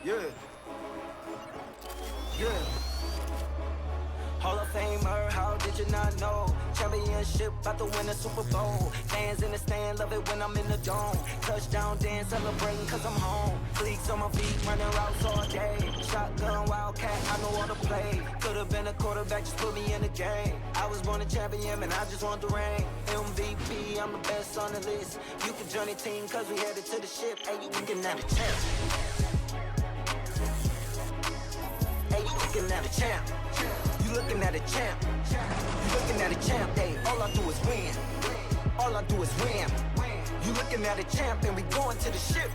Yeah. Yeah. Hall of Famer, how did you not know? Championship, about to win a Super Bowl. Fans in the stand, love it when I'm in the dome. Touchdown dance, celebrating cause I'm home. Fleeks on my feet, running routes all day. Shotgun, wildcat, I know all the play. Could've been a quarterback, just put me in the game. I was born a champion, and I just want the ring. MVP, I'm the best on the list. You can join the team cause we headed to the ship. Hey, you looking at a champ. Hey, you looking at a champ. You looking at a champ. You looking at a champ. Hey, all I do is win. All I do is win. You looking at a champ, and we going to the ship.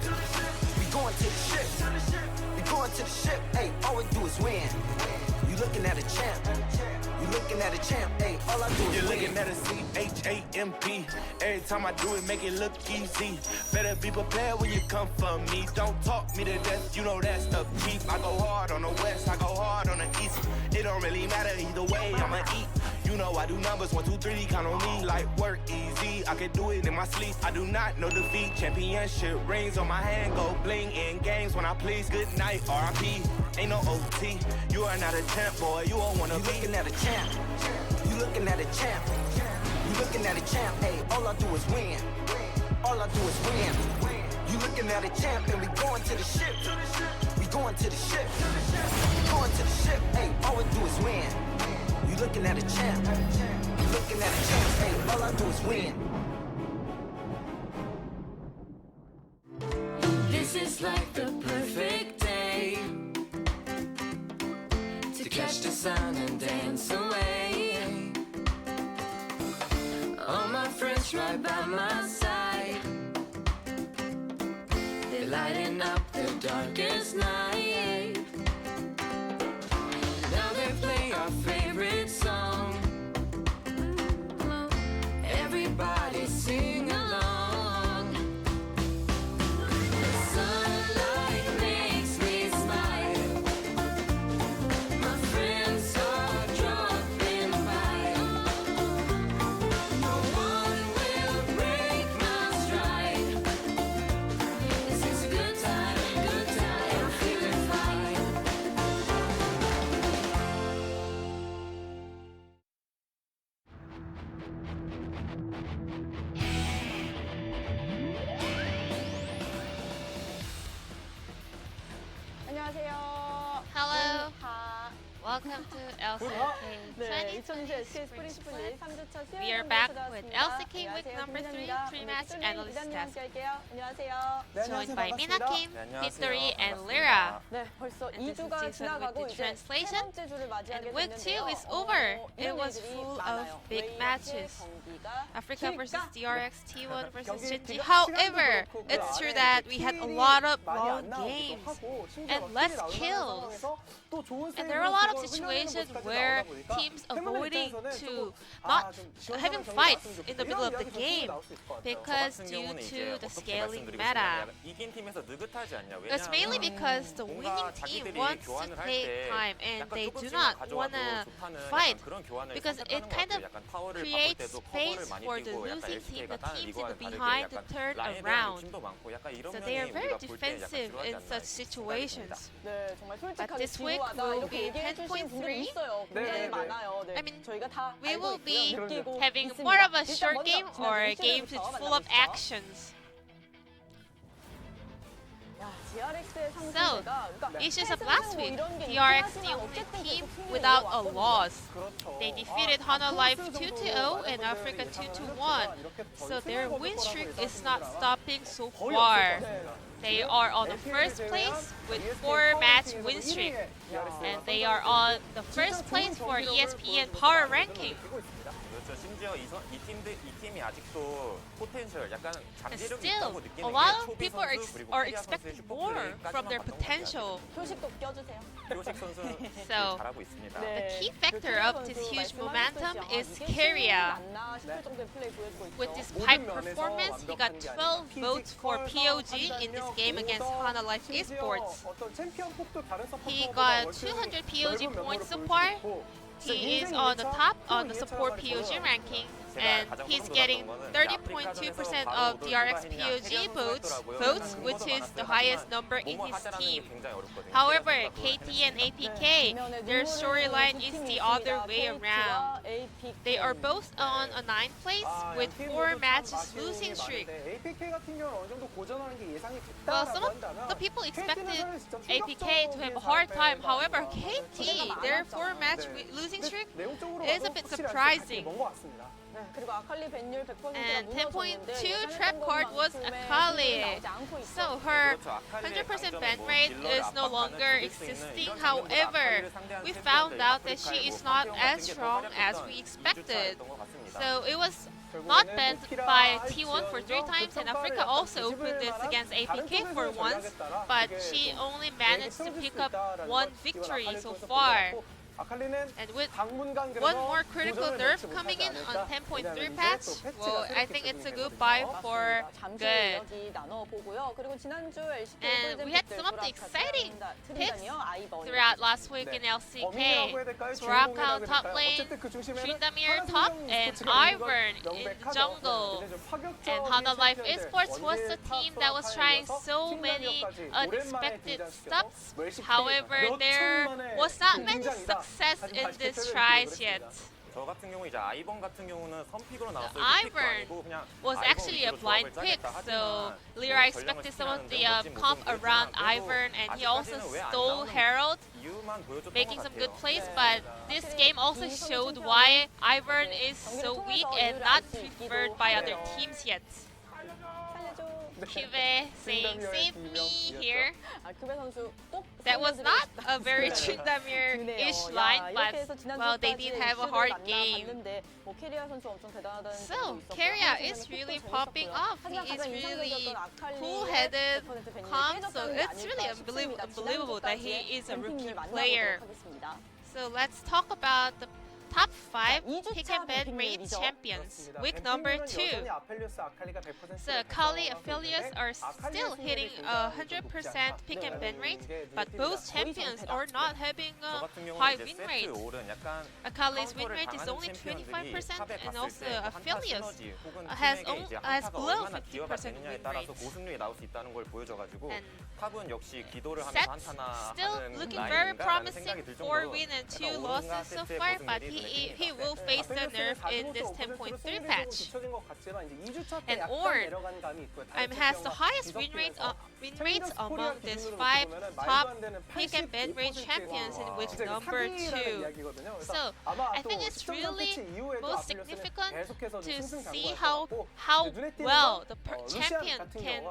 We going to the ship. We going to the ship. Hey, all we do is win. You looking at a champ. You looking at a champ. Hey, all I do is win. You're looking at a C-H-A-M-P. Every time I do it, make it look easy. Better be prepared when you come for me. Don't talk me to death, you know that's the key. I go hard on the west, I go hard on the east. It don't really matter either way, I'ma eat. You know I do numbers, 1, 2, 3, count on me like work easy. I can do it in my sleep. I do not know defeat. Championship rings on my hand, go bling in games when I please. Good night, R.I.P. Ain't no OT. You are not a champ, boy. You don't wanna be. You looking at a champ. You looking at a champ. You looking at a champ. Hey, all I do is win. All I do is win. You looking at a champ, and we going to the ship. We going to the ship. We going to the ship. Hey, all we do is win. You looking at a champ. You looking at a champ. Hey, all I do is win. This is like the perfect day to catch the sun and dance away. All my friends right by my side, they're lighting up the darkest night. Now they play our favorite song. Everybody sing along. The sunlight makes me smile. My friends are dropping by. No one will break my stride. This is a good time, I'm feeling fine. 안녕하세요. Hello. 하. Welcome to LCK 네, 2020 LCK Spring 스프링 스플릿 3주차 수요일 We are 방송 back 찾아왔습니다. with LCK week 안녕하세요, number 3 김민아입니다. pre-match 오늘 analyst 이단님 test. 함께 할게요. 안녕하세요. Joined by Mina Kim, 안녕하세요. Victory, and 반갑습니다. Lyra. 네, 벌써 And this is 2주가 Jason with 지나가고 the 이제 세 translation. 번째 주를 맞이하게 And week 됐는데요. 2 is over. It 이런 was 일들이 full 많아요. of big 왜 이렇게 matches. 경기가 Africa versus 길까? DRX, T1 versus 경기 Genji. 시간도 However, 그렇고 그 it's true 안에 that 이제 we had a 킬이 lot of 많이 long 안 나오기도 games 하고, 심지어 and 킬이 less 나올 만한 kills. 상황에서 또 좋은 And there are a lot of 세이브로 situations 그걸 흘려내는 where 모습까지 나오다 보니까 teams 팬분들 avoiding 입장에서는 to 조금, not 좀 시원시원한 having 경기가 fights 나왔으면 in the 좋겠다. middle of 이런 the 이야기 좀 game 나올 수 있을 것 같아요. because 저 같은 due 경우는 이제 to the 어떻게 scaling 말씀드리고 meta. 싶냐면 이긴 팀에서 느긋하지 않냐. It's mainly 왜냐하면 because the 뭔가 winning team 자기들이 wants to 교환을 할 take 때 time and 약간 they do 조금씩만 not 가져와도 want to 좋다는 fight 약간 그런 교환을 because it 선택하는 것 kind 같아요. of 약간 타워를 바꿀 creates 때도 space 커버를 많이 for the 뛰고 약간 losing team, LCK가 the 다른 teams in 리그와는 the 다르게 behind the 약간 third 라인에 대한 around. 욕심도 많고 약간 이런 So they are 면이 very 우리가 볼 때 약간 defensive 지루하지 in 않나 such 생각이 듭니다. situations. 네, 정말 But 솔직하게 this week 지루하다 will 이렇게 be 얘기해 주신 분들이 10.3. 있어요. 굉장히 네. 많아요. 네. I mean, 저희가 다 We 알고 will 있고요. be 느끼고 having 있습니다. more of a 일단 short 먼저 game 지난 or a 뉴스부터 game that's full of 만나보시죠. actions. 야, DRX의 So, 상승세가 그러니까 issues of 패승 last 뭐 week, 이런 게 DRX 있긴 the 하지만 only 어쨌든 team 계속 승리를 without a 이어왔거든요. loss. 그렇죠. They defeated Hana Life 크로스 2-0 정도 and 많은 Africa 분들이 2-1. 예상을 이렇게 So 덜 their 승을 win 거둘 streak 거라고 is not 예상했습니다. stopping so 거의 far. 없을 것 같습니다. They are on the first place with 4-match win streak. And they are on the first place for ESPN Power Ranking. 그렇죠. 심지어 이 팀이 아직도 포텐셜 약간 And 잠재력이 still, 있다고 a 느끼는 lot 게 of 초비 people are, 선수 그리고 are 코리아 선수의 expecting more 슈퍼플레이까지만 from their 봤던 것 같아요. potential. 표식도 껴주세요. 표식 선수는 So, 잘하고 있습니다. 네. The key 그 factor 키리아 of 선수 this huge 말씀하셨듯이 momentum 아, is 이게 Keria. 맞나 싶을 정도의 플레이 보여주고 있죠. With this 모든 pipe 면에서 performance, he got 완벽한 게 12 아니라 votes for 피지컬 POG in this 판단력, game against 공성, Hana Life 심지어 Esports. 어떤 챔피언 폭도 다른 He 서포터보다 got 월등히 200 POG 넓은 points so 면모를 far. 보여주고 He 진짜 is 인생 on the 2차, top 프로 on the 2차 support 말이 POG 보여요. ranking. And he's getting 30.2% of DRX POG votes, which is the highest number in his team. However, KT and APK, their storyline is the other way around. They are both on a 9th place with 4 matches losing streak. APK 같은 경우는 어느 정도 고전하는 게 예상이 Well, 됐다라고 some of 한다면 the people expected KT는 진짜 APK to have a hard time. However, KT, their 4-match losing streak 내용적으로 is a 봐도 bit 확실히 surprising. 먼 것 같습니다. 네, 그리고 아칼리 밴율 100%가 And 무너졌는데 10.2 trap card was Akali. So her 100% ban rate is no longer existing. However, we found out that she is not as strong as we expected. So it was not banned by T1 for 3 times, and Africa also opened this against APK for once, but she only managed to pick up 1 victory so far. And with one more critical nerf coming in on 10.3 patch, well, I think it's a good buy for good. And we had some of the exciting picks throughout last week in LCK. Soraka on top lane, Tryndamere top, and Ivern in the jungle. And Hana Life Esports was the team that was trying so many unexpected stuffs. However, there was not many success in this tries yet. 저 같은 경우 이제 아이번 같은 경우는 선픽으로 나왔어요. Ivern was actually a blind pick, so Lyra expected some of the comp around Ivern, and he also stole Herald, making some good plays, but this game also showed why Ivern is so weak and not preferred by other teams yet. Kyve saying save me here. That was not a very Tryndamere-ish line, but well, they did have a hard game. So Keria is really popping off. He is really cool-headed, calm, so it's really unbelievable that he is a rookie player. So let's talk about the top 5 pick and ban rate champions. Week number 2. So Akali affiliates are still hitting 100% pick and ban rate, but both champions are not having a high win rate. Akali's win rate is only 25%, and also affiliates has below 50% win rate. And Sets still looking very promising, 4 wins and 2 losses so far, but he will face the nerf in this 10.3 patch. And Ord has the highest win rates among these 5 top pick and ban rate champions in week number 2. So I think it's really most significant to see how well the champion can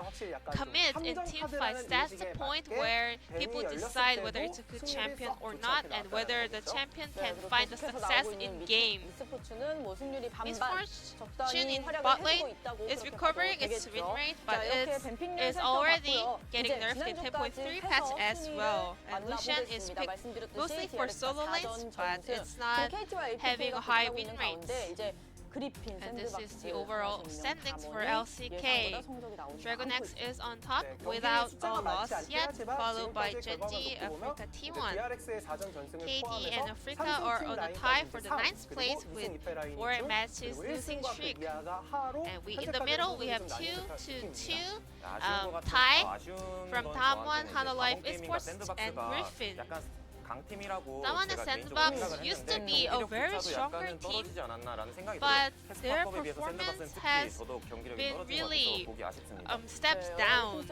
commit in team fights. That's the point where people decide whether it's a good champion or not, and whether the champion can find the success in game. Miss Fortune in bot lane is recovering its win rate, but it is already getting nerfed in 10.3 patch as well. And Lucian is picked mostly for solo lanes, but it's not having a high win rate. And this is the overall standings for LCK. DragonX is on top without a loss yet, followed by Genji, Africa T1. KD and Africa are on a tie for the 9th place with 4 matches losing streak. And we in the middle, we have 2-2 tie from Damwon, Hana Life Esports, and Griffin. Damwon and Sandbox used to be a very stronger team, but their performance has been really steps down,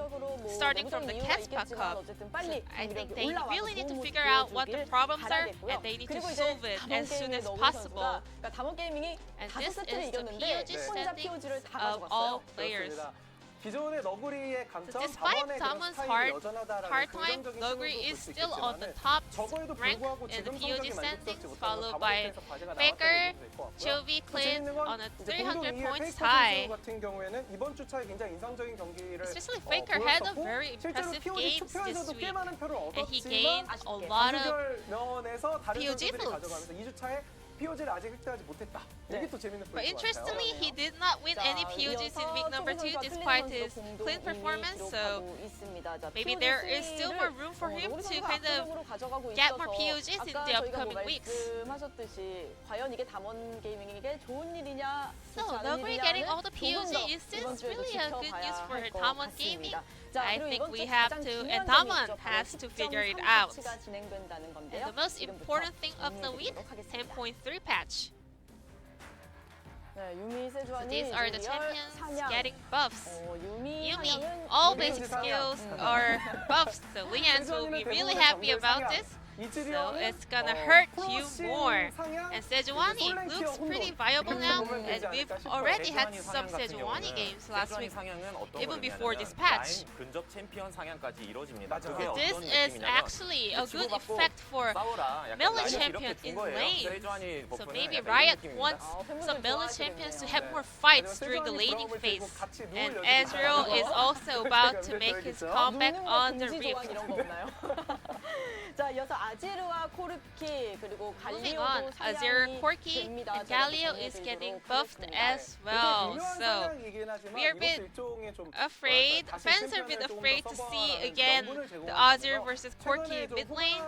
starting from the Caspa Cup. I think they really need to figure out what the problems are, and they need to solve it as soon as possible. And this is the POG standings of all players. So despite Damwon's hard time, Noguri is still on the top rank in the POG standings, followed by Faker, Chovy, Clint on a 300 points tie. Especially Faker had a very impressive games this week, and he gained a lot of POG votes. POG를 아직 획득하지 못했다. 네. 이게 또 재밌는 But 포인트 같아요. interestingly, he did not win any POGs in week number 2 despite his clean performance. So maybe there is still more room for him to kind of get more POGs in the upcoming weeks. 말씀하셨듯이 과연 이게 담원 게이밍에게 좋은 일이냐, So 좋지 않은 Nobody getting all the 일이냐는 POG is still really a good news for 할 것 Damwon 같습니다. Gaming. 자, I 그리고 think 이번 we 주 have 가장 to, 중요한 and 점이 Damwon 있죠. 바로 has to 10.3 figure it out. 패치가 진행된다는 건데요. And the most 지금부터 important thing of the week, 공유해드리도록 하겠습니다. 10.3 patch. 네, 유미 So 세주안이 these are the 리얼 champions 사냥. getting buffs. 유미 Yumi, 사냥은 all 유미 basic 사냥. skills are buffs. So Lians will be really happy about this. So it's gonna hurt you more. And Sejuani looks pretty viable now, and we've already had some Sejuani games last week, even before this patch. 라인 근접 챔피언 상향까지 이루어집니다. 맞아요. 그게 This 어떤 is 느낌이냐면 actually a good effect for 싸워라. 약간 melee 라인을 champion 이렇게 준 in 거예요. lane. 세주안이 So 버프는 maybe 약간 이런 Riot 느낌입니다. wants 팬분들 some melee 좋아하시겠네요. champions to have 네. more fights 그래서 during the 세주안이 laning 들어오면 phase. 결국 같이 누울 And 여지가 Ezreal 있어요. is also about to 제가 make his 염려되겠죠? comeback 누는 on 거 the 금지 조항 Rift. 이런 거 없나요? 자, 이어서 아지르와 코르키 그리고 Moving on, 갈리오도 Azir, 사냥이 Corki, 됩니다. and 제가 Galio is 정리해드리도록 getting buffed 하겠습니다. as well. So we are a bit afraid, fans are a bit afraid to see again the Azir versus Corki mid lane.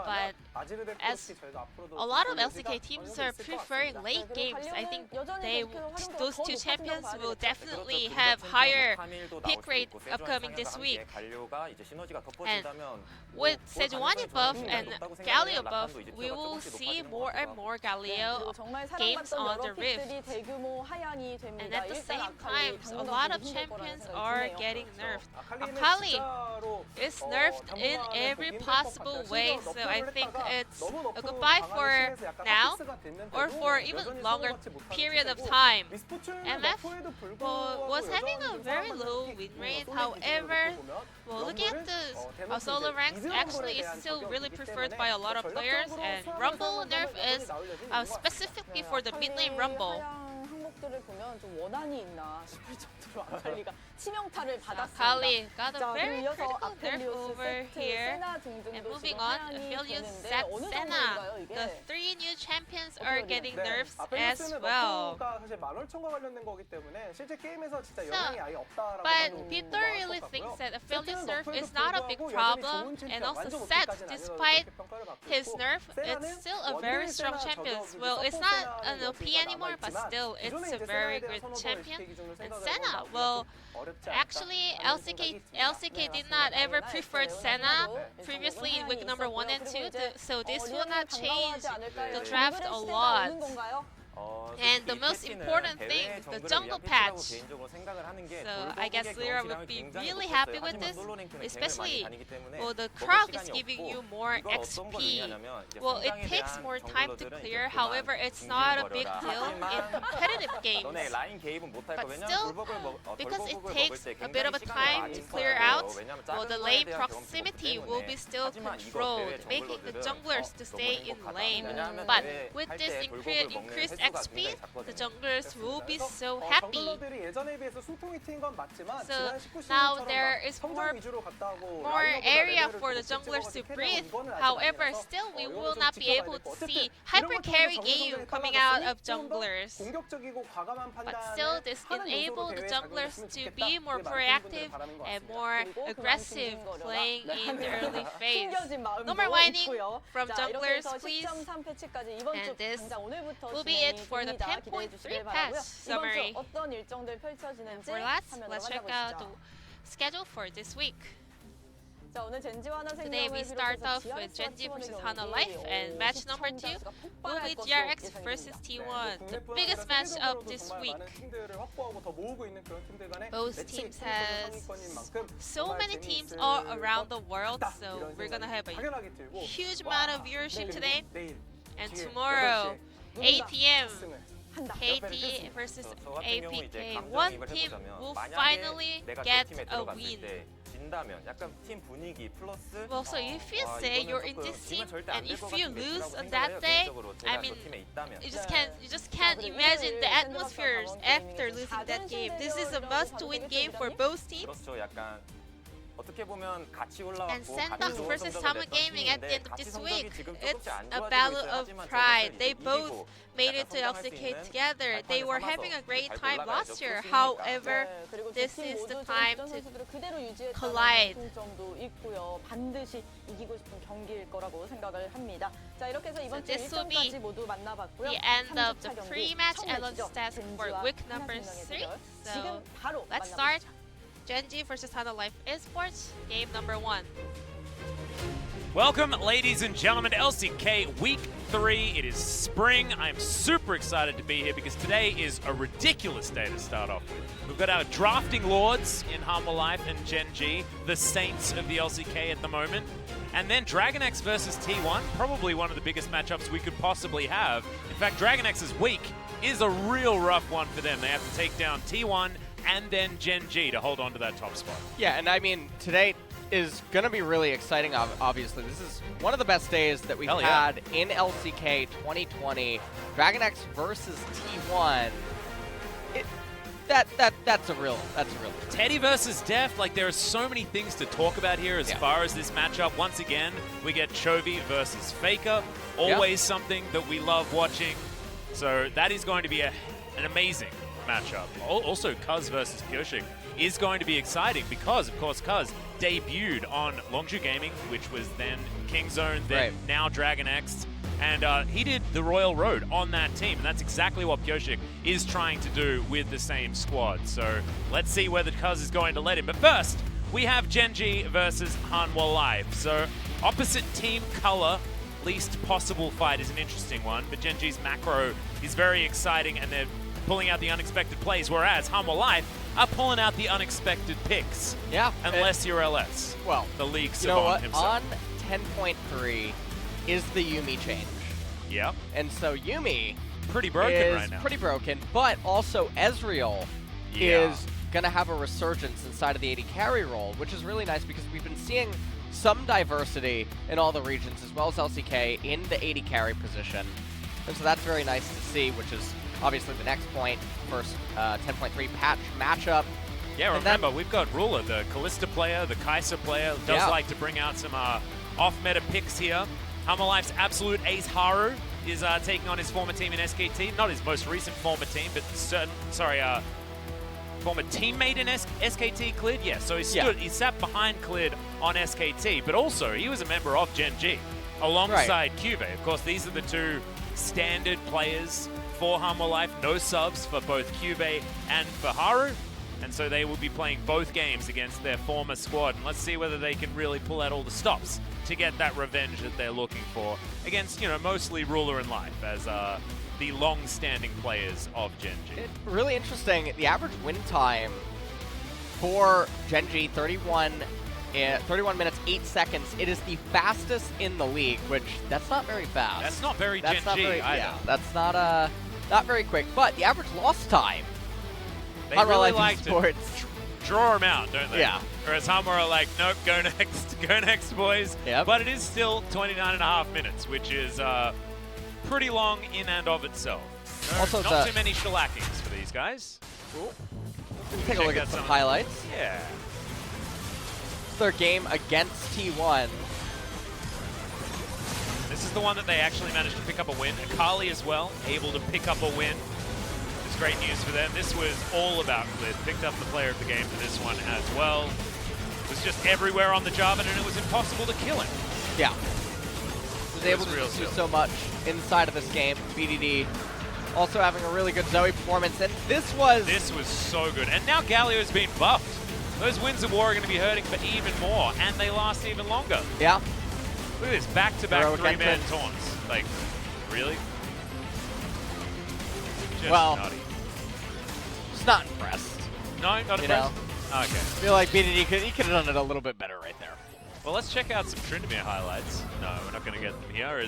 But as a lot of LCK teams are preferring late games, I think those two champions will definitely have higher pick rate upcoming this week. And with Sejuani buff and Galio buff, we will see more and more Galio games on the Rift. And at the same time, a lot of champions are getting nerfed. Akali is nerfed in every possible way, so I think it's a goodbye for now or for even longer period of time. MF was having a very low win rate, however, well, looking at the solo ranks, actually it's still really preferred by a lot of players, and Rumble nerf is specifically for the mid lane Rumble. 항목들을 보면 좀 원한이 있나 싶을 정도로 아칼리가 치명타를 받았습니다. Akali got a 자, very 그리고 이어서 critical nerf 아펠리오스, over 세트, here. 세나 등등도 And moving 지금 on, 하향이 Aphelios, 되는데 Zed, 어느 Senna. 정도인가요, 이게? The three new champions are getting 네, nerfs as 아펠리오스는 well. 너프가 사실 만월천과 관련된 거기 때문에 실제 게임에서 진짜 So, 영향이 아예 없다라고 But 봐도 Peter 무방할 really 것 thinks 같고요. that Aphelios 세트는 nerf 너프에도 is not a big 불구하고 여전히 problem, 좋은 챔피언, and also 완전 Zed, 못기까지는 아니라고 despite 그렇게 평가를 받고 his 있고, nerf, it's 세나는 still a very 원딜 strong 세나 champion. 저격 Well, it's 서포트 not 세나의 an OP 여지가 anymore, but 남아있지만 still, 기존에 it's a 이제 very 세나에 대한 good 선호도 champion. LCK 기준으로 And 생각을 Senna, 해보면 well, 어렵지 않다 actually, 라는 LCK 생각이 듭니다. LCK 네, did 맞습니다. not ever prefer Senna previously in week number 1 and 2, so this will not change the draft a lot. And the most important thing, the jungle patch. So I guess Lyra would be really happy with this, especially well, the Krog is giving you more XP. Well, it takes more time to clear, however, it's not a big deal in competitive games. But still, because it takes a bit of a time to clear out, well, the lane proximity will be still controlled, making the junglers to stay in lane. But with this increased XP, the junglers will be so happy. 정글러들이 예전에 비해서 숨통이 트인 건 맞지만 So 지난 19 now 시즌처럼 there is 성장 more 위주로 갔다 오고 more 라인업보다 area 레벨을 for the 좀 junglers to 찍어가지고 breathe. 캐리하는 이거는 아직 However, 아니라서 still we 이거는 will 좀 not be 지켜봐야 able 될 것 to 같아요. see 어쨌든 hyper 이런 carry 것들도 game 정글전에 coming out of 따라갔으니 좀더 junglers. 공격적이고 과감한 But 판단을 still, this 하는 enable 요소로 the 대회에 junglers 작용했으면 to 좋겠다. be more 그게 많은 proactive 분들이 바라는 것 and 같습니다. more 그리고 aggressive 그만큼 playing in the early phase. 숨겨진 마음도 No more whining 있고요. from 자, junglers, 이렇게 해서 please. 10.3 패치까지 이번 주 And this 당장 오늘부터 will be it 진행이 for the 됩니다. 기대해 10.3 주시길 patch 바라고요. summary. 이번 주 어떤 일정들 펼쳐지는지 For last, 화면으로 let's check out the 만나보시죠. schedule for this week. 자, 오늘 젠지와 하나 Today we 생명을 start 비롯해서 off with DRX Genji 와 versus T1의 Hana 경기, Life, and match number 2 시청자 수가 will 폭발할 be 것으로 DRX 예상이 versus 됩니다. T1, the biggest match of this week. Both teams has so many teams all around the world, so we're gonna have a huge amount of viewership today. And tomorrow, 8 p.m. KT versus APK. One team will finally get a win. 진다면 약간 팀 분위기 플러스 Well, so if you say 이거는 you're in 조금 this team 이기면 절대 안 and 될 if 것 you 같은 lose 매치라고 on 생각을 that 해요, day, 개인적으로 I 제가 mean, 저 팀에 있다면. you just can't imagine the atmospheres after losing that game. This is a must-win game for both teams. 그렇죠. 약간 어떻게 보면 같이 And 올라왔고 Sendak 같이 좋은 versus 성적을 Summer 냈던 Gaming at the 팀인데 end of 같이 this 성적이 week, 지금 it's 조금씩 안 a 좋아지고 battle 있어요. of 하지만 pride. 저것을 They 이제 both 이기고 made 약간 it to 성장할 수 LCK 있는 together. They 발판을 were 삼아서 having a great 밟고 time 올라가야죠. last year. 프로팀이니까. However, 네, 그리고 this 두팀 is 모두 the 좀 time 주전 to 선수들을 그대로 유지했다는 collide. 공통점도 있고요. 반드시 이기고 싶은 경기일 거라고 생각을 합니다. 자, 이렇게 해서 이번 주 this will be 일정까지 모두 만나봤고요. the end of 3주차 the 경기 pre-match 첫 Elon 매치죠. stats for 젠지와 week number 하나생명의 3. 대결. So 지금 바로 let's 만나보시죠. start Genji versus Hana Life Esports, game number 1. Welcome, ladies and gentlemen, to LCK Week 3. It is spring. I'm super excited to be here because today is a ridiculous day to start off with. We've got our drafting lords in Humble Life and Genji, the saints of the LCK at the moment. And then DragonX versus T1, probably one of the biggest matchups we could possibly have. In fact, DragonX's week is a real rough one for them. They have to take down T1 and then Genji to hold on to that top spot. Yeah, and I mean, today is going to be really exciting, obviously. This is one of the best days that we've Hell yeah. had in LCK 2020. DragonX versus T1. That's a real Teddy versus Def, like there are so many things to talk about here as far as this matchup. Once again, we get Chovy versus Faker, always something that we love watching. So that is going to be an amazing matchup. Also, Cuz versus Kyoshik is going to be exciting because, of course, Cuz debuted on Longzhu Gaming, which was then Kingzone, then now DragonX. And he did the Royal Road on that team, and that's exactly what Kyoshik is trying to do with the same squad. So let's see whether Cuz is going to let him. But first, we have Genji versus Hanwha Life. So opposite team color, least possible fight is an interesting one, but Genji's macro is very exciting, and they're pulling out the unexpected plays, whereas Hanwha Life are pulling out the unexpected picks. Yeah. Unless you're LS. Well, the league you know savant what? himself. On 10.3 is the Yuumi change. Yep. And so Yuumi Pretty broken is right now. pretty broken, but also Ezreal is going to have a resurgence inside of the AD carry role, which is really nice because we've been seeing some diversity in all the regions, as well as LCK, in the AD carry position. And so that's very nice to see, which is obviously the next point, first 10.3 patch matchup. Yeah, remember, we've got Ruler, the Kalista player, the Kai'Sa player, does like to bring out some off-meta picks here. Hanwha Life's absolute ace Haru is taking on his former team in SKT. Not his most recent former team, but former teammate in SKT, Clid. Yeah, so he sat behind Clid on SKT, but also he was a member of Genji alongside Cuvee. Of course, these are the two standard players for Hanwha Life. No subs for both Cuvee and for Haru. And so they will be playing both games against their former squad. And let's see whether they can really pull out all the stops to get that revenge that they're looking for against, you know, mostly Ruler and Life as the long-standing players of Genji. Really interesting. The average win time for Genji, 31 minutes, 8 seconds. It is the fastest in the league, which that's not very fast. That's not very That's Genji not very, either. yeah, that's not very quick. But the average loss time. They Hanwha really Life like to Esports. draw them out, don't they? Yeah. Whereas Hanwha are like, nope, go next, boys. Yep. But it is still 29.5 minutes, which is pretty long in and of itself. No, Also, not too many shellackings for these guys. Take a look at some highlights. Yeah. It's their game against T1. This is the one that they actually managed to pick up a win. Akali as well, able to pick up a win. It's great news for them. This was all about Clid. Picked up the player of the game for this one as well. Was just everywhere on the Jarvan, and it was impossible to kill him. Yeah. Was able to do so much inside of this game. BDD also having a really good Zoe performance, and this was so good. And now Galio's been buffed. Those Winds of War are going to be hurting for even more, and they last even longer. Yeah. Look at this, back-to-back Heroic three-man entrance. taunts. Like, really? Just well, nutty. just not impressed. No, not You impressed? know? Okay. I feel like BDD he could have done it a little bit better right there. Well, let's check out some Tryndamere highlights. No, we're not going to get them here.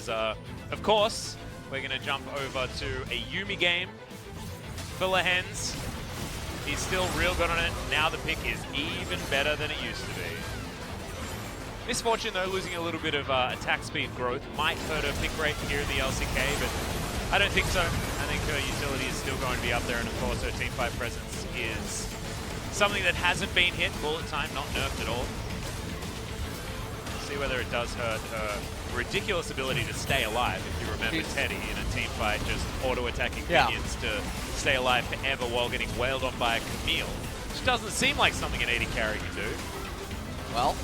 Of course, we're going to jump over to a Yuumi game. Full of hens. He's still real good on it. Now the pick is even better than it used to be. Misfortune, though, losing a little bit of attack speed growth might hurt her pick rate here in the LCK, but I don't think so. I think her utility is still going to be up there, and of course her teamfight presence is something that hasn't been hit. Bullet time, not nerfed at all. see whether it does hurt her ridiculous ability to stay alive. If you remember Teddy in a team fight, just auto-attacking minions to stay alive forever while getting wailed on by a Camille. Which doesn't seem like something an AD carry can do. Well,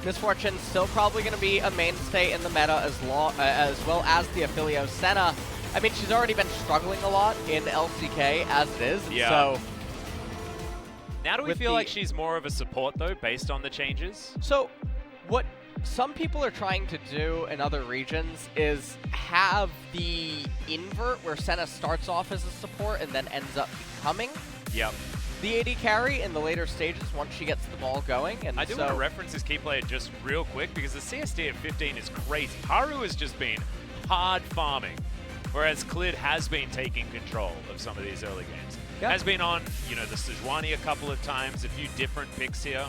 Miss Fortune's still probably going to be a mainstay in the meta as well as the Affilio Senna. I mean, she's already been struggling a lot in LCK as it is, and so... Now do we feel like she's more of a support, though, based on the changes? So, what some people are trying to do in other regions is have the invert where Senna starts off as a support and then ends up becoming the AD carry in the later stages once she gets the ball going. And I do want to reference this key player just real quick because the CSD at 15 is crazy. Haru has just been hard farming, whereas Clid has been taking control of some of these early games. Has been on, you know, the Sejuani a couple of times, a few different picks here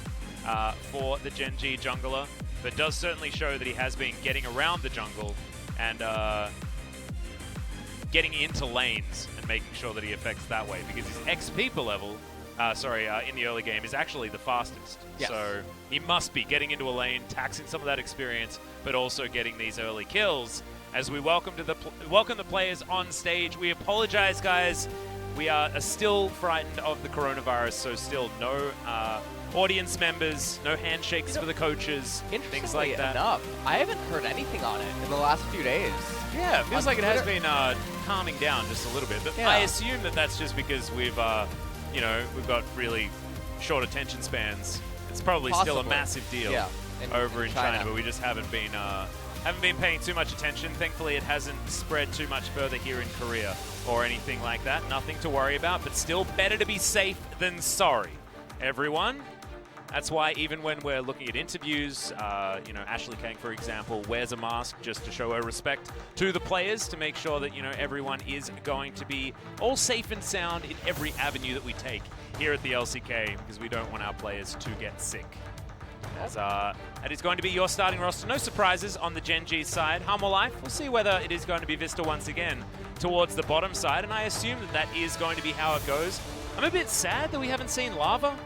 for the Gen G jungler, but does certainly show that he has been getting around the jungle and getting into lanes and making sure that he affects that way because his XP per level, in the early game is actually the fastest. So he must be getting into a lane, taxing some of that experience, but also getting these early kills. As we welcome the players on stage, we apologize, guys. We are still frightened of the coronavirus, so still no audience members, no handshakes for the coaches, things like that. I haven't heard anything on it in the last few days. Yeah, it feels like it has been calming down just a little bit. But I assume that that's just because we've got really short attention spans. It's probably still a massive deal over in China, but we just haven't been paying too much attention. Thankfully, it hasn't spread too much further here in Korea or anything like that. Nothing to worry about, but still better to be safe than sorry, everyone. That's why even when we're looking at interviews, Ashley Kang, for example, wears a mask just to show her respect to the players to make sure that, everyone is going to be all safe and sound in every avenue that we take here at the LCK because we don't want our players to get sick. As that is going to be your starting roster. No surprises on the Gen G side. Humble Life, we'll see whether it is going to be Vista once again towards the bottom side, and I assume that is going to be how it goes. I'm a bit sad that we haven't seen Lava,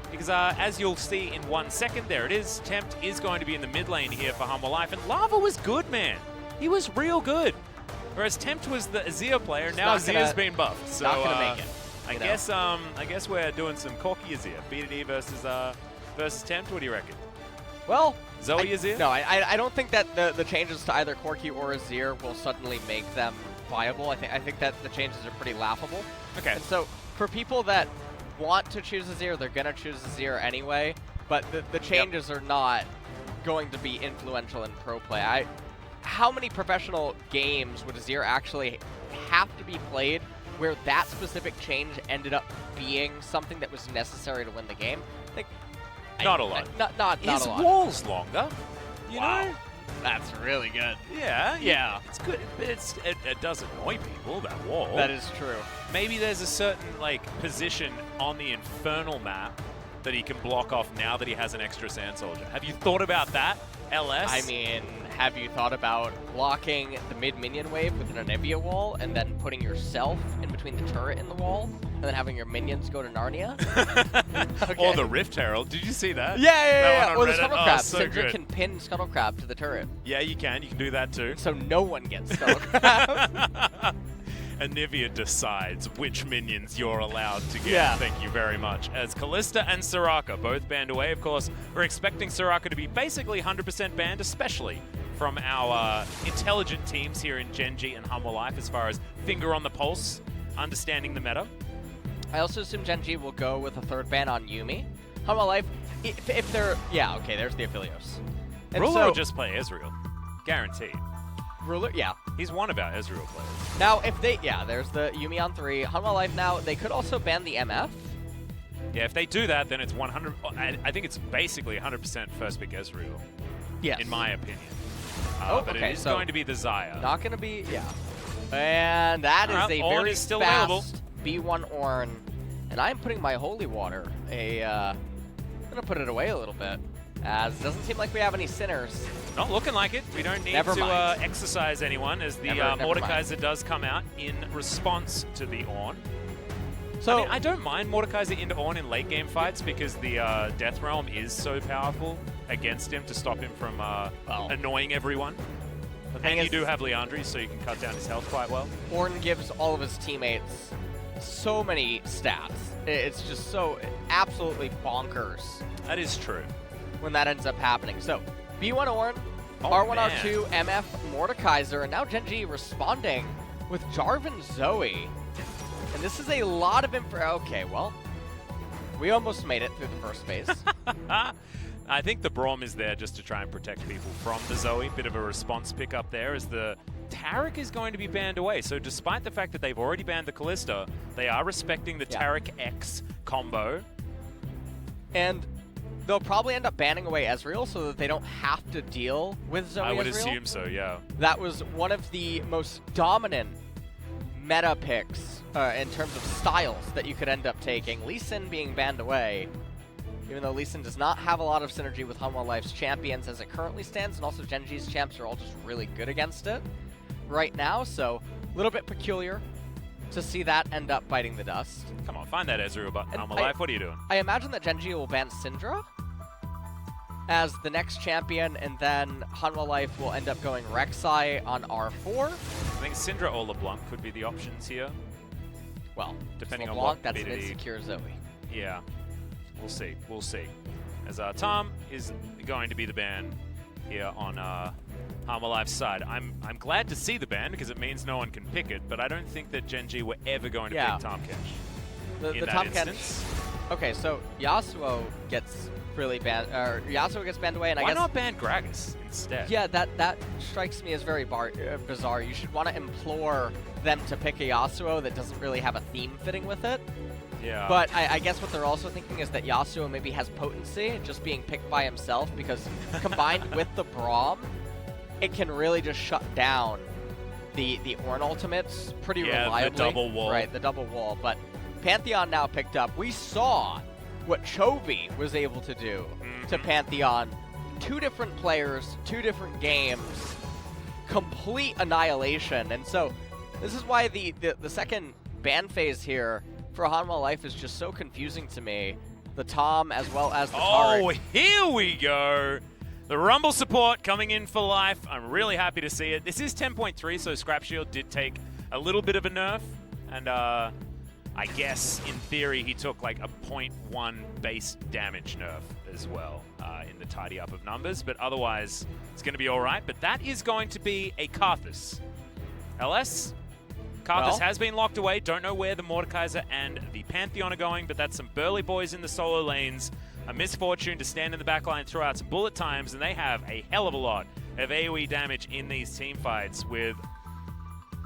because as you'll see in 1 second, there it is. Tempt is going to be in the mid lane here for Humble Life, and Lava was good, man. He was real good. Whereas Tempt was the Azir player, now Azir's been buffed. So not gonna make it. I guess we're doing some Corky Azir. BDD versus Tempt. What do you reckon? Well, Zoe Azir? No, I don't think that the changes to either Corky or Azir will suddenly make them viable. I think that the changes are pretty laughable. Okay. And so for people that want to choose Azir, they're gonna choose Azir anyway. But the changes are not going to be influential in pro play. How many professional games would Azir actually have to be played where that specific change ended up being something that was necessary to win the game? Not a lot. Not a lot. His wall's longer. You know? That's really good. Yeah. It's good. It does annoy people, that wall. That is true. Maybe there's a certain position on the Infernal map that he can block off now that he has an extra Sand Soldier. Have you thought about that, LS? I mean, have you thought about blocking the mid-minion wave with an Anivia wall and then putting yourself in between the turret and the wall and then having your minions go to Narnia? Or the Rift Herald. Did you see that? Yeah. Or the Scuttle Crab. So Syndra can pin Scuttle Crab to the turret. Yeah, you can. You can do that too. So no one gets Scuttle Crab. Anivia decides which minions you're allowed to get. Thank you very much. As Kalista and Soraka both banned away, of course, we're expecting Soraka to be basically 100% banned, especially from our intelligent teams here in Gen G and Humble Life as far as finger on the pulse, understanding the meta. I also assume Gen G will go with a third ban on Yuumi. Humble Life, if they're... Yeah, okay, there's the Aphelios. Ruler will just play Ezreal. Guaranteed. Ruler, yeah. He's one of our Ezreal players. Now, if they... Yeah, there's the Yuumi on 3. Humble Life now, they could also ban the MF. Yeah, if they do that, then it's 100... I think it's basically 100% first pick Ezreal. Yes. In my opinion. But okay, it is going to be the Xayah. Not going to be... Yeah. And that is a very still fast available. B1 Ornn. And I'm putting my Holy Water. I'm going to put it away a little bit. As it doesn't seem like we have any sinners. Not looking like it. We don't need to exercise anyone as the Mordekaiser does come out in response to the Ornn. So I don't mind Mordekaiser into Ornn in late game fights because the Death Realm is so powerful against him to stop him from annoying everyone. And you do have Leandri, so you can cut down his health quite well. Ornn gives all of his teammates so many stats. It's just so absolutely bonkers. That is true. When that ends up happening. So, B1 Ornn, Oh, R1, man. R2, MF, Mordekaiser, and now Gen.G responding with Jarvan Zoe. And this is a lot of info. Okay, well, we almost made it through the first phase. I think the Braum is there just to try and protect people from the Zoe. Bit of a response pickup there as the Taric is going to be banned away. So despite the fact that they've already banned the Kalista, they are respecting the Taric X combo. And they'll probably end up banning away Ezreal so that they don't have to deal with Zoe I would Ezreal. assume so, yeah. That was one of the most dominant meta picks in terms of styles that you could end up taking. Lee Sin being banned away, even though Lee Sin does not have a lot of synergy with Hanwha Life's champions as it currently stands, and also Gen.G's champs are all just really good against it right now, so a little bit peculiar to see that end up biting the dust. Come on, find that Ezreal button. And I'm alive. What are you doing? I imagine that Gen.G will ban Syndra as the next champion, and then Hanwha Life will end up going Rek'Sai on R4. I think Syndra or LeBlanc could be the options here. Well, depending on LeBlanc, what that's an ability. insecure Zoe. Yeah, we'll see. We'll see. As Tom is going to be the ban here on Hanwha Life's side. I'm glad to see the ban because it means no one can pick it, but I don't think that Gen.G were ever going to pick Tahm Kench. The Tahm Kench. Okay, so Yasuo gets really banned, or Yasuo gets banned away, and Why I guess not ban Gragas instead? Yeah, that strikes me as very bizarre. You should want to implore them to pick a Yasuo that doesn't really have a theme fitting with it. Yeah. But I guess what they're also thinking is that Yasuo maybe has potency, just being picked by himself, because combined with the Braum, it can really just shut down the Ornn ultimates pretty reliably. The double wall. Right, the double wall. But Pantheon now picked up. We saw what Chovy was able to do to Pantheon. 2 different players, 2 different games, complete annihilation. And so this is why the second ban phase here for Hanwha Life is just so confusing to me. The Tom as well as the Taric. Oh, here we go. The Rumble support coming in for Life. I'm really happy to see it. This is 10.3, so Scrap Shield did take a little bit of a nerf. And I guess, in theory, he took like a 0.1 base damage nerf as well in the tidy up of numbers. But otherwise, it's going to be all right. But that is going to be a Karthus. LS? Karthus has been locked away. Don't know where the Mordekaiser and the Pantheon are going, but that's some burly boys in the solo lanes. A misfortune to stand in the backline, throw out some bullet times, and they have a hell of a lot of AoE damage in these team fights with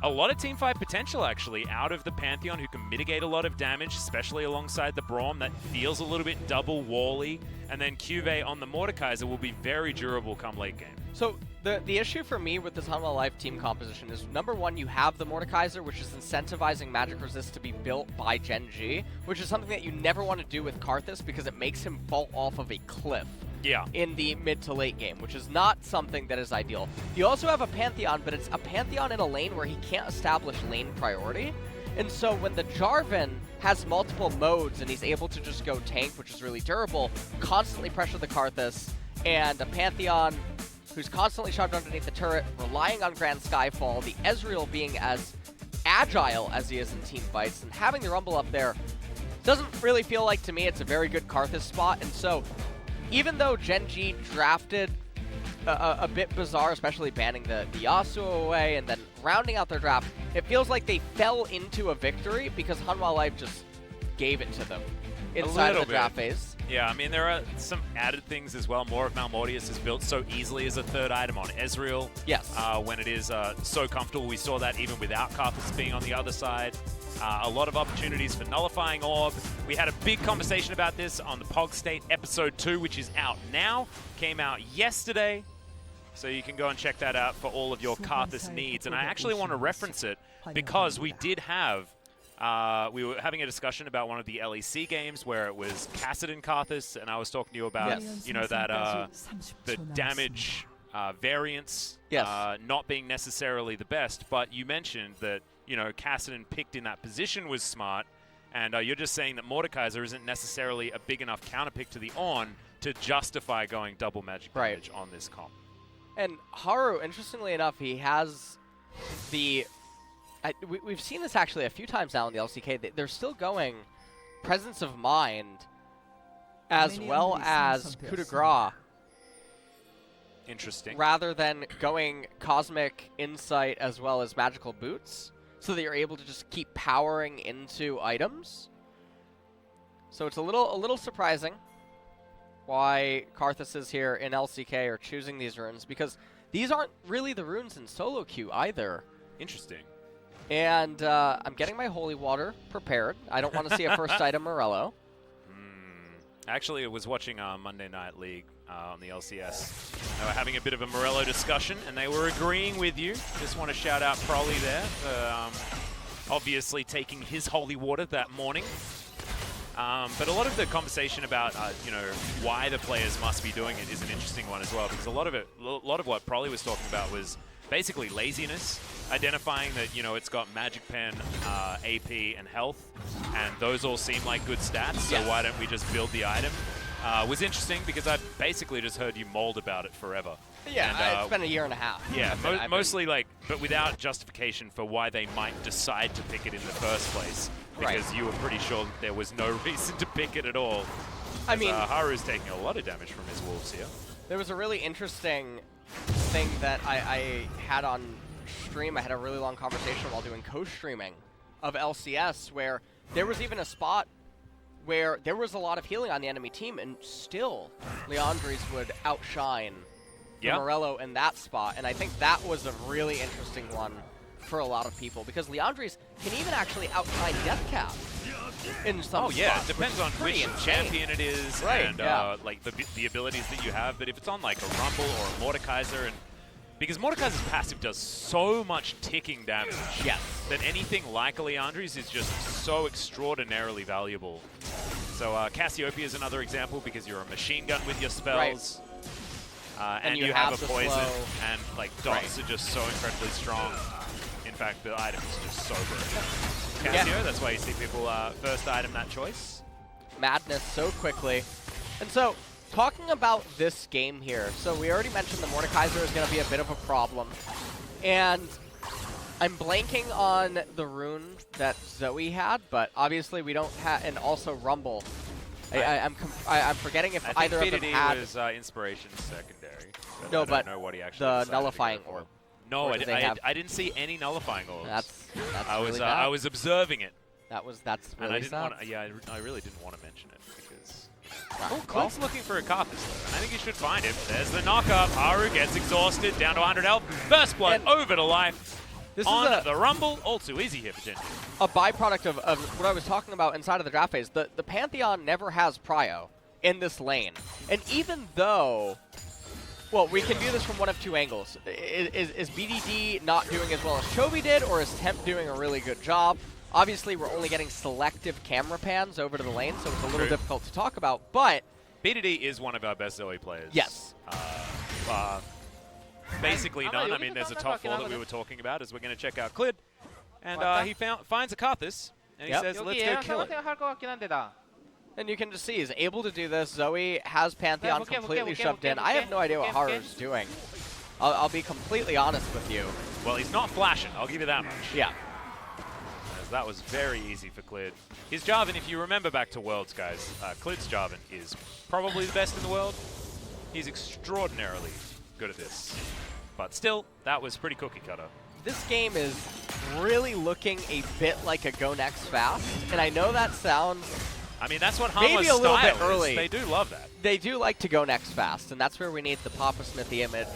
a lot of team fight potential, actually, out of the Pantheon, who can mitigate a lot of damage, especially alongside the Braum. That feels a little bit double wally. And then Cuvée on the Mordekaiser will be very durable come late game. So the issue for me with this Hanwha Life team composition is, number one, you have the Mordekaiser, which is incentivizing Magic Resist to be built by Gen.G, which is something that you never want to do with Karthus because it makes him fall off of a cliff. Yeah. In the mid to late game, which is not something that is ideal. You also have a Pantheon, but it's a Pantheon in a lane where he can't establish lane priority. And so when the Jarvan has multiple modes and he's able to just go tank, which is really durable, constantly pressure the Karthus, and a Pantheon who's constantly shoved underneath the turret, relying on Grand Skyfall, the Ezreal being as agile as he is in team fights, and having the Rumble up there doesn't really feel like, to me, it's a very good Karthus spot. And so even though Gen.G drafted a bit bizarre, especially banning the Yasuo away and then rounding out their draft, it feels like they fell into a victory because Hanwha Life just gave it to them inside of the draft phase. Yeah, I mean, there are some added things as well. More of Malmortius is built so easily as a third item on Ezreal. Yes. When it is so comfortable. We saw that even without Karthus being on the other side. A lot of opportunities for nullifying Orb. We had a big conversation about this on the Pog State Episode 2, which is out now. Came out yesterday. So you can go and check that out for all of your Karthus needs. And I actually want to reference it because we did have... we were having a discussion about one of the LEC games where it was Kassadin Karthus, and I was talking to you about, you know, that the damage variance not being necessarily the best, but you mentioned that, you know, Kassadin picked in that position was smart, And you're just saying that Mordekaiser isn't necessarily a big enough counterpick to the On to justify going double magic damage on this comp. And Haru, interestingly enough, he has the... we've seen this actually a few times now in the LCK. They're still going Presence of Mind as well as Coup de Grace. Interesting. Rather than going Cosmic Insight as well as Magical Boots, so that you're able to just keep powering into items. So it's a little surprising why Karthus is here in LCK or choosing these runes, because these aren't really the runes in solo queue either. Interesting. And I'm getting my holy water prepared. I don't want to see a first item Morello. Actually, I was watching Monday Night League on the LCS. They were having a bit of a Morello discussion, and they were agreeing with you. Just want to shout out Prolly there for obviously taking his holy water that morning. But a lot of the conversation about you know, why the players must be doing it is an interesting one as well, because a lot of what Prolly was talking about was basically laziness, identifying that, you know, it's got Magic Pen, AP, and health, and those all seem like good stats, so why don't we just build the item? Was interesting because I basically just heard you mold about it forever. Yeah, and, it's been a year and a half. Yeah, mostly like, but without justification for why they might decide to pick it in the first place, because you were pretty sure that there was no reason to pick it at all. I mean, Haru's taking a lot of damage from his wolves here. There was a really interesting thing that I had on stream. I had a really long conversation while doing co-streaming of LCS, where there was even a spot where there was a lot of healing on the enemy team, and still Leandres would outshine Morello in that spot. And I think that was a really interesting one for a lot of people, because Leandres can even actually outshine Deathcap in some spots, it depends on which champion it is, and like the abilities that you have. But if it's on like a Rumble or a Mordekaiser, and because Mordekaiser's passive does so much ticking damage, that anything like a Leandres is just so extraordinarily valuable. So Cassiopeia is another example, because you're a machine gun with your spells, and you have a poison, and like dots are just so incredibly strong. In fact, the item is just so good. Cassio, that's why you see people first item that choice. Madness so quickly. And so, talking about this game here, so we already mentioned the Mordekaiser is going to be a bit of a problem. And I'm blanking on the rune that Zoe had, but obviously we don't have, and also Rumble. I'm forgetting if either of them had... was Inspiration secondary. But no, I don't know what he actually the Nullifying Orb. No, I didn't see any Nullifying Orbs. That's really bad. I was observing it. That's really and I didn't sad. I really didn't want to mention it, because... Clint's looking for a Karthus, though. I think he should find him. There's the knockup. Haru gets exhausted, down to 100 health. First blood over to life. This on is the Rumble, all too easy here, potentially. A byproduct of what I was talking about inside of the draft phase. The Pantheon never has Prio in this lane. And even though... Well, we can view this from one of two angles. Is BDD not doing as well as Chovy did, or is Temp doing a really good job? Obviously, we're only getting selective camera pans over to the lane, so it's a little difficult to talk about, but... BDD is one of our best Zoe players. Yes. Basically none. I mean, there's a top 4 that we were talking about, as we're going to check out Clid. And he finds a Karthus, and he says, let's go kill it. And you can just see he's able to do this. Zoe has Pantheon completely shoved in. I have no idea what Haru's doing. I'll be completely honest with you. Well, he's not flashing. I'll give you that much. Yeah. As that was very easy for Clid. His Jarvan, if you remember back to Worlds, guys, Clid's Jarvan is probably the best in the world. He's extraordinarily good at this. But still, that was pretty cookie cutter. This game is really looking a bit like a Go Next Fast. And I know that sounds... I mean, that's what Hanwha's maybe a little bit style is. early. They do love that. They do like to go next fast, and that's where we need the Papa Smithy image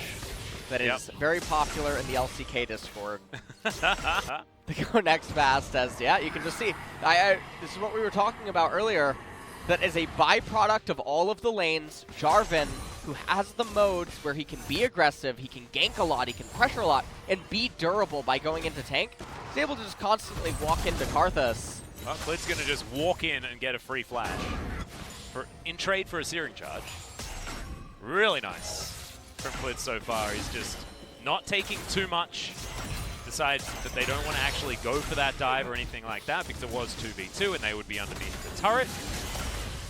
that is very popular in the LCK Discord. The go next fast, as you can just see. This is what we were talking about earlier. That is a byproduct of all of the lanes. Jarvan, who has the modes where he can be aggressive, he can gank a lot, he can pressure a lot, and be durable by going into tank, is able to just constantly walk into Karthus. Well, Clid's going to just walk in and get a free flash in trade for a Searing Charge. Really nice from Clid so far. He's just not taking too much. The decide that they don't want to actually go for that dive or anything like that because it was 2v2 and they would be underneath the turret.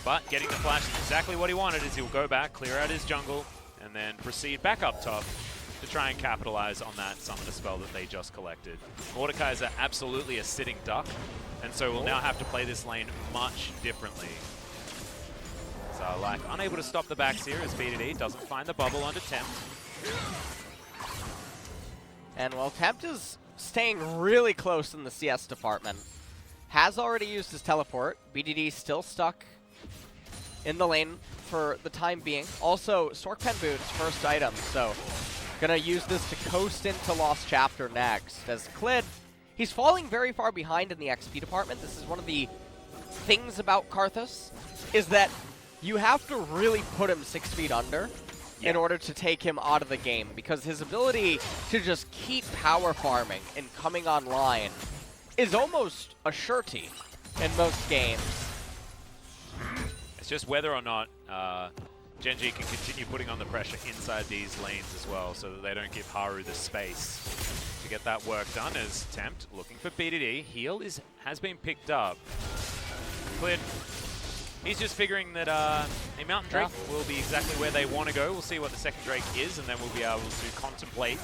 But getting the flash is exactly what he wanted, as he'll go back, clear out his jungle, and then proceed back up top to try and capitalize on that summoner spell that they just collected. Mordekaiser absolutely a sitting duck, and so we'll now have to play this lane much differently. So like unable to stop the backs here as BDD doesn't find the bubble onto Tempt. And while Tempt is staying really close in the CS department, has already used his teleport. BDD still stuck in the lane for the time being. Also, Sorkpen Boots, first item, so gonna use this to coast into Lost Chapter next. As Clid, he's falling very far behind in the XP department. This is one of the things about Karthus, is that you have to really put him 6 feet under in order to take him out of the game, because his ability to just keep power farming and coming online is almost a surety in most games. It's just whether or not Gen.G can continue putting on the pressure inside these lanes as well, so that they don't give Haru the space to get that work done. As Tempt looking for BDD, heal has been picked up. Clid, he's just figuring that a Mountain Drake will be exactly where they want to go. We'll see what the second Drake is, and then we'll be able to contemplate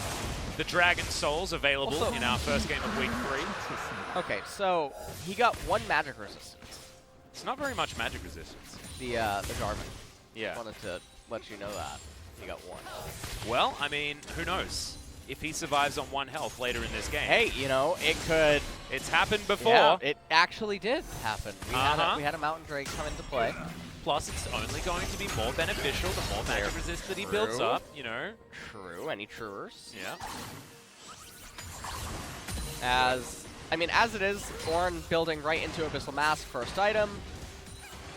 the Dragon Souls available Also, in our first game of week 3. Okay, so he got 1 magic resistance. It's not very much magic resistance. The Jarvan. Yeah. Wanted to let you know that. He got 1. Well, I mean, who knows? If he survives on 1 health later in this game. Hey, you know, it could... It's happened before. Yeah, it actually did happen. We had a Mountain Drake come into play. Plus, it's only going to be more beneficial the more magic resist that he builds up, you know. True. Any truers? Yeah. As it is, Ornn building right into Abyssal Mask, first item.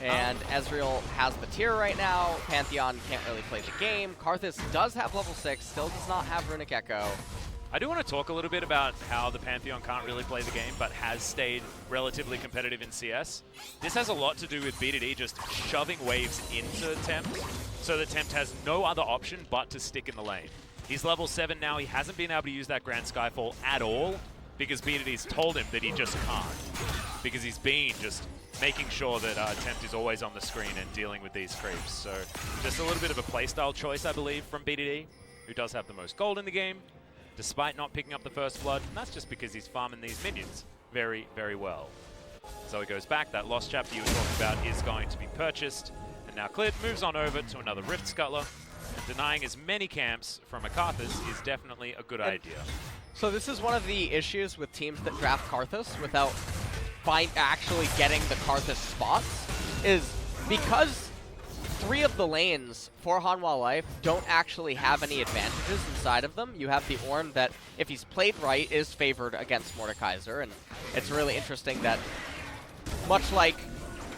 And Ezreal has the tier right now. Pantheon can't really play the game. Karthus does have level 6, still does not have Runic Echo. I do want to talk a little bit about how the Pantheon can't really play the game, but has stayed relatively competitive in CS. This has a lot to do with BDD just shoving waves into Tempt, so that Tempt has no other option but to stick in the lane. He's level 7 now. He hasn't been able to use that Grand Skyfall at all, because BDD's told him that he just can't. Because he's been just making sure that Tempt is always on the screen and dealing with these creeps. So just a little bit of a playstyle choice, I believe, from BDD, who does have the most gold in the game, despite not picking up the first blood. And that's just because he's farming these minions very, very well. So he goes back. That Lost Chapter you were talking about is going to be purchased. And now Clid moves on over to another Rift Scuttler. And denying as many camps from a Karthus is definitely a good idea. So this is one of the issues with teams that draft Karthus without actually getting the Karthus spots, is because 3 of the lanes for Hanwha Life don't actually have any advantages inside of them. You have the Ornn that, if he's played right, is favored against Mordekaiser, and it's really interesting that, much like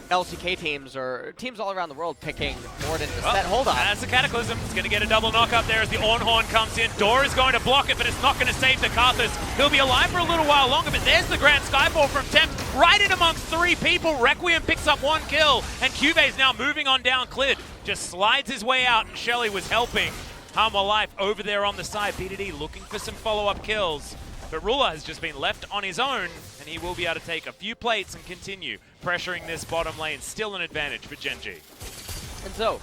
LCK teams or teams all around the world picking Morden to set. Hold on. That's a Cataclysm. It's going to get a double knock up there as the Ornn comes in. Door is going to block it, but it's not going to save the Karthus. He'll be alive for a little while longer, but there's the Grand Skyfall from Tempt right in amongst 3 people. Requiem picks up 1 kill, and Cube's now moving on down. Clid just slides his way out, and Shelly was helping Hanwha Life over there on the side. BDD looking for some follow-up kills. But Ruler has just been left on his own, and he will be able to take a few plates and continue pressuring this bottom lane. Still an advantage for Gen.G. And so,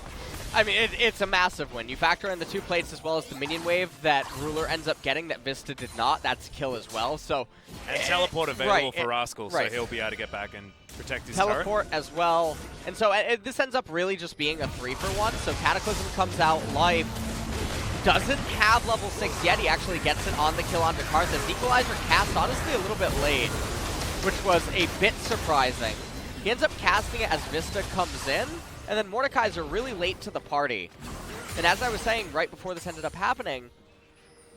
I mean, it's a massive win. You factor in the 2 plates as well as the minion wave that Ruler ends up getting that Vista did not. That's a kill as well. So, and teleport available for Rascal, so he'll be able to get back and protect his teleport turret. As well. And so this ends up really just being a 3-for-1. So Cataclysm comes out, Life doesn't have level 6 yet. He actually gets it on the kill onto Karthus. Equalizer cast honestly a little bit late, which was a bit surprising. He ends up casting it as Vista comes in, and then Mordekaiser really late to the party. And as I was saying right before this ended up happening,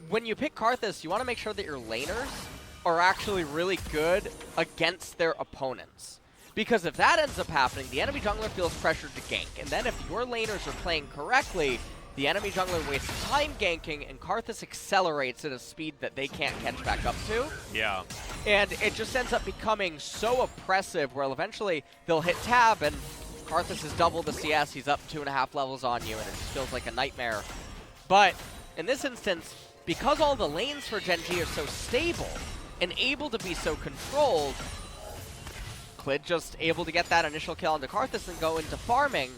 when you pick Karthus, you want to make sure that your laners are actually really good against their opponents. Because if that ends up happening, the enemy jungler feels pressured to gank. And then if your laners are playing correctly, the enemy jungler wastes time ganking, and Karthus accelerates at a speed that they can't catch back up to. Yeah. And it just ends up becoming so oppressive where eventually they'll hit tab, and Karthus has doubled the CS. He's up 2.5 levels on you, and it just feels like a nightmare. But in this instance, because all the lanes for Gen G are so stable and able to be so controlled, Clid just able to get that initial kill onto Karthus and go into farming,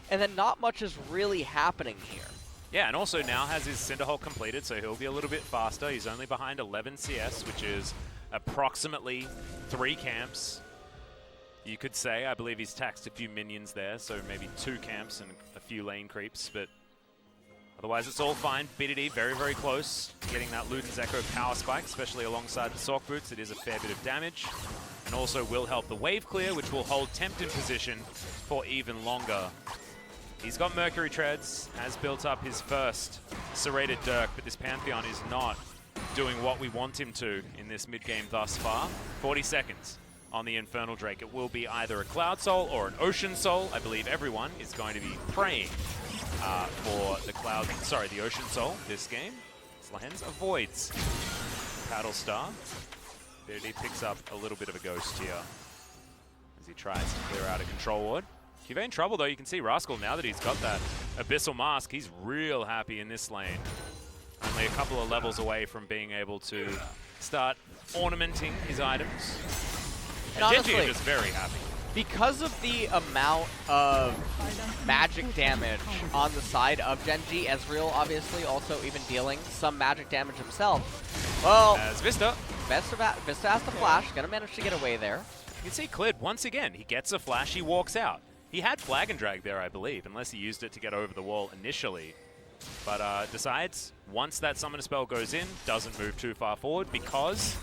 and then not much is really happening here. Yeah, and also now has his Cinderhulk completed, so he'll be a little bit faster. He's only behind 11 CS, which is approximately 3 camps. You could say, I believe he's taxed a few minions there, so maybe 2 camps and a few lane creeps, but otherwise it's all fine. BDD very, very close, getting that Luden's Echo power spike, especially alongside the Sock Boots. It is a fair bit of damage, and also will help the wave clear, which will hold Tempt in position for even longer. He's got Mercury Treads, has built up his first serrated Dirk, but this Pantheon is not doing what we want him to in this mid-game thus far. 40 seconds on the Infernal Drake. It will be either a Cloud Soul or an Ocean Soul. I believe everyone is going to be praying for the Ocean Soul this game. Slahens avoids Paddle Star. BD picks up a little bit of a ghost here as he tries to clear out a control ward. QV in trouble though. You can see Rascal, now that he's got that Abyssal Mask, he's real happy in this lane. Only a couple of levels away from being able to start ornamenting his items. And honestly, Genji is just very happy. Because of the amount of magic damage on the side of Genji, Ezreal obviously also even dealing some magic damage himself. Well, as Vista has the flash, gonna manage to get away there. You can see Clid, once again, he gets a flash, he walks out. He had Flag and Drag there, I believe, unless he used it to get over the wall initially. But decides, once that Summoner spell goes in, doesn't move too far forward because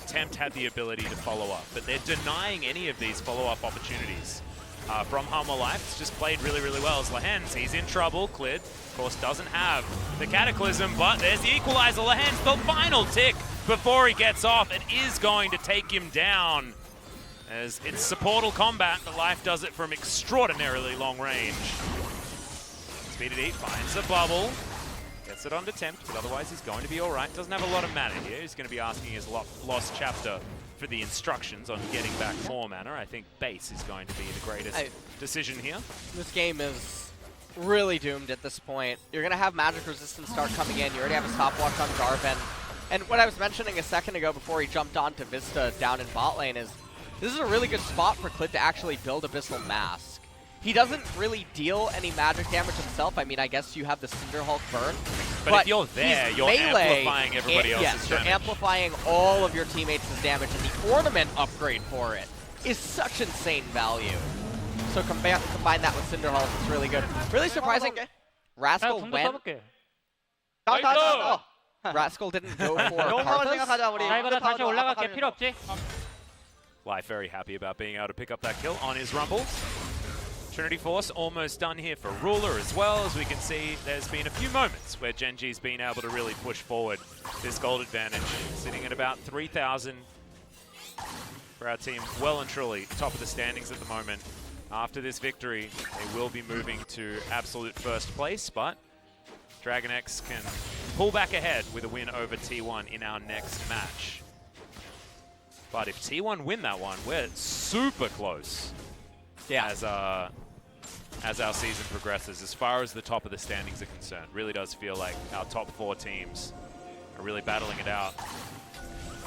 Tempt had the ability to follow up. But they're denying any of these follow-up opportunities from Humble Life. It's just played really, really well. As Lahens, he's in trouble. Clid, of course, doesn't have the Cataclysm, but there's the equalizer. Lahens, the final tick before he gets off. It is going to take him down. As it's supportal combat, but Life does it from extraordinarily long range. Speeded finds a bubble, gets it onto Tempt, but otherwise he's going to be alright. Doesn't have a lot of mana here. He's going to be asking his lost chapter for the instructions on getting back more mana. I think base is going to be the greatest decision here. This game is really doomed at this point. You're going to have magic resistance start coming in. You already have a stopwatch on Jarvan. And what I was mentioning a second ago before he jumped onto Vista down in bot lane is this is a really good spot for Clid to actually build Abyssal Mask. He doesn't really deal any magic damage himself. I mean, I guess you have the Cinderhulk burn. But if you're there, you're amplifying everybody else's damage. Yes, you're amplifying all of your teammates' damage, and the ornament upgrade for it is such insane value. So combine that with Cinderhulk, it's really good. Really surprising, Rascal went... Rascal didn't go for Karthus. Life very happy about being able to pick up that kill on his Rumble. Trinity Force almost done here for Ruler as well. As we can see, there's been a few moments where Genji's been able to really push forward this gold advantage. Sitting at about 3,000 for our team. Well and truly top of the standings at the moment. After this victory, they will be moving to absolute first place, but Dragon X can pull back ahead with a win over T1 in our next match. But if T1 win that one, we're super close. Yeah. As our season progresses, as far as the top of the standings are concerned. Really does feel like our top 4 teams are really battling it out.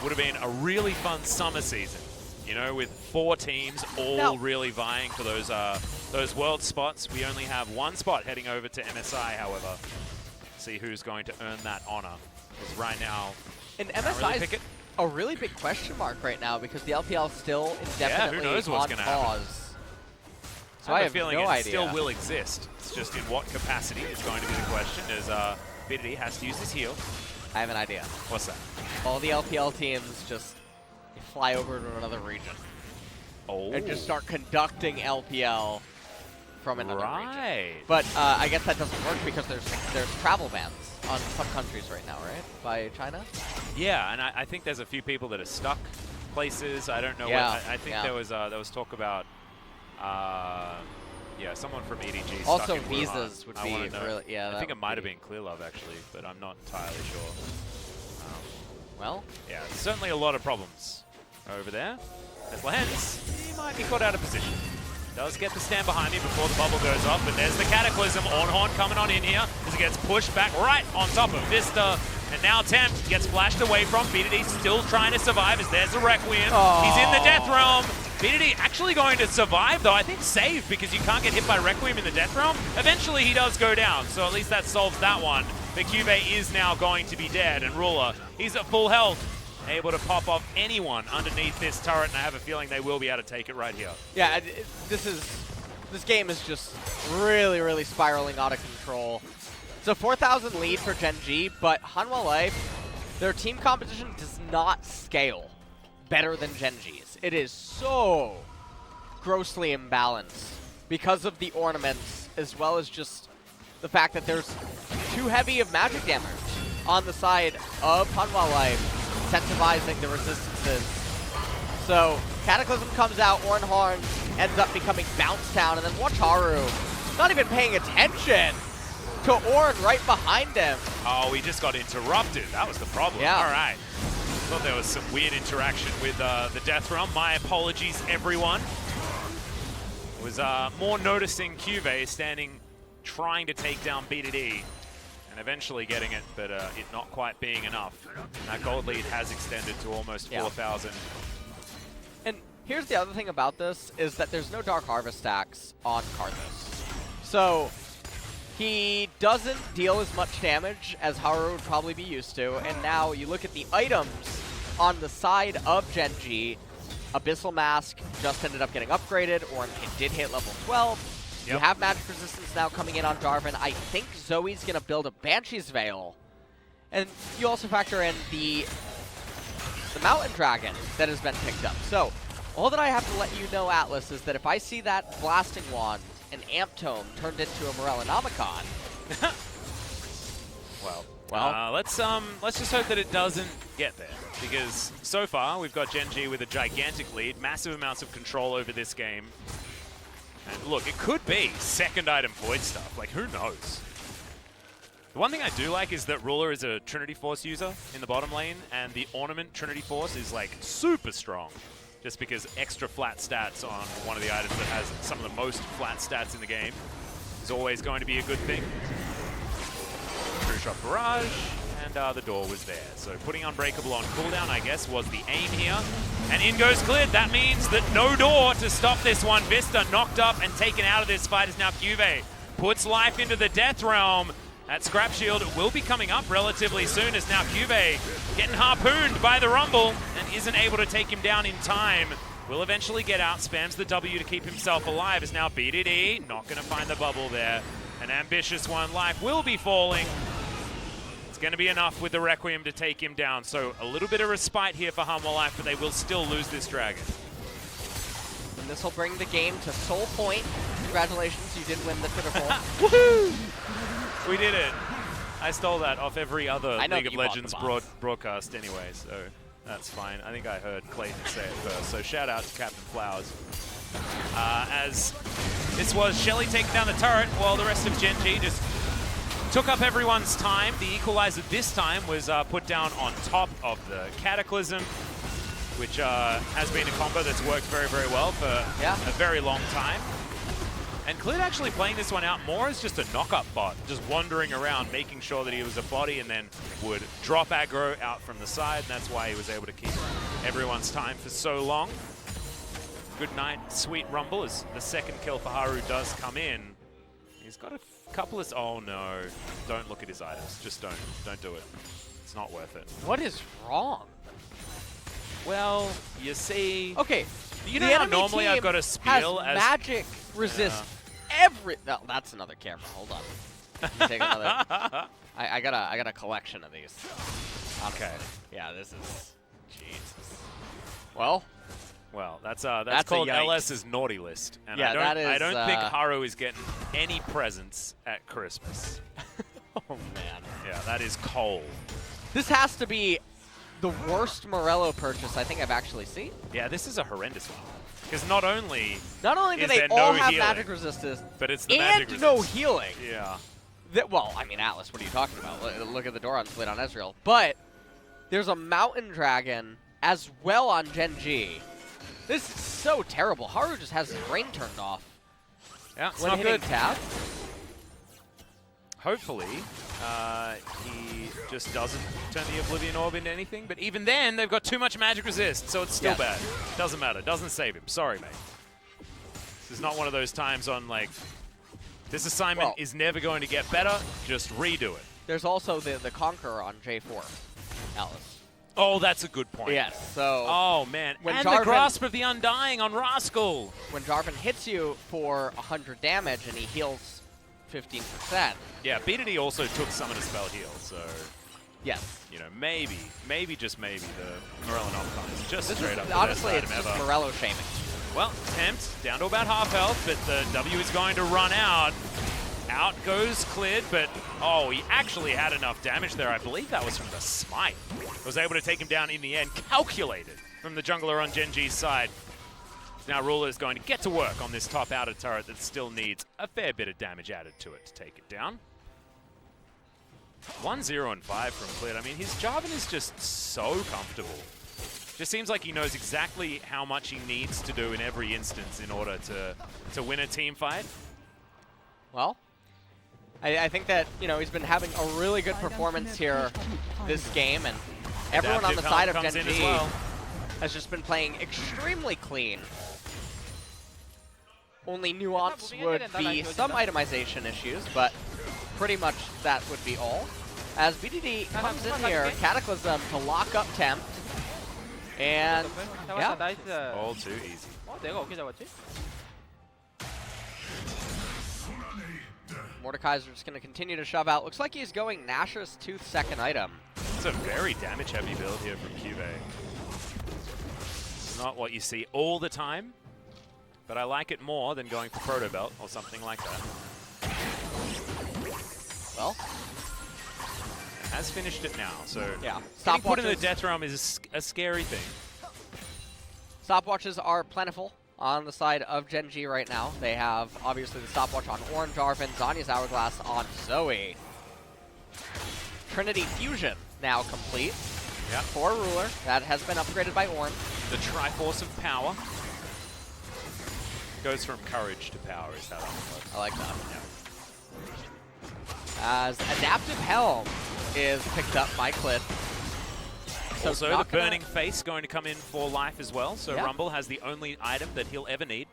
Would have been a really fun summer season, you know, with 4 teams all really vying for those world spots. We only have 1 spot heading over to MSI, however. See who's going to earn that honor. Because right now, and MSI is a really big question mark right now because the LPL is still indefinitely who knows what's on gonna pause. happen. So I have feeling no it idea. still will exist. It's just in what capacity is going to be the question, as BDD has to use his heal. I have an idea. What's that? All the LPL teams just fly over to another region. Oh. And just start conducting LPL from another region. But I guess that doesn't work because there's travel bans on some countries right now, right? By China? Yeah, and I think there's a few people that are stuck places. I don't know. Yeah, I think there was talk about someone from EDG also stuck in visas Wuhan. would be really, I think it might have been Clear Love actually, but I'm not entirely sure. Well, yeah, certainly a lot of problems over there. As Lahens, he might be caught out of position. Does get the stand behind me before the bubble goes off, but there's the Cataclysm. Ornhorn coming on in here as he gets pushed back right on top of Vista. And now Tempt gets flashed away from. BDD still trying to survive as there's a Requiem. He's in the Death Realm. BDD actually going to survive, though. I think save, because you can't get hit by Requiem in the Death Realm. Eventually, he does go down, so at least that solves that one. But Cuvee is now going to be dead, and Ruler, he's at full health, able to pop off anyone underneath this turret, and I have a feeling they will be able to take it right here. Yeah, this game is just really, really spiraling out of control. It's a 4,000 lead for Gen G, but Hanwha Life, their team composition does not scale better than Gen G's. It is so grossly imbalanced because of the ornaments, as well as just the fact that there's too heavy of magic damage on the side of Hanwha Life, incentivizing the resistances. So Cataclysm comes out, Ornhorn ends up becoming Bounce Town, and then watch Haru not even paying attention to Ornn right behind him. Oh, he just got interrupted. That was the problem. Yeah. All right. Thought there was some weird interaction with the Death Realm. My apologies, everyone. It was more noticing Cuvee standing, trying to take down BDD, and eventually getting it, but it not quite being enough. And that gold lead has extended to almost 4,000. And here's the other thing about this, is that there's no Dark Harvest stacks on Karthus. So he doesn't deal as much damage as Haru would probably be used to, and now you look at the items on the side of Gen G. Abyssal Mask just ended up getting upgraded, or it did hit level 12. You have magic resistance now coming in on Jarvan. I think Zoe's going to build a Banshee's Veil. And you also factor in the Mountain Dragon that has been picked up. So all that I have to let you know, Atlas, is that if I see that Blasting Wand and Amp Tome turned into a Morellonomicon. Well, let's just hope that it doesn't get there, because so far we've got Gen G with a gigantic lead, massive amounts of control over this game. And look, it could be second item Void stuff. Like, who knows? The one thing I do like is that Ruler is a Trinity Force user in the bottom lane, and the Ornament Trinity Force is like super strong, just because extra flat stats on one of the items that has some of the most flat stats in the game is always going to be a good thing. True Shot Barrage, and the door was there. So putting Unbreakable on cooldown, I guess, was the aim here. And in goes cleared. That means that no door to stop this one. Vista knocked up and taken out of this fight is now Cuvee. Puts life into the Death Realm. That Scrap Shield will be coming up relatively soon, as now Cuvee getting harpooned by the Rumble and isn't able to take him down in time. Will eventually get out, spams the W to keep himself alive, as now BDD not going to find the bubble there. An ambitious one. Life will be falling. It's going to be enough with the Requiem to take him down. So a little bit of respite here for Hanwha Life, but they will still lose this dragon. And this will bring the game to Soul Point. Congratulations, you did win the Twitter poll. Woohoo! We did it. I stole that off every other League of you Legends bought the broadcast anyway, so that's fine. I think I heard Clayton say it first, so shout out to Captain Flowers. As this was Shelly taking down the turret, while the rest of Gen G just took up everyone's time. The Equalizer this time was put down on top of the Cataclysm, which has been a combo that's worked very, very well for a very long time. And Clit actually playing this one out more as just a knock-up bot, just wandering around, making sure that he was a body, and then would drop aggro out from the side, and that's why he was able to keep everyone's time for so long. Good night, sweet Rumble, as the second kill for Haru does come in. He's got a couple of... Oh no, don't look at his items. Just don't do it. It's not worth it. What is wrong? Well, you see... Okay, you know how normally I've got a spiel as... magic resist every... No, that's another camera. Hold on. Let me take another... I got a collection of these. Okay. Yeah, this is... Jesus. Well, that's that's called a yikes. LS's naughty list. And Yeah, I don't think Haru is getting any presents at Christmas. oh man. Yeah, that is cold. This has to be the worst Morello purchase I think I've actually seen. Yeah, this is a horrendous one. Because not only do is they there all no have healing, magic resistance, but it's the magic and resistance. no healing. Yeah. Well, I mean, Atlas, what are you talking about? Look at the Doran split on Ezreal. But there's a Mountain Dragon as well on Gen G. This is so terrible. Haru just has his brain turned off. Yeah, it's when not hitting good. tab. Hopefully, he just doesn't turn the Oblivion Orb into anything. But even then, they've got too much magic resist, so it's still bad. Doesn't matter. Doesn't save him. Sorry, mate. This is not one of those times on, like, this assignment is never going to get better. Just redo it. There's also the Conqueror on J4, Alice. Oh, that's a good point. Yes, so... Oh, man. When And Jarvan, the Grasp of the Undying on Rascal. When Jarvan hits you for 100 damage and he heals 15%. Yeah, BDD also took Summoner Spell heal, so... Yes. You know, maybe, just maybe, the Morello Nomicon is just straight up the honestly, best it's item just ever. Morello shaming. Well, Tempt down to about half health, but the W is going to run out. Out goes Clid, but oh, he actually had enough damage there. I believe that was from the Smite. Was able to take him down in the end. Calculated from the jungler on Gen G's side. Now Ruler is going to get to work on this top outer turret that still needs a fair bit of damage added to it to take it down. 1-0 and 5 from Clid. I mean, his Jarvan is just so comfortable. Just seems like he knows exactly how much he needs to do in every instance in order to win a team fight. Well, I think that, you know, he's been having a really good performance here this game, and everyone on the side of Gen G has just been playing extremely clean. Only nuance would be some itemization issues, but pretty much that would be all. As BDD comes in here, Cataclysm to lock up Tempt, and yeah, All too easy. Mordekaiser just going to continue to shove out. Looks like he's going Nashor's Tooth second item. It's a very damage-heavy build here from Cube. Not what you see all the time, but I like it more than going for Proto Belt or something like that. Well, has finished it now, so yeah. Getting put in the Death Realm is a scary thing. Stopwatches are plentiful on the side of Gen G right now. They have, obviously, the stopwatch on Orange Jarvan, Zanya's Hourglass on Zoe. Trinity Fusion now complete for Ruler. That has been upgraded by Ornn. The Triforce of Power. Goes from Courage to Power is how that works. I like that. Yeah. As Adaptive Helm is picked up by Clid. So also, the Burning Face going to come in for life as well, so Rumble has the only item that he'll ever need.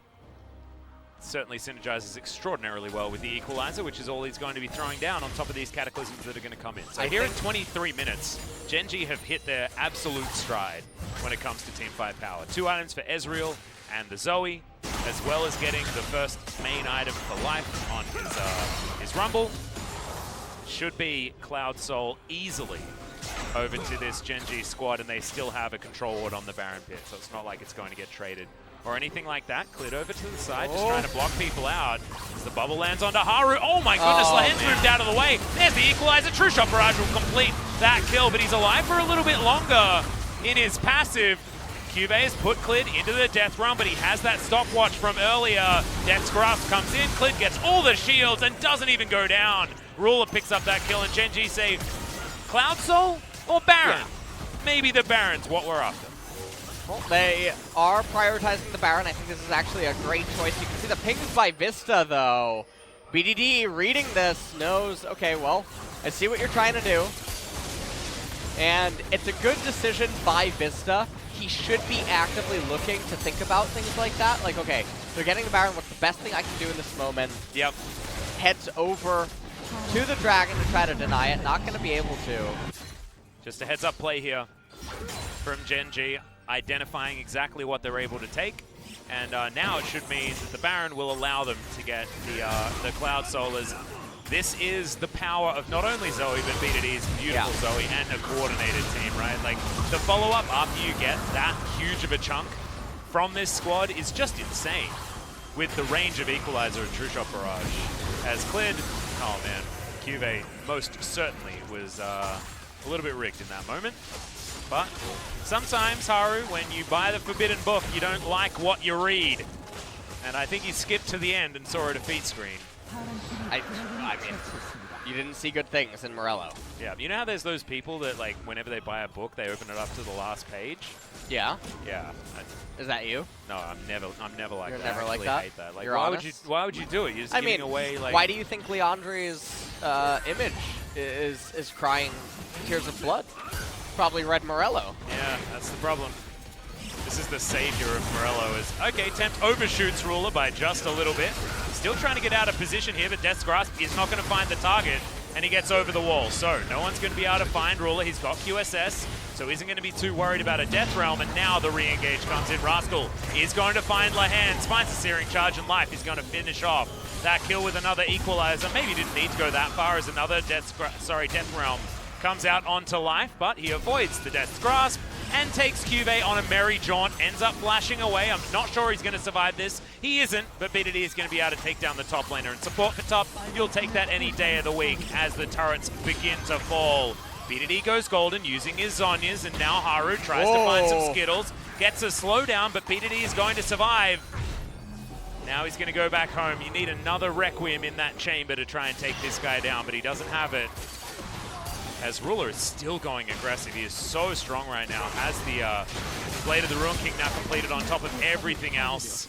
Certainly synergizes extraordinarily well with the Equalizer, which is all he's going to be throwing down on top of these Cataclysms that are going to come in. So here in 23 minutes, Gen G have hit their absolute stride when it comes to teamfight power. 2 items for Ezreal and the Zoe, as well as getting the first main item for life on his Rumble. Should be Cloud Soul easily over to this Gen G squad, and they still have a control ward on the Baron Pit, so it's not like it's going to get traded or anything like that. Clid over to the side, just trying to block people out. As the bubble lands onto Haru. Oh my goodness, Lahen's moved out of the way. There's the Equalizer. True Shot Barrage will complete that kill, but he's alive for a little bit longer in his passive. Cube has put Clid into the Death Realm, but he has that stopwatch from earlier. Death's Grasp comes in, Clid gets all the shields and doesn't even go down. Ruler picks up that kill, and Gen G say, Cloud Soul or Baron? Yeah. Maybe the Baron's what we're after. Well, they are prioritizing the Baron. I think this is actually a great choice. You can see the pings by Vista, though. BDD reading this knows, okay, well, I see what you're trying to do. And it's a good decision by Vista. He should be actively looking to think about things like that. Like, okay, they're getting the Baron. What's the best thing I can do in this moment? Yep. Heads over to the Dragon to try to deny it. Not going to be able to. Just a heads-up play here from Gen G, identifying exactly what they're able to take. And now it should mean that the Baron will allow them to get the Cloud Soulers. This is the power of not only Zoe, but BDD's beautiful Zoe and a coordinated team, right? Like, the follow-up after you get that huge of a chunk from this squad is just insane with the range of Equalizer and True Shot Barrage. As Clid, oh man, Cube most certainly was a little bit rigged in that moment. But sometimes, Haru, when you buy the Forbidden Book, you don't like what you read. And I think he skipped to the end and saw a defeat screen. I mean, you didn't see good things in Morello. Yeah, you know how there's those people that, like, whenever they buy a book, they open it up to the last page? Yeah? Yeah. Is that you? No, I'm never like You're that. never like that? I hate that. Like, You're why honest? would you do it? You're just giving away, like... why do you think Leandri's image is crying tears of blood. Probably Red Morello. Yeah, that's the problem. This is the savior of Morello. Okay, Tempt overshoots Ruler by just a little bit. Still trying to get out of position here, but Death's Grasp is not going to find the target, and he gets over the wall. So no one's going to be able to find Ruler. He's got QSS, so isn't going to be too worried about a Death Realm, and now the re-engage comes in. Rascal is going to find Lahans, finds a Searing Charge, and Life is going to finish off that kill with another Equalizer. Maybe didn't need to go that far as another Death Realm comes out onto Life, but he avoids the Death's Grasp and takes Cube on a merry jaunt, ends up flashing away. I'm not sure he's going to survive this. He isn't, but BDD is going to be able to take down the top laner. And support for top, you'll take that any day of the week as the turrets begin to fall. BDD goes golden using his Zhonya's, and now Haru tries to find some Skittles. Gets a slowdown, but BDD is going to survive. Now he's going to go back home. You need another Requiem in that chamber to try and take this guy down, but he doesn't have it. As Ruler is still going aggressive. He is so strong right now. Has the Blade of the Ruin King now completed on top of everything else.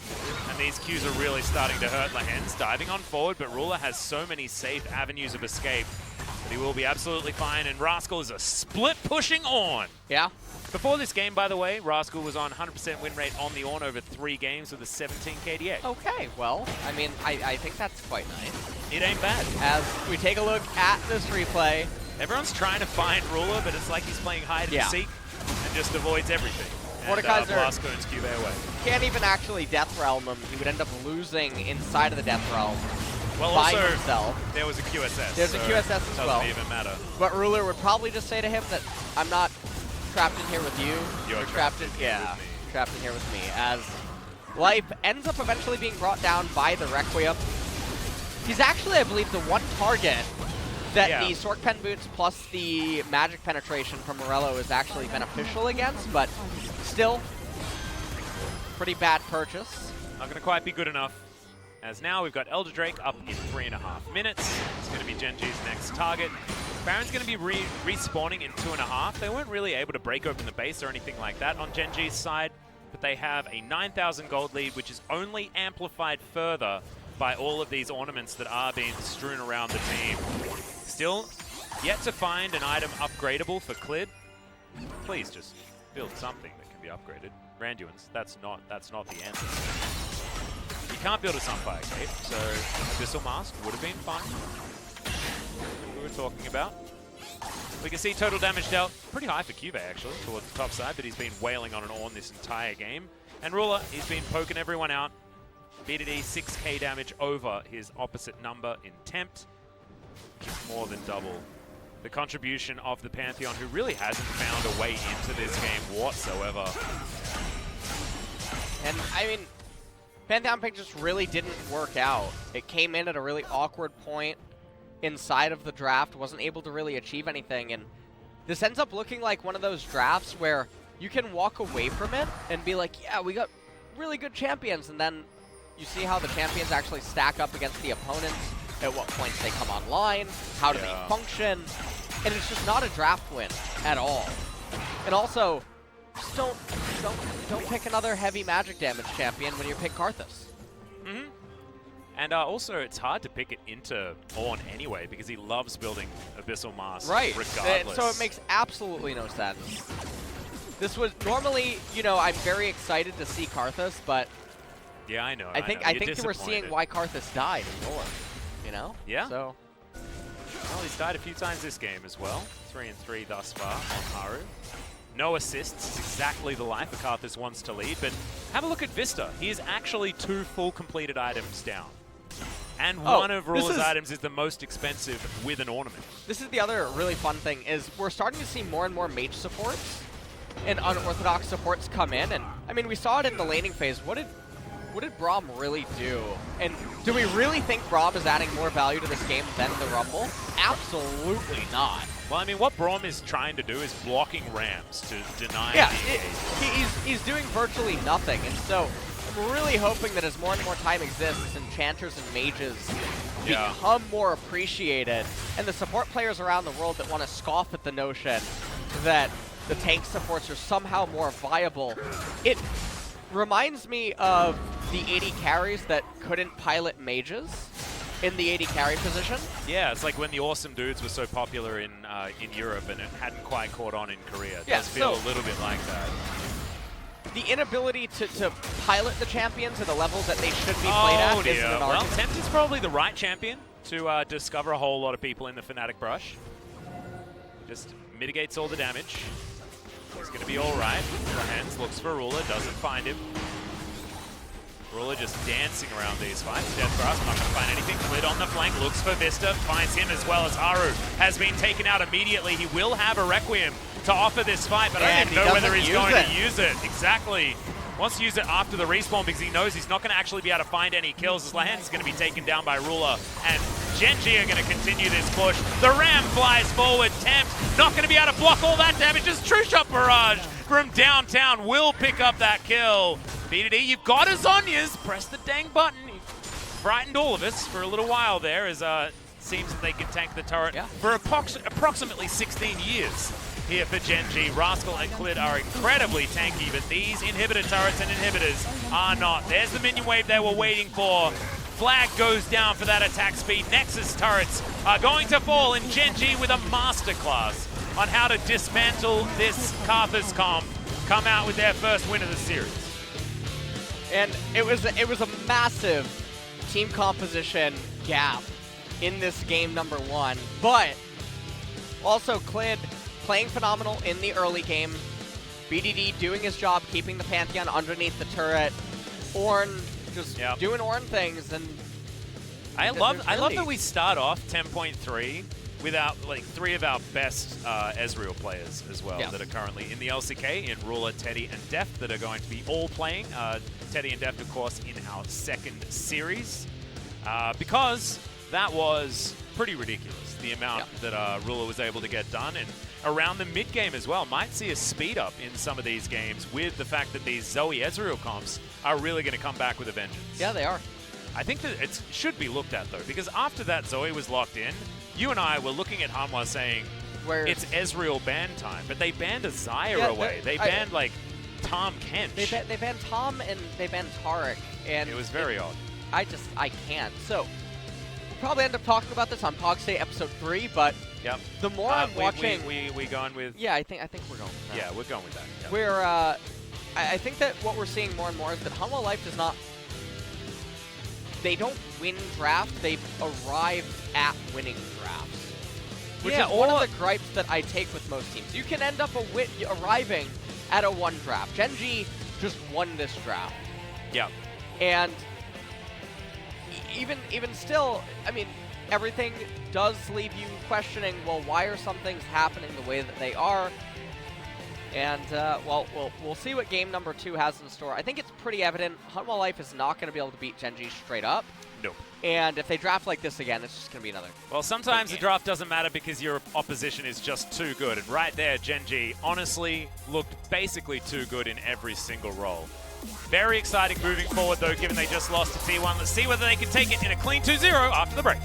And these Qs are really starting to hurt Lahens. Diving on forward, but Ruler has so many safe avenues of escape that he will be absolutely fine. And Rascal is a split pushing on. Yeah. Before this game, by the way, Rascal was on 100% win rate on the Ornn over 3 games with a 17 KDA. Okay, well, I mean, I think that's quite nice. It ain't bad. As we take a look at this replay, everyone's trying to find Ruler, but it's like he's playing hide and seek and just avoids everything. And Blasco and Cube away. Can't even actually Death Realm him. He would end up losing inside of the Death Realm well, by also, himself. There was a QSS. There's a QSS as well. Doesn't even matter. But Ruler would probably just say to him that I'm not trapped in here with you. You're trapped in here with me. Trapped in here with me. As Life ends up eventually being brought down by the Requiem. He's actually, I believe, the one target that the Sork Pen Boots plus the magic penetration from Morello is actually beneficial against, but still, pretty bad purchase. Not going to quite be good enough. As now we've got Elder Drake up in 3.5 minutes. It's going to be Genji's next target. Baron's going to be respawning in 2.5. They weren't really able to break open the base or anything like that on Genji's side, but they have a 9,000 gold lead, which is only amplified further by all of these ornaments that are being strewn around the team. Still yet to find an item upgradable for Clid. Please just build something that can be upgraded. Randuin's, that's not the answer. You can't build a Sunfire Cape, so Abyssal Mask would have been fine. We were talking about. We can see total damage dealt pretty high for Cube actually, towards the top side, but he's been wailing on an Ornn this entire game. And Ruler, he's been poking everyone out. BDD 6k damage over his opposite number in Tempt, which is more than double the contribution of the Pantheon, who really hasn't found a way into this game whatsoever. And I mean, Pantheon pick just really didn't work out. It came in at a really awkward point inside of the draft, wasn't able to really achieve anything, and this ends up looking like one of those drafts where you can walk away from it and be like, yeah, we got really good champions, and then you see how the champions actually stack up against the opponents, at what points they come online, how do they function, and it's just not a draft win at all. And also, just don't pick another heavy magic damage champion when you pick Karthus. Mm-hmm. And also, it's hard to pick it into Ornn anyway, because he loves building Abyssal Mask regardless. So it makes absolutely no sense. This was normally, you know, I'm very excited to see Karthus, but yeah, I know. I think we're seeing why Karthus died in lore, you know? Yeah. So, well, he's died a few times this game as well. 3-3 thus far on Haru. No assists. It's exactly the life that Karthus wants to lead. But have a look at Vista. He is actually 2 full completed items down. And one of Ruler's items is the most expensive with an ornament. This is the other really fun thing, is we're starting to see more and more mage supports and unorthodox supports come in. And I mean, we saw it in the laning phase. What did Braum really do? And do we really think Braum is adding more value to this game than the Rumble? Absolutely not. Well, I mean, what Braum is trying to do is blocking Rams to deny he's doing virtually nothing. And so I'm really hoping that as more and more time exists, enchanters and mages become more appreciated, and the support players around the world that want to scoff at the notion that the tank supports are somehow more viable. It reminds me of the 80 carries that couldn't pilot mages, in the AD carry position. Yeah, it's like when the awesome dudes were so popular in Europe and it hadn't quite caught on in Korea. It does feel a little bit like that. The inability to pilot the champion to the level that they should be played at isn't an Well, argument. Tempt is probably the right champion to discover a whole lot of people in the Fnatic brush. Just mitigates all the damage. He's going to be all right. Hands looks for Ruler, doesn't find him. Ruler just dancing around these fights. Death Grasp, not going to find anything. Clit on the flank, looks for Vista, finds him as well as Haru has been taken out immediately. He will have a Requiem to offer this fight, but I don't even know whether he's going to use it. Exactly. Wants to use it after the respawn because he knows he's not going to actually be able to find any kills as Lahan's is going to be taken down by Ruler. And Genji are going to continue this push. The Ram flies forward. Tempt not going to be able to block all that damage as True Shot Barrage from downtown will pick up that kill. BDD, you've got his Zonyas. Press the dang button. He frightened all of us for a little while there as seems that they can tank the turret for approximately 16 years. Here for Genji, Rascal and Clit are incredibly tanky, but these inhibitor turrets and inhibitors are not. There's the minion wave they were waiting for. Flag goes down for that attack speed. Nexus turrets are going to fall, and Genji with a masterclass on how to dismantle this Karthus comp come out with their first win of the series. And it was a massive team composition gap in this game number 1, but also Clid playing phenomenal in the early game. BDD doing his job, keeping the Pantheon underneath the turret. Ornn just doing Ornn things, and I love that we start off 10.3 without like 3 of our best Ezreal players as well that are currently in the LCK, in Ruler, Teddy, and Deft that are going to be all playing. Teddy and Deft, of course, in our second series because that was pretty ridiculous, the amount that Ruler was able to get done. And around the mid-game as well, might see a speed up in some of these games with the fact that these Zoe Ezreal comps are really going to come back with a vengeance. Yeah, they are. I think that it should be looked at, though, because after that Zoe was locked in, you and I were looking at Hanwha saying, it's Ezreal ban time, but they banned a Zyra away. They banned, like, Tom Kench. They banned Tom and they banned Taric. And it was very odd. I can't. So, we'll probably end up talking about this on Pog State episode 3, but the more I'm watching... We going with... Yeah, I think we're going with that. Yeah, we're going with that. Yep. We're, I think that what we're seeing more and more is that Hanwha Life does not... They don't win draft, they arrive at winning drafts. Which is one of the gripes that I take with most teams. You can end up arriving at a 1 draft. Genji just won this draft. Yeah. And even still, I mean, everything does leave you questioning, well, why are some things happening the way that they are? And, well, we'll see what game number 2 has in store. I think it's pretty evident Hanwha Life is not going to be able to beat Genji straight up. Nope. And if they draft like this again, it's just going to be another... Well, sometimes the draft doesn't matter because your opposition is just too good. And right there, Genji honestly looked basically too good in every single role. Very exciting moving forward, though, given they just lost to T1. Let's see whether they can take it in a clean 2-0 after the break.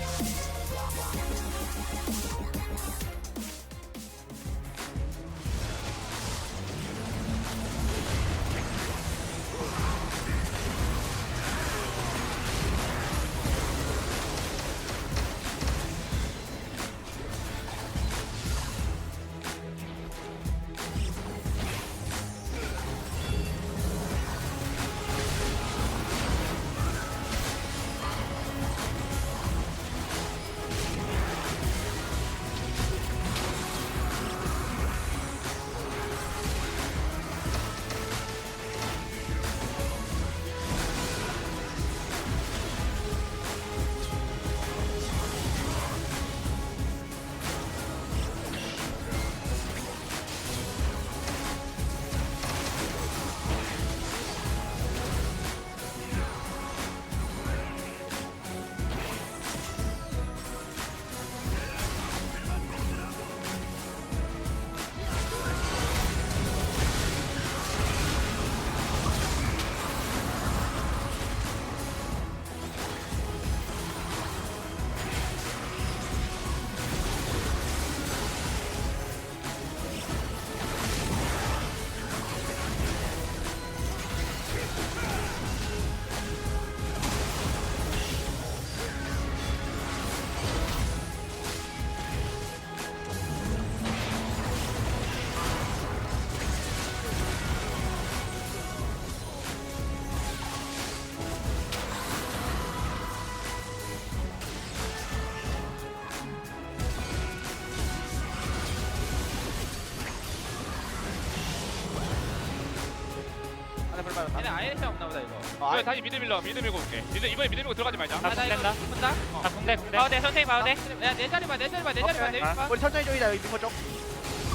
얘네 아예 시 없나 보다 이거. 아, 이거 다시 미드 밀고 올게. 이번에 미드 밀고 들어가지 말자. 나 이거 붙는다. 군대. 봐도 돼, 천천히 봐도 돼. 야, 내 자리 봐. 내 자리 봐. 우리 천천히 조이자 여기 미포 쪽.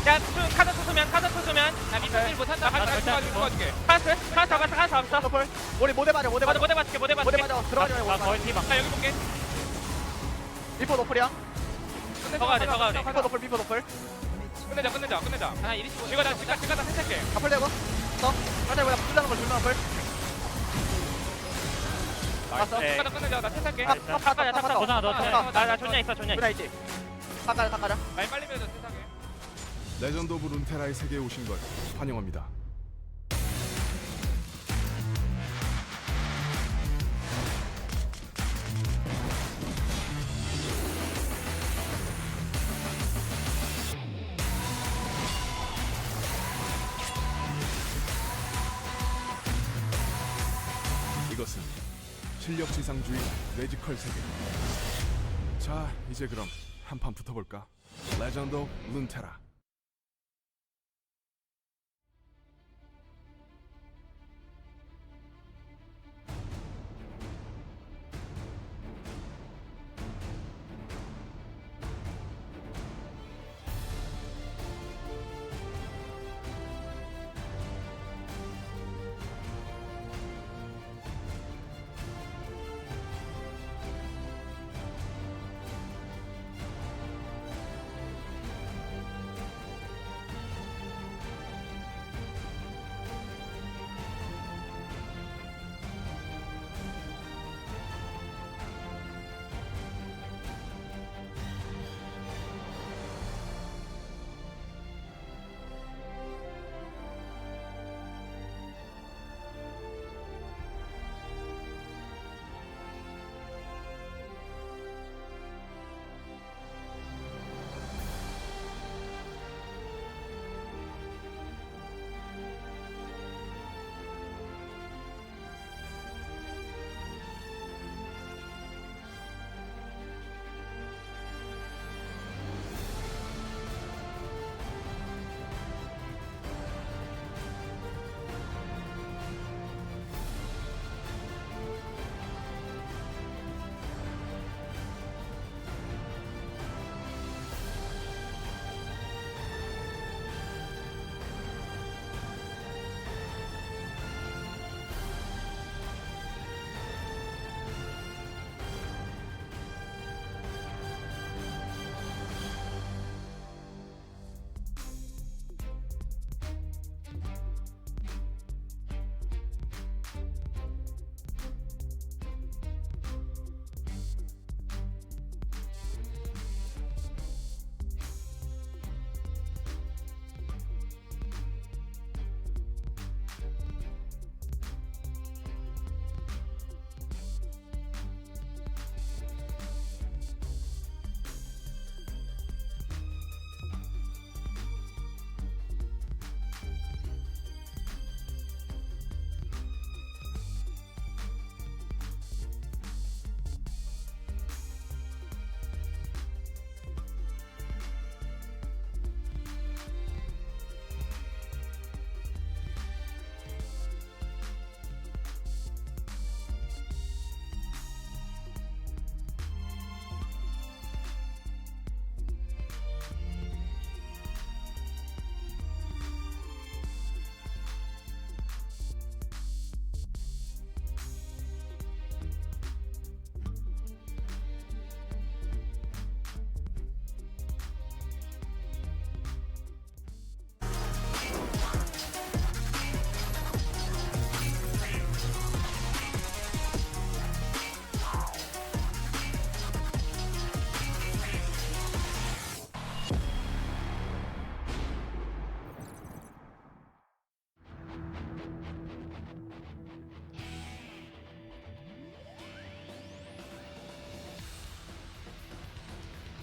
야, 카드 투수면. 야, 밑에 일 못한다. 가줄게. 카드 잡았어. 서플. 우리 모대 맞아 모대 맞아. 모대 맞게. 모대 맞아. 들어가지 말고. 거의 피박. 나 여기 볼게. 미포 노플이야. 더 가야 돼. 미포 노플. 끝내자. 하나 25. 지가 다 생각해. 앞을 대고. 더. 맞아 이거 불나는 걸 불나 앞을. 알았어. 끝내자. 나 택할게. 나 존냐 있어. 불나 있지. 삭가자. 많이 빨리 밀어줘. 택하게. 레전드 오브 룬테라의 세계에 오신 걸 환영합니다. 이것은 실력 지상주의 매지컬 세계. 자, 이제 그럼 한판 붙어볼까? 레전드 오브 룬테라.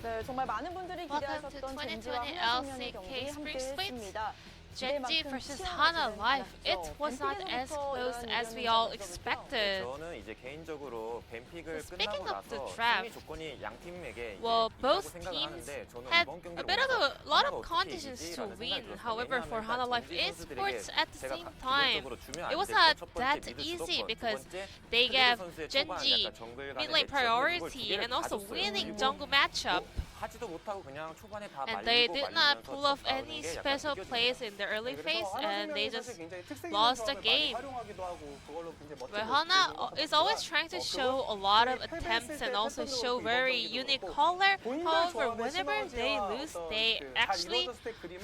네, 정말 많은 분들이 기대하셨던 Welcome to 젠지와 2020 한화생명의 LCK 경기 Spring Split. 함께했습니다. Genji versus Hana Life. It was not as close as we all expected. 저는 이제 개인적으로 뱀픽을 Speaking 끝나고 of the 나서 draft, 승리 조건이 양 팀에게 well, 있다고 both 생각을 teams 하는데 저는 had 이번 경기를 a bit of a 보면서 lot 하나가 of 어떻게 conditions to 이기지라는 win. 생각이 들었어요. However, for 왜냐하면 Hana Life 젠지 esports 선수들에게 at the 제가 same time, 기본적으로 주면 안 it was 될 not 것, 첫 번째 that 미드 easy 주도권, because 두 번째 they 크레드 gave 선수의 초반 Genji 약간 정글 간의 mid lane 매치업, 이걸 두 priority 개를 and also 가졌어요. winning 그리고 jungle matchup. 하지도 못하고 그냥 초반에 다 And they 말리고 did not 말리면서 pull off 나오는 any 게 약간 special 느껴지네요. plays in the early phase, and they just lost the game. But But Hana is always trying to show a lot of attempts and also show very unique color. However, whenever they lose, they actually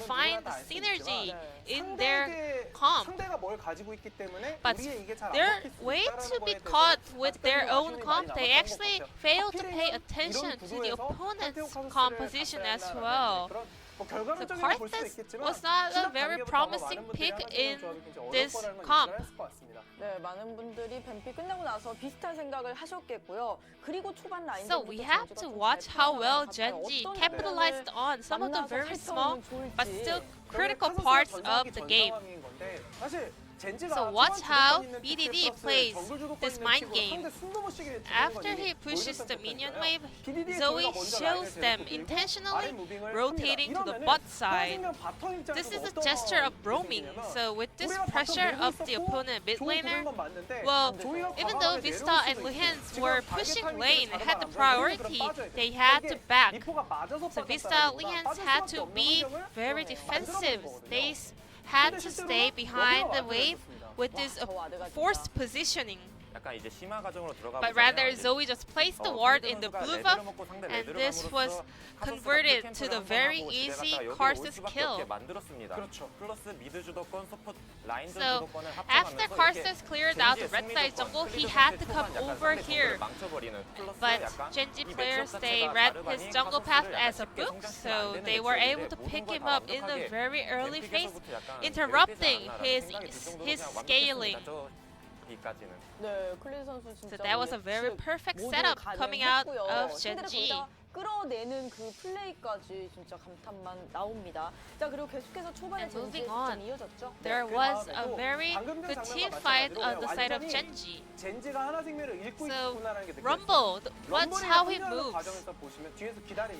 find the synergy in their comp. But they're way to be caught with their own comp. They actually fail to pay attention to the opponent's composition as well. So Karthus was not a very promising pick in this comp. 네, 많은 분들이 뱀픽 끝나고 나서 비슷한 생각을 하셨겠고요. 그리고 초반 라인 So we have to watch how well Genji capitalized on some of the very small but still critical parts of the game. So watch how BDD plays this mind game. After he pushes the minion wave, Zoe shows them intentionally rotating to the bot side. This is a gesture of roaming, so with this pressure of the opponent mid laner, well, even though Vista and Luhans were pushing lane and had the priority, they had to back. So Vista Luhans had to be very defensive. They had to stay behind the wave with this forced positioning. 약간 이제 심화 과정으로 들어가 But rather, Zoe just placed the ward in the blue buff, and this was converted to the very easy Karthus kill. So, after Karthus cleared out the red side jungle, he had to come over here. But Genji players, they read his jungle path as a book, so they were able to pick him up in the very early phase, interrupting his scaling. So that was a very perfect setup coming out of Genji. 끌어내는 그 플레이까지 진짜 감탄만 나옵니다. 자, 그리고 계속해서 초반에 And moving 좀 on, 이어졌죠. there was a very good team fight on the side of Genji. So Rumble, watch how he moves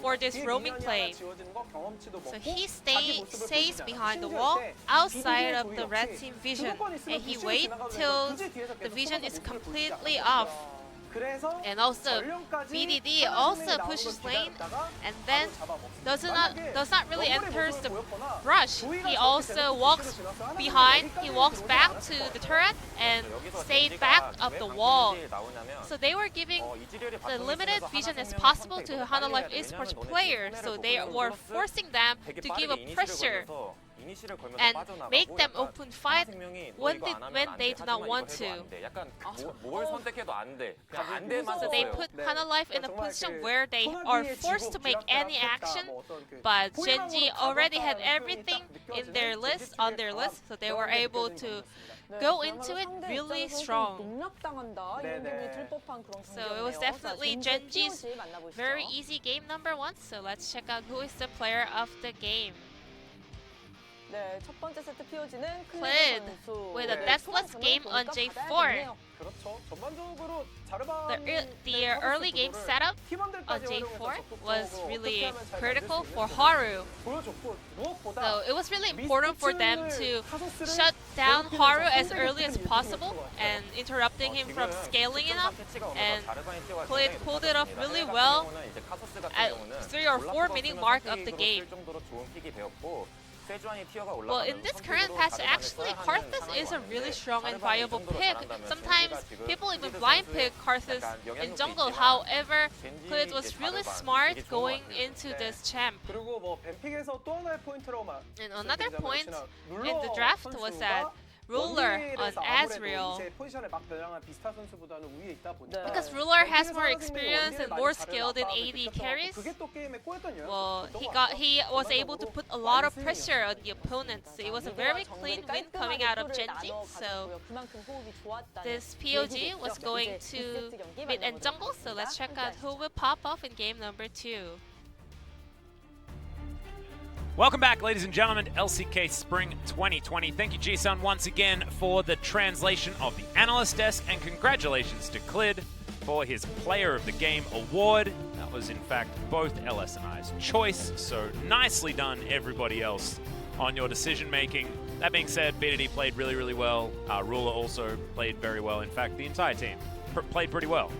for this roaming play. So he stays behind the wall outside of the red team vision, and he waits till the vision is completely off. And also, BDD also pushes lane and then does not really enter the rush. He also walks behind, he walks back to the turret and stayed back of the wall. So they were giving the limited vision as possible to Hana Life esports players, so they were forcing them to give a pressure and make them open fight when they do not want to. So they put Hana Life in a position where they are forced to make any action, but Genji already had everything in their list, on their list, so they were able to go into it really strong. So it was definitely Genji's very easy game number 1, so let's check out who is the player of the game. 네, 첫 번째 세트 POG는 Klid with a deathless game on J4. The early game setup on J4 was really critical for Haru. So it was really important for them to shut down Haru as early as possible and interrupting him from scaling enough. And Klid pulled it off really well at 3 or 4 minute mark of the game. Well, in this current patch, actually, Karthus is a really strong and viable pick. Sometimes people even blind pick Karthus in jungle. However, Klid was really smart going into this champ. And another point in the draft was that Ruler on Azriel. Because Ruler has more experience and more skill than AD carries, well, he was able to put a lot of pressure on the opponents. So it was a very clean win coming out of Genji. So this POG was going to mid and jungle. So let's check out who will pop off in game number 2. Welcome back, ladies and gentlemen, to LCK Spring 2020. Thank you, G-Sun, once again for the translation of the Analyst Desk, and congratulations to Clid for his Player of the Game award. That was, in fact, both LS and I's choice, so nicely done, everybody else, on your decision-making. That being said, BDD played really, really well. Ruler also played very well. In fact, the entire team played pretty well.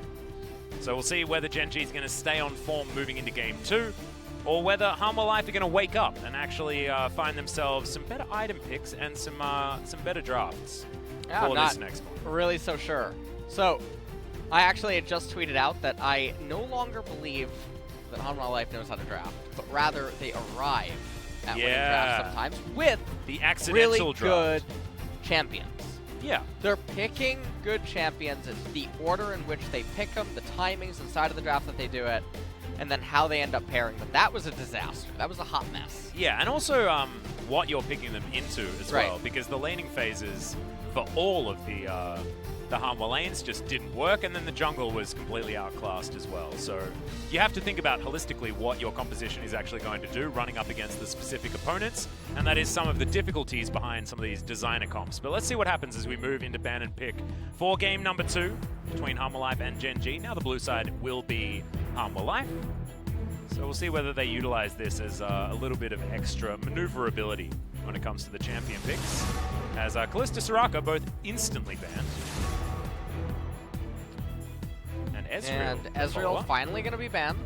So we'll see whether Gen G is going to stay on form moving into Game 2, or whether Hanwha Life are going to wake up and actually find themselves some better item picks and some better drafts for this next one. Really so sure. So, I actually had just tweeted out that I no longer believe that Hanwha Life knows how to draft, but rather they arrive at winning drafts sometimes with the accidental really draft. good champions. Yeah. They're picking good champions. It's the order in which they pick them, the timings inside of the draft that they do it, and then how they end up pairing them. That was a disaster. That was a hot mess. Yeah, and also what you're picking them into as well, because the laning phases for all of the Hanwha lanes just didn't work, and then the jungle was completely outclassed as well. So you have to think about holistically what your composition is actually going to do running up against the specific opponents, and that is some of the difficulties behind some of these designer comps. But let's see what happens as we move into ban and pick for game number 2 between Hanwha Life and Gen G. Now the blue side will be Hanwha Life. So we'll see whether they utilize this as a little bit of extra maneuverability when it comes to the champion picks, as Kalista Soraka both instantly banned. And Ezreal finally going to be banned.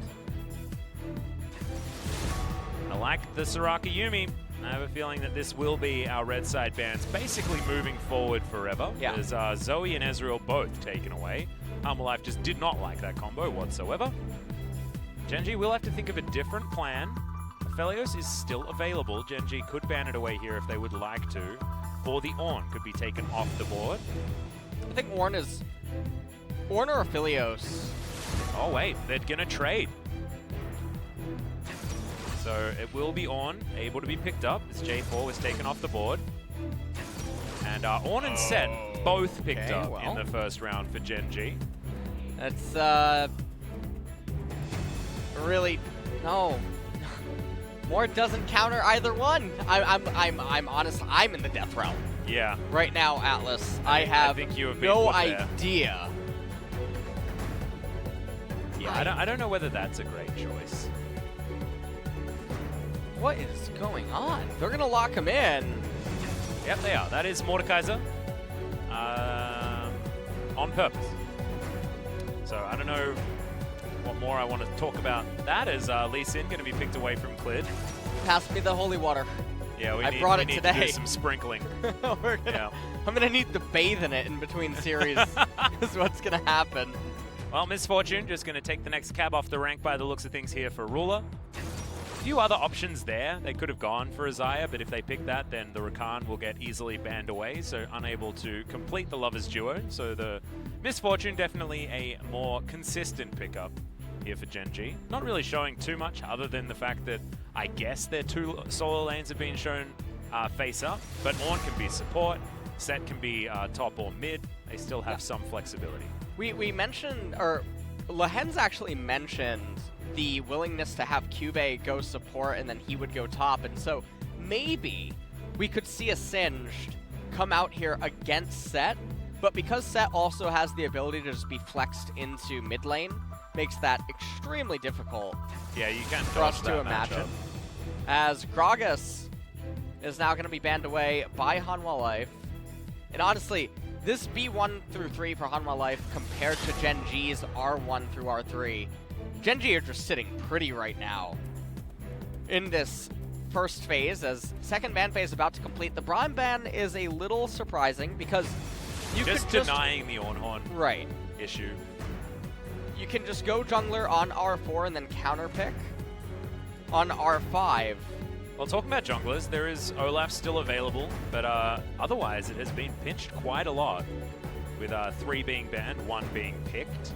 I like the Soraka Yuumi. I have a feeling that this will be our red side bans basically moving forward forever. Yeah. There's Zoe and Ezreal both taken away. Hanwha Life just did not like that combo whatsoever. Gen G will have to think of a different plan. Aphelios is still available. Gen G could ban it away here if they would like to. Or the Ornn could be taken off the board. I think Ornn or Aphelios. Oh wait, they're gonna trade. So it will be Ornn, able to be picked up as J4 was taken off the board. And Ornn and Set both picked up in the first round for Gen G. That's really no. Mort doesn't counter either one. I'm honest. I'm in the death realm. Yeah. Right now, Atlas. I think you have been no idea. Yeah, I don't know whether that's a great choice. What is going on? They're gonna lock him in. Yep, they are. That is Mordekaiser. On purpose. So I don't know what more I want to talk about that. Is Lee Sin going to be picked away from Clid? Pass me the holy water. Yeah, we I need, brought we it need today. to do some sprinkling. I'm gonna need to bathe in it in between series. Is what's gonna happen. Well, Misfortune just going to take the next cab off the rank by the looks of things here for Ruler. A few other options there. They could have gone for Azaya, but if they pick that, then the Rakan will get easily banned away, so unable to complete the Lovers duo. So the Misfortune definitely a more consistent pickup here for Gen G. Not really showing too much other than the fact that I guess their 2 solo lanes have been shown face up, but Ornn can be support, Set can be top or mid. They still have some flexibility. We mentioned, or Lahen's actually mentioned the willingness to have Cube go support and then he would go top, and so maybe we could see a Singed come out here against Set, but because Set also has the ability to just be flexed into mid lane, makes that extremely difficult. Yeah, you can't for us to imagine. As Gragas is now going to be banned away by Hanwha Life, and honestly, this B1 through 3 for Hanwha Life compared to Gen G's R1 through R3, Gen G are just sitting pretty right now in this first phase, as second ban phase about to complete. The Brime ban is a little surprising because you just could denying the Ornn issue. You can just go jungler on R4 and then counter pick on R5. Well, talking about junglers, there is Olaf still available, but otherwise it has been pinched quite a lot, with 3 being banned, 1 being picked.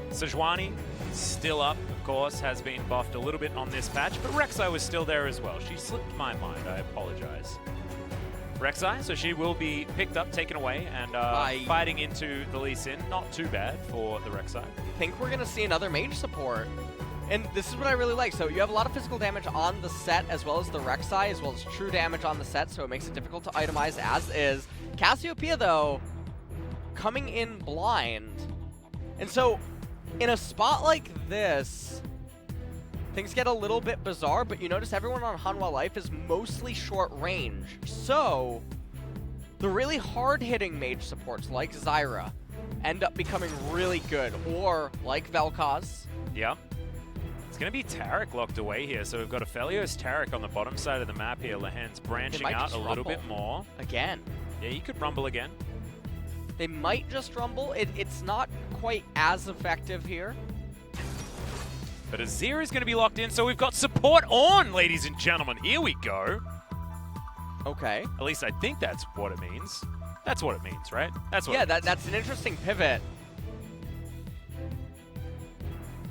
Sejuani still up, of course, has been buffed a little bit on this patch, but Rek'Sai was still there as well. She slipped my mind, I apologize. Rek'Sai, so she will be picked up, taken away, and fighting into the Lee Sin. Not too bad for the Rek'Sai. I think we're going to see another mage support And this is what I really like. So you have a lot of physical damage on the set as well as the Rek'Sai, as well as true damage on the set, so it makes it difficult to itemize as is. Cassiopeia, though, coming in blind. And so in a spot like this, things get a little bit bizarre, but you notice everyone on Hanwha Life is mostly short range. So the really hard-hitting mage supports like Zyra end up becoming really good, or like Vel'Koz. Yeah. It's going to be Taric locked away here, so we've got Aphelios Taric on the bottom side of the map here. Lehen's branching out a little bit more. Again. Yeah, you could rumble again. They might just rumble. It's not quite as effective here. But Azir is going to be locked in, so we've got support on, ladies and gentlemen. Here we go. Okay. At least I think that's what it means. That's what it means, right? That's what. Yeah, that's an interesting pivot.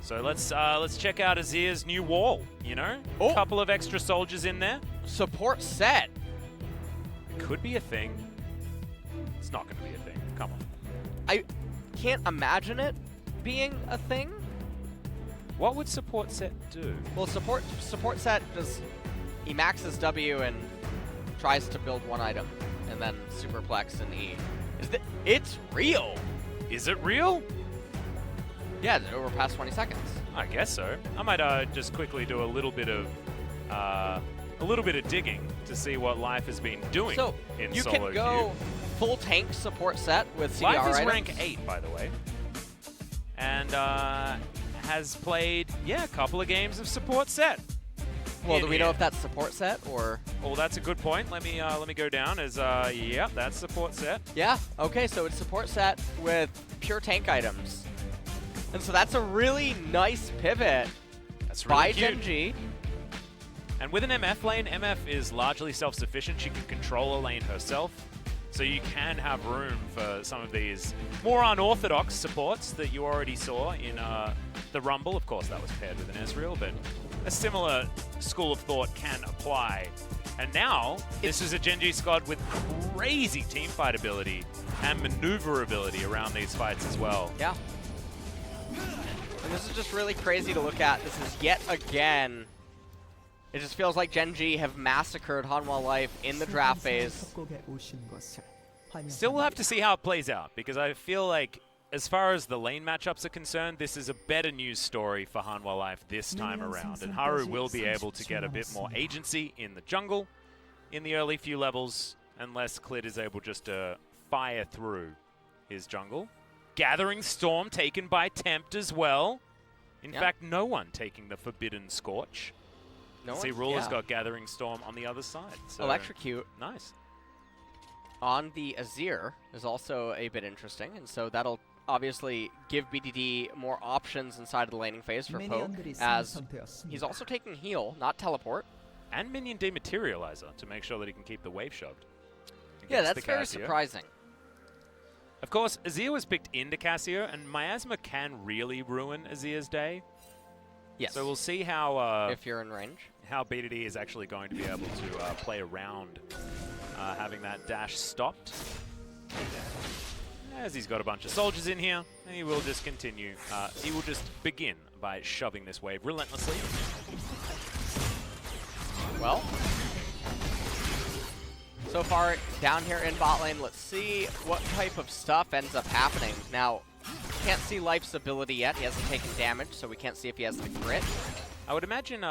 So let's check out Azir's new wall. You know, a couple of extra soldiers in there. Support set. Could be a thing. It's not going to be a thing. Come on. I can't imagine it being a thing. What would support set do? Well, support set just he maxes W and tries to build one item, and then superplex and E. It's real. Is it real? Yeah, over past 20 seconds. I guess so. I might just quickly do a little bit of digging to see what Life has been doing so in you solo can go queue. full tank support set with CDR Life is items. rank 8, by the way, and has played a couple of games of support set. Well, do we know if that's support set or? Oh, that's a good point. Let me go down. Yeah, that's support set. Yeah. Okay, so it's support set with pure tank items, and so that's a really nice pivot. That's really by cute. Gen G. And with an MF lane, MF is largely self-sufficient. She can control a lane herself. So you can have room for some of these more unorthodox supports that you already saw in the Rumble. Of course, that was paired with an Ezreal, but a similar school of thought can apply. And now, this is a Gen G squad with crazy teamfight ability and maneuverability around these fights as well. Yeah. And this is just really crazy to look at. This is yet again... It just feels like Gen G have massacred Hanwha Life in the draft phase. Still, we'll have to see how it plays out, because I feel like, as far as the lane matchups are concerned, this is a better news story for Hanwha Life this time around. And Haru will be able to get a bit more agency in the jungle in the early few levels, unless Clit is able just to fire through his jungle. Gathering Storm taken by Tempt as well. In fact, no one taking the Forbidden Scorch. See, Ruler's got Gathering Storm on the other side. So Electrocute. Nice. On the Azir is also a bit interesting, and so that'll obviously give BDD more options inside of the laning phase for Poke, as he's also taking heal, not teleport. And Minion Dematerializer to make sure that he can keep the wave shoved. Yeah, that's very surprising. Of course, Azir was picked into Cassio, and Miasma can really ruin Azir's day. Yes. So we'll see how... if you're in range. How BDD is actually going to be able to play around having that dash stopped. As he's got a bunch of soldiers in here, and he will just continue. He will just begin by shoving this wave relentlessly. Well, so far down here in bot lane, let's see what type of stuff ends up happening. Now, can't see Life's ability yet. He hasn't taken damage, so we can't see if he has the crit. I would imagine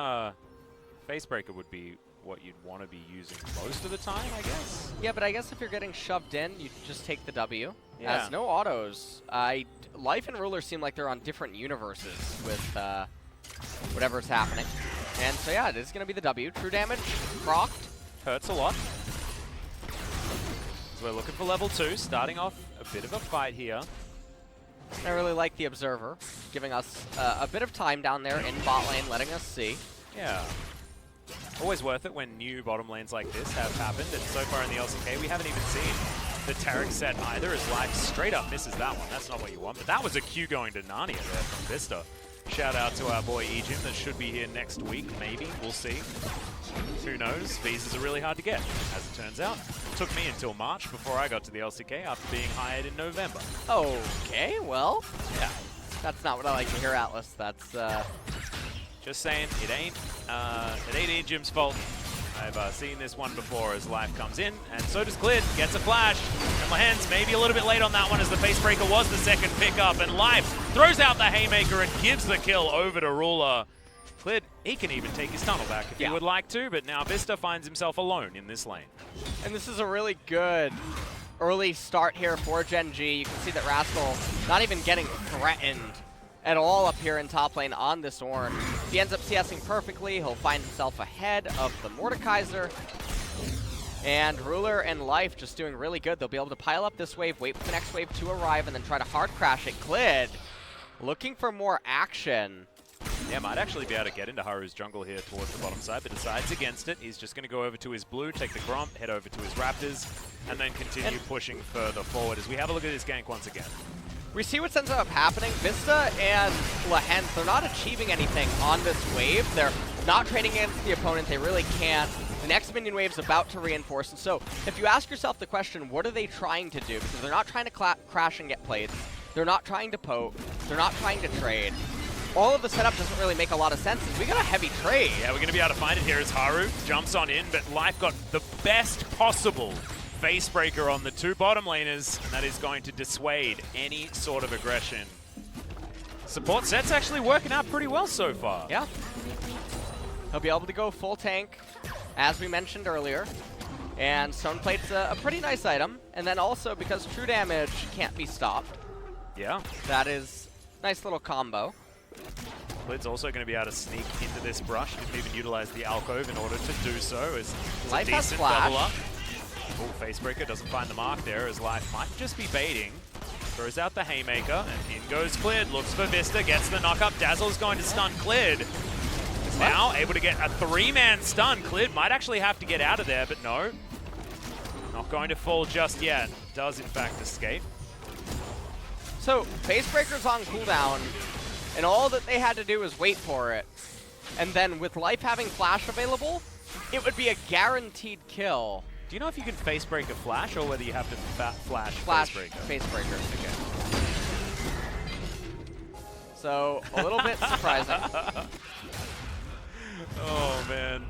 Facebreaker would be what you'd want to be using most of the time, I guess. Yeah, but I guess if you're getting shoved in, you just take the W. Yeah. As no autos. Life and Ruler seem like they're on different universes with whatever's happening. And so yeah, it is going to be the W. True damage, procced. Hurts a lot. So we're looking for level 2, starting off a bit of a fight here. I really like the Observer, giving us a bit of time down there in bot lane, letting us see. Yeah. Always worth it when new bottom lanes like this have happened, and so far in the LCK we haven't even seen the Taric set either, as Life straight up misses that one. That's not what you want, but that was a Q going to Narnia there from Vista. Shout out to our boy Ejim that should be here next week, maybe. We'll see. Who knows? Visas are really hard to get, as it turns out. It took me until March before I got to the LCK after being hired in November. Okay, well, yeah. That's not what I like to hear, Atlas. That's Just saying, it ain't Jim's fault. I've seen this one before as Life comes in, and so does Clid. Gets a flash, and Lahen's maybe a little bit late on that one as the Facebreaker was the second pickup, and Life throws out the Haymaker and gives the kill over to Ruler. Clid, he can even take his tunnel back if he would like to, but now Vista finds himself alone in this lane. And this is a really good early start here for Gen G. You can see that Rascal not even getting threatened at all up here in top lane on this Ornn. If he ends up CSing perfectly, he'll find himself ahead of the Mordekaiser. And Ruler and Life just doing really good. They'll be able to pile up this wave, wait for the next wave to arrive, and then try to hard crash it. Clid looking for more action. Yeah, might actually be able to get into Haru's jungle here towards the bottom side, but decides against it. He's just going to go over to his blue, take the Gromp, head over to his Raptors, and then continue pushing further forward as we have a look at this gank once again. We see what ends up happening. Vista and Lahen, they're not achieving anything on this wave. They're not trading against the opponent. They really can't. The next minion wave's about to reinforce. And so if you ask yourself the question, what are they trying to do? Because they're not trying to crash and get plates. They're not trying to poke. They're not trying to trade. All of the setup doesn't really make a lot of sense. We got a heavy trade. Yeah, we're going to be able to find it here as Haru jumps on in, but Life got the best possible Facebreaker on the two bottom laners, and that is going to dissuade any sort of aggression. Support set's actually working out pretty well so far. Yeah. He'll be able to go full tank, as we mentioned earlier. And Stone Plate's a pretty nice item. And then also, because true damage can't be stopped. Yeah. That is a nice little combo. Lid's also going to be able to sneak into this brush. He can even utilize the alcove in order to do so. It's a decent double up. Oh, Facebreaker doesn't find the mark there as Life might just be baiting. Throws out the Haymaker, and in goes Clid. Looks for Vista, gets the knock-up. Dazzle's going to stun Clid. Is now able to get a three-man stun. Clid might actually have to get out of there, but no. Not going to fall just yet. Does, in fact, escape. So, Facebreaker's on cooldown, and all that they had to do was wait for it. And then with Life having Flash available, it would be a guaranteed kill. Do you know if you can Facebreaker Flash, or whether you have to flash Facebreaker? Facebreaker. Okay. So, a little bit surprising. Oh, man.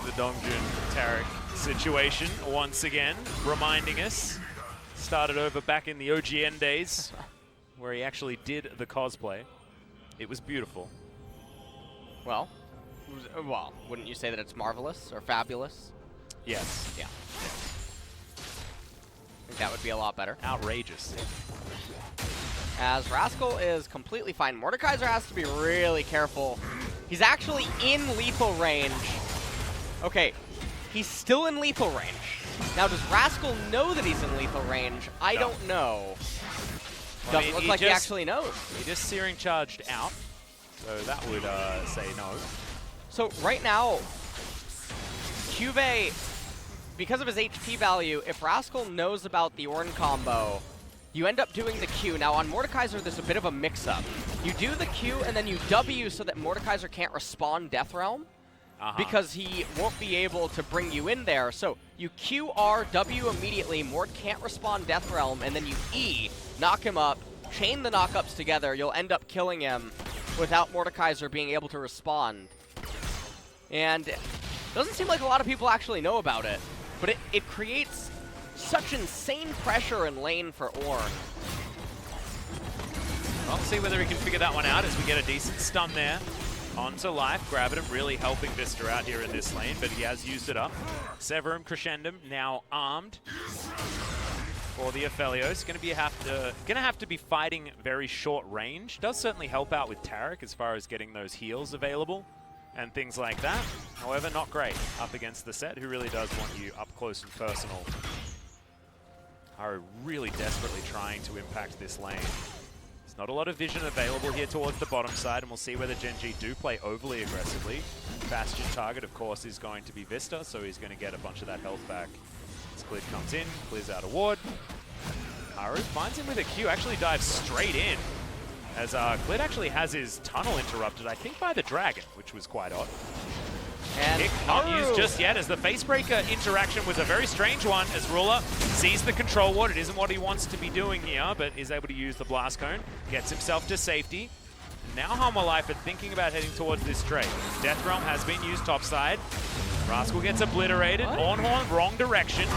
The Dongjun Taric situation, once again, reminding us. Started over back in the OGN days, where he actually did the cosplay. It was beautiful. Well, wouldn't you say that it's marvelous or fabulous? Yes. Yeah. I think that would be a lot better. Outrageous. As Rascal is completely fine. Mordekaiser has to be really careful. He's actually in lethal range. Okay, he's still in lethal range. Now, does Rascal know that he's in lethal range? I don't know. Doesn't look like he actually knows. He just Searing Charged out, so that would say no. So right now, Cuvee, because of his HP value, if Rascal knows about the Ornn combo, you end up doing the Q. Now on Mordekaiser, there's a bit of a mix-up. You do the Q and then you W so that Mordekaiser can't respawn Death Realm, because he won't be able to bring you in there. So you Q, R, W immediately, Mord can't respawn Death Realm, and then you E, knock him up, chain the knockups together, you'll end up killing him without Mordekaiser being able to respond. And it doesn't seem like a lot of people actually know about it, but it creates such insane pressure in lane for Ornn. Well, see whether he can figure that one out as we get a decent stun there. Onto Life, Gravitum really helping Vista out here in this lane, but he has used it up. Severum Crescendum now armed for the Aphelios. Gonna have to be fighting very short range. Does certainly help out with Taric as far as getting those heals available and things like that. However, not great up against the set, who really does want you up close and personal. Haru really desperately trying to impact this lane. There's not a lot of vision available here towards the bottom side, and we'll see whether Gen G do play overly aggressively. Bastion target, of course, is going to be Vista, so he's going to get a bunch of that health back. As Clid comes in, clears out a ward. Haru finds him with a Q, actually dives straight in. As Clid actually has his tunnel interrupted, I think by the dragon, which was quite odd. And Kick not used just yet, as the Facebreaker interaction was a very strange one, as Ruler sees the control ward. It isn't what he wants to be doing here, but is able to use the Blast Cone. Gets himself to safety. Now Harmor Life are thinking about heading towards this trade. Death Realm has been used topside. Rascal gets obliterated. Ornhorn, wrong direction.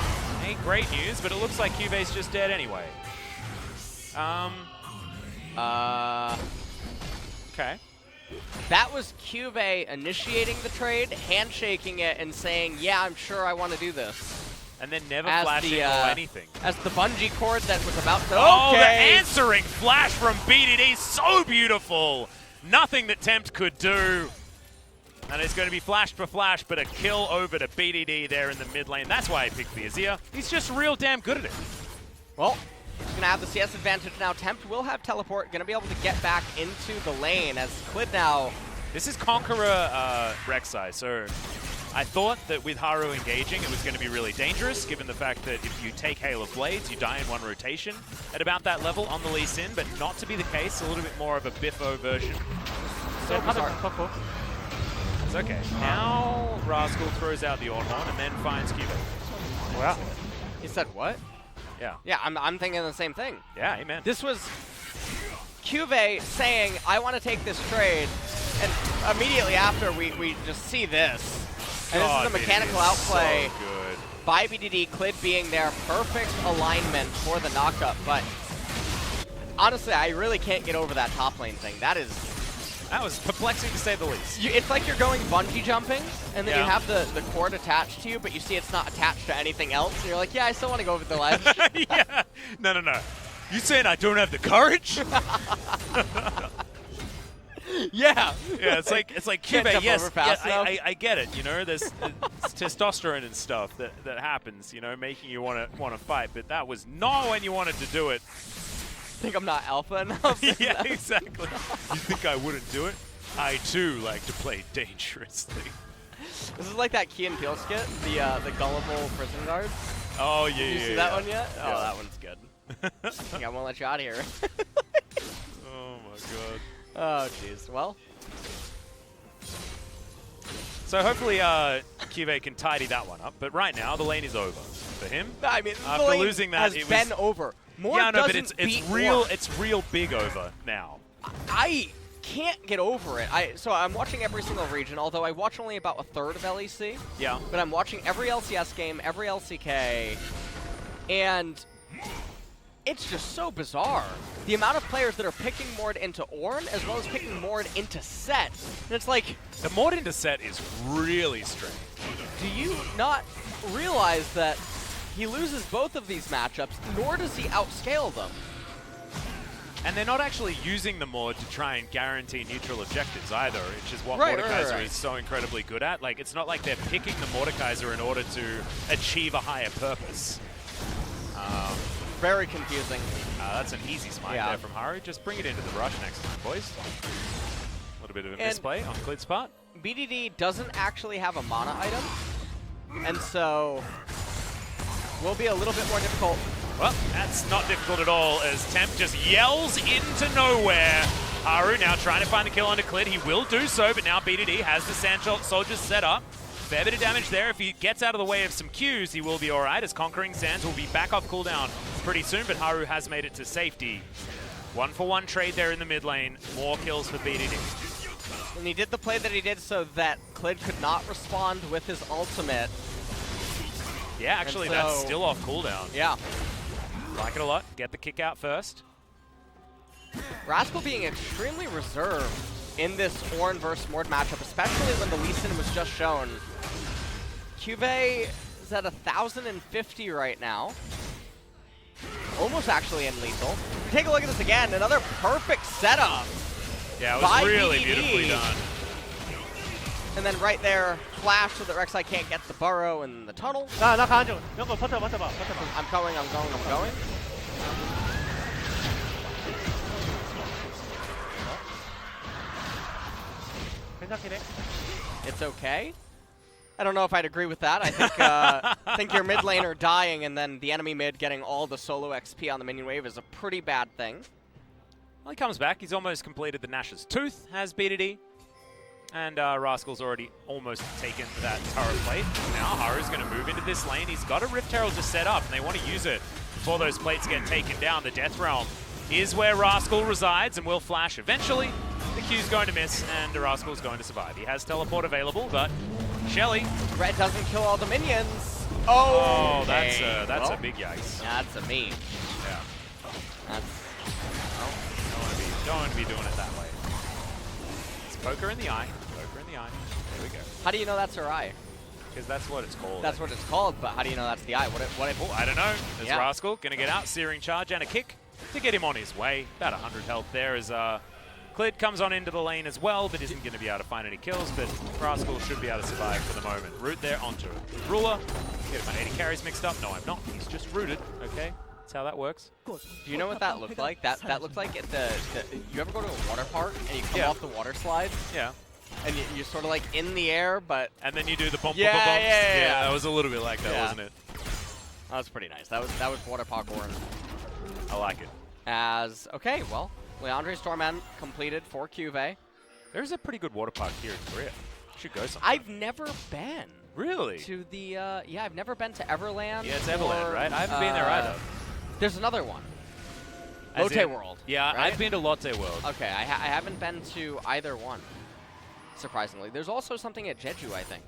Ain't great news, but it looks like Cube's just dead anyway. Okay. That was Cube initiating the trade, handshaking it, and saying, yeah, I'm sure I want to do this. And then never flashing or anything. As the bungee cord that was about to... Oh, the answering flash from BDD, so beautiful! Nothing that Tempt could do. And it's going to be flash for flash, but a kill over to BDD there in the mid lane. That's why I picked the Azir. He's just real damn good at it. Well, he's going to have the CS advantage now. Tempt will have teleport, going to be able to get back into the lane as Clid now... This is Conqueror Rek'Sai, so I thought that with Haru engaging, it was going to be really dangerous, given the fact that if you take Hail of Blades, you die in one rotation at about that level on the Lee Sin, but not to be the case, a little bit more of a Biffo version. So it's okay. Now Rascal throws out the Ornhorn and then finds Cube. Wow. He said what? Yeah. Yeah, I'm thinking the same thing. Yeah, amen. This was Cube saying, I want to take this trade, and immediately after we just see this. And this is a mechanical outplay so by BDD, Clid being their perfect alignment for the knockup, but honestly, I really can't get over that top lane thing. That was perplexing to say the least. It's like you're going bungee jumping, and then you have the cord attached to you, but you see it's not attached to anything else, and you're like, yeah, I still want to go over the ledge. Yeah. No. You saying I don't have the courage? Yeah. Yeah, it's like Cube, yes, I get it, you know, there's testosterone and stuff that happens, you know, making you want to fight, but that was not when you wanted to do it. Think I'm not alpha enough? Yeah, exactly. You think I wouldn't do it? I too like to play dangerously. This is like that Key and Peele skit, the gullible prison guards. Oh yeah, Did you see that one yet? Yeah. Oh, that one's good. I think I won't let you out of here. Oh my god. Oh jeez. Well. So hopefully Cube can tidy that one up, but right now the lane is over for him. I mean, after the lane losing that, has been over. Yeah, no, but it's real big over now. I can't get over it. So I'm watching every single region, although I watch only about a third of LEC. Yeah. But I'm watching every LCS game, every LCK, and it's just so bizarre. The amount of players that are picking Mord into Ornn, as well as picking Mord into Set. And it's like... The Mord into Set is really strange. Do you not realize that he loses both of these matchups, nor does he outscale them? And they're not actually using the Mord to try and guarantee neutral objectives either, which is what Mordekaiser is so incredibly good at. Like, it's not like they're picking the Mordekaiser in order to achieve a higher purpose. Very confusing. That's an easy smite there from Haru. Just bring it into the rush next time, boys. A little bit of a misplay on Clid's part. BDD doesn't actually have a mana item, and so will be a little bit more difficult. Well, that's not difficult at all as Temp just yells into nowhere. Haru now trying to find the kill onto Clid. He will do so, but now BDD has the Sand Soldiers set up. Fair bit of damage there. If he gets out of the way of some Qs, he will be alright, as Conquering Sands will be back off cooldown pretty soon, but Haru has made it to safety. 1-for-1 trade there in the mid lane. More kills for BDD. And he did the play that he did so that Clid could not respond with his ultimate. Yeah, actually, that's still off cooldown. Yeah. Like it a lot. Get the kick out first. Rascal being extremely reserved in this Ornn versus Mord matchup, especially when the Lee Sin was just shown. Cube is at 1,050 right now. Almost actually in lethal. Take a look at this again. Another perfect setup. Yeah, it was really beautifully done. And then right there, flash so that Rek'Sai can't get the burrow in the tunnel. 나 가는 중. 이거 버텨봐. I'm going. 괜찮긴 해. It's okay. I don't know if I'd agree with that. I think your mid laner dying and then the enemy mid getting all the solo XP on the minion wave is a pretty bad thing. Well, he comes back. He's almost completed the Nash's Tooth, has BDD. And Rascal's already almost taken that turret plate. Now Haru's going to move into this lane. He's got a Rift Herald to set up, and they want to use it before those plates get taken down. The Death Realm is where Rascal resides and will flash eventually. Q's going to miss, and Rascal's going to survive. He has teleport available, but HLE. Red doesn't kill all the minions. Oh, okay. that's a big yikes. That's a me. Yeah. That's... Don't want to be doing it that way. It's poker in the eye. Poker in the eye. There we go. How do you know that's her eye? Because that's what it's called. That's what it's called, but how do you know that's the eye? Oh, I don't know. There's Rascal going to get out. Searing charge and a kick to get him on his way. About 100 health there as Clid comes on into the lane as well, but isn't going to be able to find any kills. But Rascal should be able to survive for the moment. Root there onto Ruler. Get my 80 carries mixed up. No, I'm not. He's just rooted. Okay. That's how that works. Do you know what that looked like? That looked like at the you ever go to a water park and you come off the water slides? Yeah. And you're sort of like in the air, but... And then you do the bump, yeah, bump, bumps. Yeah, that was a little bit like that, wasn't it? That was pretty nice. That was water parkour. I like it. Okay, well, Leandre Storman completed for Cuve. There's a pretty good water park here in Korea. Should go sometime. I've never been. Really? To the, I've never been to Everland. Yeah, it's Everland, right? I haven't been there either. There's another one. As Lotte World. Yeah, right? I've been to Lotte World. Okay, I haven't been to either one, surprisingly. There's also something at Jeju, I think.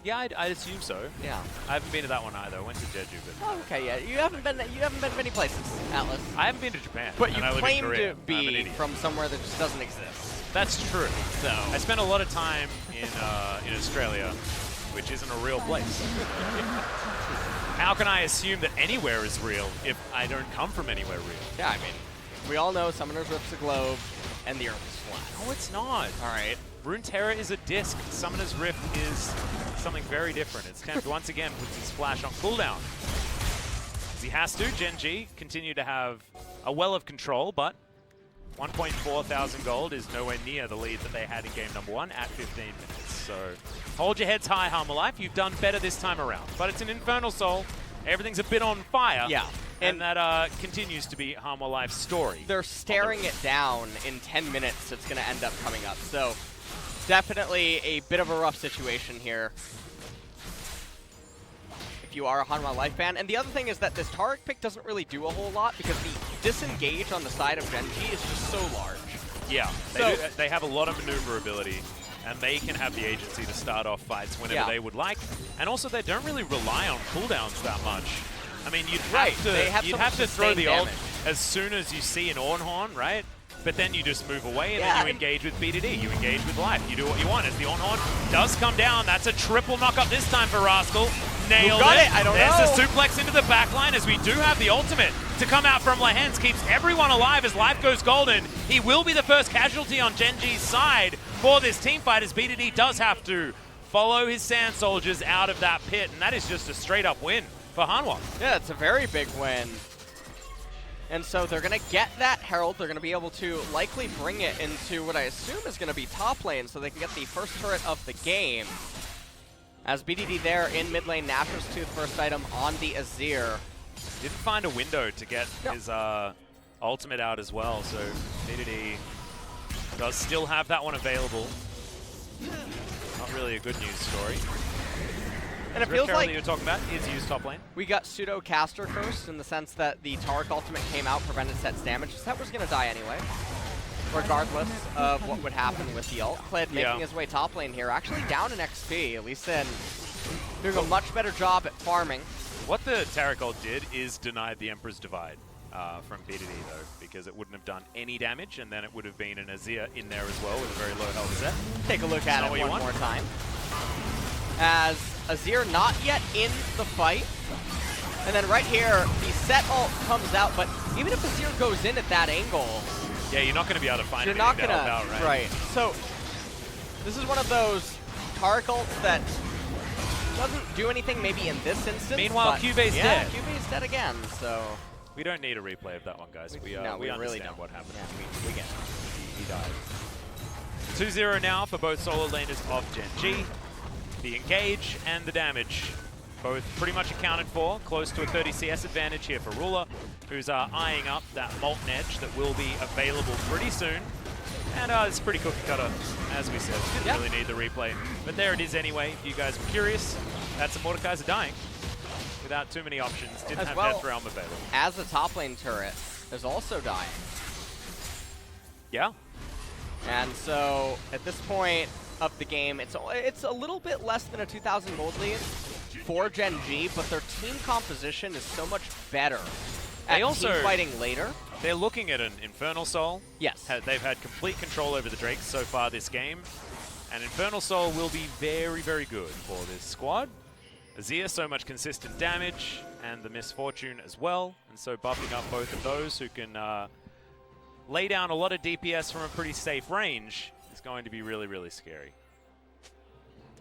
Yeah, I'd assume so. Yeah. I haven't been to that one either. I went to Jeju, but... Oh, okay, yeah. You haven't been to many places, Atlas. I haven't been to Japan. But you and I live claim in Korea. to be from somewhere that just doesn't exist. That's true. So I spent a lot of time in Australia, which isn't a real place. How can I assume that anywhere is real if I don't come from anywhere real? Yeah, I mean, we all know Summoner's Rift's a globe, and the Earth is flat. No, it's not. All right. Runeterra is a disc. Summoner's Rift is something very different. It's Tempt once again puts his flash on cooldown. As he has to, Gen G continue to have a well of control, but 1.4 thousand gold is nowhere near the lead that they had in game number 1 at 15 minutes. So hold your heads high, Harmalife. You've done better this time around. But it's an Infernal Soul. Everything's a bit on fire. Yeah. And that continues to be Harmalife's story. They're staring it down in 10 minutes. It's going to end up coming up. So definitely a bit of a rough situation here if you are a Hanwha Life fan. And the other thing is that this Taric pick doesn't really do a whole lot because the disengage on the side of Gen G is just so large. Yeah, they have a lot of maneuverability, and they can have the agency to start off fights whenever they would like. And also, they don't really rely on cooldowns that much. I mean, you'd have to throw the ult as soon as you see an Ornhorn, right? But then you just move away, and then you engage with BDD. You engage with life. You do what you want. As the Ornhorn does come down, that's a triple knock-up this time for Rascal. Nailed it. I don't know. There's a suplex into the backline as we do have the ultimate to come out from Lehens. Keeps everyone alive as life goes golden. He will be the first casualty on Gen G's side for this team fight as BDD does have to follow his Sand Soldiers out of that pit, and that is just a straight-up win for Hanwha. Yeah, it's a very big win. And so they're going to get that Herald. They're going to be able to likely bring it into what I assume is going to be top lane so they can get the first turret of the game. As BDD there in mid lane, Nashor's Tooth first item on the Azir. Didn't find a window to get his ultimate out as well, so BDD does still have that one available. Not really a good news story. And it feels like that you're talking about is used top lane. We got pseudo caster curse in the sense that the Taric ultimate came out, prevented Set's damage. Set was going to die anyway, regardless of what would happen with the ult. Clid making his way top lane here, actually down in XP, at least then doing a much better job at farming. What the Taric ult did is denied the Emperor's Divide from BDD though, because it wouldn't have done any damage, and then it would have been an Azir in there as well with a very low health set. Take a look at it one more time. As Azir not yet in the fight. And then right here, the Set ult comes out, but even if Azir goes in at that angle... Yeah, you're not going to be able to find you're anything not to gonna, help out, right? Right. So, this is one of those Taric ults that doesn't do anything maybe in this instance. Meanwhile, Cube's dead. Cube's dead again, so... We don't need a replay of that one, guys. We really understand don't. what happened. Yeah, we get it. He died. 2-0 now for both solo laners of Gen G. The engage and the damage, both pretty much accounted for. Close to a 30 CS advantage here for Ruler, who's eyeing up that Molten Edge that will be available pretty soon. And it's pretty cookie cutter, as we said. Didn't really need the replay. But there it is anyway, if you guys were curious. That's a Mordekaiser dying without too many options. Didn't have Death Realm available. As a top lane turret is also dying. Yeah. And so at this point of the game, it's a little bit less than a 2,000 gold lead for Gen G, but their team composition is so much better at team fighting later. They're looking at an Infernal Soul. Yes. They've had complete control over the Drakes so far this game. And Infernal Soul will be very, very good for this squad. Azir, so much consistent damage, and the Misfortune as well. And so buffing up both of those who can lay down a lot of DPS from a pretty safe range is going to be really, really scary.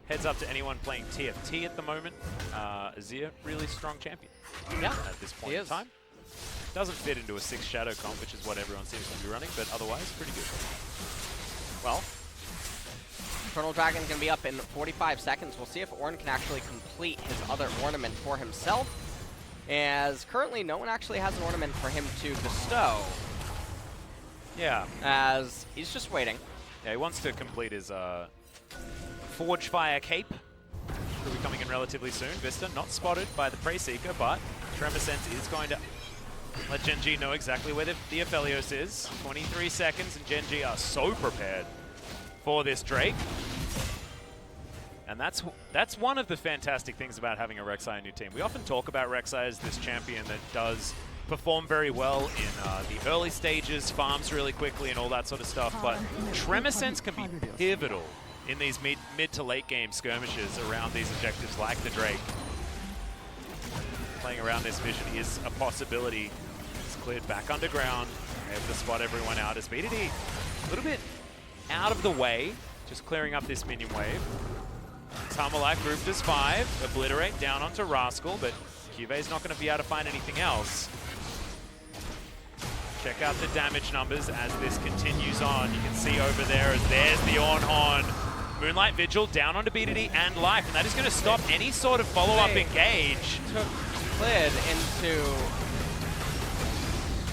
Heads up to anyone playing TFT at the moment. Azir, really strong champion. Yeah, at this point in time. Doesn't fit into a 6 Shadow comp, which is what everyone seems to be running, but otherwise, pretty good. Well, Infernal Dragon can be up in 45 seconds. We'll see if Ornn can actually complete his other ornament for himself, as currently no one actually has an ornament for him to bestow. Yeah. As he's just waiting. Yeah, he wants to complete his Forge Fire Cape. Will be coming in relatively soon. Vista not spotted by the Prey Seeker, but Tremor Sense is going to let Gen G know exactly where the Aphelios is. 23 seconds, and Gen G are so prepared for this Drake. And that's one of the fantastic things about having a Rek'Sai in your team. We often talk about Rek'Sai as this champion that does perform very well in the early stages, farms really quickly and all that sort of stuff, but Tremor Sense can be pivotal in these mid to late game skirmishes around these objectives like the Drake. Playing around this vision is a possibility. It's cleared back underground, able to spot everyone out as BDD a little bit out of the way, just clearing up this minion wave. Tamalak grouped as 5, Obliterate down onto Rascal, but Cuve's not going to be able to find anything else. Check out the damage numbers as this continues on. You can see over there as there's the on Moonlight Vigil down onto BDD and Life, and that is going to stop any sort of follow-up engage. Took Clid into...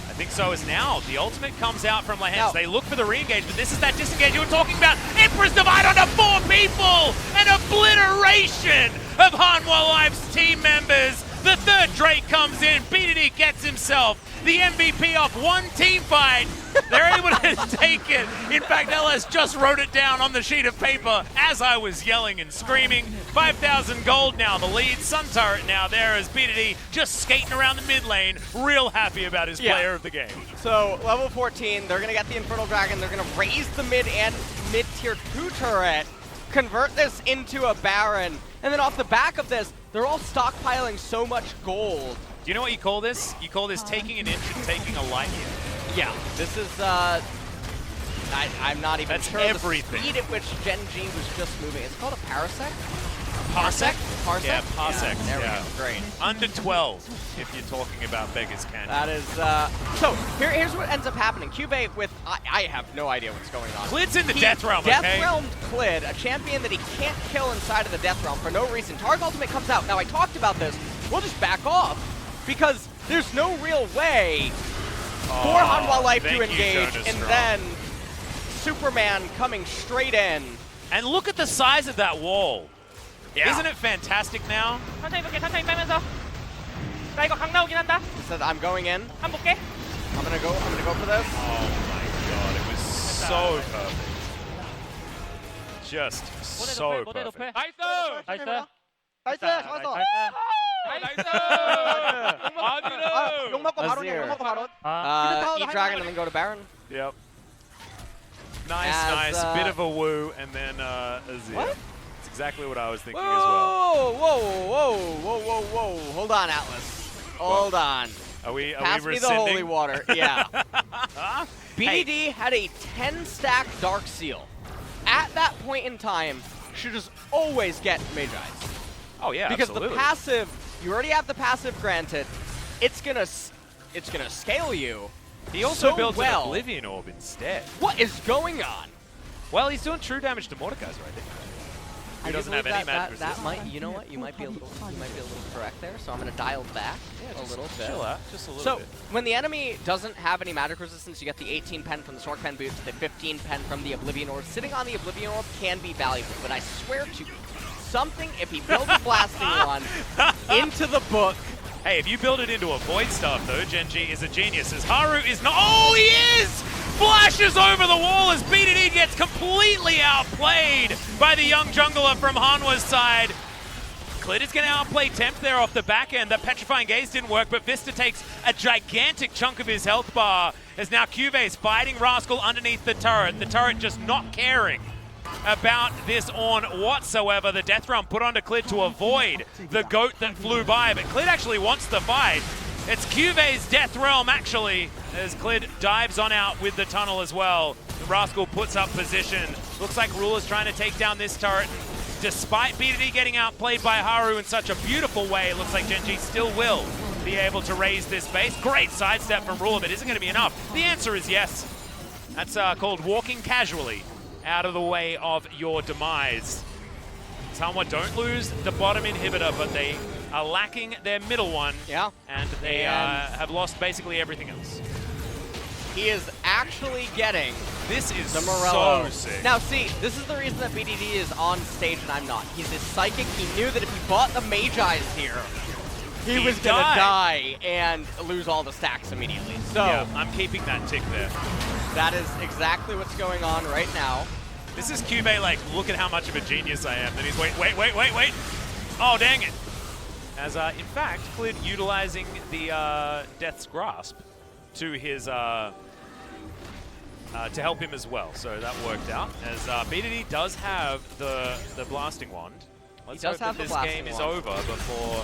I think so is now. The ultimate comes out from Lehens. They look for the re-engage, but this is that disengage you were talking about. Emperor's Divide onto 4 people! An obliteration of Hanwha Life's team members. The third Drake comes in. BDD gets himself the MVP off one team fight. They're able to take it. In fact, LS just wrote it down on the sheet of paper as I was yelling and screaming. 5,000 gold now, the lead. Sun Turret now there as BDD just skating around the mid lane, real happy about his player of the game. So, level 14, they're going to get the Infernal Dragon. They're going to raise the mid and mid-tier 2 turret, convert this into a Baron, and then off the back of this, they're all stockpiling so much gold. Do you know what you call this? You call this taking an inch and taking a light year. Yeah, this is, I'm not even sure everything. The speed at which Gen G was just moving. It's called a parasec? Parsec? Parsec? Yeah, parsec. Yeah, there we go, great. Under 12, if you're talking about Beggars Canyon. That is, so here's what ends up happening. Cube with, I have no idea what's going on. Clid's in the Death Realm, okay? Death Realmed Clid, a champion that he can't kill inside of the Death Realm for no reason. Targ ultimate comes out. Now, I talked about this. We'll just back off because there's no real way for Hanwha Life to engage, and then Superman coming straight in. And look at the size of that wall. Yeah. Isn't it fantastic now? 천천히 볼게, 천천히 빼면서. 나 이거 강 나오긴 한다. He said, I'm going in. 한 볼게. I'm gonna go for this. Oh my god, it was so perfect. Just so perfect. 나이스! 나이스. 나이스, 좋았어. 나이스! 욕 먹고 바로 Azir. 욕 먹고 바로. Eat Dragon and then go to Baron. Yep. Nice. Bit of a woo, and then Azir. What? It's exactly what I was thinking as Whoa, well. whoa. Hold on, Atlas. Hold on. Are we Pass me the rescinding? holy water. Yeah. BDD had a 10-stack Dark Seal. At that point in time, should just always get Magi. Oh yeah, because absolutely. the passive, you already have the passive granted. It's gonna scale you. He also so built well. an Oblivion Orb instead. What is going on? Well, he's doing true damage to Mordekaiser, I think. He doesn't have any magic resistance. That might, you know what? You might be a little correct there. So I'm gonna dial back a little bit. Chill out, just a little so bit. when the enemy doesn't have any magic resistance, you get the 18 pen from the Sork Pen boots, the 15 pen from the Oblivion Orb. Sitting on the Oblivion Orb can be valuable, but I swear to you, something if he builds a blasting one into the book. Hey, if you build it into a Void Staff, though, Gen G is a genius. As Haru is not. Oh, he is! splashes over the wall as BDD gets completely outplayed by the young jungler from Hanwha's side. Clid is going to outplay Temp there off the back end. That Petrifying Gaze didn't work, but Vista takes a gigantic chunk of his health bar as now Cuvée is fighting Rascal underneath the turret. The turret just not caring about this Ornn whatsoever. The death run put onto Clid to avoid the goat that flew by, but Clid actually wants the fight. It's Cuvé's death realm actually, as Clid dives on out with the tunnel as well. The Rascal puts up position. Looks like Ruler's trying to take down this turret. Despite BDD getting outplayed by Haru in such a beautiful way, it looks like Gen G still will be able to raise this base. Great sidestep from Ruler, but isn't going to be enough. The answer is yes. That's called walking casually out of the way of your demise. Hanwha don't lose the bottom inhibitor, but they are lacking their middle one. Yeah. And they have lost basically everything else. He is actually getting this is the Morello. So sick. Now see, this is the reason that BDD is on stage and I'm not. He's a psychic. He knew that if he bought the Magi's here, he was going to die and lose all the stacks immediately. So yeah, I'm keeping that tick there. That is exactly what's going on right now. This is Cuvée like, look at how much of a genius I am. Then he's wait. Oh, dang it. As in fact, Clid utilizing the Death's Grasp to his to help him as well. So that worked out. As BDD does have the blasting wand. Let's hope that this game is over before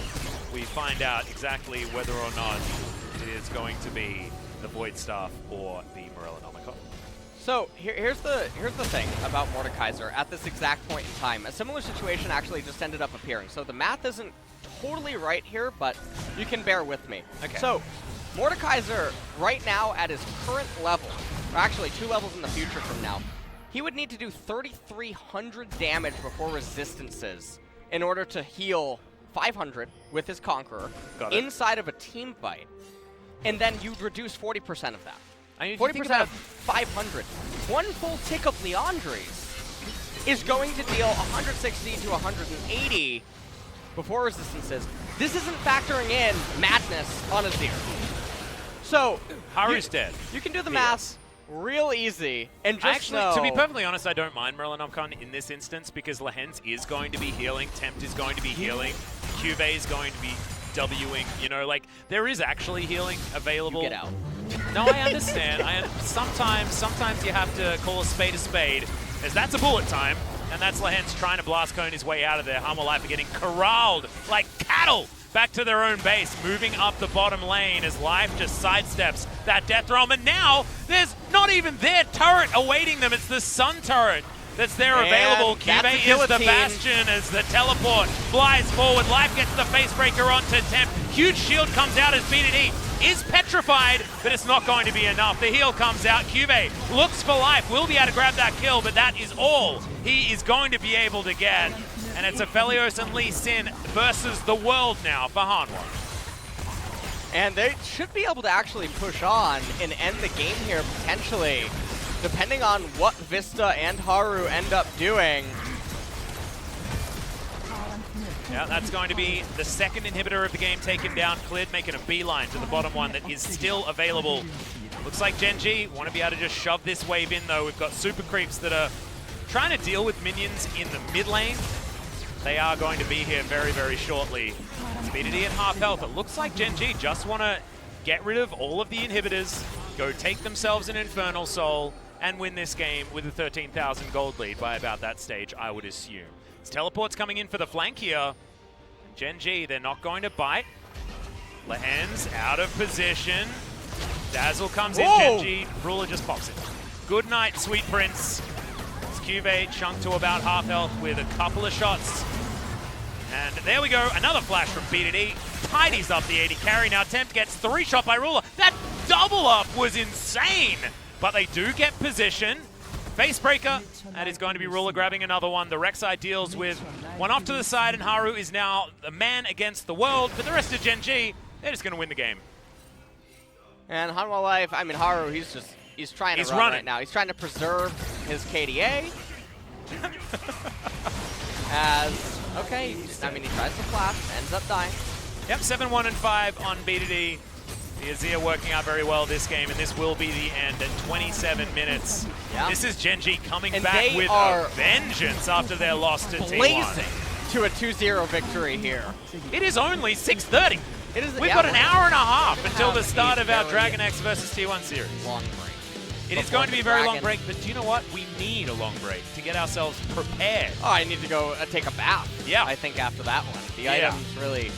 we find out exactly whether or not it is going to be the Void Staff or the Morellonomicon. So here's the thing about Mordekaiser at this exact point in time. A similar situation actually just ended up appearing. So the math isn't totally right here, but you can bear with me. Okay. So Mordekaiser right now at his current level, or actually 2 levels in the future from now, he would need to do 3,300 damage before resistances in order to heal 500 with his Conqueror inside of a team fight. And then you'd reduce 40% of that. 40% of 500. One full tick of Leandri's is going to deal 160 to 180 before resistances. This isn't factoring in madness on Azir. So Haru's dead. You can do the math real easy and just know. To be perfectly honest, I don't mind Morellonomicon in this instance because Lehens is going to be healing, Tempt is going to be healing, Cuvée is going to be Wing, you know, like, there is actually healing available. You get out. No, I understand. Sometimes you have to call a spade, as that's a bullet time, and that's Lehens trying to blast cone his way out of there. Hanwha Life are getting corralled like cattle back to their own base, moving up the bottom lane as Life just sidesteps that death realm, and now there's not even their turret awaiting them, it's the Sun turret that's there available. Cuvée is the bastion as the teleport flies forward. Life gets the facebreaker onto Temp. Huge shield comes out as BDD is petrified, but it's not going to be enough. The heal comes out. Cuvée looks for Life, will be able to grab that kill, but that is all he is going to be able to get. And it's Aphelios and Lee Sin versus the world now for Hanwha. And they should be able to actually push on and end the game here potentially, depending on what Vista and Haru end up doing. Yeah, that's going to be the second inhibitor of the game taken down. Clid making a beeline to the bottom one that is still available. Looks like Gen G want to be able to just shove this wave in though. We've got super creeps that are trying to deal with minions in the mid lane. They are going to be here very, very shortly. BDD at half health. It looks like Gen G just want to get rid of all of the inhibitors, go take themselves an Infernal Soul, and win this game with a 13,000 gold lead by about that stage, I would assume. His teleport's coming in for the flank here. Gen G, they're not going to bite. Lehens out of position. Dazzle comes in, Gen G, Ruler just pops it. Good night, Sweet Prince. It's Cuvée chunked to about half health with a couple of shots. And there we go, another flash from BDD. Tidies up the 80 carry. Now Tempt gets 3-shot by Ruler. That double up was insane! But they do get position. Facebreaker, that is going to be Ruler grabbing another one. The Rek'Sai deals with one off to the side, and Haru is now the man against the world. But the rest of Gen G, they're just going to win the game. And Hanwha Life, I mean, Haru, he's trying to run right now. He's trying to preserve his KDA. I mean, he tries to flash, ends up dying. Yep, 7-1 and 5 on BDD. The Azir working out very well this game, and this will be the end at 27 minutes. Yeah. This is Gen.G coming And back they with are a vengeance after their loss to T1. Blazing to a 2-0 victory here. It is only 6:30. It is. We've yeah, got an we're hour and a half gonna until the have start a of our very Dragon X versus T1 series. long break. It is Before going to be a the very long Dragon. break, but do you know what? We need a long break to get ourselves prepared. Oh, I need to go take a bath. Yeah. I think after that one. The Yeah. items really.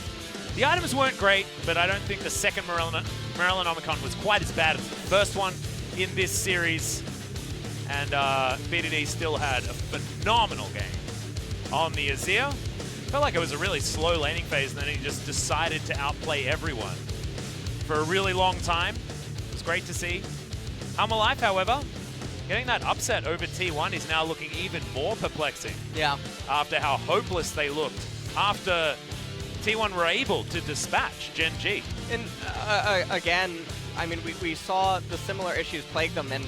The items weren't great, but I don't think the second Morellonomicon was quite as bad as the first one in this series. And BDD still had a phenomenal game on the Azir. Felt like it was a really slow laning phase, and then he just decided to outplay everyone for a really long time. It was great to see. Life, however, getting that upset over T1 is now looking even more perplexing. Yeah. After how hopeless they looked after T1 were able to dispatch Gen.G. And again, I mean, we saw the similar issues plague them, and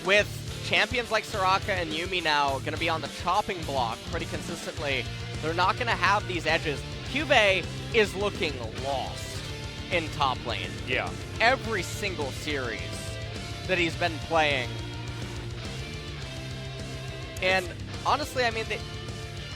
with champions like Soraka and Yuumi now going to be on the chopping block pretty consistently, they're not going to have these edges. Cube is looking lost in top lane. Yeah. Every single series that he's been playing. And honestly, I mean,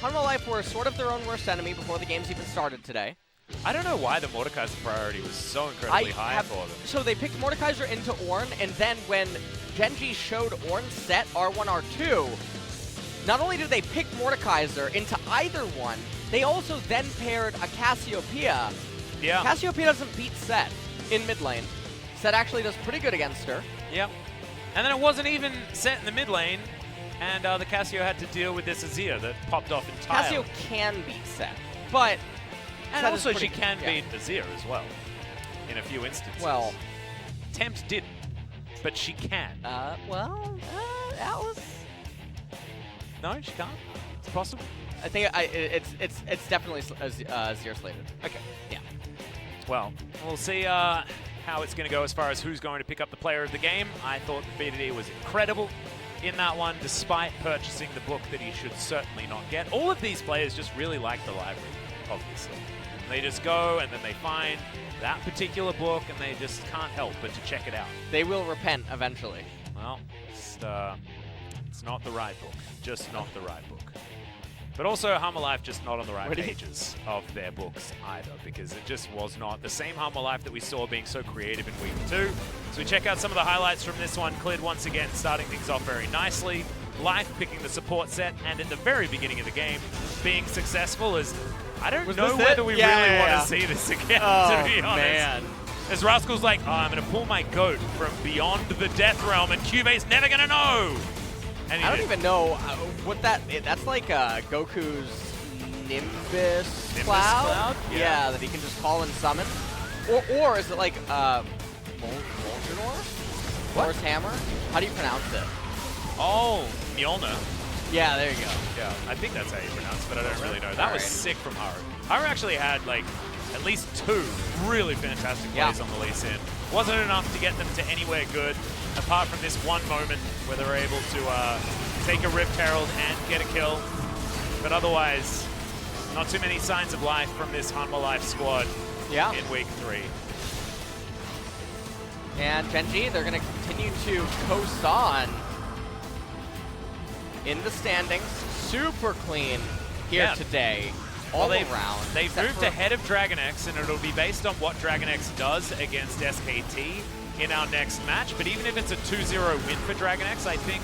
Hanwha Life were sort of their own worst enemy before the games even started today. I don't know why the Mordekaiser priority was so incredibly high for them. So they picked Mordekaiser into Ornn, and then when Gen.G showed Ornn's set R1, R2, not only did they pick Mordekaiser into either one, they also then paired a Cassiopeia. Yeah. Cassiopeia doesn't beat Set in mid lane. Set actually does pretty good against her. Yep. And then it wasn't even set in the mid lane, and the Cassio had to deal with this Azir that popped off entirely. Cassio can beat Set, but and Set is also she pretty- can yeah. beat Azir as well, in a few instances. Well, Tempt didn't, but she can. that was. No, she can't. It's possible. I think it's definitely Azir slated. Okay. Yeah. Well, we'll see how it's going to go as far as who's going to pick up the player of the game. I thought the BDD was incredible in that one, despite purchasing the book that he should certainly not get. All of these players just really like the library, obviously. They just go and then they find that particular book and they just can't help but to check it out. They will repent eventually. Well, it's not the right book. Just not the right book. But also, Hanwha Life just not on the right pages of their books either, because it just was not the same Hanwha Life that we saw being so creative in Week 2. So we check out some of the highlights from this one. Clid once again starting things off very nicely. Life picking the support set, and at the very beginning of the game being successful as I don't know whether we really want to see this again, to be honest. Man. As Rascal's like, oh, I'm going to pull my goat from beyond the death realm, and Cube's never going to know. And I don't even know what that's like Goku's Nimbus Cloud? Yeah. that he can just call and summon. Or is it like Vol'jinor? Thor's Hammer? How do you pronounce it? Oh, Mjolnir. Yeah, there you go. Yeah, I think that's how you pronounce it, but I don't really know. That was sick from Haru. Haru actually had like at least 2 really fantastic plays on the Lee Sin. Wasn't enough to get them to anywhere good, apart from this one moment where they were able to take a Rift Herald and get a kill. But otherwise, not too many signs of life from this Hanwha Life squad in Week 3. And Gen.G, they're going to continue to coast on in the standings. Super clean here today. All around. They've moved ahead of Dragon X, and it'll be based on what Dragon X does against SKT in our next match. But even if it's a 2-0 win for Dragon X, I think...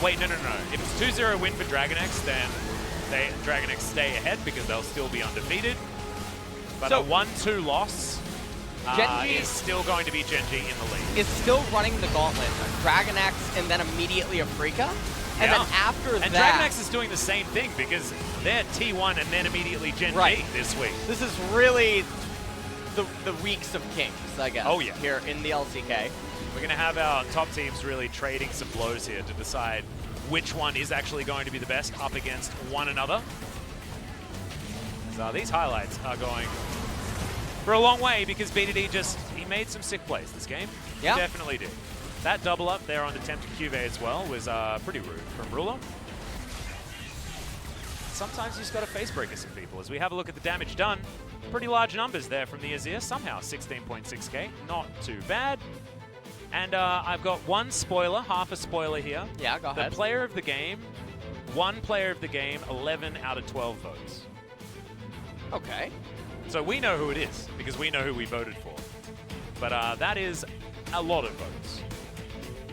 wait, no. If it's 2-0 win for Dragon X, then Dragon X stay ahead because they'll still be undefeated. But a 1-2 loss is still going to be Gen.G in the lead. Is still running the gauntlet. Dragon X and then immediately Afrika. And then after that... And Dragon X is doing the same thing because they're T1 and then immediately Gen.G this week. This is really the weeks of kings, I guess. Oh, yeah. Here in the LCK. We're going to have our top teams really trading some blows here to decide which one is actually going to be the best up against one another. So these highlights are going for a long way because BDD he made some sick plays this game. Yeah. He definitely did. That double up there on the Tempted Cube as well was pretty rude from Ruler. sometimes you just got to face breaker some people. As we have a look at the damage done, pretty large numbers there from the Azir. Somehow 16.6k, not too bad. And I've got one spoiler, half a spoiler here. Yeah, go ahead. The player of the game, one player of the game, 11 out of 12 votes. Okay. So we know who it is, because we know who we voted for. But that is a lot of votes.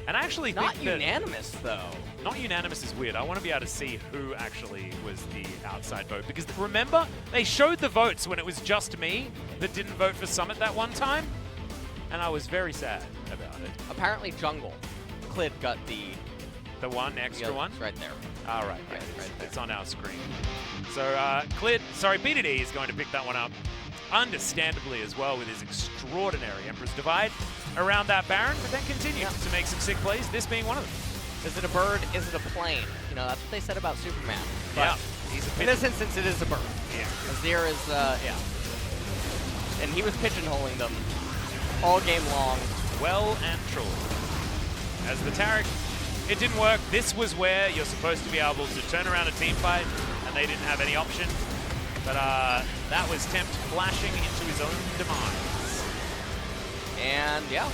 And I actually Not think that unanimous, though. not unanimous is weird. I want to be able to see who actually was the outside vote. Because remember, they showed the votes when it was just me that didn't vote for Summit that one time. And I was very sad about it. Apparently Jungle. Clid got the one extra one? It's right there. All right, Right there. it's on our screen. So BDD is going to pick that one up, understandably as well, with his extraordinary Emperor's Divide around that Baron, but then continues to make some sick plays, this being one of them. Is it a bird? Is it a plane? You know, that's what they said about Superman. But Yeah, he's a in this instance, it is a bird. Yeah. Azir is, yeah. And he was pigeonholing them all game long. Well and truly. As the Taric, it didn't work. This was where you're supposed to be able to turn around a team fight, and they didn't have any option. But that was Tempt flashing into his own demise. And yeah.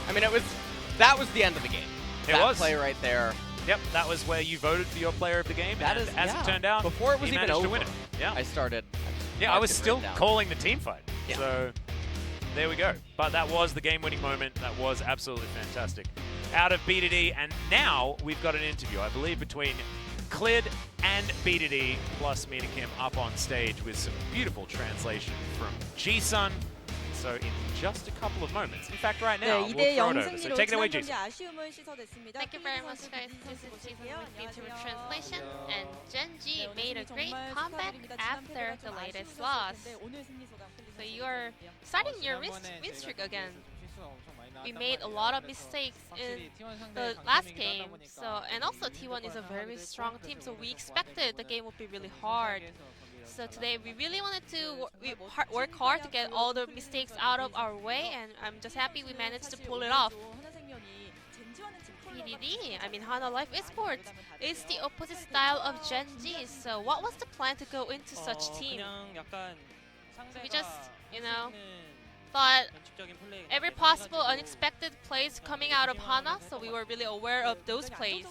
I mean, that was the end of the game. It was. Play right there. Yep, that was where you voted for your player of the game. That and is, as yeah. it turned out, before it was he even managed over, to win it. Yeah, I started. I was still down. calling the team fight. Yeah. So there we go. But that was the game-winning moment. That was absolutely fantastic. Out of BDD, and now we've got an interview, I believe, between Clid and BDD, plus meeting him up on stage with some beautiful translation from G-Sun. So in just a couple of moments, in fact right now, we'll throw it over. So take it away, G-Sun. Thank you very much, guys. This is Jason with Interview Translation, and Gen G made a great comeback after the latest loss. So you are starting your win streak again. We made a lot of mistakes in the last game, and also T1 is a very strong team, so we expected the game would be really hard. So today we really wanted to work hard to get all the mistakes out of our way, and I'm just happy we managed to pull it off. PDD, I mean Hana Life Esports, is the opposite style of Gen G, so what was the plan to go into such team? So we just, you know, thought every possible unexpected plays coming out of Hana, so we were really aware of those plays.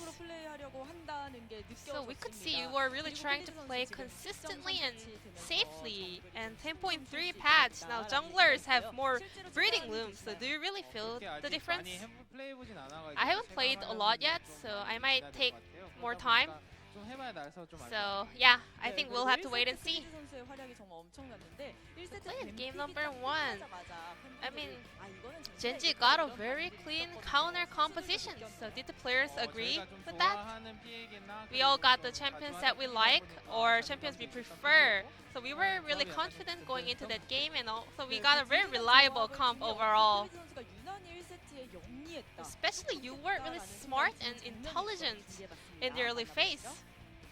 So we could see you were really trying to play consistently and safely. And 10.3 patch, now junglers have more breeding looms, so do you really feel the difference? I haven't played a lot yet, so I might take more time. So yeah, I think we'll have to wait and see. Clean game number 1. I mean, Gen G got a very clean counter composition. So did the players agree with that? We all got the champions that we like, or champions we prefer. So we were really confident going into that game, and also we got a very reliable comp overall. Especially you were really smart and intelligent in the early phase.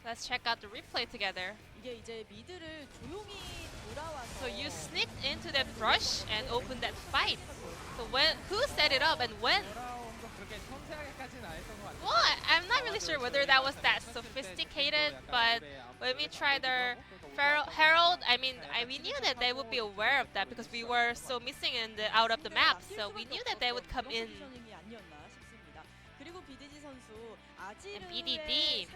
Let's check out the replay together. So you sneaked into that rush and opened that fight. So who set it up and when? Well, I'm not really sure whether that was that sophisticated, but when we tried our Herald, I mean, we knew that they would be aware of that because we were so missing out of the map, so we knew that they would come in. And BDD,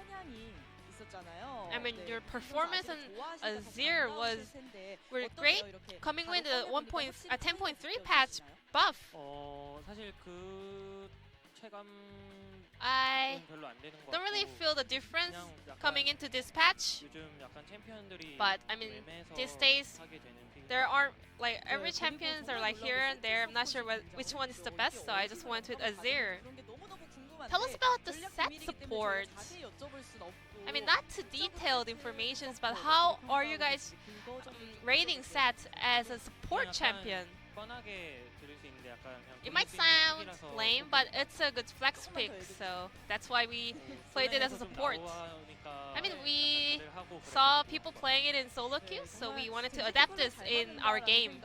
I mean, your performance on Azir was great, coming with a 10.3 patch buff. I don't really feel the difference coming into this patch, but I mean, these days there aren't, like, every champions are like here and there. I'm not sure which one is the best, so I just went with Azir. Tell us about the set support. I mean, not too detailed information, but how are you guys rating Set as a support champion? It might sound lame, but it's a good flex pick, so that's why we played it as a support. I mean, we saw people playing it in solo queues, so we wanted to adapt this in our game.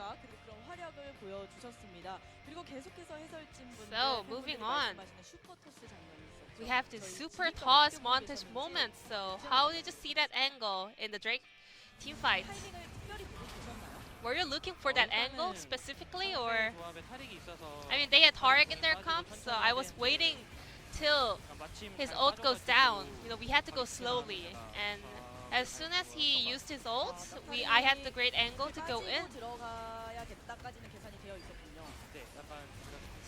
So, moving on. we have this super toss montage moment. So how did you see that angle in the Drake team fight? Were you looking for that angle specifically, or I mean, they had Tarek in their comp, so I was waiting till his ult goes down. You know, we had to go slowly, and as soon as he used his ult, I had the great angle to go in.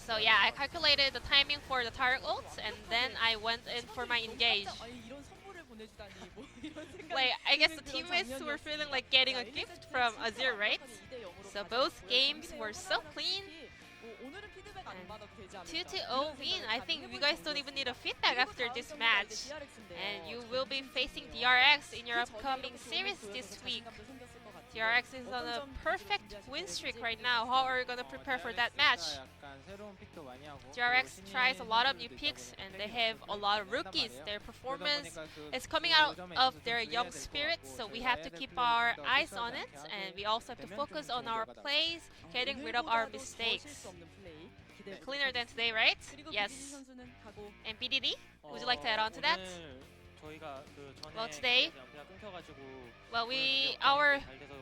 So yeah, I calculated the timing for the Tarek ult, and then I went in for my engage. Like, I guess the teammates were feeling like getting a gift from Azir, right? So both games were so clean. 2-0 win. I think you guys don't even need a feedback after this match. And you will be facing DRX in your upcoming series this week. DRX is on a perfect win streak right now. How are you going to prepare for that match? DRX tries a lot of new picks, and they have a lot of rookies. Their performance is coming out of their young spirit, so we have to keep our eyes on it, and we also have to focus on our plays, getting rid of our mistakes. Cleaner than today, right? Yes. And BDD, would you like to add on to that? Well, today, our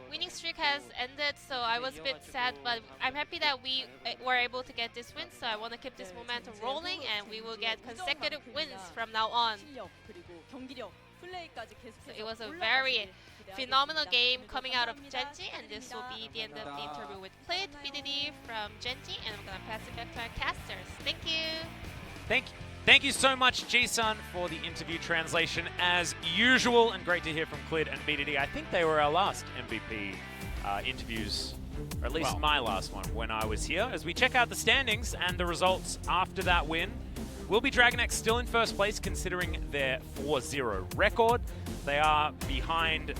winning streak has ended, so I was a bit sad, but I'm happy that we were able to get this win, so I want to keep this momentum rolling, and we will get consecutive wins from now on. So it was a very phenomenal game coming out of Genji, and this will be the end of the interview with Plit, BDD from Genji, and I'm going to pass it back to our casters. Thank you. Thank you so much, Ji-sun, for the interview translation as usual, and great to hear from Clid and BDD. I think they were our last MVP interviews, or at least my last one when I was here. As we check out the standings and the results after that win, will be DragonX still in first place considering their 4-0 record. They are behind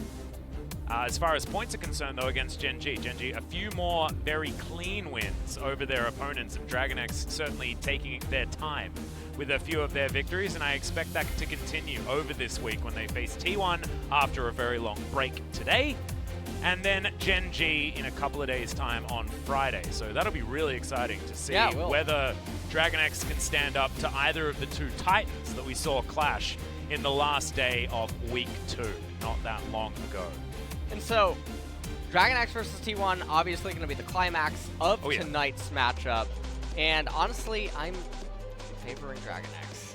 as far as points are concerned, though, against Genji. Genji, a few more very clean wins over their opponents, and DragonX certainly taking their time with a few of their victories, and I expect that to continue over this week when they face T1 after a very long break today, and then Genji in a couple of days' time on Friday. So that'll be really exciting to see whether DragonX can stand up to either of the two Titans that we saw clash in the last day of Week 2, not that long ago. And so, DragonX versus T1 obviously going to be the climax of tonight's matchup. And honestly, I'm favoring DragonX.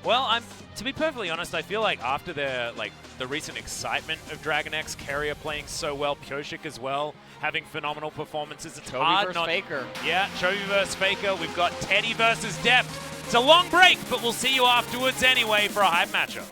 Well, to be perfectly honest, I feel like after the recent excitement of DragonX, Carrier playing so well, Pyoshik as well, having phenomenal performances, it's hard not... Faker. Yeah, Chovy versus Faker. We've got Teddy versus Deft. It's a long break, but we'll see you afterwards anyway for a hype matchup.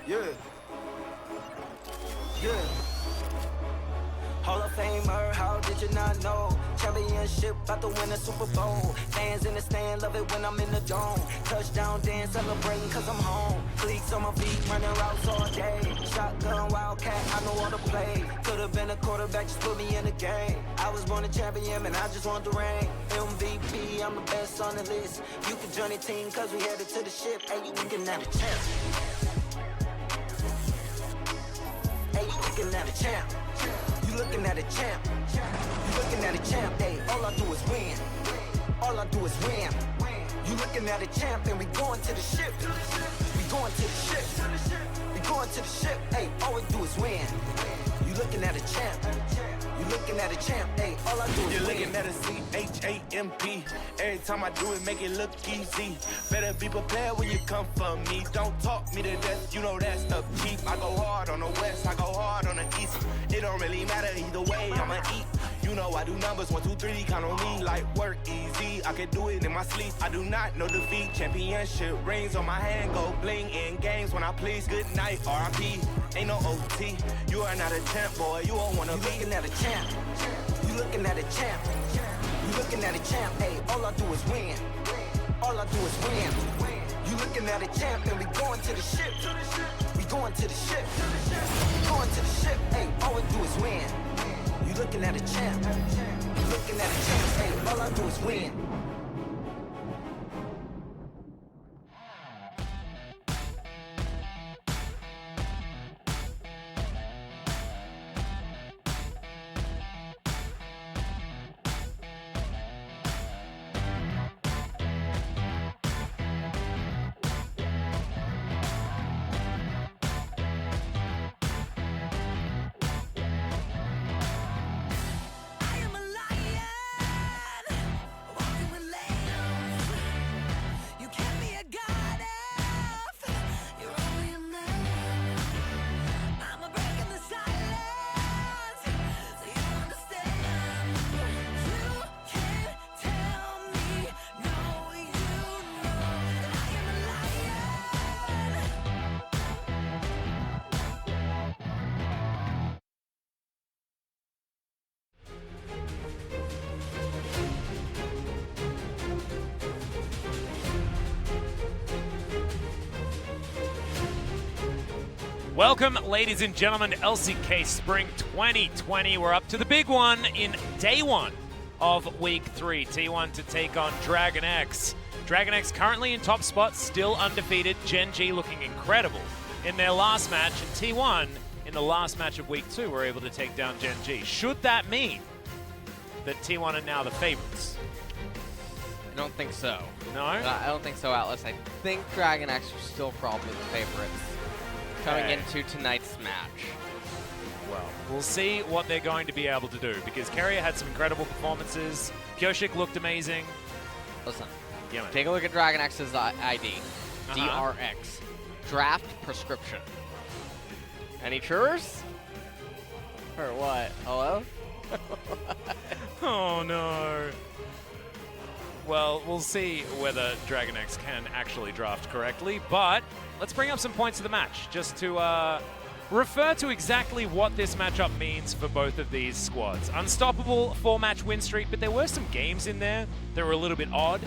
Yeah. Yeah. Hall of Famer, how did you not know? Championship, about to win a Super Bowl. Fans in the stand, love it when I'm in the dome. Touchdown dance, celebrating cause I'm home. Cleats on my feet, running routes all day. Shotgun, wildcat, I know all the play. Could've been a quarterback, just put me in the game. I was born a champion, and I just want the ring. MVP, I'm the best on the list. You can join the team cause we headed to the ship. Hey, you looking at a champ. Hey, you looking at a champ. You looking at a champ. You looking at a champ. Hey, all I do is win. All I do is win. You looking at a champ, and we going to the ship. We going to the ship. We going to the ship. Hey, all we do is win. You looking at a champ. You looking at a champ. Hey, all I do is You're win. looking at a C-H-A-M-P. Every time I do it, make it look easy. Better be prepared when you come for me. Don't talk me to death, you know that stuff cheap. I go hard on the west, I go hard on the east. It don't really matter either way, I'ma eat. You know I do numbers, 1, 2, 3, count on me like work easy. I can do it in my sleep. I do not know defeat. Championship rings on my hand, go bling in games when I please. Good night, R.I.P. Ain't no OT. You are not a champ, boy. You don't wanna You be. looking at a champ. You looking at a champ. You looking at a champ. Hey, all I do is win. All I do is win. You looking at a champ, and we going to the ship. We going to the ship. We going to the ship. Hey, all we do is win. You looking at a champ. You looking at a champ. Hey, all I do is win. Welcome, ladies and gentlemen, to LCK Spring 2020. We're up to the big one in day one of week 3. T1 to take on Dragon X. Dragon X currently in top spot, still undefeated. Gen G looking incredible in their last match. And T1 in the last match of week 2 were able to take down Gen G. Should that mean that T1 are now the favorites? I don't think so. No? I don't think so, Atlas. I think Dragon X are still probably the favorites coming into tonight's match. Well, we'll see what they're going to be able to do, because Carrier had some incredible performances. Pyoshik looked amazing. Listen, Yeah, man. take a look at Dragon X's ID. DRX. Draft prescription. Any churrs? Or what? Hello? Oh no. Well, we'll see whether Dragon X can actually draft correctly, but let's bring up some points of the match just to refer to exactly what this matchup means for both of these squads. Unstoppable 4-match win streak, but there were some games in there that were a little bit odd.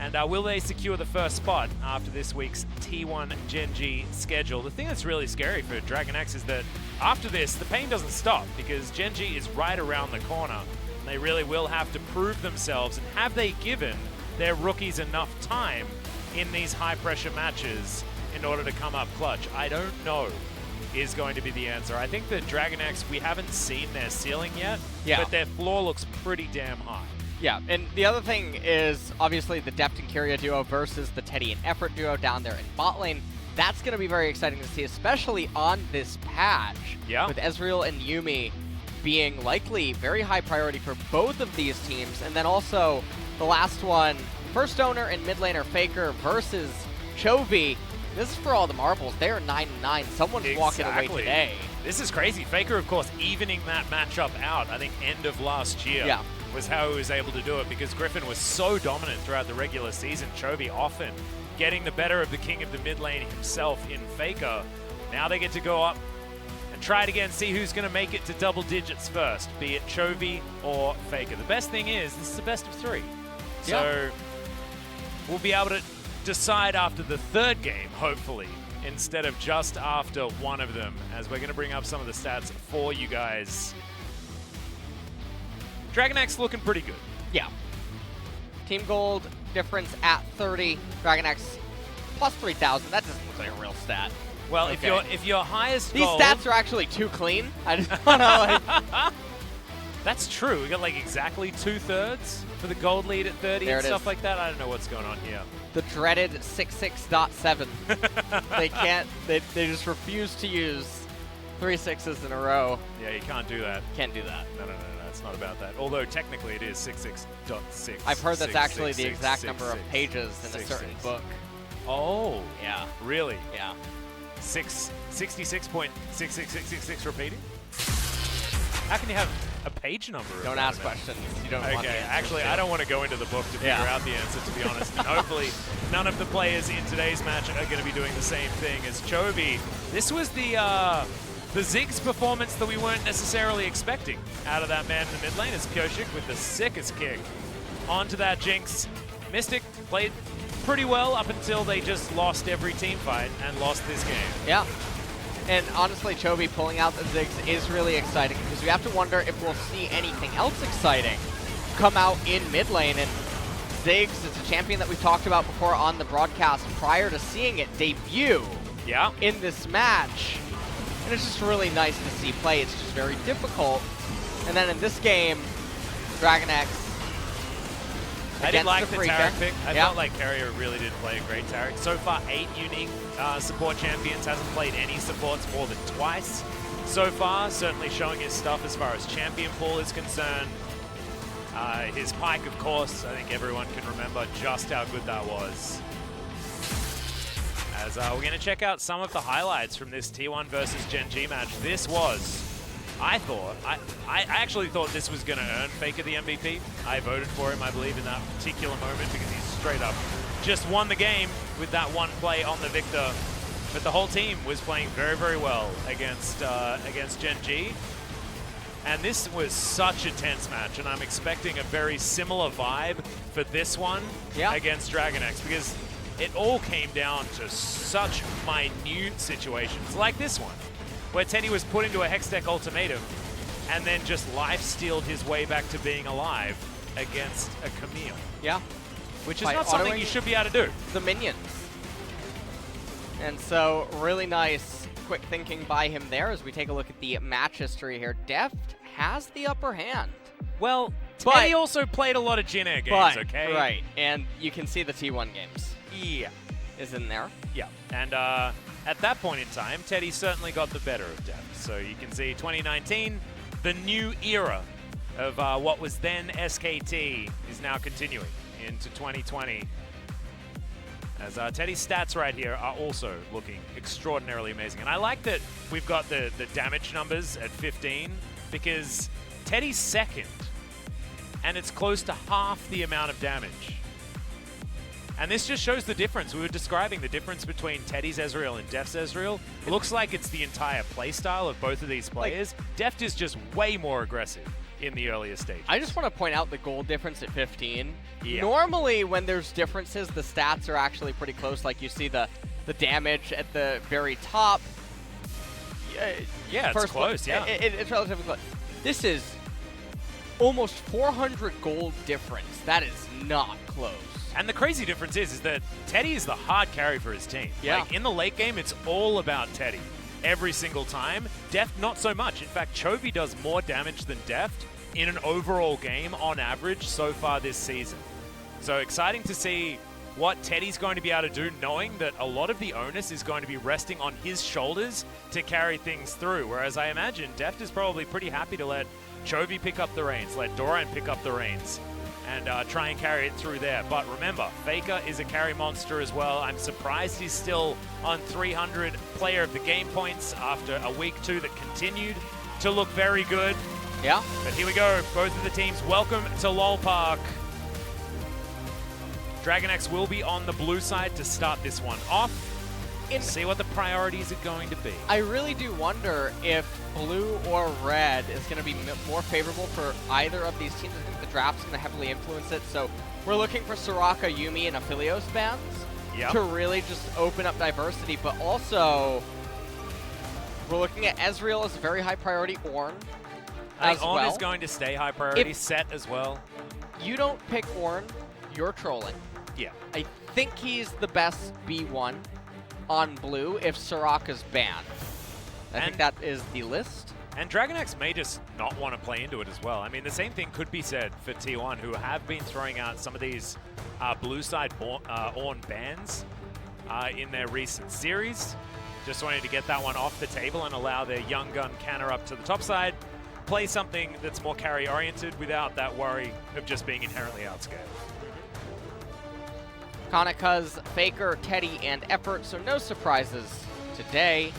And will they secure the first spot after this week's T1 Gen G schedule? The thing that's really scary for Dragon X is that after this, the pain doesn't stop, because Gen G is right around the corner. And they really will have to prove themselves. And have they given their rookies enough time in these high-pressure matches in order to come up clutch? I don't know is going to be the answer. I think that Dragon X, we haven't seen their ceiling yet, but their floor looks pretty damn high. Yeah, and the other thing is obviously the Deft and Kyria duo versus the Teddy and Effort duo down there in bot lane. That's going to be very exciting to see, especially on this patch. Yeah. With Ezreal and Yuumi being likely very high priority for both of these teams. And then also the last one, first owner and mid laner Faker versus Chovy. This is for all the marbles. They are 9-9. Someone's walking away today. This is crazy. Faker, of course, evening that matchup out, I think, end of last year was how he was able to do it, because Griffin was so dominant throughout the regular season. Chovy often getting the better of the king of the mid lane himself in Faker. Now they get to go up and try it again, see who's going to make it to double digits first, be it Chovy or Faker. The best thing is, this is the best of 3. So we'll be able to decide after the 3rd game, hopefully, instead of just after one of them, as we're going to bring up some of the stats for you guys. Dragon X looking pretty good. Yeah. Team Gold difference at 30. Dragon X plus 3,000. That doesn't look like a real stat. Well, if your highest These gold, stats are actually too clean. I just want to like. That's true. We got like exactly 2/3 for the gold lead at 30 There and it stuff is. like that. I don't know what's going on here. The dreaded 66.7. They can't. They just refuse to use 3 6s in a row. Yeah, you can't do that. Can't do that. No, it's not about that. Although technically it is 66.6. I've heard that's actually the exact number of pages in a certain book. Oh. Yeah. Really? Yeah. 66.66666 repeating? How can you have a page number? Don't ask questions. You don't want the Okay, answers actually, to. I don't want to go into the book to figure out the answer, to be honest. And hopefully, none of the players in today's match are going to be doing the same thing as Chovy. This was the Ziggs performance that we weren't necessarily expecting out of that man in the mid lane. As Kyoshik with the sickest kick onto that Jinx. Mystic played pretty well up until they just lost every team fight and lost this game. Yeah. And honestly, Chovy pulling out the Ziggs is really exciting because we have to wonder if we'll see anything else exciting come out in mid lane. And Ziggs is a champion that we talked about before on the broadcast prior to seeing it debut in this match. And it's just really nice to see play. It's just very difficult. And then in this game, Dragon X. I did like the Freaka. Taric pick. I felt like Carrier really did play a great Taric. So far, 8 unique support champions. Hasn't played any supports more than twice so far. Certainly showing his stuff as far as champion pool is concerned. His Pike, of course, I think everyone can remember just how good that was. As we're going to check out some of the highlights from this T1 versus Gen G match. This was, I actually thought this was going to earn Faker the MVP. I voted for him, I believe, in that particular moment because he's straight up just won the game with that one play on the Victor. But the whole team was playing very, very well against Gen G. And this was such a tense match, and I'm expecting a very similar vibe for this one against Dragon X because it all came down to such minute situations like this one, where Teddy was put into a Hextech ultimatum and then just life-stealed his way back to being alive against a Camille. Yeah. Which is not something you should be able to do. The minions. And so, really nice, quick thinking by him there as we take a look at the match history here. Deft has the upper hand. Well, Teddy also played a lot of Jin Air games, okay? Right, and you can see the T1 games. Yeah. Is in there. Yeah, and at that point in time, Teddy certainly got the better of Deft. So you can see 2019, the new era of what was then SKT is now continuing into 2020. As Teddy's stats right here are also looking extraordinarily amazing. And I like that we've got the damage numbers at 15 because Teddy's second, and it's close to half the amount of damage. And this just shows the difference. We were describing the difference between Teddy's Ezreal and Deft's Ezreal. It looks like it's the entire playstyle of both of these players. Deft is just way more aggressive in the earlier stages. I just want to point out the gold difference at 15. Yeah. Normally, when there's differences, the stats are actually pretty close. Like you see the damage at the very top. Yeah, it's close, yeah. It's relatively close. This is almost 400 gold difference. That is not close. And the crazy difference is that Teddy is the hard carry for his team. Yeah. Like, in the late game, it's all about Teddy every single time. Deft, not so much. In fact, Chovy does more damage than Deft in an overall game on average so far this season. So exciting to see what Teddy's going to be able to do, knowing that a lot of the onus is going to be resting on his shoulders to carry things through. Whereas I imagine Deft is probably pretty happy to let Chovy pick up the reins, let Doran pick up the reins, and try and carry it through there. But remember, Faker is a carry monster as well. I'm surprised he's still on 300 player of the game points after a week 2 that continued to look very good. Yeah. But here we go. Both of the teams, welcome to LOL Park. Dragon X will be on the blue side to start this one off. See what the priorities are going to be. I really do wonder if blue or red is going to be more favorable for either of these teams. I think the draft's going to heavily influence it. So we're looking for Soraka, Yuumi, and Aphelios bans to really just open up diversity. But also, we're looking at Ezreal as a very high priority. Ornn as well. Ornn is going to stay high priority. Set as well. You don't pick Ornn, you're trolling. Yeah. I think he's the best B1 on blue if Soraka's banned. I think that is the list. And DragonX may just not want to play into it as well. I mean, the same thing could be said for T1, who have been throwing out some of these blue side Ornn bans in their recent series. Just wanted to get that one off the table and allow their young gun canner up to the top side, play something that's more carry oriented without that worry of just being inherently outscaled. Kaneka's Faker, Teddy, and Effort, so no surprises today.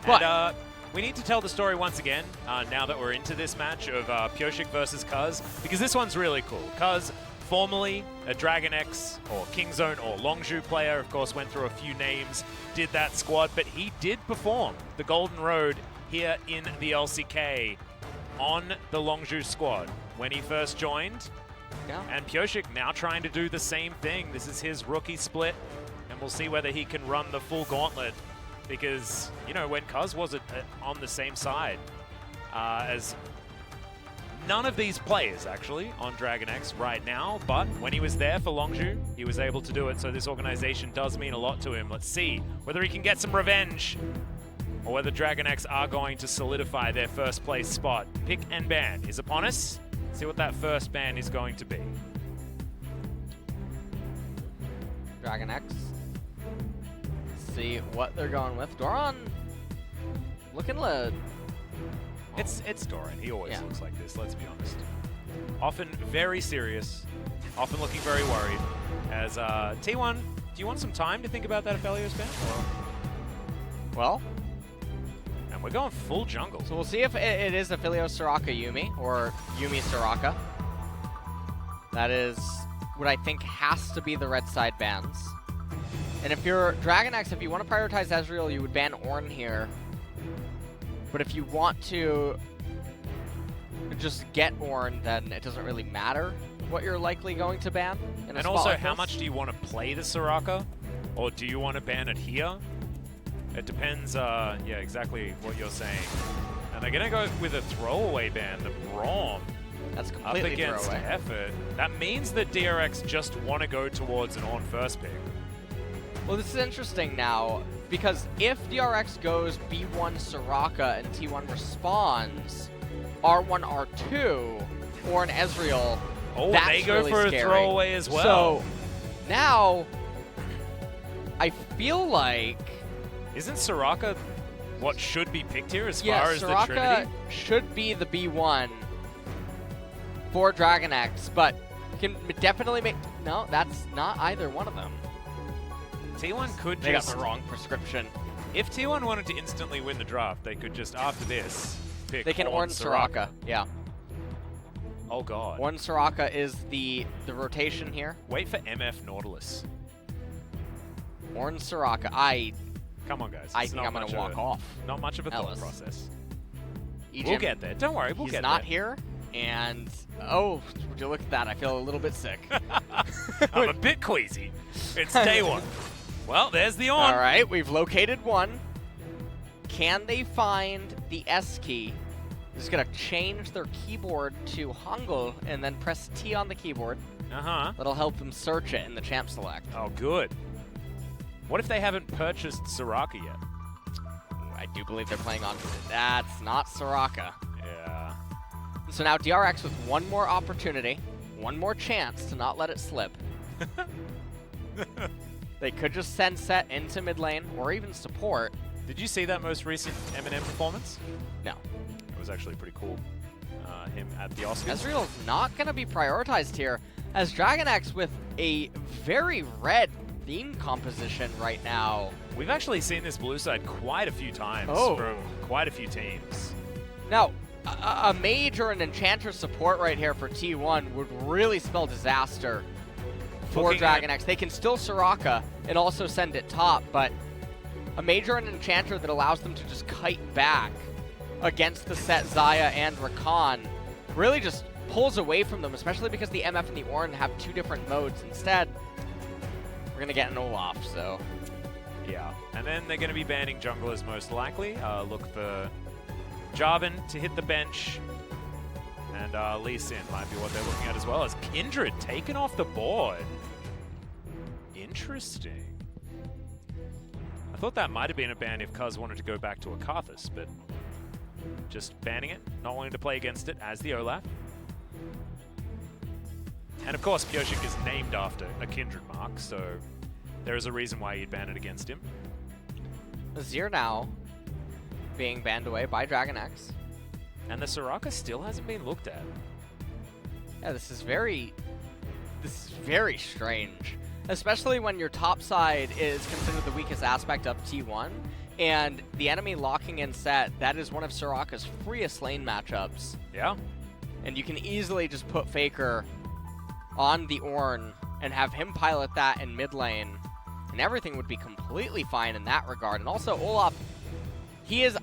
But And we need to tell the story once again, now that we're into this match of Pyosik versus Cuz, because this one's really cool. Cuz, formerly a DragonX or Kingzone or Longzhu player, of course went through a few names, did that squad, but he did perform the Golden Road here in the LCK on the Longzhu squad when he first joined. Yeah. And Pyosik now trying to do the same thing. This is his rookie split, and we'll see whether he can run the full gauntlet. Because, you know, when Cuz was on the same side as none of these players, actually, on DragonX right now, but when he was there for Longzhu, he was able to do it, so this organization does mean a lot to him. Let's see whether he can get some revenge, or whether DragonX are going to solidify their first place spot. Pick and ban is upon us. See what that first ban is going to be. DragonX. See what they're going with. Doran looking lit. It's Doran. He always looks like this, let's be honest. Often very serious, often looking very worried. As T1, do you want some time to think about that Aphelios ban? Well, and we're going full jungle. So we'll see if it is Aphelios Soraka Yuumi or Yuumi Soraka. That is what I think has to be the red side bans. And if you're DragonX, if you want to prioritize Ezreal, you would ban Ornn here. But if you want to just get Ornn, then it doesn't really matter what you're likely going to ban. And also, how much do you want to play the Soraka? Or do you want to ban it here? It depends, yeah, exactly what you're saying. And they're going to go with a throwaway ban, the Braum. That's completely up against throwaway. Effort. That means that DRX just want to go towards an Ornn first pick. Well, this is interesting now, because if DRX goes B1 Soraka and T1 responds, R1, R2, or an Ezreal, that's they go really for scary. a throwaway as well. So now, I feel like... Isn't Soraka what should be picked here as yeah, far as Soraka the Trinity? should be the B1 for DragonX, but can definitely make... No, that's not either one of them. T1 could They just... got the wrong prescription. If T1 wanted to instantly win the draft, they could just, after this, pick They can Ornn Soraka. Yeah. Oh, God. Ornn Soraka is the rotation here. Wait for MF Nautilus. Ornn Soraka. Come on, guys. I It's think not I'm going much to of walk a- off. Not much of a thought Ellis. process. Egypt, We'll get there. Don't worry, we'll he's get not there. here, and oh, would you look at that? I feel a little bit sick. I'm a bit queasy. It's day one. Well, there's the Ornn. All right, we've located one. Can they find the S key? Just gonna change their keyboard to Hangul and then press T on the keyboard. Uh-huh. That'll help them search it in the champ select. Oh, good. What if they haven't purchased Soraka yet? I do believe they're playing on. That's not Soraka. Yeah. So now DRX with one more opportunity, one more chance to not let it slip. They could just send Set into mid lane or even support. Did you see that most recent Eminem performance? No. It was actually pretty cool. Him at the Oscars. Ezreal's not going to be prioritized here, as DragonX with a very red theme composition right now. We've actually seen this blue side quite a few times from quite a few teams. Now, a mage or an enchanter support right here for T1 would really spell disaster for Dragon X. They can still Soraka and also send it top, but a Major and Enchanter that allows them to just kite back against the set Xayah and Rakan really just pulls away from them, especially because the MF and the Ornn have 2 different modes. Instead, we're going to get an Olaf, so... Yeah, and then they're going to be banning junglers most likely. Look for Jarvan to hit the bench, and Lee Sin might be what they're looking at as well, as Kindred taken off the board. Interesting. I thought that might have been a ban if Cuz wanted to go back to Akarthus, but just banning it, not wanting to play against it as the Olaf. And of course, Pyosik is named after a Kindred mark, so there is a reason why you'd ban it against him. Azir now being banned away by Dragon X. And the Soraka still hasn't been looked at. Yeah, this is very strange. Especially when your top side is considered the weakest aspect of T1, and the enemy locking in set, that is one of Soraka's freest lane matchups. Yeah. And you can easily just put Faker on the Ornn and have him pilot that in mid lane, and everything would be completely fine in that regard. And also, Olaf, he is,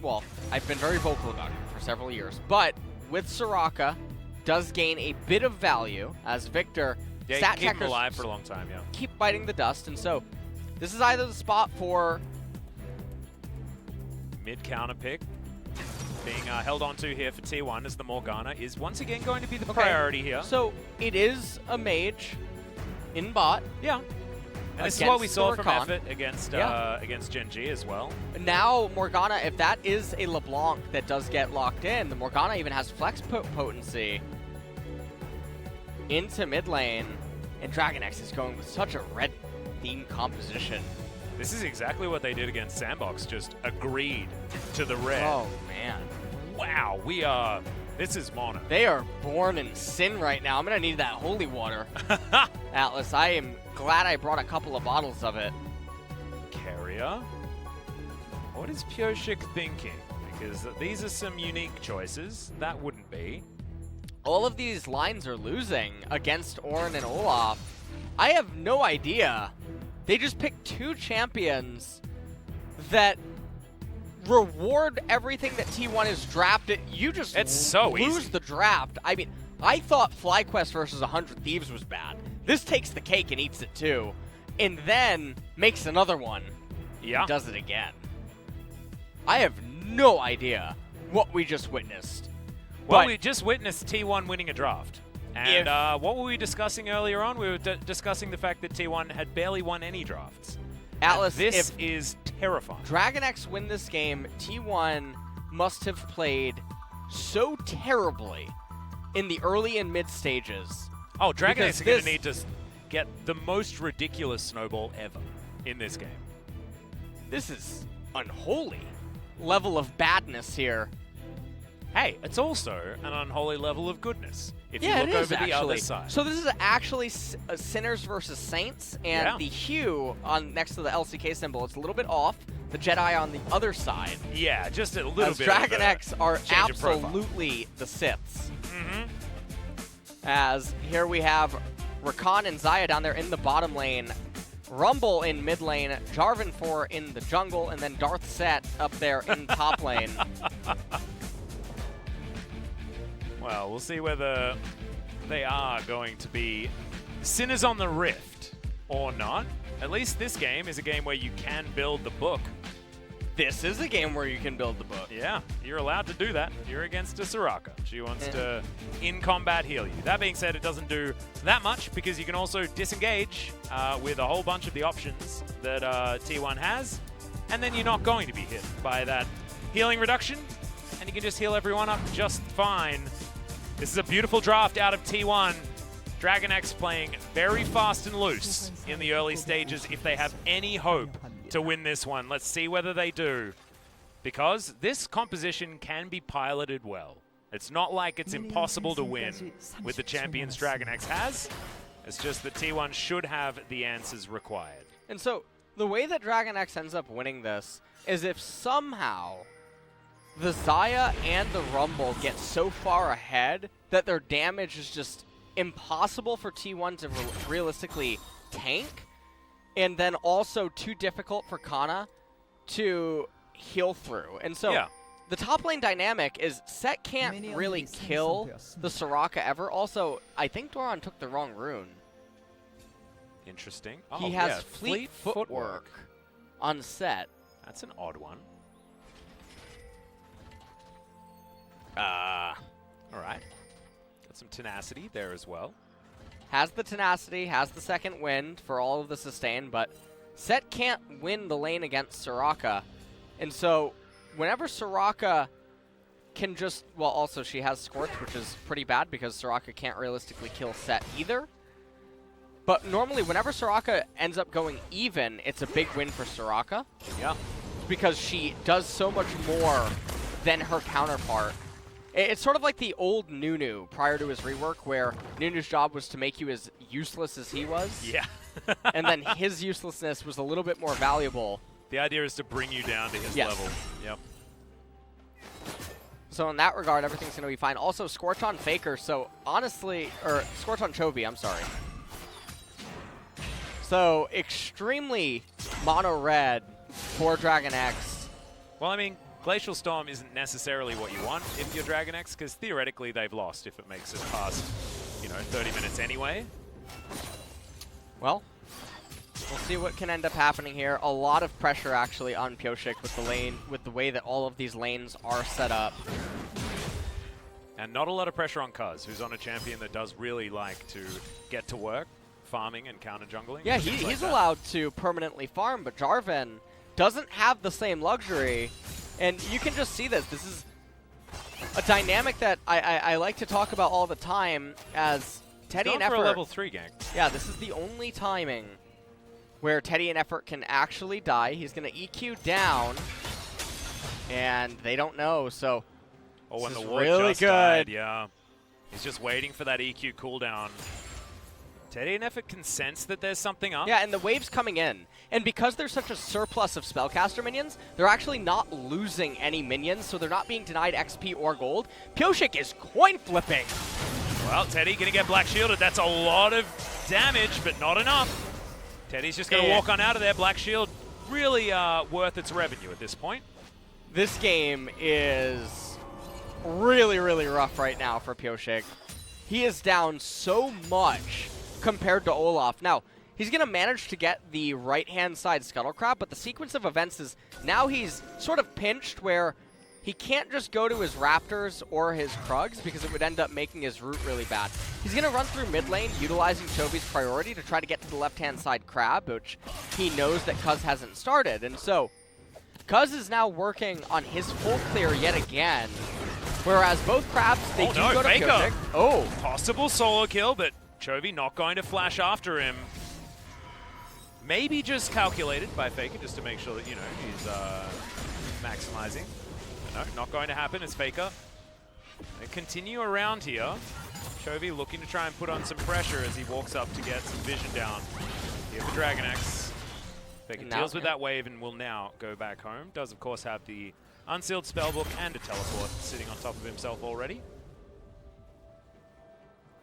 well, I've been very vocal about him for several years, but with Soraka, does gain a bit of value as Victor. Yeah, Stat keep him checkers alive for a long time, yeah. keep biting the dust, and so this is either the spot for mid counter pick being held on to here for T1 as the Morgana is once again going to be the priority here. So it is a mage in bot. Yeah. And this is what we saw from Effort against against Gen G as well. Now Morgana, if that is a LeBlanc that does get locked in, the Morgana even has flex potency into mid lane, and Dragon X is going with such a red theme composition. This is exactly what they did against Sandbox, just agreed to the red. Oh man. Wow, this is mono. They are born in sin right now. I'm gonna need that holy water. Atlas, I am glad I brought a couple of bottles of it. Carrier? What is Pyosik thinking? Because these are some unique choices. That wouldn't be. All of these lines are losing against Ornn and Olaf. I have no idea. They just picked 2 champions that reward everything that T1 is drafted. You just lose the draft. I mean, I thought FlyQuest versus 100 Thieves was bad. This takes the cake and eats it too, and then makes another one. Yeah. Does it again. I have no idea what we just witnessed. Well, we just witnessed T1 winning a draft. And what were we discussing earlier on? We were discussing the fact that T1 had barely won any drafts. Atlas, this is terrifying. Dragon X win this game, T1 must have played so terribly in the early and mid stages. Oh, Dragon X is going to need to get the most ridiculous snowball ever in this game. This is unholy level of badness here. Hey, it's also an unholy level of goodness. If you Yeah, look it is over the other actually. side. So this is actually Sinners versus Saints, and the hue on next to the LCK symbol, it's a little bit off. The Jedi on the other side. Yeah, just a little bit. Dragon X are change of profile. absolutely the Siths. Mm-hmm. As here we have Rakan and Xayah down there in the bottom lane, Rumble in mid lane, Jarvan 4 in the jungle, and then Darth Set up there in top lane. Well, we'll see whether they are going to be Sinners on the Rift or not. At least this game is a game where you can build the book. This is a game where you can build the book. Yeah, you're allowed to do that. You're against a Soraka. She wants to, in combat, heal you. That being said, it doesn't do that much because you can also disengage with a whole bunch of the options that T1 has, and then you're not going to be hit by that healing reduction, and you can just heal everyone up just fine. This is a beautiful draft out of T1. Dragon X playing very fast and loose in the early stages if they have any hope to win this one. Let's see whether they do. Because this composition can be piloted well. It's not like it's impossible to win with the champions Dragon X has. It's just that T1 should have the answers required. And so the way that Dragon X ends up winning this is if somehow the Xayah and the Rumble get so far ahead that their damage is just impossible for T1 to realistically tank, and then also too difficult for Kana to heal through. And so the top lane dynamic is Set can't really kill the Soraka ever. Also, I think Doran took the wrong rune. Interesting. He has fleet footwork on Set. That's an odd one. All right. Got some tenacity there as well. Has the tenacity, has the second wind for all of the sustain, but Set can't win the lane against Soraka. And so whenever Soraka can just, well, also she has Scorch, which is pretty bad because Soraka can't realistically kill Set either. But normally whenever Soraka ends up going even, it's a big win for Soraka. Yeah. Because she does so much more than her counterpart. It's sort of like the old Nunu prior to his rework, where Nunu's job was to make you as useless as he was. Yeah. And then his uselessness was a little bit more valuable. The idea is to bring you down to his level. Yep. So in that regard, everything's going to be fine. Also, Scorch on Faker, so honestly, or Scorch on Chovy, I'm sorry. So extremely mono red for Dragon X. Well, I mean, Glacial Storm isn't necessarily what you want if you're Dragon X, because theoretically they've lost if it makes it past, 30 minutes anyway. Well, we'll see what can end up happening here. A lot of pressure actually on Pioshik with the way that all of these lanes are set up. And not a lot of pressure on Cuz, who's on a champion that does really like to get to work, farming and counter jungling. Yeah, he's allowed to permanently farm, but Jarvan doesn't have the same luxury. And you can just see this. This is a dynamic that I like to talk about all the time as Teddy and Effort. For a level 3 gank. Yeah, this is the only timing where Teddy and Effort can actually die. He's going to EQ down, and they don't know, so Oh, when this the is ward really just good. died, yeah. He's just waiting for that EQ cooldown. Teddy and Effort can sense that there's something up. Yeah, and the wave's coming in. And because there's such a surplus of spellcaster minions, they're actually not losing any minions, so they're not being denied XP or gold. Pioshik is coin flipping. Well, Teddy gonna get black shielded. That's a lot of damage, but not enough. Teddy's just gonna walk on out of there. Black shield really worth its revenue at this point. This game is really, really rough right now for Pioshik. He is down so much compared to Olaf. Now, he's going to manage to get the right-hand side Scuttle Crab, but the sequence of events is now he's sort of pinched where he can't just go to his Raptors or his Krugs because it would end up making his route really bad. He's going to run through mid lane, utilizing Chovy's priority to try to get to the left-hand side Crab, which he knows that Cuz hasn't started. And so, Cuz is now working on his full clear yet again, whereas both Crabs, they do go to Faker. Pioshik. Oh, Possible solo kill, but Chovy not going to flash after him. Maybe just calculated by Faker just to make sure that, he's maximizing. But no, not going to happen. It's Faker. They continue around here. Chovy looking to try and put on some pressure as he walks up to get some vision down. Here for Dragon X. Faker deals with that wave and will now go back home. Does, of course, have the unsealed spellbook and a teleport sitting on top of himself already.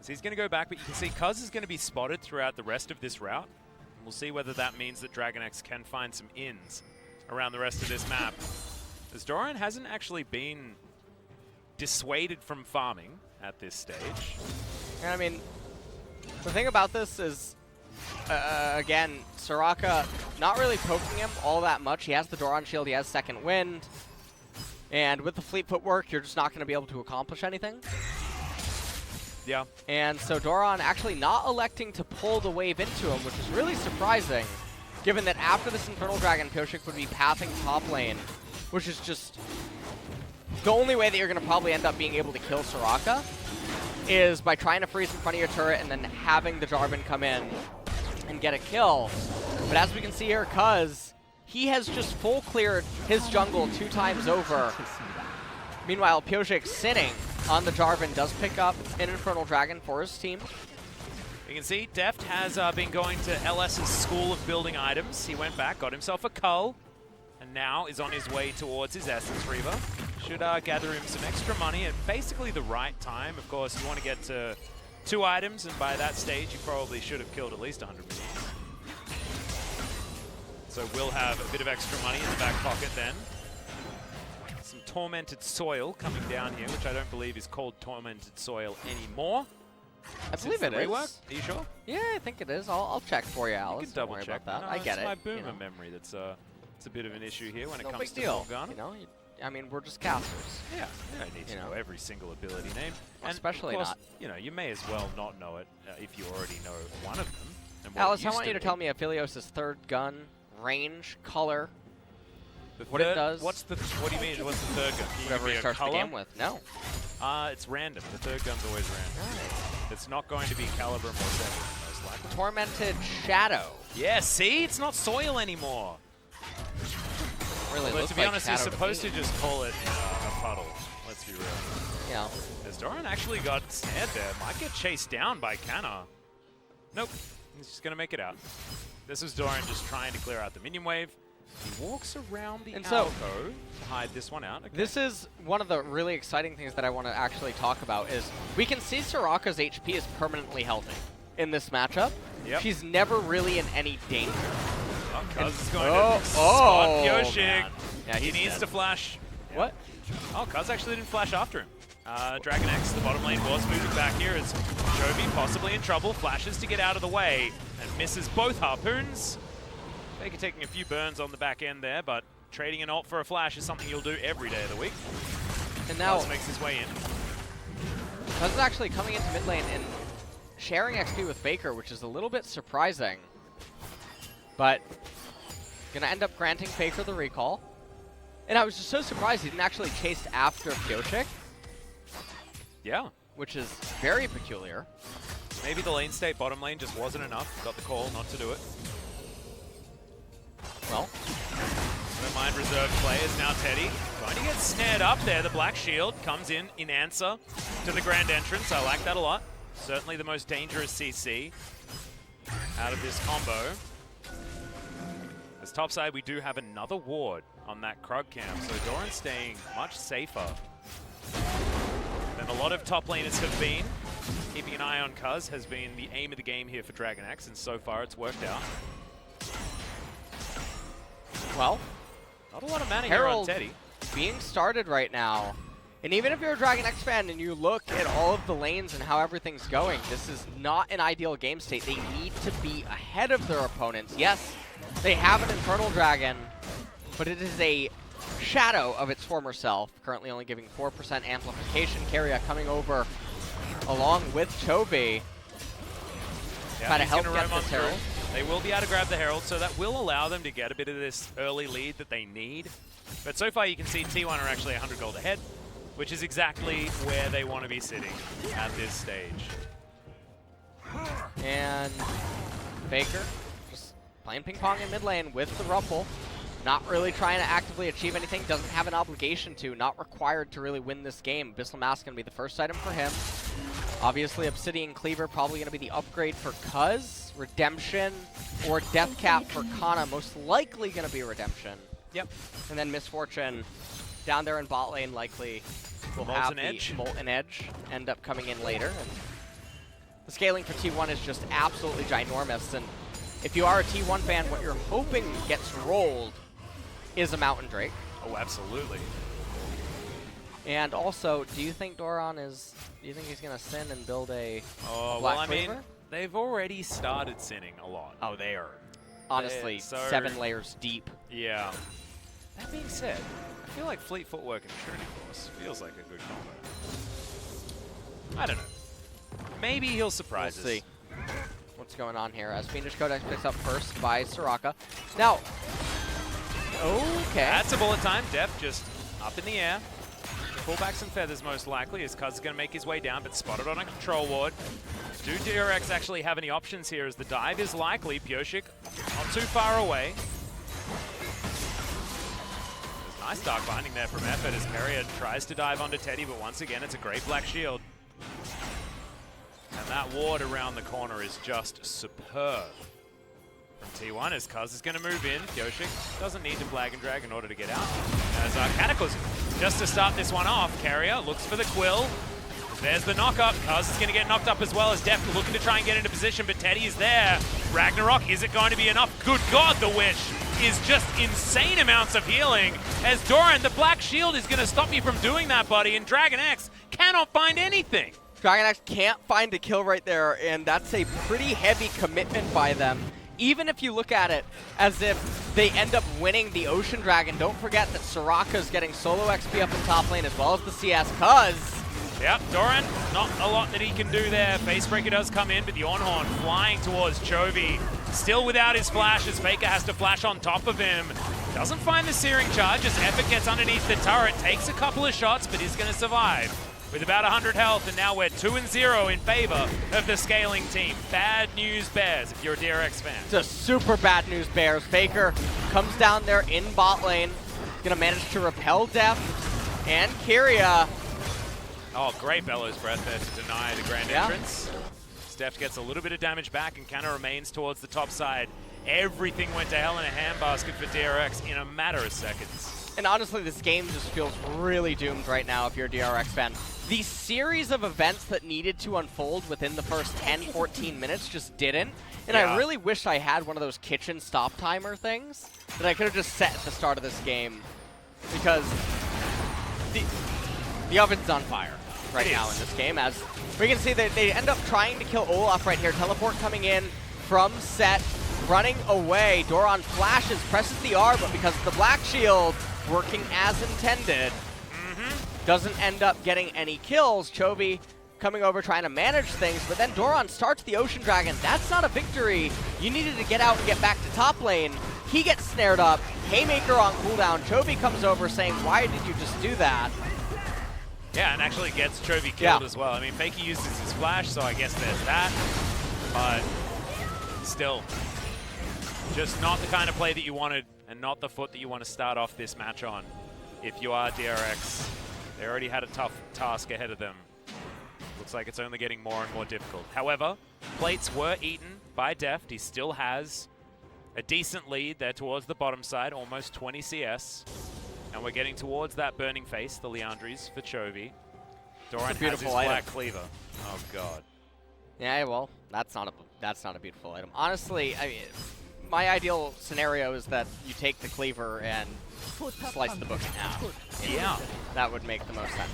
So he's going to go back, but you can see Cuz is going to be spotted throughout the rest of this route. We'll see whether that means that Dragon X can find some ins around the rest of this map. As Doran hasn't actually been dissuaded from farming at this stage. And I mean, the thing about this is, again, Soraka not really poking him all that much. He has the Doran shield, he has second wind. And with the fleet footwork, you're just not going to be able to accomplish anything. Yeah. And so Doran actually not electing to pull the wave into him, which is really surprising, given that after this Infernal Dragon, Pioshik would be pathing top lane, which is just the only way that you're going to probably end up being able to kill Soraka is by trying to freeze in front of your turret and then having the Jarvan come in and get a kill. But as we can see here, Cuz, he has just full cleared his jungle 2 times over. Meanwhile, Pioshik sitting on the Jarvan does pick up an Infernal Dragon for his team. You can see Deft has been going to LS's school of building items. He went back, got himself a cull, and now is on his way towards his Essence Reaver. Should gather him some extra money at basically the right time. Of course, you want to get to 2 items, and by that stage, you probably should have killed at least 100 minions. So we'll have a bit of extra money in the back pocket then. Some Tormented Soil coming down here, which I don't believe is called Tormented Soil anymore. I believe it is. Rework? Are you sure? Yeah, I think it is. I'll check for you, Alice. You can double check that. No, I get it's it. my boomer you know. memory that's it's a bit of an issue here when it No comes big to deal. Morgana. You know, I mean, we're just casters. Yeah, you don't need to know every single ability name. Well, And especially of course, not. You know, you may as well not know it if you already know one of them. And what Alice, it I used want you to be. tell me Aphelios' third gun, range, color, The what it third- does. What do you mean? What's the third gun? Can you Whatever give he me a starts the color? game with. No. It's random. The third gun's always random. It's not going to be Caliber or Seven, most likely. Tormented Shadow. Yeah, see? It's not soil anymore. Really But looks to be like honest, Shadow you're supposed me. to just call it a puddle. Let's be real. Yeah. As Doran actually got snared there. Might get chased down by Canna. Nope. He's just going to make it out. This is Doran just trying to clear out the minion wave. He walks around the alcove to hide this one out. Okay. This is one of the really exciting things that I want to actually talk about is we can see Soraka's HP is permanently healthy in this matchup. Yep. She's never really in any danger. Oh, Kuz is going to spot Pyoshik. Man. Yeah, He he's needs dead. to flash. What? Oh, Kuz actually didn't flash after him. Dragon X, the bottom lane boss, moving back here as Jovi possibly in trouble. Flashes to get out of the way and misses both harpoons. Faker taking a few burns on the back end there, but trading an ult for a flash is something you'll do every day of the week. And now Kuz makes his way in. Kuz is actually coming into mid lane and sharing XP with Faker, which is a little bit surprising. But gonna end up granting Faker the recall. And I was just so surprised he didn't actually chase after Pyoshik. Yeah. Which is very peculiar. Maybe the lane state bottom lane just wasn't enough. Got the call not to do it. Well, don't mind reserve players. Now Teddy going to get snared up there. The Black Shield comes in answer to the grand entrance. I like that a lot. Certainly the most dangerous CC out of this combo. As topside, we do have another ward on that Krug camp, so Doran's staying much safer than a lot of top laners have been. Keeping an eye on Kuz has been the aim of the game here for Dragon X, and so far it's worked out. Well, not a lot of mana here on Teddy. Being started right now. And even if you're a Dragon X fan and you look at all of the lanes and how everything's going, this is not an ideal game state. They need to be ahead of their opponents. Yes, they have an Infernal Dragon, but it is a shadow of its former self, currently only giving 4% amplification. Keria coming over along with Chovy. Trying to help get this Herald. They will be able to grab the Herald, so that will allow them to get a bit of this early lead that they need. But so far you can see T1 are actually 100 gold ahead, which is exactly where they want to be sitting at this stage. And Faker just playing ping pong in mid lane with the Ruffle. Not really trying to actively achieve anything, doesn't have an obligation to, not required to really win this game. Abyssal Mask going to be the first item for him. Obviously Obsidian Cleaver probably going to be the upgrade for Kuz. Redemption or Death Cap for Kana, most likely going to be Redemption. Yep. And then Misfortune down there in bot lane likely will have the Molten Edge end up coming in later. And the scaling for T1 is just absolutely ginormous. And if you are a T1 fan, what you're hoping gets rolled is a Mountain Drake. Oh, absolutely. And also, do you think Doran is, do you think he's going to sin and build a Oh, Black well, I mean, Cleaver? they've already started sinning a lot. Oh, they are honestly so 7 layers deep. Yeah. That being said, I feel like Fleet Footwork and Trinity Force feels like a good combo. I don't know. Maybe he'll surprise us. We'll see what's going on here as Fiendish Codex picks up first by Soraka. Now, okay. That's a bullet time. Def just up in the air. Pull back some feathers most likely as Kuz is going to make his way down, but spotted on a control ward. Do DRX actually have any options here as the dive is likely? Pyoshik not too far away. There's nice dark binding there from Effort as Keria tries to dive onto Teddy, but once again it's a great Black Shield. And that ward around the corner is just superb. From T1 as Kuz is going to move in. Pyoshik doesn't need to flag and drag in order to get out. As Cataclysm just to start this one off. Keria looks for the Quill. There's the knock-up. Cuz is going to get knocked up as well as Def looking to try and get into position, but Teddy is there. Ragnarok, is it going to be enough? Good God, the Wish is just insane amounts of healing. As Doran, the Black Shield is going to stop you from doing that, buddy, and Dragon X cannot find anything. Dragon X can't find a kill right there, and that's a pretty heavy commitment by them. Even if you look at it as if they end up winning the Ocean Dragon, don't forget that Soraka's getting solo XP up in top lane as well as the CS, cuz... Yep, Doran, not a lot that he can do there. Facebreaker does come in, but the Ornhorn flying towards Chovy. Still without his flash as Faker has to flash on top of him. Doesn't find the Searing Charge as Epic gets underneath the turret, takes a couple of shots, but is going to survive. With about 100 health, and now we're 2-0 in favor of the scaling team. Bad news Bears if you're a DRX fan. It's a super bad news Bears. Faker comes down there in bot lane. Gonna manage to repel Def and Kyria. Oh, great Bellows Breath there to deny the grand entrance. Steph gets a little bit of damage back and Canna remains towards the top side. Everything went to hell in a handbasket for DRX in a matter of seconds. And honestly, this game just feels really doomed right now if you're a DRX fan. The series of events that needed to unfold within the first 10-14 minutes just didn't. And I really wish I had one of those kitchen stop timer things that I could have just set at the start of this game. Because the oven's on fire right now in this game. As we can see, that they end up trying to kill Olaf right here. Teleport coming in from set, running away. Doran flashes, presses the R, but because of the Black Shield working as intended, doesn't end up getting any kills. Chovy coming over trying to manage things, but then Doran starts the Ocean Dragon. That's not a victory. You needed to get out and get back to top lane. He gets snared up. Haymaker on cooldown. Chovy comes over saying, why did you just do that? Yeah, and actually gets Chovy killed as well. I mean, Fakey uses his flash, so I guess there's that. But still, just not the kind of play that you wanted and not the foot that you want to start off this match on. If you are DRX, they already had a tough task ahead of them. Looks like it's only getting more and more difficult. However, plates were eaten by Deft. He still has a decent lead there towards the bottom side, almost 20 CS. And we're getting towards that burning face, the Leandries for Chovy. Doran has his black cleaver. Oh god. Yeah, well, that's not a beautiful item. Honestly, I mean, my ideal scenario is that you take the cleaver and slice the book in half. Yeah. That would make the most sense.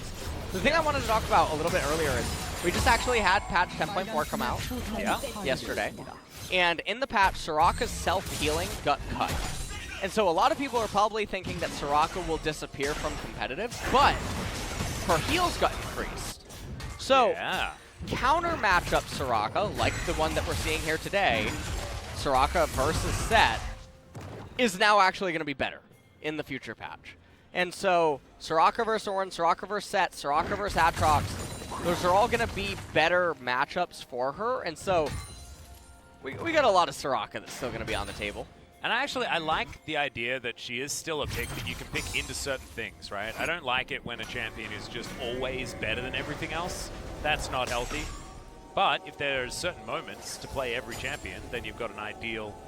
The thing I wanted to talk about a little bit earlier is we just actually had patch 10.4 come out yesterday. And in the patch, Soraka's self-healing got cut. And so a lot of people are probably thinking that Soraka will disappear from competitive, but her heals got increased. So counter matchup Soraka, like the one that we're seeing here today, Soraka versus Set, is now actually going to be better in the future patch. And so Soraka versus Ornn, Soraka versus Set, Soraka versus Aatrox, those are all going to be better matchups for her. And so we got a lot of Soraka that's still going to be on the table. And I like the idea that she is still a pick that you can pick into certain things, right? I don't like it when a champion is just always better than everything else. That's not healthy. But if there's certain moments to play every champion, then you've got an ideal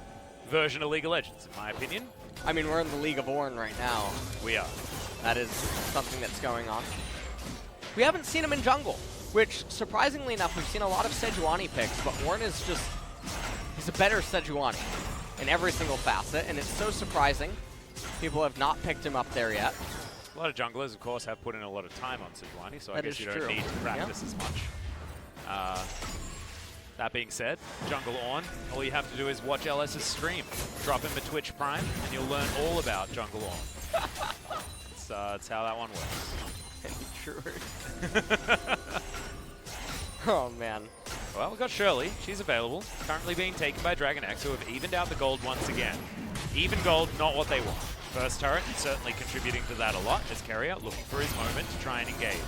version of League of Legends, in my opinion. I mean, we're in the League of Ornn right now. We are. That is something that's going on. We haven't seen him in jungle, which, surprisingly enough, we've seen a lot of Sejuani picks, but Ornn is just, he's a better Sejuani in every single facet, and it's so surprising. People have not picked him up there yet. A lot of junglers, of course, have put in a lot of time on Sejuani, so I guess you don't need to practice as much. That being said, Jungle Ornn, all you have to do is watch LS's stream. Drop him a Twitch Prime, and you'll learn all about Jungle Ornn. That's how that one works. True. Oh, man. Well, we've got Shirley. She's available. Currently being taken by Dragon X, who have evened out the gold once again. Even gold, not what they want. First turret, certainly contributing to that a lot, as Carrier looking for his moment to try and engage.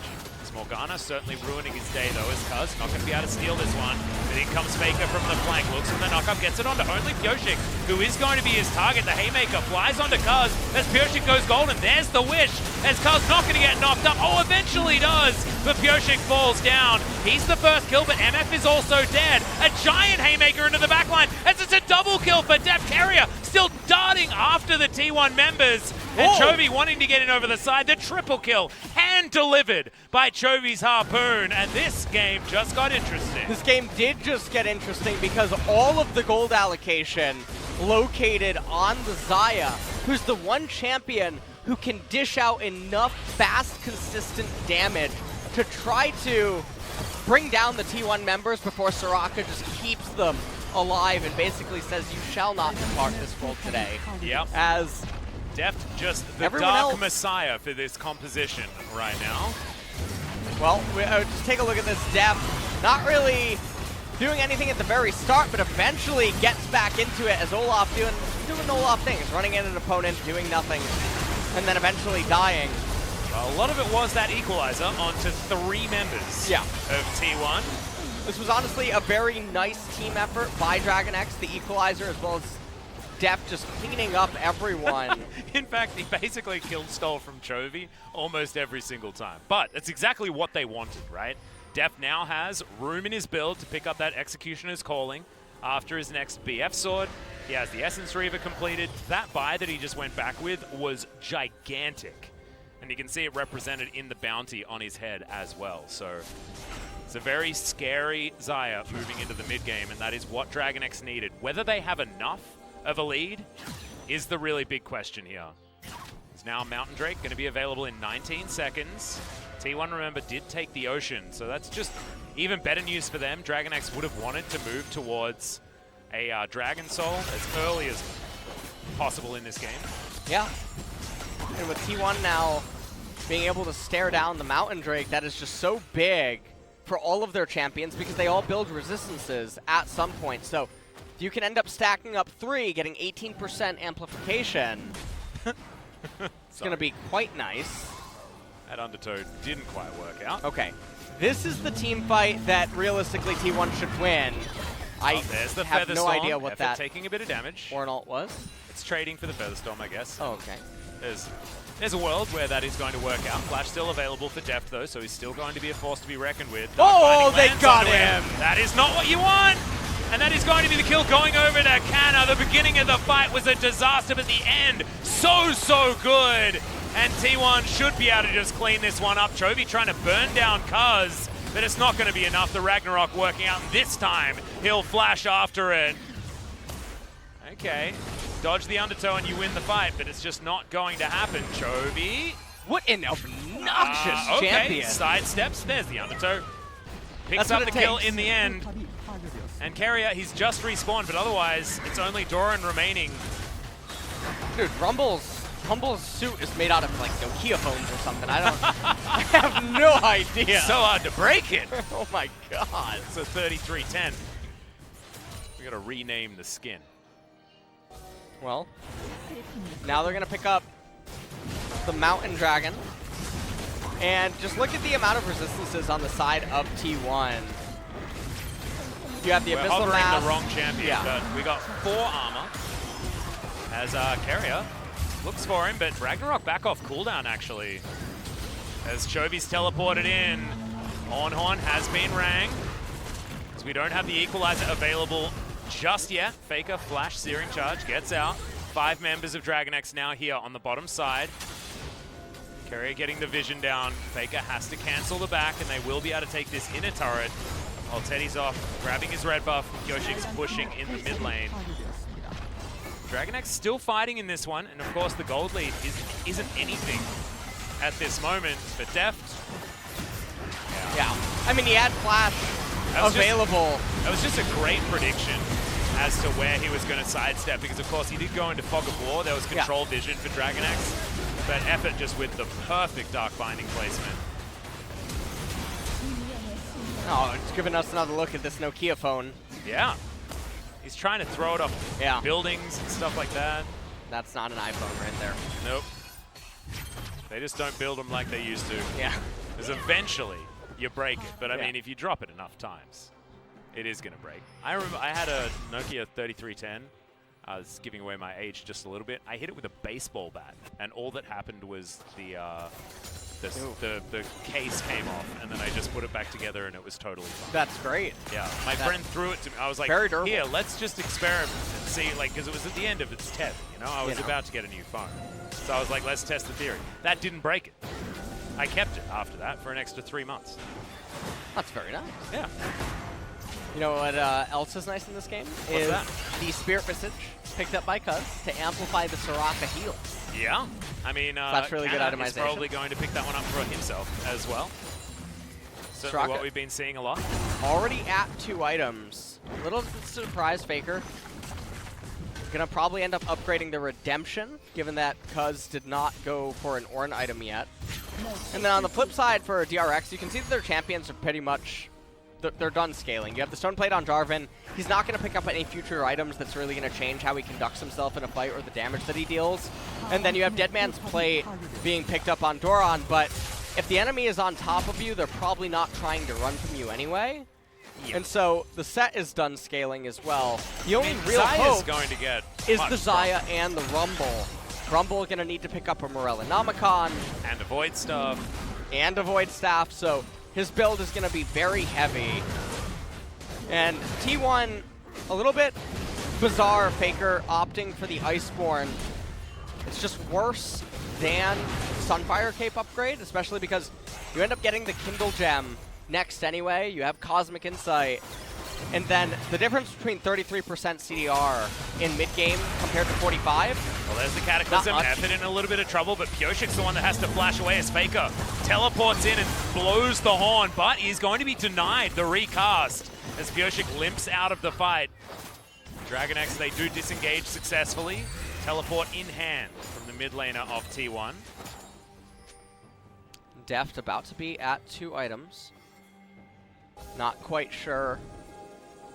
Morgana certainly ruining his day though, as Cuz not going to be able to steal this one. But in comes Faker from the flank, looks for the knock-up, gets it onto only Pyoshik, who is going to be his target. The Haymaker flies onto Cuz as Pyoshik goes golden. There's the wish, as Cuz not going to get knocked up. Oh, eventually does, but Pyoshik falls down. He's the first kill, but MF is also dead. A giant Haymaker into the backline, as it's a double kill for Def. Carrier still darting after after the T1 members. And Chovy wanting to get in over the side. The triple kill, hand delivered by Chovy's Harpoon. And this game just got interesting. This game did just get interesting because all of the gold allocation located on the Xayah, who's the one champion who can dish out enough fast, consistent damage to try to bring down the T1 members before Soraka just keeps them alive and basically says, you shall not depart this world today. Yep. As Deft just the everyone dark else, messiah for this composition right now. well, just take a look at this. Deft not really doing anything at the very start, but eventually gets back into it as Olaf doing Olaf things, running at an opponent, doing nothing, and then eventually dying. A lot of it was that equalizer onto 3 members of T1. This was honestly a very nice team effort by Dragon X, the equalizer, as well as Deft just cleaning up everyone. In fact, he basically stole from Chovy almost every single time. But that's exactly what they wanted, right? Deft now has room in his build to pick up that Executioner's Calling after his next BF sword. He has the Essence Reaver completed. That buy that he just went back with was gigantic. And you can see it represented in the bounty on his head as well. So it's a very scary Xayah moving into the mid game, and that is what Dragon X needed. Whether they have enough of a lead is the really big question here. It's now Mountain Drake going to be available in 19 seconds. T1, remember, did take the Ocean, so that's just even better news for them. Dragon X would have wanted to move towards a Dragon Soul as early as possible in this game. Yeah. And with T1 now being able to stare down the Mountain Drake, that is just so big for all of their champions because they all build resistances at some point. So you can end up stacking up 3, getting 18% amplification. It's going to be quite nice. That Undertow didn't quite work out. Okay. This is the team fight that realistically T1 should win. There's the have no Featherstorm. idea what Effort that taking a bit of damage. Ornalt was. It's trading for the Featherstorm, I guess. Oh, okay. There's a world where that is going to work out. Flash still available for Deft, though, so he's still going to be a force to be reckoned with. Oh, they got him! That is not what you want! And that is going to be the kill going over to Canna. The beginning of the fight was a disaster, but the end, so good! And T1 should be able to just clean this one up. Chovy trying to burn down Cuz, but it's not going to be enough. The Ragnarok working out, and this time he'll flash after it. Okay. Dodge the Undertow and you win the fight, but it's just not going to happen. Chovy. What an obnoxious champion. Side steps. There's the Undertow. Picks up the kill in the end. And Carrier, he's just respawned, but otherwise, it's only Doran remaining. Dude, Rumble's suit is made out of, like, Nokia phones or something. I have no idea. So hard to break it. Oh, my God. So 3310. We got to rename the skin. Well, now they're going to pick up the Mountain Dragon. And just look at the amount of resistances on the side of T1. You have the We're Abyssal Mass. the wrong champion, but we got 4 armor as Carrier looks for him, but Ragnarok back off cooldown, actually. As Chovy's teleported in, Ornhorn has been rang. As we don't have the Equalizer available just yet. Faker, Flash, Searing Charge, gets out. 5 members of Dragon X now here on the bottom side. Carrier getting the vision down. Faker has to cancel the back, and they will be able to take this inner turret. While Teddy's off, grabbing his red buff. Yoshik's pushing in the mid lane. Dragon X still fighting in this one, and of course the gold lead isn't anything at this moment, but Deft. Yeah. I mean, he had Flash available. That was just a great prediction as to where he was going to sidestep, because of course he did go into Fog of War. There was control vision for Dragon X, but Effort just with the perfect Dark Binding placement. Oh, it's giving us another look at this Nokia phone. Yeah. He's trying to throw it off buildings and stuff like that. That's not an iPhone right there. Nope. They just don't build them like they used to. Yeah. Because eventually you break it. But I mean, if you drop it enough times, it is going to break. I remember I had a Nokia 3310. I was giving away my age just a little bit. I hit it with a baseball bat, and all that happened was the case came off, and then I just put it back together, and it was totally fine. That's great. Yeah, my friend threw it to me. I was like, very durable. here, let's just experiment and see, like, because it was at the end of its tether, you know? I was about to get a new phone. So I was like, let's test the theory. That didn't break it. I kept it after that for an extra 3 months. That's very nice. Yeah. You know what else is nice in this game? What's that? The Spirit Visage picked up by Cuz to amplify the Soraka heal. Yeah. I mean, that's really good Cannon is itemization. probably going to pick that one up for himself as well. Certainly what we've been seeing a lot. Already at 2 items. Little surprise, Faker. Gonna probably end up upgrading the Redemption, given that Cuz did not go for an Ornn item yet. And then on the flip side for DRX, you can see that their champions are pretty much, they're done scaling. You have the Stone Plate on Jarvan. He's not going to pick up any future items that's really going to change how he conducts himself in a fight or the damage that he deals. And then you have Dead Man's Plate being picked up on Doran, but if the enemy is on top of you, they're probably not trying to run from you anyway. And so the set is done scaling as well. The only real hope going to get is the Xayah and the Rumble. Rumble going to need to pick up a Morellonomicon. And a Void Staff. And a Void Staff, so his build is going to be very heavy. And T1, a little bit bizarre, Faker opting for the Iceborne. It's just worse than Sunfire Cape upgrade, especially because you end up getting the Kindle Gem next anyway. You have Cosmic Insight. And then the difference between 33% CDR in mid-game compared to 45. Well, there's the Cataclysm. Effort in a little bit of trouble, but Pioshik's the one that has to flash away as Faker teleports in and blows the horn, but he's going to be denied the recast as Pioshik limps out of the fight. Dragon X, they do disengage successfully. Teleport in hand from the mid laner of T1. Deft about to be at 2 items. Not quite sure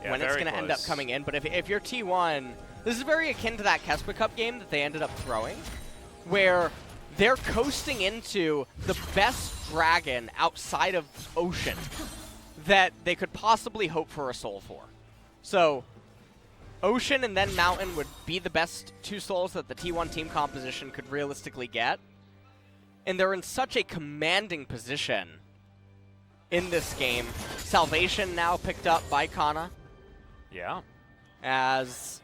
when it's going to end up coming in, but if you're T1, this is very akin to that Kespa Cup game that they ended up throwing, where they're coasting into the best dragon outside of Ocean that they could possibly hope for a soul for. So Ocean and then Mountain would be the best 2 souls that the T1 team composition could realistically get, and they're in such a commanding position in this game. Salvation now picked up by Kana. Yeah. As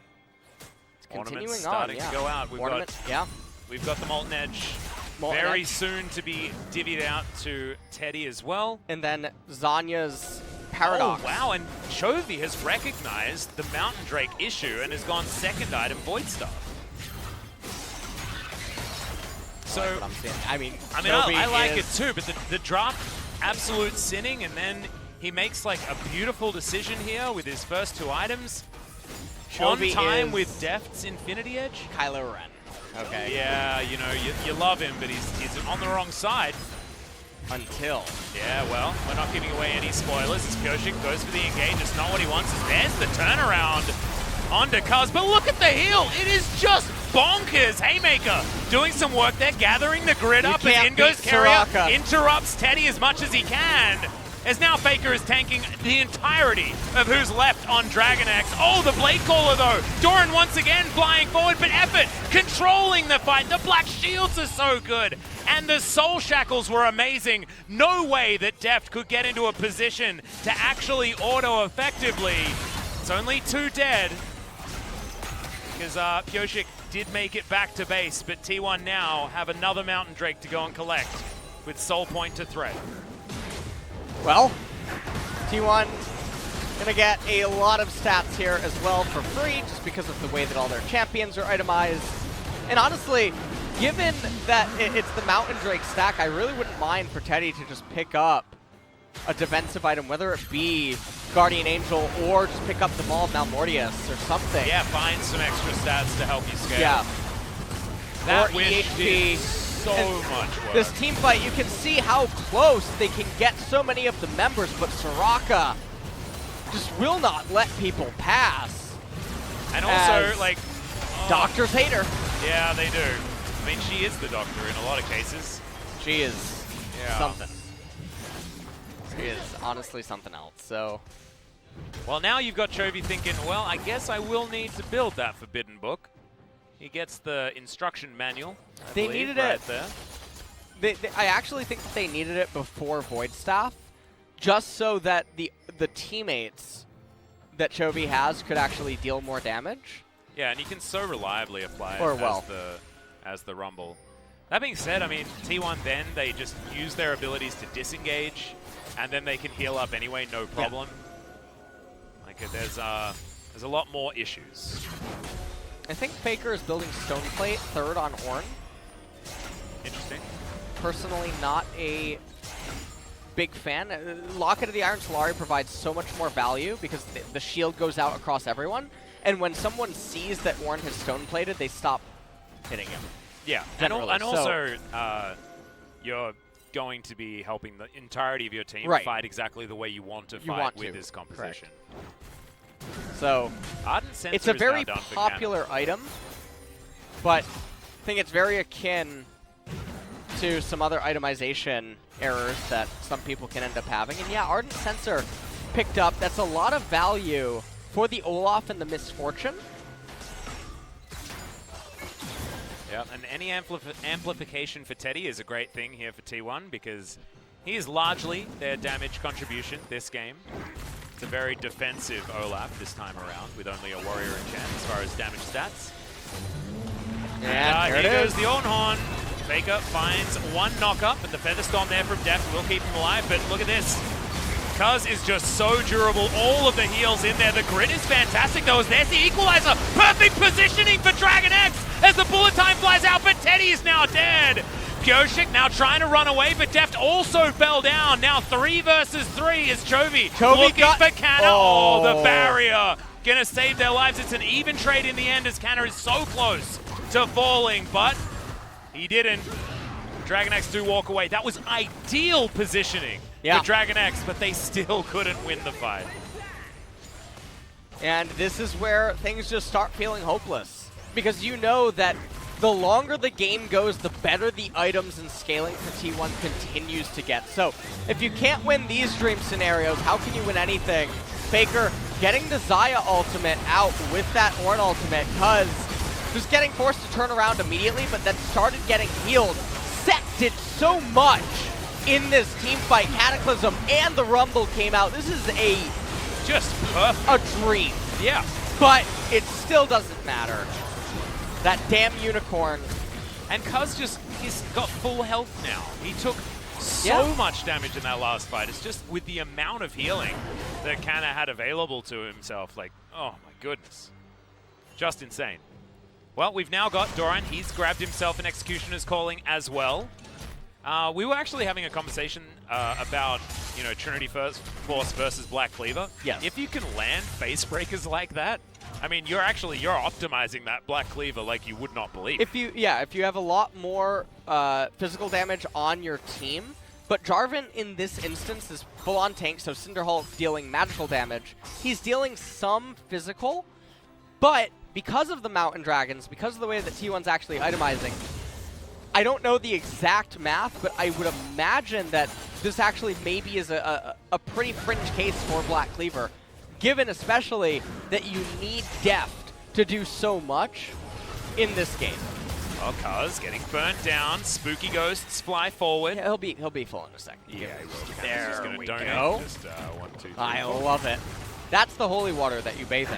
it's continuing starting on, to go out. We've got the Molten Edge very soon to be divvied out to Teddy as well. And then Zanya's Paradox. Oh, wow, and Chovy has recognized the Mountain Drake issue and has gone second item Void Staff. So, I like it too, but the drop, absolute sinning, and then he makes like a beautiful decision here with his first 2 items. Chovy on time with Deft's Infinity Edge. Kylo Ren. Okay. Yeah, you know, you love him, but he's on the wrong side. Until. Yeah, well, we're not giving away any spoilers as Pioshik goes for the engage. It's not what he wants. There's the turnaround onto Cuz, but look at the heal. It is just bonkers. Haymaker doing some work there, gathering the grid up as in goes Carrier, interrupts Teddy as much as he can. As now Faker is tanking the entirety of who's left on Dragon X. Oh, the Blade Caller though. Doran once again flying forward, but Effort controlling the fight. The Black Shields are so good. And the Soul Shackles were amazing. No way that Deft could get into a position to actually auto effectively. It's only 2 dead. Because Pioshik did make it back to base, but T1 now have another Mountain Drake to go and collect with Soul Point to thread. Well, T1 gonna get a lot of stats here as well for free, just because of the way that all their champions are itemized. And honestly, given that it's the Mountain Drake stack, I really wouldn't mind for Teddy to just pick up a defensive item, whether it be Guardian Angel or just pick up the Maul of Malmortius or something. Yeah, find some extra stats to help you scale. Yeah. That or wish EHP. did so much work. This team fight, you can see how close they can get so many of the members, but Soraka just will not let people pass. And also, like... Doctors hate her. Yeah, they do. I mean, she is the doctor in a lot of cases. She is something. She is honestly something else, so... Well, now you've got Chovy thinking, well, I guess I will need to build that Forbidden Book. He gets the instruction manual. They needed right it. There. I actually think that they needed it before Void Staff, just so that the teammates that Chovy has could actually deal more damage. Yeah, and you can so reliably apply it Or well. as the Rumble. That being said, I mean, T1 then, they just use their abilities to disengage, and then they can heal up anyway, no problem. Yeah. Like, there's a lot more issues. I think Faker is building Stoneplate third on Ornn. Interesting. Personally, not a big fan. Locket of the Iron Solari provides so much more value because the shield goes out across everyone. And when someone sees that Ornn has Stoneplated, they stop hitting him. Yeah, and also you're going to be helping the entirety of your team fight exactly the way you want to fight with this composition. Correct. So Ardent Sensor it's a is very now done for popular item, but I think it's very akin to some other itemization errors that some people can end up having. And yeah, Ardent Sensor picked up. That's a lot of value for the Olaf and the Misfortune. Yeah, and any amplification for Teddy is a great thing here for T1 because he is largely their damage contribution this game. It's a very defensive Olaf this time around with only a Warrior and Chen as far as damage stats. And here goes the Ornhorn. Faker finds one knock-up, and the Featherstorm there from Deft will keep him alive, but look at this. Cuz is just so durable. All of the heals in there. The grid is fantastic, though, as there's the equalizer. Perfect positioning for Dragon X as the bullet time flies out, but Teddy is now dead. Pyoshik now trying to run away, but Deft also fell down. Now 3 versus 3 is Chovy looking for Canna. Oh, the barrier. Gonna save their lives. It's an even trade in the end as Canna is so close to falling, but he didn't. Dragon X do walk away. That was ideal positioning for Dragon X, but they still couldn't win the fight. And this is where things just start feeling hopeless. Because you know that the longer the game goes, the better the items and scaling for T1 continues to get. So if you can't win these dream scenarios, how can you win anything? Faker getting the Xayah ultimate out with that Ornn ultimate, because was getting forced to turn around immediately, but then started getting healed. Set did so much in this team fight. Cataclysm and the Rumble came out. This is just perfect. A dream. Yeah. But it still doesn't matter. That damn unicorn. And Cuz he's got full health now. He took so much damage in that last fight. It's just with the amount of healing that Canna had available to himself. Like, oh my goodness. Just insane. Well, we've now got Doran. He's grabbed himself an Executioner's Calling as well. We were actually having a conversation about, you know, Trinity Force versus Black Cleaver. Yes. If you can land face breakers like that, I mean, you're optimizing that Black Cleaver like you would not believe. If you have a lot more physical damage on your team, but Jarvan in this instance is full-on tank, so Cinderhulk dealing magical damage. He's dealing some physical, but because of the Mountain Dragons, because of the way that T1's actually itemizing, I don't know the exact math, but I would imagine that this actually maybe is a pretty fringe case for Black Cleaver, given especially that you need Deft to do so much in this game. Well, Cuz getting burnt down. Spooky ghosts fly forward. Yeah, he'll be full in a second. Yeah, he will. There we we donate go. Just 1, 2, 3, I 4. love it. That's the holy water that you bathe in.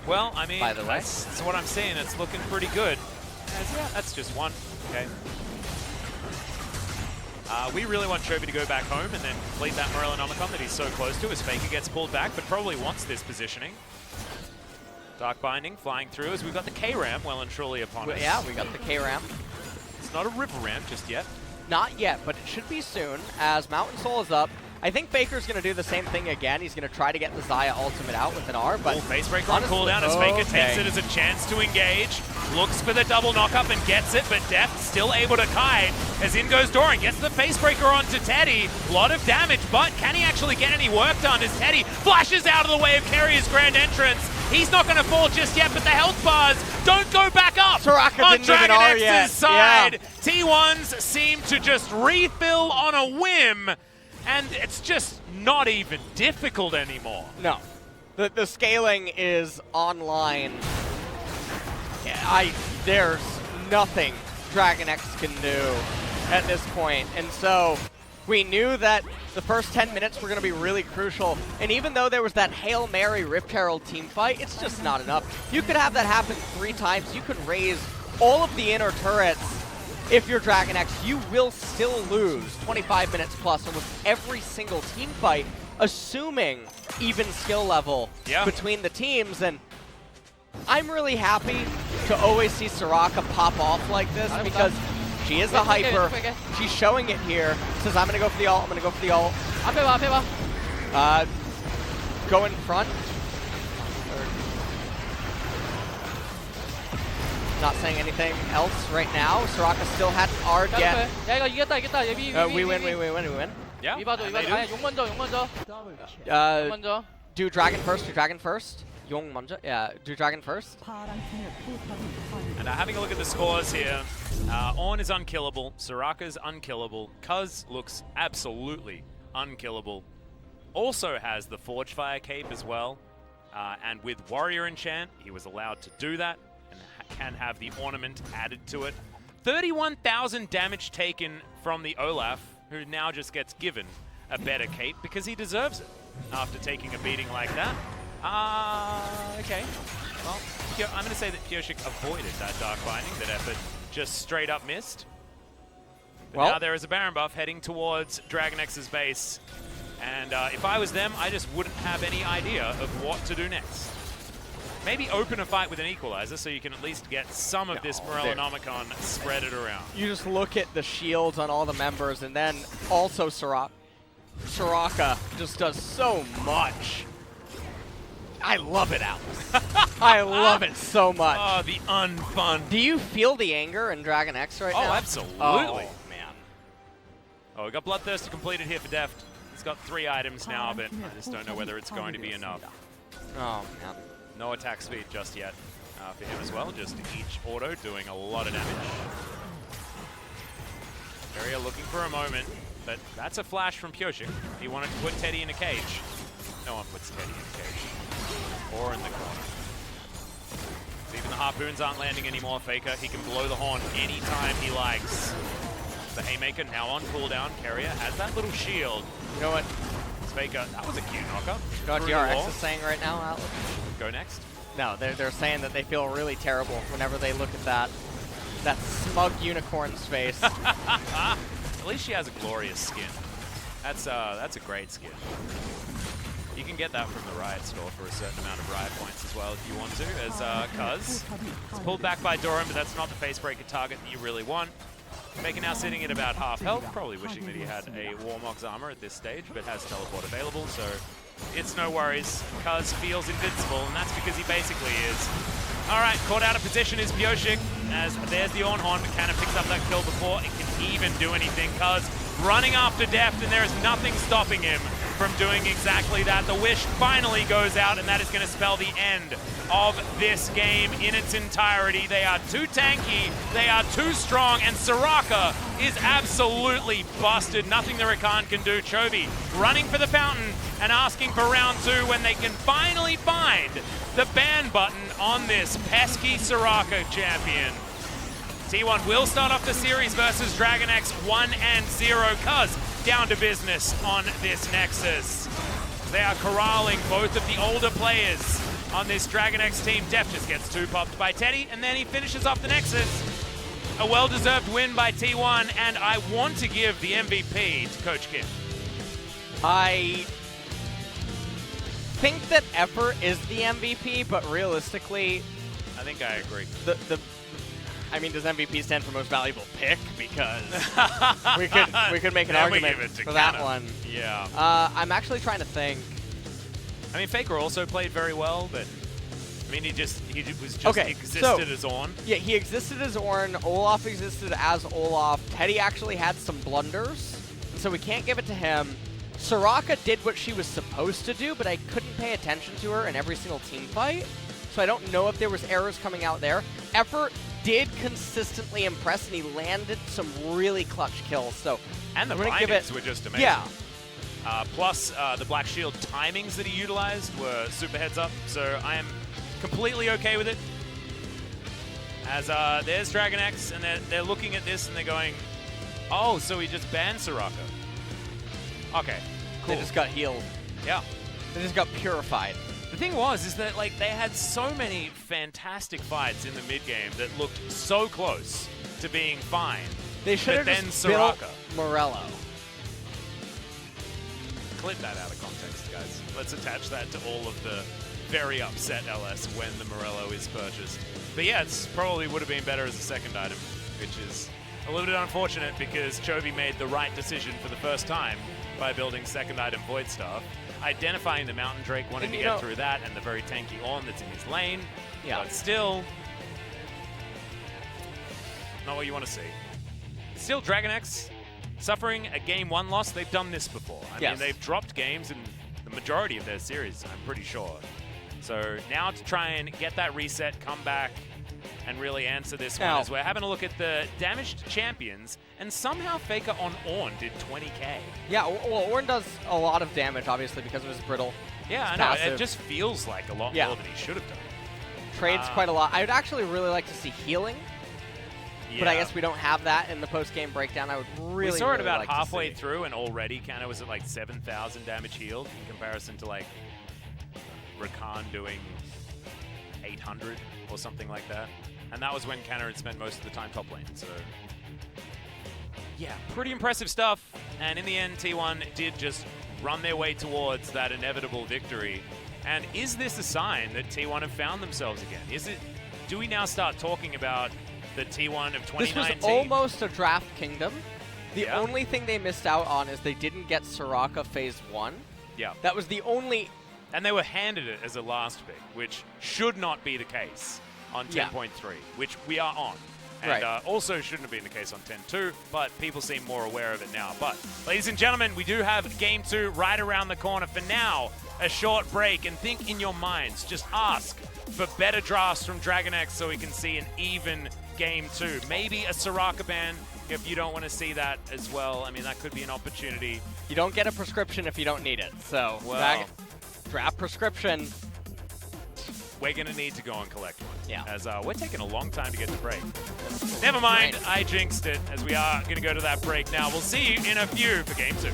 Well, I mean, by the way, that's what I'm saying. It's looking pretty good. Yeah, that's just one. Okay. We really want Chovy to go back home and then complete that Morellonomicon that he's so close to as Faker gets pulled back, but probably wants this positioning. Dark Binding flying through as we've got the K-Ram well and truly upon us. Yeah, we got the K-Ram. It's not a River Ram just yet. Not yet, but it should be soon as Mountain Soul is up. I think Faker's going to do the same thing again. He's going to try to get the Xayah ultimate out with an R, but Face Breaker on cooldown as Faker takes it as a chance to engage. Looks for the double knock-up and gets it, but Deft still able to kite as in goes Doran. Gets the Face Breaker onto Teddy. A lot of damage, but can he actually get any work done as Teddy flashes out of the way of Carrier's grand entrance? He's not going to fall just yet, but the health bars don't go back up Soraka on didn't Dragon even R X's side. Yeah. T1s seem to just refill on a whim, and it's just not even difficult anymore. No. The scaling is online. There's nothing Dragon X can do at this point. And so We knew that the first 10 minutes were going to be really crucial, and even though there was that Hail Mary Rift Herald team fight, it's just not enough. You could have that happen 3 times. You could raise all of the inner turrets. If you're Dragon X, you will still lose 25 minutes plus almost every single team fight, assuming even skill level between the teams. And I'm really happy to always see Soraka pop off like this because she is a hyper. She's showing it here. Says, I'm going to go for the ult, I'm going to go for the ult. Go in front. Not saying anything else right now. Soraka still had R get. 야 이거 이겼다 예비 We win. Yeah. 이봐도 아니 용 먼저 용 먼저 Do dragon first. 용 먼저. Yeah, do dragon first. And having a look at the scores here, Ornn is unkillable, Soraka's unkillable, Cuz looks absolutely unkillable. Also has the Forge Fire cape as well, and with Warrior Enchant, he was allowed to do that, and can have the ornament added to it. 31,000 damage taken from the Olaf, who now just gets given a better cape because he deserves it after taking a beating like that. Okay. Well, I'm going to say that Pyosik avoided that Dark Binding that Effort just straight up missed. But now there is a Baron buff heading towards Dragon X's base. And if I was them, I just wouldn't have any idea of what to do next. Maybe open a fight with an Equalizer so you can at least get some of this Morellonomicon spread it around. You just look at the shields on all the members, and then also Soraka just does so much. I love it, Alex. I love it so much. Oh, the unfun. Do you feel the anger in Dragon X right now? Oh, absolutely. Oh, man. Oh, we got Bloodthirster completed here for Deft. He's got 3 items now, but I just don't know whether it's going to be enough. Oh, man. No attack speed just yet for him as well. Just each auto doing a lot of damage. Area looking for a moment, but that's a flash from Pyosik. He wanted to put Teddy in a cage. No one puts Teddy in a cage. Or in the corner. Even the harpoons aren't landing anymore, Faker. He can blow the horn anytime he likes. The Haymaker now on cooldown. Carrier has that little shield. You know what? Faker, that was a cute knocker. You know what DRX is saying right now, Alex? Go next. No, they're saying that they feel really terrible whenever they look at that smug unicorn's face. At least she has a glorious skin. That's a great skin. You can get that from the Riot store for a certain amount of Riot points as well if you want to, as Cuz. It's pulled back by Doran, but that's not the facebreaker target that you really want. Faker now sitting at about half health, probably wishing that he had a Warmogg's armor at this stage, but has teleport available, so it's no worries. Cuz feels invincible, and that's because he basically is. Alright, caught out of position is Pyosik, as there's the Ornhorn, but Cannon picks up that kill before it can even do anything. Cuz running after Deft, and there is nothing stopping him from doing exactly that. The wish finally goes out, and that is going to spell the end of this game in its entirety. They are too tanky, they are too strong, and Soraka is absolutely busted. Nothing the Rakan can do. Chovy running for the fountain and asking for round 2 when they can finally find the ban button on this pesky Soraka champion. T1 will start off the series versus Dragon X 1-0. Cuz down to business on this Nexus. They are corralling both of the older players on this Dragon X team. Def just gets 2 popped by Teddy, and then he finishes off the Nexus. A well-deserved win by T1, and I want to give the MVP to Coach Kim. I think that Effort is the MVP, but realistically, I think I agree. I mean, does MVP stand for most valuable pick? Because we could make an argument for that one. Yeah. I'm actually trying to think. I mean, Faker also played very well, but I mean, he existed as Ornn. Yeah, he existed as Ornn. Olaf existed as Olaf. Teddy actually had some blunders, and so we can't give it to him. Soraka did what she was supposed to do, but I couldn't pay attention to her in every single team fight, so I don't know if there was errors coming out there. Effort did consistently impress, and he landed some really clutch kills. So and the bindings were just amazing. Yeah. Plus, the Black Shield timings that he utilized were super heads up, so I am completely okay with it. As there's Dragon X, and they're looking at this and they're going, oh, so he just banned Soraka. Okay, cool. They just got healed. Yeah. They just got purified. The thing is that like they had so many fantastic fights in the mid game that looked so close to being fine. They should have then just built Soraka. Morello. Clip that out of context, guys. Let's attach that to all of the very upset LS when the Morello is purchased. But yeah, it's probably would have been better as a second item, which is a little bit unfortunate because Chovy made the right decision for the first time by building second item Void Staff, identifying the Mountain Drake, wanting to get through that, and the very tanky Ornn that's in his lane. Yeah. But still, not what you want to see. Still, Dragon X suffering a game 1 loss. They've done this before. I mean, they've dropped games in the majority of their series, I'm pretty sure. So now to try and get that reset, come back, and really answer this one as we're having a look at the damaged champions, and somehow Faker on Ornn did 20k. Yeah, well, Ornn does a lot of damage, obviously, because of his brittle. Yeah, I know. Passive. It just feels like a lot more than he should have done. Trades quite a lot. I would actually really like to see healing, but I guess we don't have that in the post-game breakdown. I would really, we saw it about like halfway through, and already Kanna was at like 7,000 damage healed in comparison to like Rakan doing 800 or something like that. And that was when Kanna had spent most of the time top lane, so yeah, pretty impressive stuff. And in the end, T1 did just run their way towards that inevitable victory. And is this a sign that T1 have found themselves again? Is it? Do we now start talking about the T1 of 2019? This was almost a draft kingdom. The only thing they missed out on is they didn't get Soraka phase 1. Yeah. That was the only... And they were handed it as a last pick, which should not be the case on 10.3, which we are on. And also shouldn't have been the case on 10.2, but people seem more aware of it now. But, ladies and gentlemen, we do have Game 2 right around the corner. For now, a short break, and think in your minds, just ask for better drafts from Dragon X so we can see an even Game 2. Maybe a Soraka ban if you don't want to see that as well. I mean, that could be an opportunity. You don't get a prescription if you don't need it. So, draft prescription. We're going to need to go and collect one. Yeah. As we're taking a long time to get to break. Never mind, I jinxed it, as we are going to go to that break now. We'll see you in a few for Game 2.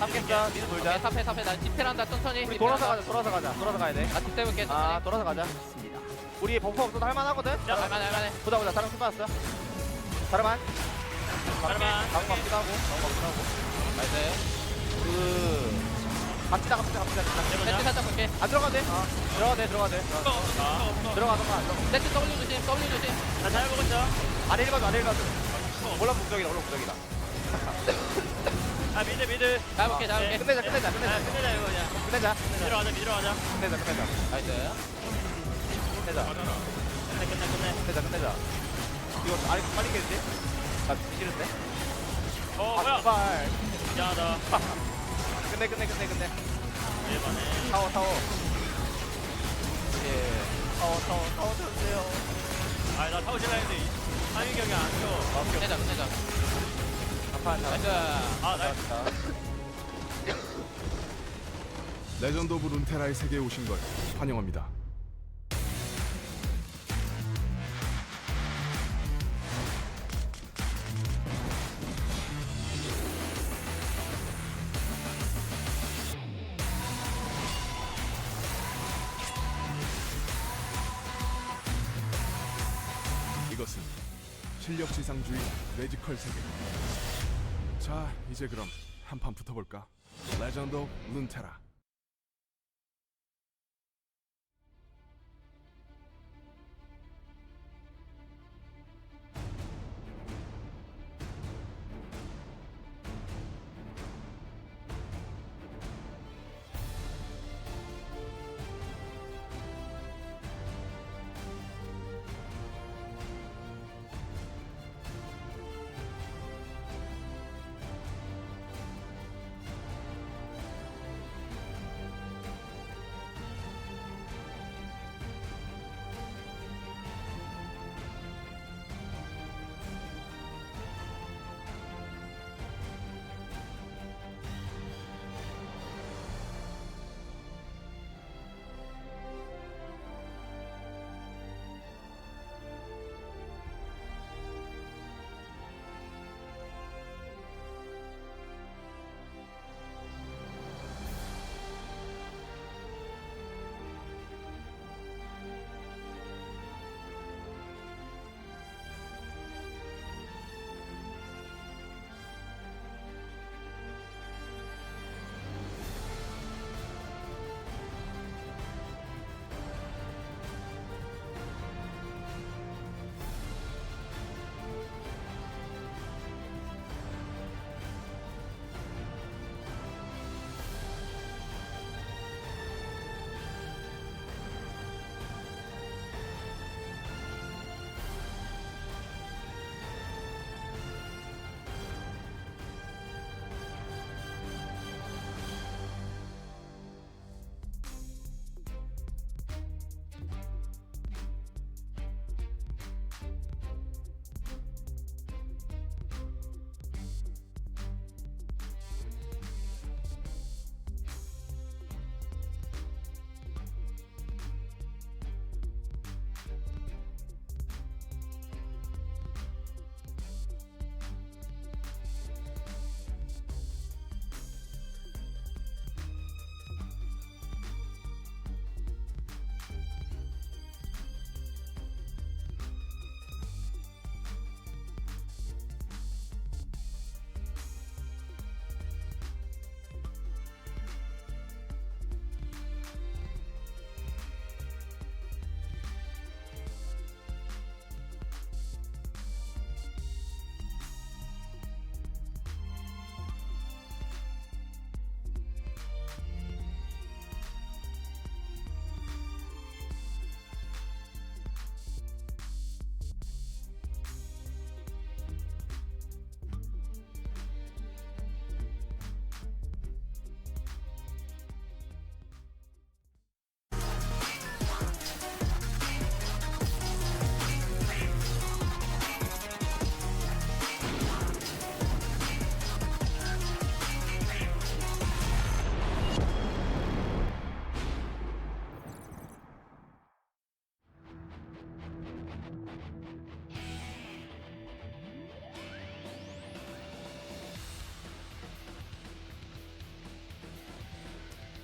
탑겠어. 미드 돌자. 탑해. 나 디펜한다 천천히. 우리 돌아서 가야 돼. 나 뒷대볼게. 돌아서 가자. 우리 버프 없어도 할만하거든? 할만해. 보자. 다른 큰 받았어. 다르만. 다음 같기도 하고. 나이스. 갑시다. 세트 살짝 볼게. 안 들어가도 돼. 들어가도 돼. 들어가던가 안 들어가. 세트 W 조심. 나 잘 보고 있어. 아래 1가도. 올라 북적이다. 미드. 잘 볼게. 끝내자 이거 그냥. 끝내자. 미드로 가자 미드로 가자. 끝내자. 나이스. 끝내자. 끝내자. 이거 아래 빨리 깨지? 나 싫은데? 뭐야? 제발. 미안하다. 끝내. 일반에. 타워. 예. 타워 주세요. 나 타고 지나 했는데 타이밍 경이 안 줘. 끝내자. 아파. 나이스. 나이스. 레전드 오브 룬테라의 세계에 오신 걸 환영합니다. 이것은 실력 지상주의 매지컬 세계. 자, 이제 그럼 한판 붙어볼까? 레전드 오브 룬테라.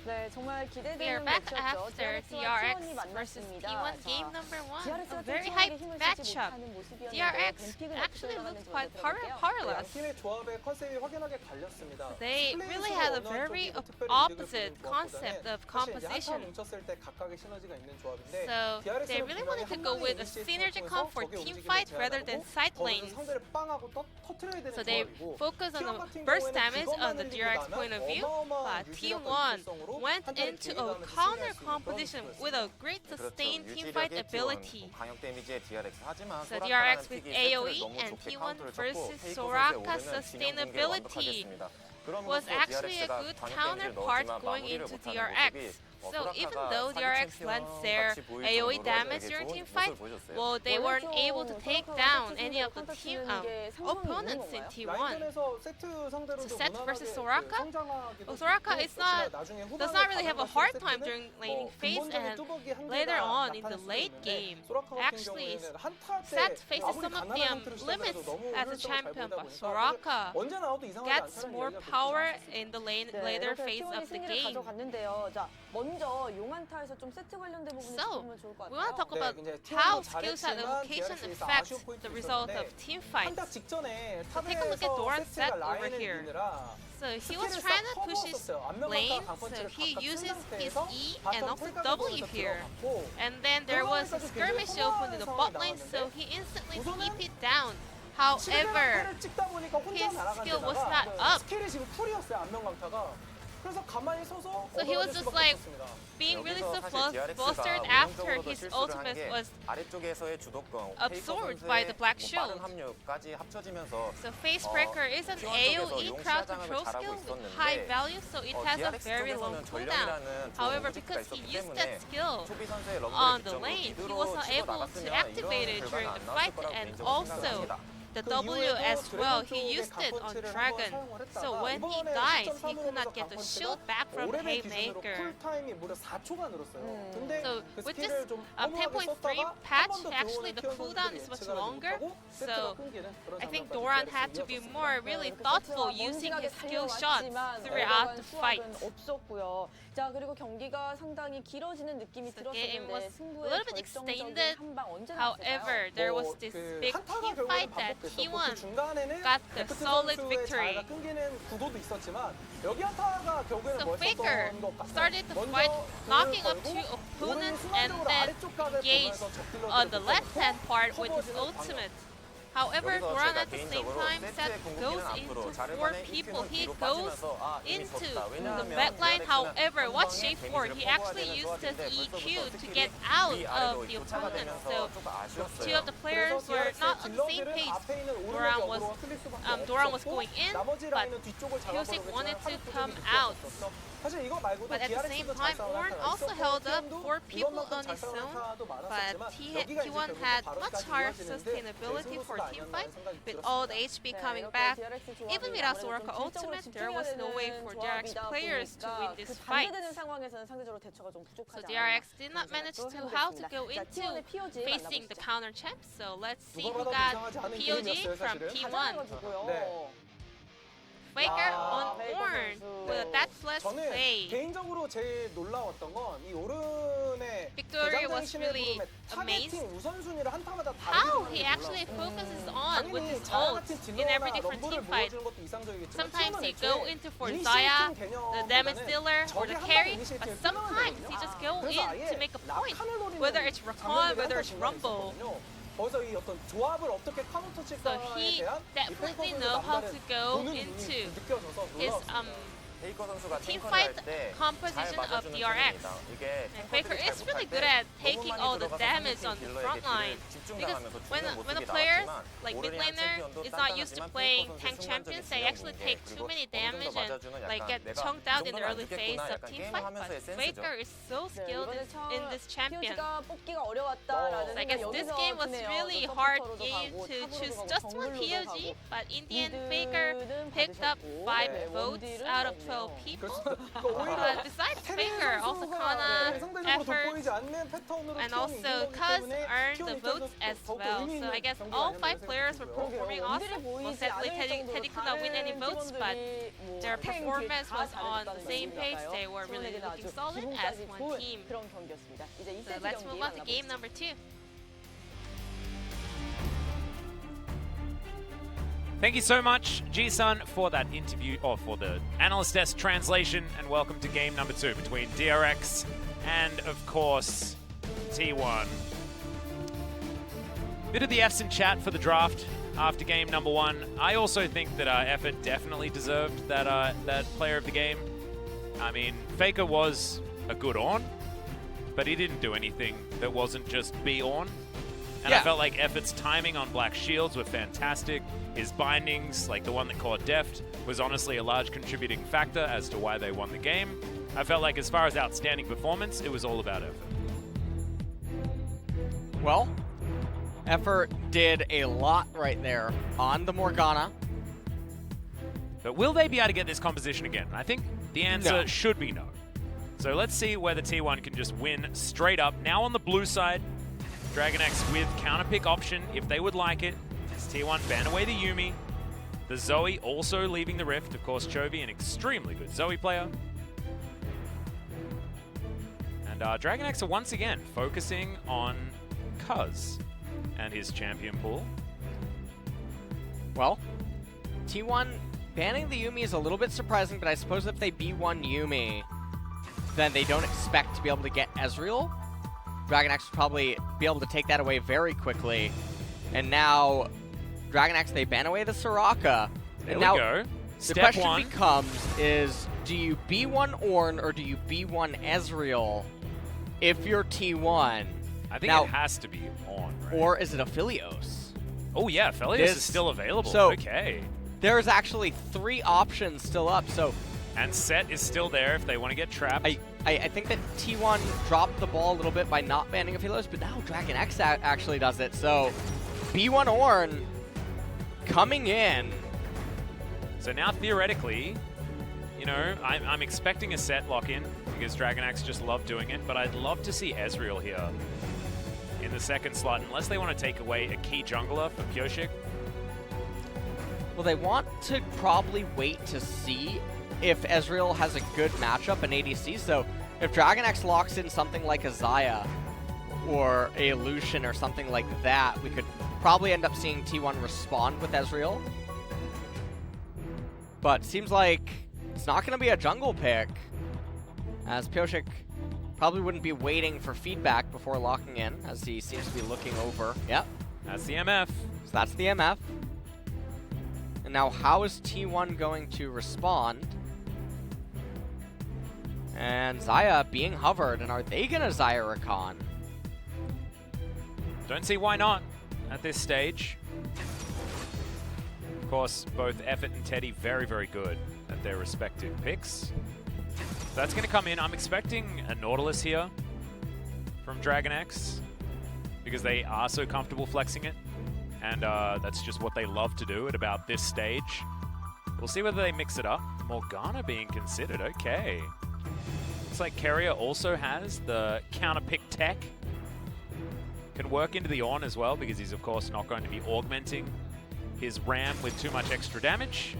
네, 정말 We are 기대되는 back 매치였죠. after DRX와 DRX T1이 versus 만났습니다. T1 game number 1. A DRX가 very T1에게 hyped 힘을 쓰지 matchup. 못하는 모습이었는데 DRX 뱀픽을 actually 어떻게 looked 들어갔는지 quite 먼저 들어볼게요. powerless. 팀의 조합의 컨셉이 확연하게 갈렸습니다. They really had a very opposite concept of composition. 뭉쳤을 때 각각의 시너지가 있는 조합인데 So they really wanted to go with a synergy comp for team fight rather than side lanes. 상대를 빵하고 터트려야 되는 So they 조합이고 focus on the burst damage on the DRX point of view, but T1 went into a counter competition with a great sustained teamfight ability. 광역 데미지의 DRX 하지만 So 소라카라는 DRX with 픽이 AoE 세트를 너무 and 좋게 T1 카운터를 versus 쳤고 페이커 Soraka 선수의 오르는 진영 공격이 sustainability 완벽하겠습니다. was actually a good counterpart going into DRX. So even though DRX lent their AoE damage during team fight, well, they weren't able to take down any of the team opponents in T1. 라인전에서 세트 상대로도 So Seth versus 무난하게 Soraka? 성장하기도 Soraka 했고, is not 나중에 does 후반에 not really have a 가능하신 hard time 세트는 during laning phase, 근본적인 and 뚜벅이 한계가 later on in the 나타날 수도 late 있는데, game, 소라카 같은 actually 경우에는 한타 때 Seth faces 아무리 some of 가난한 the 상태로 limits 시작해도 너무 as a 효율적으로 잘 champion, 보이다 but 보니까 Soraka 언제 나와도 이상하지 gets 않다는 more 얘기가 power 계속 in the 네, later 이렇게 phase T1이 of the 승리를 game. 가져갔는데요. 자, 먼저 용안타에서 좀 세트 관련된 부분을 So, 짚어보면 좋을 것 we want to 같아요. talk about 이제 how T1도 skill set 잘했지만 allocation DRX에서 affects 아쉬운 포인트도 the result of 있었는데 team fights. 한타 직전에 So take a look at 탑에서 Doran's set 세트가 over 라인을 here. 미느라 So he was 스킬을 trying 싹 to push his 커버했었어요. 앞면과 lane, so 강펀치를 he 각각 uses 쓴 his 상태에서 E 바텀 and also 풀까지 W 보면서 here. 들어갔고 And then there was a 그러면서도 skirmish 굉장히 open in the 허무한 bot lane, 상황이 so 나왔는데 he instantly 우선은 TP'd down. However, 패를 찍다 보니까 혼자 his 날아간 skill was 데다가 not up. 스킬이 지금 풀이었어요. 앞면 강타가. 그래서 가만히 서서 So he was 얻어맞을 just 수밖에 like 없었습니다. being really 여기서 so 사실 DRX가 flustered after 운영적으로도 his 실수를 한 ultimate 게 was 아래쪽에서의 주도권, absorbed 페이커 by the black 선수의 빠른 shield. 합류까지 합쳐지면서 So Facebreaker is an T1 AoE 쪽에서 crowd 용 control 시야장을 skill 잘하고 with high 있었는데 value, so it has a DRX very low 쪽에서는 cooldown. 전령이라는 좋은 However, 무기가 because he 있었기 used 때문에 that skill 초비 선수의 on 러브를 the 기점으로 lane, he 미드로 was not 치고 able to 나갔으면 activate it 이런 during 결과는 the 안 fight, 나왔을 거라고 and 개인적으로 also 생각합니다. the 그 W 이후에도 as well. 드래곤 He 쪽에 used it on 강펀치를 Dragon. 한번 사용을 So 했다가 when he 이번에 died, he 10.3 could not 으로 get the 강펀치가 shield back from 오래된 기준으로 Haymaker. 쿨 타임이 무려 4초가 늘었어요. 근데 So 그 with 스킬을 this 좀 10.3 썼다가 patch, 한번더 actually 들어오는 the cooldown is much 예측을 하지 longer. 못하고 세트가 So 끊기는 그런 I think 장면까지 Doran DRX 이 had to be 이어졌습니다. more really thoughtful using his skill shots throughout the fight. 없었고요. 자, 그리고 경기가 상당히 길어지는 느낌이 The game 들었었는데 was a 승부의 little bit 결정적인 extended. 한방 언제 However, there was this big team fight that T1 got the solid victory. 끊기는 구도도 있었지만 여기 한타가 결국에는 So Faker 멋있었던 것 같아요. started the fight, knocking up two opponents, and then engaged on the left-hand part with his ultimate. However, 여기서 Doran 제가 at the same 개인적으로 time 세트의 Seth 궁극기는 goes 앞으로 into 자르반의 4 people. He 뒤로 goes 빠지면서 이미 into 졌다. the 왜냐하면 backline. DRX는 However, what 한 Shape 방에 4? 데미지를 He 커버해야 actually 되는 used his 조합인데 EQ 벌써부터 to 스킬이 get out 위아래로 of the 교차가 opponent. 되면서 So 조금 아쉬웠어요. two of the players were not on the same page. Doran was going in, but Hyosik wanted to come out. 사실 이거 말고도 But at the same DRX도 time, 잘 싸운 Oren 한타가 also 있었고, held up T1도 4 people 이번만큼 on 잘 his 싸운 own, 한타도 but 많았었지만 여기가 이제 T1 결국 had 바로까지 much higher 이어지는데 sustainability for 대승부수가 team 아니었나 fight. 생각이 With 들었습니다. all the HP coming back, even without Soraka ultimate, there was no way for DRX players to win this fight. 반대되는 상황에서는 상대적으로 대처가 좀 So 부족하지 DRX 않았나 did not 그런 manage 생각도 to how to 해보겠습니다. go 자, into T1의 POG facing the 만나보시죠. counter champ. So let's see 누가 who 봐도 got 이상하지 않은 POG 게임이었어요, from 사실은. T1. 가져가지고요. 네. Faker on Faker Oren 선수. with a deathless 저는 play. 개인적으로 제일 놀라웠던 건 이 오른의 Victory was really amazed 타겟팅 우선순위를 한타마다 how 다르게 he actually focuses on with 당연히 his 자야 ult 같은 in every 딜러나 different 럼블을 team fight. 보여주는 것도 이상적이겠지만 Sometimes he 팀은 go 애초에 into for 이니시에이팅 Zaya, the 개념보다는 damage dealer, or 적이 the 한 carry, 번 이니시에이팅을 but sometimes he 끊어야 just 되거든요. go 그래서 in 아예 to make a point, 낙하를 노리는 whether it's Rakan, 장면들이 whether 한타 it's 중간에 Rumble. 있었거든요. 거기서 이 어떤 조합을 어떻게 카운터 So 칠까에 he 대한 definitely know how to go into his 페이커 선수가 team 탱커를 fight 할때 composition of DRX. 이게 And Faker is really good at taking all the damage on the front line. Because when a player, like mid laner, is not used to playing tank champions, they actually take too many damage and like get chunked out in the early phase of team fight. But Faker is so skilled in this champion. POG가 뽑기가 어려웠다라는 So I guess this game was really hard game to choose just one POG, but in the end, Faker picked up 5 votes out of 12 people. But besides Faker, also Kana, Effort, and also Cuz earned the votes as well. So I guess all 5 players were performing awesome. Well, sadly, Teddy could not win any votes, but their performance was on the same page. They were really looking solid as one team. 그런 경기였습니다. 이제 So 2세트 let's 경기 move on to 만나보시죠. game number 2. Thank you so much, Ji-sun, for that interview, or for the analyst desk translation, and welcome to game number 2 between DRX and, of course, T1. Bit of the Fs in chat for the draft after game number 1. I also think that Effort definitely deserved that that player of the game. I mean, Faker was a good Ornn, but he didn't do anything that wasn't just be Ornn. And I felt like Effort's timing on Black Shields were fantastic. His bindings, like the one that caught Deft, was honestly a large contributing factor as to why they won the game. I felt like as far as outstanding performance, it was all about Effort. Well, Effort did a lot right there on the Morgana. But will they be able to get this composition again? I think the answer should be no. So let's see whether T1 can just win straight up. Now on the blue side, DragonX with counterpick option if they would like it. As T1 ban away the Yuumi. The Zoe also leaving the Rift. Of course, Chovy, an extremely good Zoe player. And DragonX are once again focusing on Cuz and his champion pool. Well, T1 banning the Yuumi is a little bit surprising, but I suppose if they B1 Yuumi, then they don't expect to be able to get Ezreal. DragonX would probably be able to take that away very quickly. And now, DragonX, they ban away the Soraka. There and we now, go. The Step question one. becomes is, do you B1 Ornn or do you B1 Ezreal if you're T1? I think now, it has to be on, right? Or is it a Philios? Oh yeah, Philios is still available. So, okay. There's actually 3 options still up, so... And Set is still there if they want to get trapped. I think that T1 dropped the ball a little bit by not banning Aphelios, but now DragonX actually does it. So B1 Ornn coming in. So now theoretically, you know, I'm expecting a Set lock-in because DragonX just love doing it, but I'd love to see Ezreal here in the second slot, unless they want to take away a key jungler for Pyoshik. Well, they want to probably wait to see if Ezreal has a good matchup in ADC. So if DragonX locks in something like a Xayah or a Lucian or something like that, we could probably end up seeing T1 respond with Ezreal. But seems like it's not going to be a jungle pick, as Pyoshik probably wouldn't be waiting for feedback before locking in, as he seems to be looking over. Yep. That's the MF. So that's the MF. And now how is T1 going to respond? And Xayah being hovered, and are they going to Xayah Rakan? Don't see why not at this stage. Of course, both Effort and Teddy very, very good at their respective picks. That's going to come in. I'm expecting a Nautilus here from DragonX because they are so comfortable flexing it. And that's just what they love to do at about this stage. We'll see whether they mix it up. Morgana being considered. Okay. Looks like Keria also has the counter pick tech. Can work into the Ornn as well because he's, of course, not going to be augmenting his Ram with too much extra damage,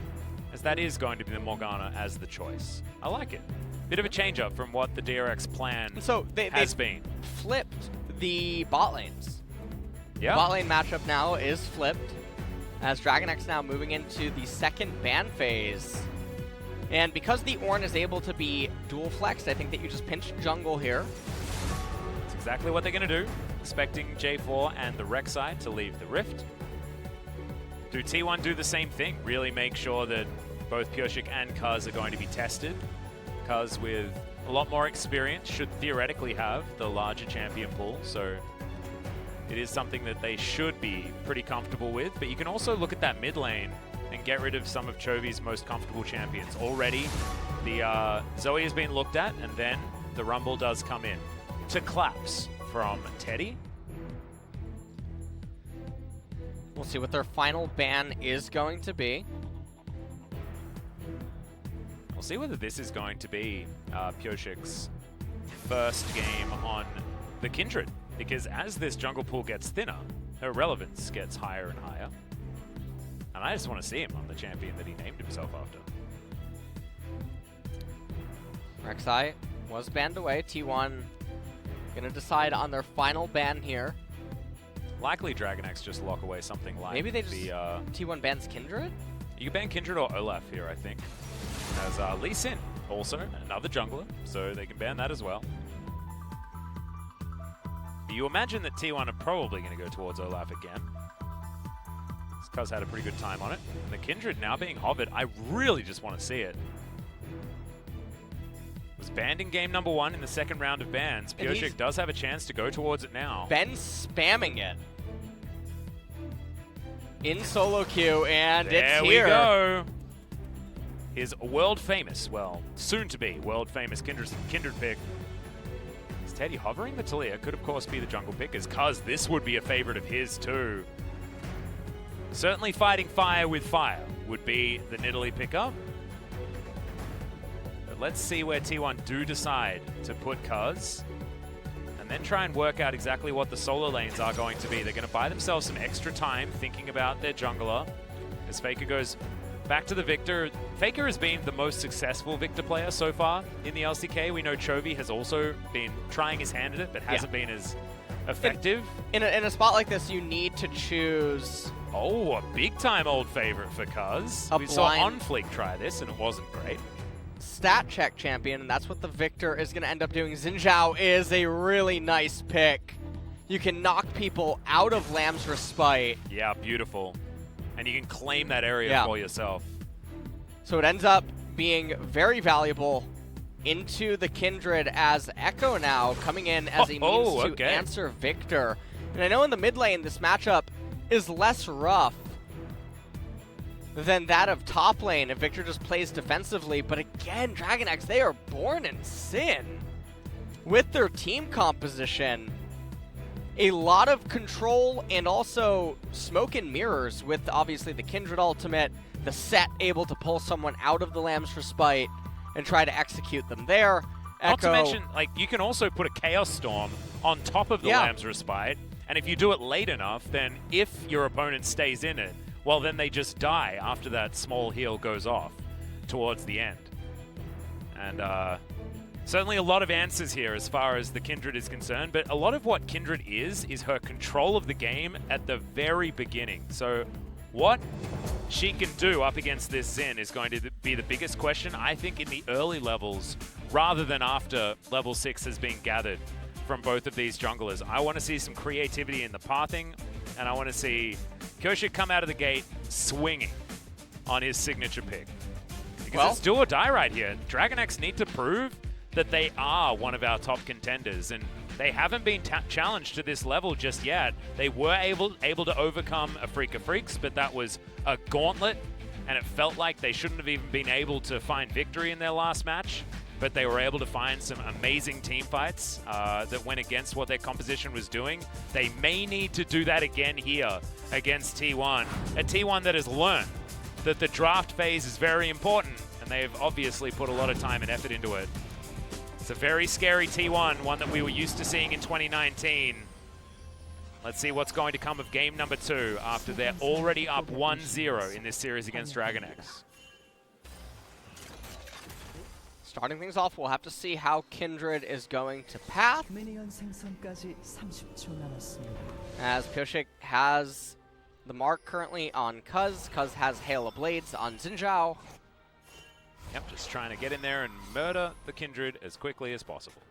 as that is going to be the Morgana as the choice. I like it. Bit of a change up from what the DRX plan has been. Flipped the bot lanes. Yeah. The bot lane matchup now is flipped, as DragonX now moving into the second ban phase. And because the Ornn is able to be dual flexed, I think that you just pinch jungle here. That's exactly what they're going to do. Expecting J4 and the Rek'Sai to leave the Rift. Do T1 do the same thing? Really make sure that both Pyoshik and Cuz are going to be tested. Cuz with a lot more experience should theoretically have the larger champion pool, so it is something that they should be pretty comfortable with. But you can also look at that mid lane and get rid of some of Chovy's most comfortable champions. Already, the Zoe has been looked at, and then the Rumble does come in. To claps from Teddy. We'll see what their final ban is going to be. We'll see whether this is going to be Pyoshik's first game on the Kindred, because as this jungle pool gets thinner, her relevance gets higher and higher. And I just want to see him on the champion that he named himself after. Rek'Sai was banned away. T1 gonna decide on their final ban here. Likely DragonX just lock away something like maybe they just T1 bans Kindred? You can ban Kindred or Olaf here, I think. As Lee Sin, also another jungler, so they can ban that as well. You imagine that T1 are probably going to go towards Olaf again. Cuz had a pretty good time on it. And the Kindred now being hovered, I really just want to see it. banned in game number 1 in the second round of bans. Pyosik does have a chance to go towards it now. Ben spamming it. In solo queue, and it's here. There we go. His world famous, well, soon to be world famous Kindred pick. Is Teddy hovering the Talia? Could of course be the jungle pick, as Cuz this would be a favorite of his too. Certainly fighting fire with fire would be the Nidalee pickup. But let's see where T1 do decide to put Cuz. And then try and work out exactly what the solo lanes are going to be. They're going to buy themselves some extra time thinking about their jungler. As Faker goes back to the Victor. Faker has been the most successful Victor player so far in the LCK. We know Chovy has also been trying his hand at it, but hasn't been as effective. In a spot like this, you need to choose... Oh, a big-time old favorite for Cuz. We saw OnFleek try this, and it wasn't great. Stat check champion, and that's what the Victor is going to end up doing. Xin Zhao is a really nice pick. You can knock people out of Lamb's Respite. Yeah, beautiful. And you can claim that area for yourself. So it ends up being very valuable into the Kindred as Echo now coming in as a means to answer Victor. And I know in the mid lane, this matchup is less rough than that of top lane if Victor just plays defensively. But again, DragonX, they are born in sin with their team composition. A lot of control and also smoke and mirrors with obviously the Kindred ultimate, the set able to pull someone out of the Lamb's Respite and try to execute them there. Not to mention, like, you can also put a Chaos Storm on top of the Lamb's Respite, and if you do it late enough, then if your opponent stays in it, well, then they just die after that small heal goes off towards the end. And certainly a lot of answers here as far as the Kindred is concerned, but a lot of what Kindred is her control of the game at the very beginning. So what she can do up against this Xin is going to be the biggest question, I think, in the early levels, rather than after level 6 has been gathered from both of these junglers. I want to see some creativity in the pathing, and I want to see Pyosik come out of the gate swinging on his signature pick. Because it's do or die right here. DragonX need to prove that they are one of our top contenders, and they haven't been challenged to this level just yet. They were able to overcome a Freak of Freaks, but that was a gauntlet, and it felt like they shouldn't have even been able to find victory in their last match, but they were able to find some amazing team fights that went against what their composition was doing. They may need to do that again here against T1, a T1 that has learned that the draft phase is very important, and they've obviously put a lot of time and effort into it. It's a very scary T1, one that we were used to seeing in 2019. Let's see what's going to come of game number 2 after they're already up 1-0 in this series against DragonX. Starting things off, we'll have to see how Kindred is going to path. As Pyosik has the mark currently on Cuz. Cuz has Hail of Blades on Xin Zhao. Yep, just trying to get in there and murder the Kindred as quickly as possible.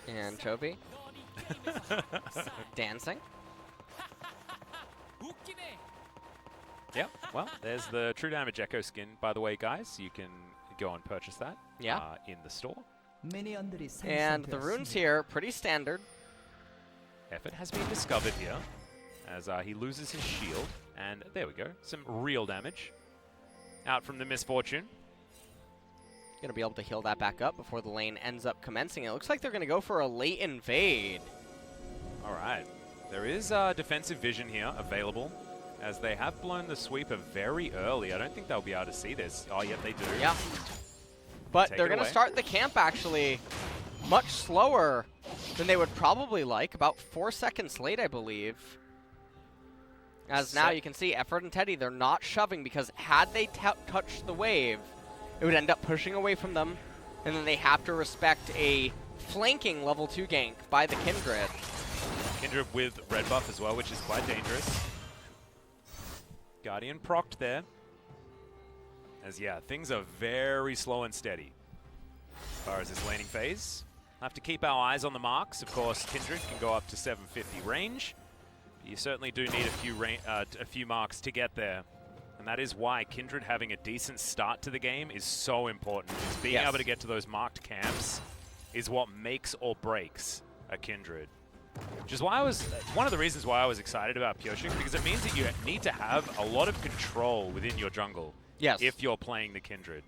And Chovy dancing. Yep, well, there's the True Damage Echo skin, by the way, guys. You can go and purchase that in the store. And the runes here, pretty standard. Effort has been discovered here as he loses his shield. And there we go, some real damage out from the Misfortune. Going to be able to heal that back up before the lane ends up commencing. It looks like they're going to go for a late invade. All right. There is defensive vision here available, as they have blown the sweeper very early. I don't think they'll be able to see this. Oh, yeah, they do. Yeah. But they're going to start the camp, actually, much slower than they would probably like. About 4 seconds late, I believe. As now you can see, Effort and Teddy, they're not shoving, because had they touched the wave, it would end up pushing away from them, and then they have to respect a flanking level 2 gank by the Kindred. Kindred with red buff as well, which is quite dangerous. Guardian procced there. As, yeah, things are very slow and steady as far as this laning phase. Have to keep our eyes on the marks. Of course, Kindred can go up to 750 range. You certainly do need a few marks to get there And that is why Kindred having a decent start to the game is so important. Being Yes. able to get to those marked camps is what makes or breaks a Kindred. Which is why one of the reasons why I was excited about Pyosik, because it means that you need to have a lot of control within your jungle. Yes. If you're playing the Kindred.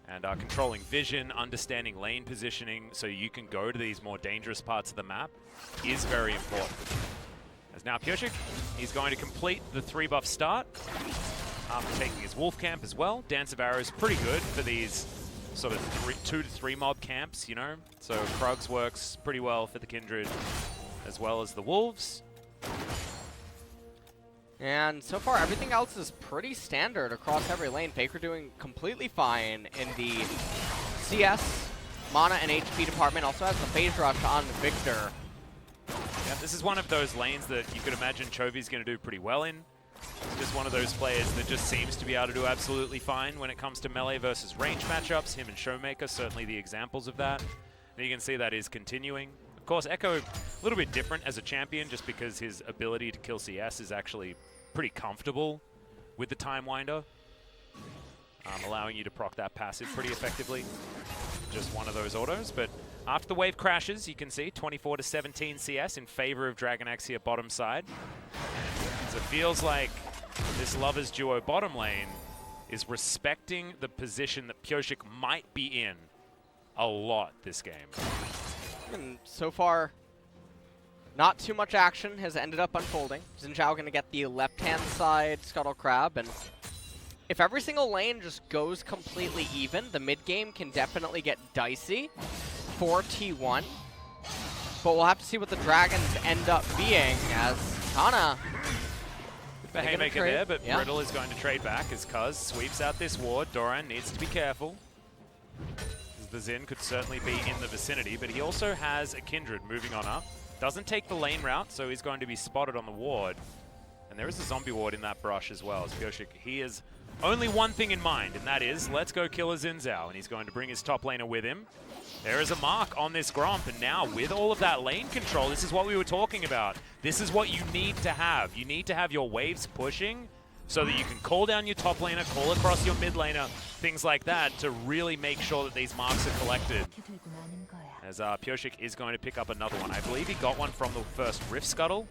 And controlling vision, understanding lane positioning so you can go to these more dangerous parts of the map is very important. As now Pyosik, he's going to complete the 3-buff start after taking his wolf camp as well. Dance of Arrows pretty good for these sort of 2 to 3 mob camps, you know? So Krugs works pretty well for the Kindred as well as the wolves. And so far, everything else is pretty standard across every lane. Faker doing completely fine in the CS, mana, and HP department. Also has the phase rush on Victor. Yeah, this is one of those lanes that you could imagine Chovy's going to do pretty well in. He's just one of those players that just seems to be able to do absolutely fine when it comes to melee versus range matchups. Him and Showmaker, certainly the examples of that. And you can see that is continuing. Of course, Echo, a little bit different as a champion just because his ability to kill CS is actually pretty comfortable with the Time Winder, allowing you to proc that passive pretty effectively. Just one of those autos, but after the wave crashes, you can see 24 to 17 CS in favor of Dragon Axe here bottom side. So it feels like this Lovers duo bottom lane is respecting the position that Pyosik might be in a lot this game. And so far, not too much action has ended up unfolding. Xin Zhao going to get the left-hand side Scuttle Crab, and if every single lane just goes completely even, the mid-game can definitely get dicey for T1. But we'll have to see what the Dragons end up being, as Kana... The haymaker there, but Brittle is going to trade back as Cuz sweeps out this ward. Doran needs to be careful. The Xin could certainly be in the vicinity, but he also has a Kindred moving on up. Doesn't take the lane route, so he's going to be spotted on the ward. And there is a zombie ward in that brush as well. As Pyosik, he has only one thing in mind, and that is, let's go kill a Xin Zhao. And he's going to bring his top laner with him. There is a mark on this Gromp, and now with all of that lane control, this is what we were talking about. This is what you need to have. You need to have your waves pushing so that you can call down your top laner, call across your mid laner, things like that, to really make sure that these marks are collected. As Pyosik is going to pick up another one. I believe he got one from the first Rift Scuttle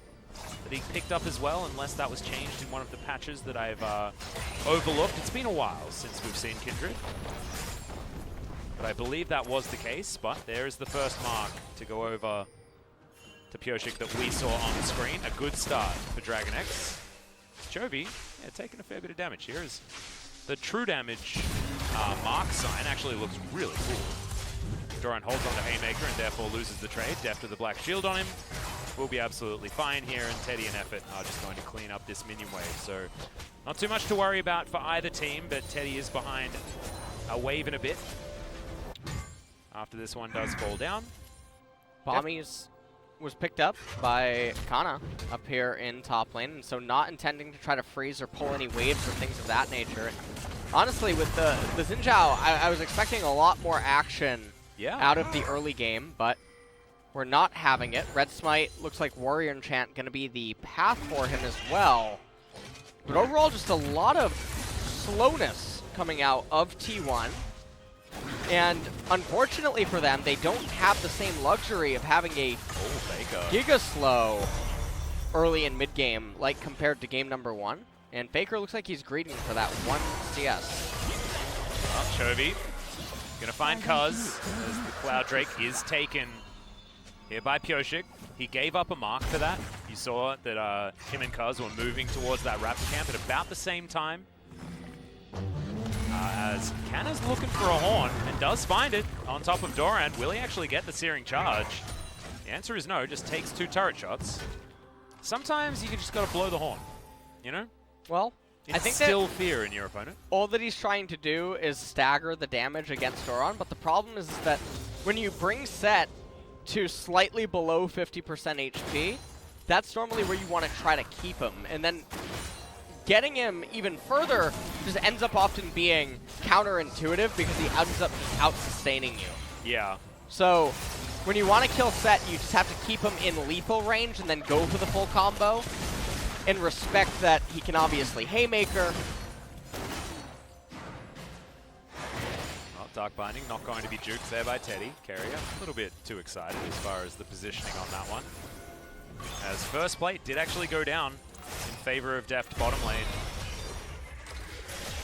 that he picked up as well, unless that was changed in one of the patches that I've overlooked. It's been a while since we've seen Kindred. But I believe that was the case, but there's the first mark to go over to Pyosik that we saw on the screen. A good start for Dragon X. Chovy, taking a fair bit of damage here as the true damage mark sign actually looks really cool. Doran holds on to Haymaker and therefore loses the trade. Deft with the black shield on him. We'll be absolutely fine here, and Teddy and Effort are just going to clean up this minion wave. So not too much to worry about for either team, but Teddy is behind a wave in a bit. After this one does fall down. Bommies was picked up by Kana up here in top lane, and so not intending to try to freeze or pull any waves or things of that nature. Honestly, with the Xin Zhao, I was expecting a lot more action out of the early game, but we're not having it. Red Smite looks like Warrior Enchant going to be the path for him as well. But overall, just a lot of slowness coming out of T1. And unfortunately for them, they don't have the same luxury of having a Giga Slow early in mid-game like compared to game number 1. And Faker looks like he's greeting for that 1 CS. Chovy gonna find Cuz as the Cloud Drake is taken here by Pyosik. He gave up a mark for that. You saw that him and Cuz were moving towards that Raptor camp at about the same time. As Kana's looking for a horn and does find it on top of Doran. Will he actually get the Searing Charge? The answer is no, just takes 2 turret shots. Sometimes you just gotta blow the horn, you know? Well, I think instill fear in your opponent. All that he's trying to do is stagger the damage against Doran, but the problem is that when you bring Set to slightly below 50% HP, that's normally where you want to try to keep him. And then getting him even further just ends up often being counterintuitive because he ends up just out-sustaining you. Yeah. So when you want to kill Set, you just have to keep him in lethal range and then go for the full combo. and respect that he can obviously haymaker. Well, Dark Binding not going to be juked there by Teddy. Carrier a little bit too excited as far as the positioning on that one. As first plate did actually go down in favor of Deft bottom lane.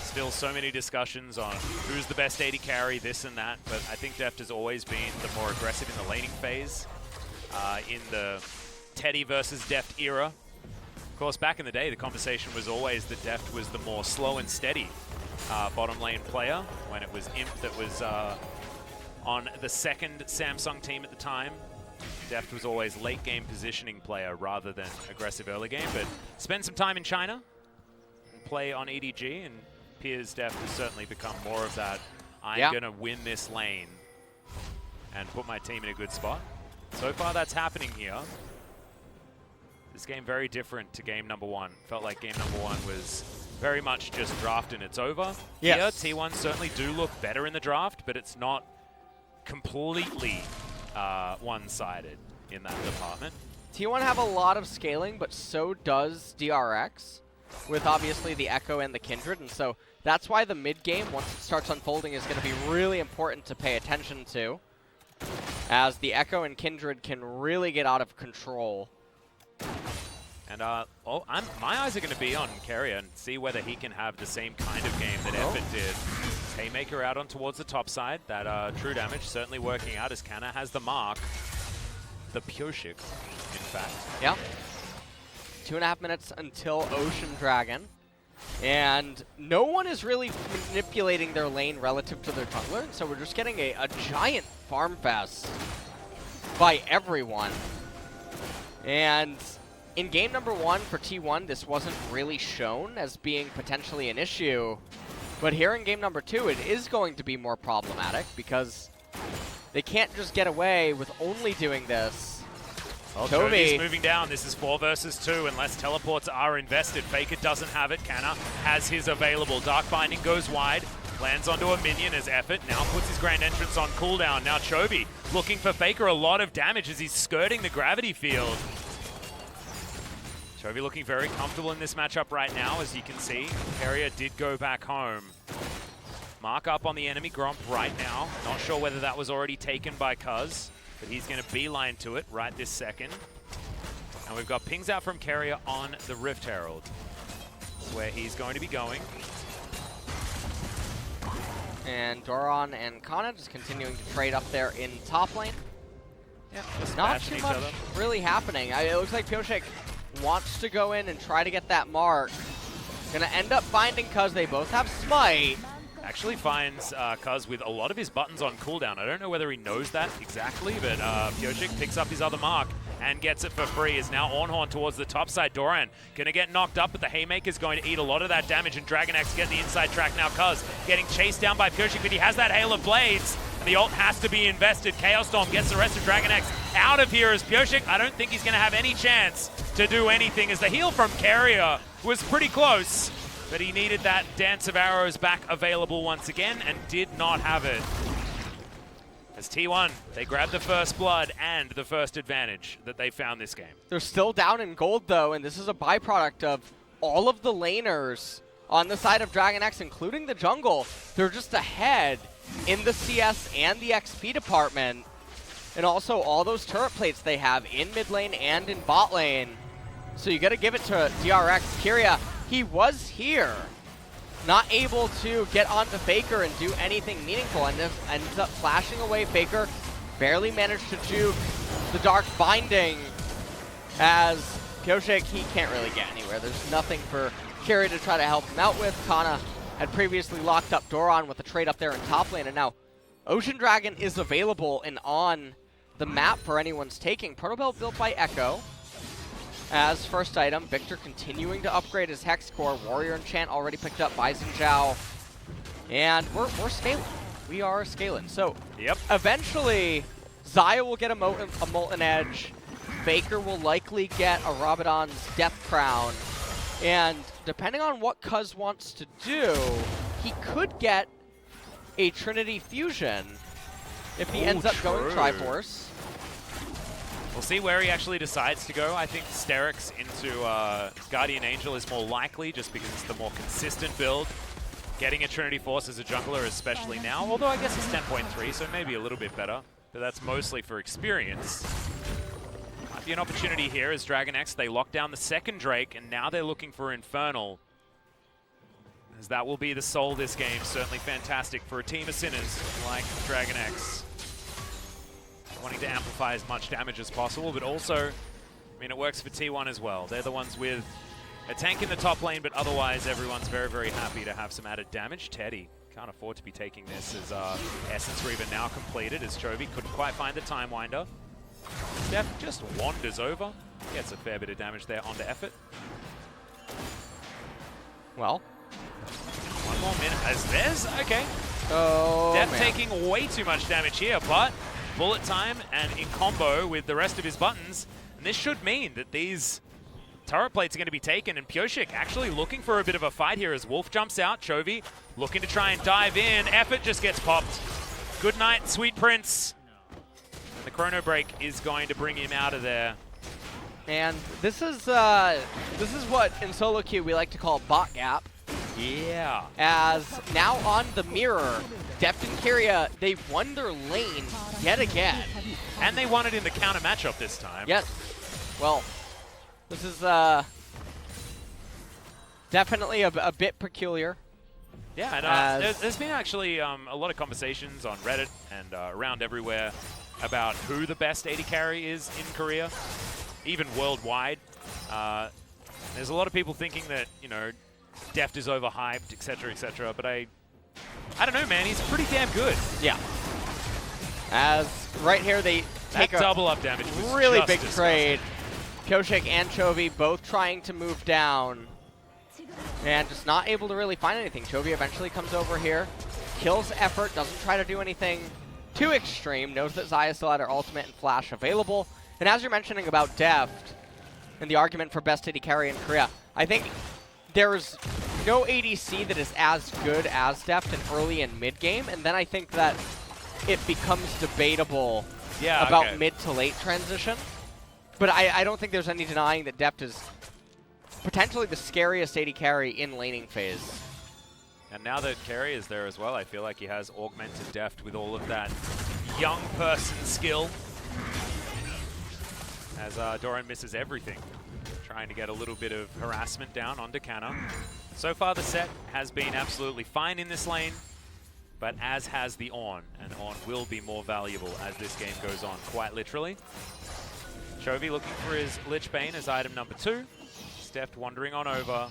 Still so many discussions on who's the best AD carry, this and that, but I think Deft has always been the more aggressive in the laning phase in the Teddy versus Deft era. Of course, back in the day, the conversation was always that Deft was the more slow and steady bottom lane player when it was Imp that was on the second Samsung team at the time. Deft was always late game positioning player rather than aggressive early game, but spend some time in China and play on EDG, and appears Deft has certainly become more of that, I'm going to win this lane and put my team in a good spot. So far that's happening here. This game very different to game number one. Felt like game number one was very much just draft and it's over. Yes. Here, T1 certainly do look better in the draft, but it's not completely one-sided in that department. T1 have a lot of scaling, but so does DRX, with obviously the Echo and the Kindred, and so that's why the mid-game, once it starts unfolding, is going to be really important to pay attention to, as the Echo and Kindred can really get out of control. And my eyes are going to be on Carrier and see whether he can have the same kind of game that Effort did. Haymaker out on towards the top side. That true damage certainly working out as Kana has the mark. The Pyoshik, in fact. Yeah. 2.5 minutes until Ocean Dragon. And no one is really manipulating their lane relative to their jungler, so we're just getting a giant farm fest by everyone. And in game number one for T1, this wasn't really shown as being potentially an issue. But here in game number two, it is going to be more problematic because they can't just get away with only doing this. Well, Jovi's moving down. This is 4 versus 2 unless teleports are invested. Faker doesn't have it. Kana has his available. Dark Binding goes wide. Lands onto a minion as Effort. Now puts his grand entrance on cooldown. Now Chovy looking for Faker a lot of damage as he's skirting the gravity field. Chovy looking very comfortable in this matchup right now, as you can see. Carrier did go back home. Mark up on the enemy Gromp right now. Not sure whether that was already taken by Cuz, but he's going to beeline to it right this second. And we've got pings out from Carrier on the Rift Herald. That's where he's going to be going. And Doran and Kana just continuing to trade up there in top lane. Yeah, just not too much really happening. It looks like Pyoshik wants to go in and try to get that mark. Gonna end up finding Cuz. They both have Smite. Actually finds Cuz with a lot of his buttons on cooldown. I don't know whether he knows that exactly, but Pyoshik picks up his other mark and gets it for free. Is now Ornhorn towards the top side. Doran gonna get knocked up, but the Haymaker's going to eat a lot of that damage, and Dragon Axe get the inside track now. Cuz getting chased down by Pyoshik, but he has that Hail of Blades. The ult has to be invested. Chaos Storm gets the rest of Dragon Axe out of here as Pyoshik. I don't think he's going to have any chance to do anything, as the heal from Carrier was pretty close, but he needed that Dance of Arrows back available once again and did not have it. As T1, they grab the first blood and the first advantage that they found this game. They're still down in gold, though, and this is a byproduct of all of the laners on the side of Dragon Axe, including the jungle. They're just ahead in the CS and the XP department, and also all those turret plates they have in mid lane and in bot lane. So you got to give it to DRX. Kyria, he was here, not able to get onto Faker and do anything meaningful, and ends up flashing away. Faker barely managed to juke the Dark Binding, as Pyoshik, he can't really get anywhere. There's nothing for Kyria to try to help him out with. Kana had previously locked up Doran with a trade up there in top lane, and now Ocean Dragon is available and on the map for anyone's taking. Protobell built by Echo as first item. Victor continuing to upgrade his Hex Core. Warrior Enchant already picked up by Xin. And we're scaling. We are scaling. So eventually, Xayah will get a Molten Edge. Faker will likely get a Rabadon's Death Crown. And depending on what Cuz wants to do, he could get a Trinity Fusion if he ends up going Triforce. We'll see where he actually decides to go. I think Sterix into Guardian Angel is more likely just because it's the more consistent build. Getting a Trinity Force as a jungler, especially now, although I guess it's 10.3, so maybe a little bit better. But that's mostly for experience. Might be an opportunity here as Dragon X, they lock down the second Drake, and now they're looking for Infernal. As that will be the soul this game. Certainly fantastic for a team of sinners like Dragon X. Wanting to amplify as much damage as possible, but also, I mean, it works for T1 as well. They're the ones with a tank in the top lane, but otherwise everyone's very, very happy to have some added damage. Teddy can't afford to be taking this as Essence Reaver now completed, as Chovy couldn't quite find the Time Winder. Steph just wanders over. Gets a fair bit of damage there onto Effort. Well. One more minute as there's, okay. Oh, Def man. taking way too much damage here, but bullet time and in combo with the rest of his buttons. And this should mean that these turret plates are going to be taken, and Pioshik actually looking for a bit of a fight here as Wolf jumps out. Chovy looking to try and dive in. Effort just gets popped. Good night, Sweet Prince. And the Chrono Break is going to bring him out of there. And this is what in solo queue we like to call bot gap. Yeah. As now on the mirror, Deft and Kyria, they won their lane yet again. And they won it in the counter matchup this time. Yes. Well, this is definitely a bit peculiar. Yeah, and there's been actually a lot of conversations on Reddit and around everywhere about who the best AD carry is in Korea, even worldwide. There's a lot of people thinking that, you know, Deft is overhyped, etc., but I don't know, man. He's pretty damn good. Yeah. As right here they take a double up damage was really just big disgusting. trade. Pioshik and Chovy both trying to move down and just not able to really find anything. Chovy eventually comes over here, kills Effort, doesn't try to do anything too extreme, knows that Xayah still had her ultimate and flash available. And as you're mentioning about Deft and the argument for best AD carry in Korea, I think there's no ADC that is as good as Deft in early and mid game, and then I think that it becomes debatable about mid to late transition. But I don't think there's any denying that Deft is potentially the scariest AD carry in laning phase. And now that Carry is there as well, I feel like he has augmented Deft with all of that young person skill. As Doran misses everything, trying to get a little bit of harassment down onto Canna. So far the set has been absolutely fine in this lane, but as has the Ornn, and Ornn will be more valuable as this game goes on, quite literally. Chovy looking for his Lich Bane as item number 2. Steph wandering on over.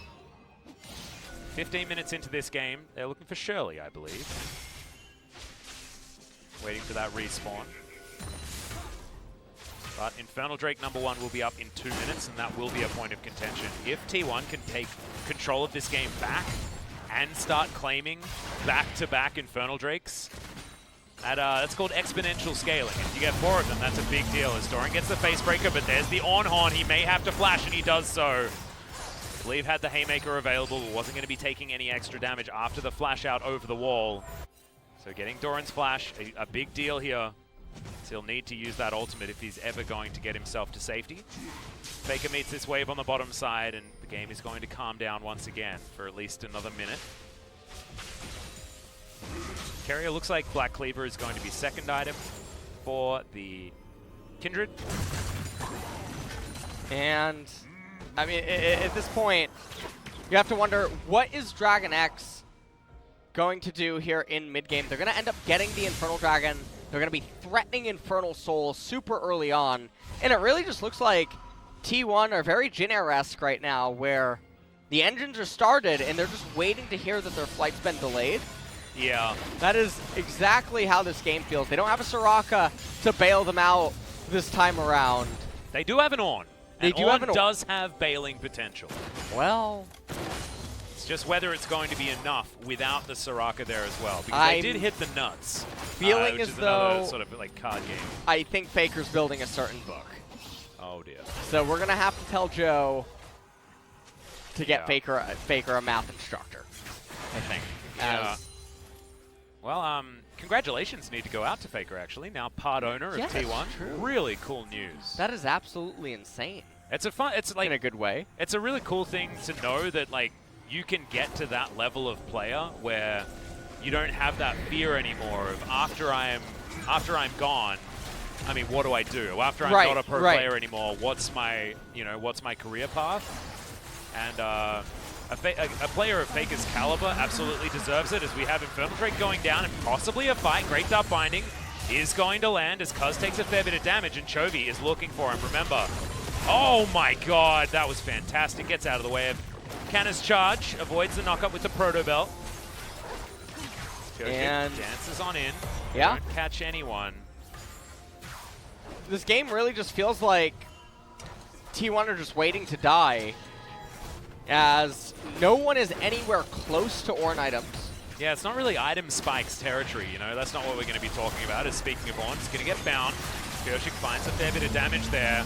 15 minutes into this game, they're looking for Shirley, I believe. Waiting for that respawn. But Infernal Drake number 1 will be up in 2 minutes, and that will be a point of contention. If T1 can take control of this game back and start claiming back-to-back Infernal Drakes, that's called exponential scaling. If you get 4 of them, that's a big deal. As Doran gets the Facebreaker, but there's the Ornn Horn. He may have to flash, and he does so. I believe had the Haymaker available, but wasn't going to be taking any extra damage after the flash out over the wall. So getting Doran's flash, a big deal here. He'll need to use that ultimate if he's ever going to get himself to safety. Faker meets this wave on the bottom side, and the game is going to calm down once again for at least another minute. Carrier looks like Black Cleaver is going to be second item for the Kindred. And, I mean, at this point, you have to wonder, what is Dragon X going to do here in mid-game? They're going to end up getting the Infernal Dragon. They're going to be threatening Infernal Soul super early on. And it really just looks like T1 are very Jin Air-esque right now, where the engines are started and they're just waiting to hear that their flight's been delayed. Yeah. That is exactly how this game feels. They don't have a Soraka to bail them out this time around. They do have an Ornn. And Ornn does have bailing potential. Well, it's just whether it's going to be enough without the Soraka there as well. Because they did hit the nuts. Feeling which as is though another sort of like card game. I think Faker's building a certain book. Oh dear. So we're gonna have to tell Joe to get Faker a math instructor, I think. Yeah. Well, congratulations need to go out to Faker, actually. Now part owner of T1. Really cool news. That is absolutely insane. It's like in a good way. It's a really cool thing to know that like you can get to that level of player where you don't have that fear anymore of after I'm gone. I mean, what do I do? After I'm not a pro player anymore, what's my career path? And a player of Faker's caliber absolutely deserves it, as we have Infernal Drake going down and possibly a fight. Great Dark Binding is going to land as Cuz takes a fair bit of damage and Chovy is looking for him. Remember, oh my god, that was fantastic. Gets out of the way of Canna's charge, avoids the knockup with the Proto Belt. And dances on in. Yeah. Don't catch anyone. This game really just feels like T1 are just waiting to die, as no one is anywhere close to Ornn items. Yeah, it's not really item spikes territory, you know. That's not what we're going to be talking about. Is speaking of Ornn, it's going to get bound. Pyosik finds a fair bit of damage there.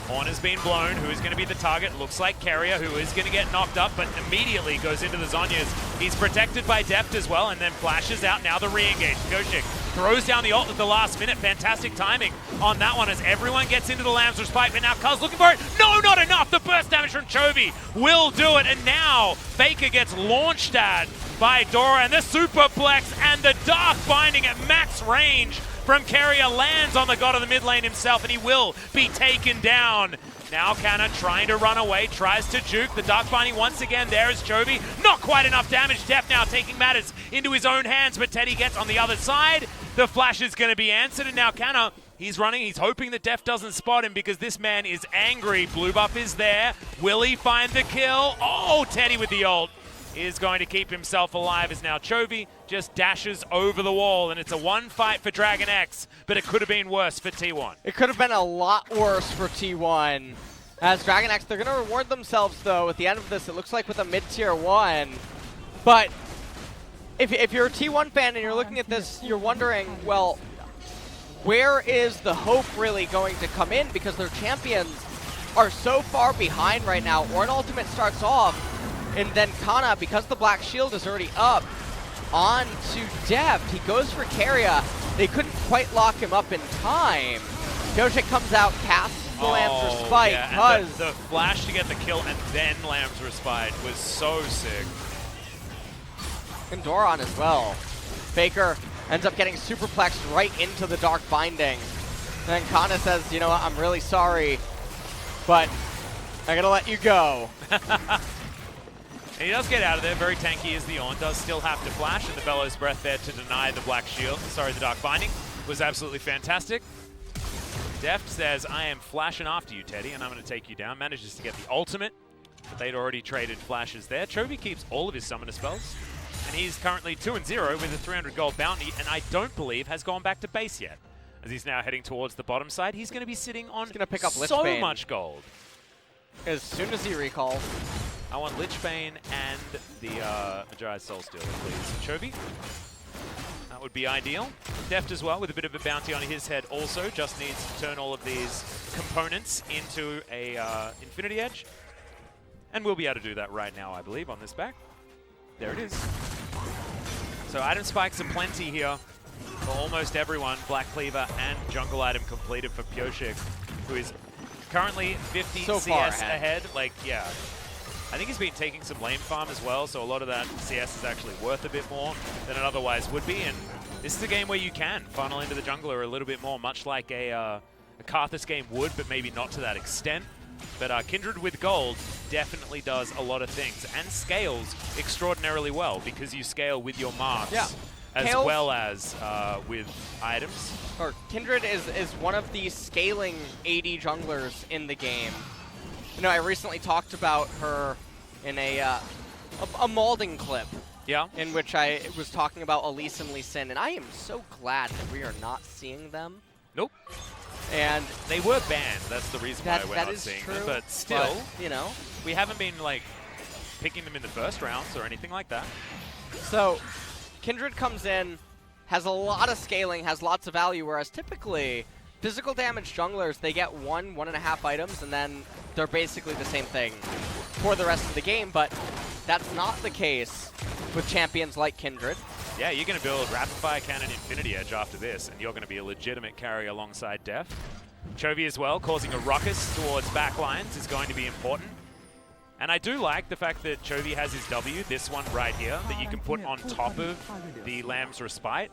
Ornn has been blown. Who is going to be the target? Looks like Carrier, who is going to get knocked up, but immediately goes into the Zhonya's. He's protected by Deft as well, and then flashes out. Now the re-engage. Pyosik throws down the ult at the last minute. Fantastic timing on that one as everyone gets into the Lamb's Respite, but now Cuz looking for it. No, not enough. The burst damage from Chovy will do it, and now Faker gets launched at by Dora, and the Superplex and the Dark Binding at max range from Carrier lands on the god of the mid lane himself, and he will be taken down. Now Canna trying to run away, tries to juke. The Dark Binding once again there is Chovy. Not quite enough damage. Deft now taking matters into his own hands, but Teddy gets on the other side. The flash is going to be answered, and now Canna, he's running. He's hoping that Deft doesn't spot him because this man is angry. Blue buff is there. Will he find the kill? Oh, Teddy with the ult is going to keep himself alive as now Chovy just dashes over the wall, and it's a one fight for Dragon X, but it could have been worse for T1. It could have been a lot worse for T1. As Dragon X, they're going to reward themselves, though, at the end of this, it looks like with a mid-tier 1. But if you're a T1 fan and you're looking at this, you're wondering, well, where is the hope really going to come in? Because their champions are so far behind right now. Ornn Ultimate starts off, and then Kana, because the Black Shield is already up, on to Deft. He goes for Carrier. They couldn't quite lock him up in time. Pyosik comes out, casts the Lamb's Respite. Yeah, and the flash to get the kill and then Lamb's Respite was so sick. And Doran as well. Faker ends up getting superplexed right into the Dark Binding. And then Kana says, you know what, I'm really sorry, but I'm going to let you go. And he does get out of there. Very tanky as the Ornn. Does still have to flash, and the Bellows Breath there to deny the Black Shield. Sorry, the Dark Binding was absolutely fantastic. Deft says, I am flashing after you, Teddy, and I'm going to take you down. Manages to get the ultimate. But they'd already traded flashes there. Chovy keeps all of his summoner spells, and he's currently 2-0 with a 300 gold bounty, and I don't believe has gone back to base yet. As he's now heading towards the bottom side, he's going to be sitting on pick up so Lichbane much gold. As soon as he recalls. I want Lichbane and the Majai's Soul Stealer, please. Chovy. That would be ideal. Deft as well, with a bit of a bounty on his head also. Just needs to turn all of these components into a Infinity Edge. And we'll be able to do that right now, I believe, on this back. There it is. So item spikes are plenty here for almost everyone. Black Cleaver and jungle item completed for Pyosik, who is currently 50 so CS ahead. Like, yeah. I think he's been taking some lane farm as well, so a lot of that CS is actually worth a bit more than it otherwise would be. And this is a game where you can funnel into the jungler a little bit more, much like a Karthus game would, but maybe not to that extent. But Kindred with gold definitely does a lot of things and scales extraordinarily well because you scale with your marks as well as with items. Or Kindred is one of the scaling AD junglers in the game. You know, I recently talked about her in a molding clip. Yeah. In which I was talking about Elise and Lee Sin, and I am so glad that we are not seeing them. Nope. And they were banned. That's the reason why we're not seeing them. But still, you know, we haven't been like picking them in the first rounds or anything like that. So Kindred comes in, has a lot of scaling, has lots of value, whereas typically physical damage junglers, they get 1.5 items, and then they're basically the same thing for the rest of the game, but that's not the case with champions like Kindred. Yeah, you're going to build Rapid Fire Cannon Infinity Edge after this, and you're going to be a legitimate carry alongside Def. Chovy as well, causing a ruckus towards backlines is going to be important. And I do like the fact that Chovy has his W, this one right here, that you can put on top of the Lamb's Respite,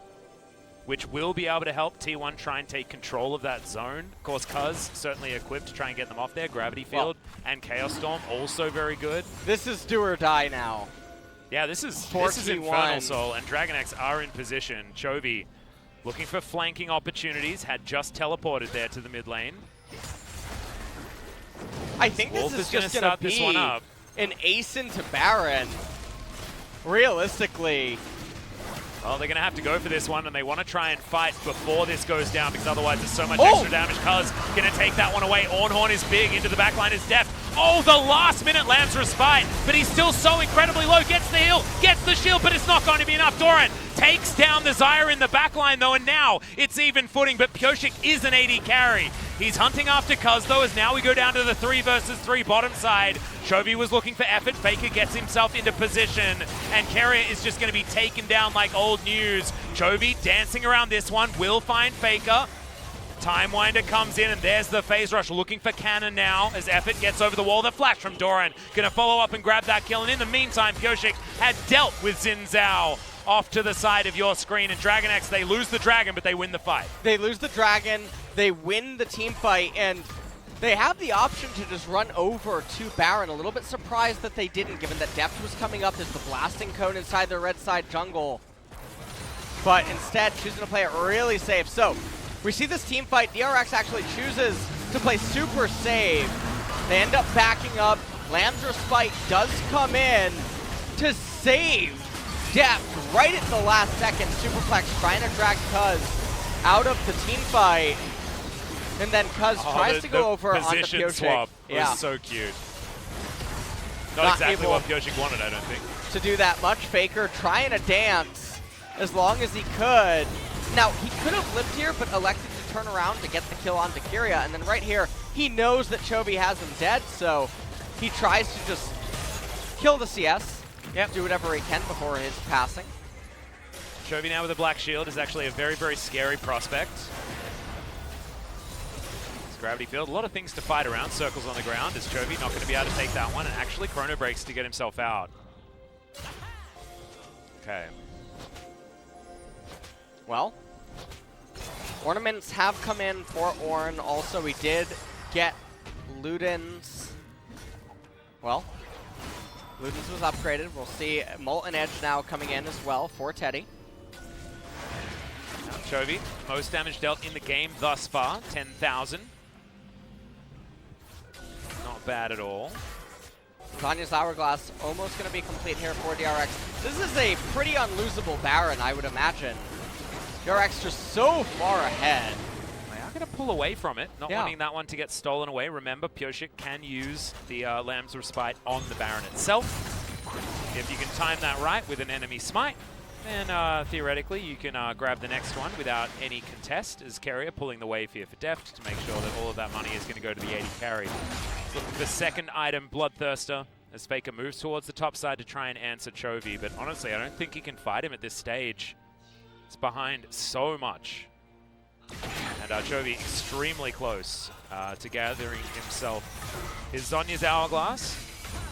which will be able to help T1 try and take control of that zone. Of course, Cuz certainly equipped to try and get them off there. Gravity Field and Chaos Storm also very good. This is do or die now. Yeah, this is Infernal Soul, and Dragon X are in position. Chovy looking for flanking opportunities, had just teleported there to the mid lane. I think this is just going to be an ace into Baron. Realistically. Well, they're going to have to go for this one, and they want to try and fight before this goes down, because otherwise there's so much extra damage. Cuz going to take that one away. Ornhorn is big, into the backline is Deft. Oh, the last minute Lamb's Respite, but he's still so incredibly low. Gets the heal, gets the shield, but it's not going to be enough. Doran takes down the Zyra in the backline though, and now it's even footing, but Pioshik is an AD carry. He's hunting after Cuz though, as now we go down to the 3 versus 3 bottom side. Chovy was looking for effort, Faker gets himself into position, and Keria is just going to be taken down like old news. Chovy dancing around this one, will find Faker. Timewinder comes in, and there's the phase rush, looking for Cannon now as Effort gets over the wall. The flash from Doran, gonna follow up and grab that kill, and in the meantime, Pioshik had dealt with Xin Zhao off to the side of your screen, and Dragon X, they lose the dragon, but they win the fight. They lose the dragon, they win the team fight, and they have the option to just run over to Baron. A little bit surprised that they didn't, given that Deft was coming up as the blasting cone inside the red side jungle. But instead, choosing to play it really safe. So, we see this team fight. DRX actually chooses to play super safe. They end up backing up. Lamb's Respite does come in to save Deft right at the last second. Superplex trying to drag Cuz out of the team fight. And then Cuz tries to go over onto Pioshik. Pioshik. Swap was so cute. Not exactly what Pioshik wanted, I don't think. To do that much. Faker trying to dance as long as he could. Now, he could have lived here, but elected to turn around to get the kill onto Keria. And then right here, he knows that Chovy has him dead, so he tries to just kill the CS. Yep. Do whatever he can before his passing. Chovy now with a black shield is actually a very, very scary prospect. It's Gravity Field, a lot of things to fight around. Circles on the ground. Is Chovy not going to be able to take that one? And actually Chrono breaks to get himself out. Okay. Well, ornaments have come in for Ornn. Also, we did get Luden's. Well, Luden's was upgraded. We'll see Molten Edge now coming in as well for Teddy. Chovy, most damage dealt in the game thus far, 10,000. Not bad at all. Zanya's Hourglass almost going to be complete here for DRX. This is a pretty unlosable Baron, I would imagine. DRX just so far ahead. They are going to pull away from it, not wanting that one to get stolen away. Remember, Pioshik can use the Lamb's Respite on the Baron itself. If you can time that right with an enemy smite, then theoretically you can grab the next one without any contest, as Keria pulling the wave here for Deft to make sure that all of that money is going to go to the AD carry. Looking for the second item, Bloodthirster, as Faker moves towards the top side to try and answer Chovy, but honestly, I don't think he can fight him at this stage. It's behind so much. And Chovy extremely close to gathering himself his Zonya's Hourglass,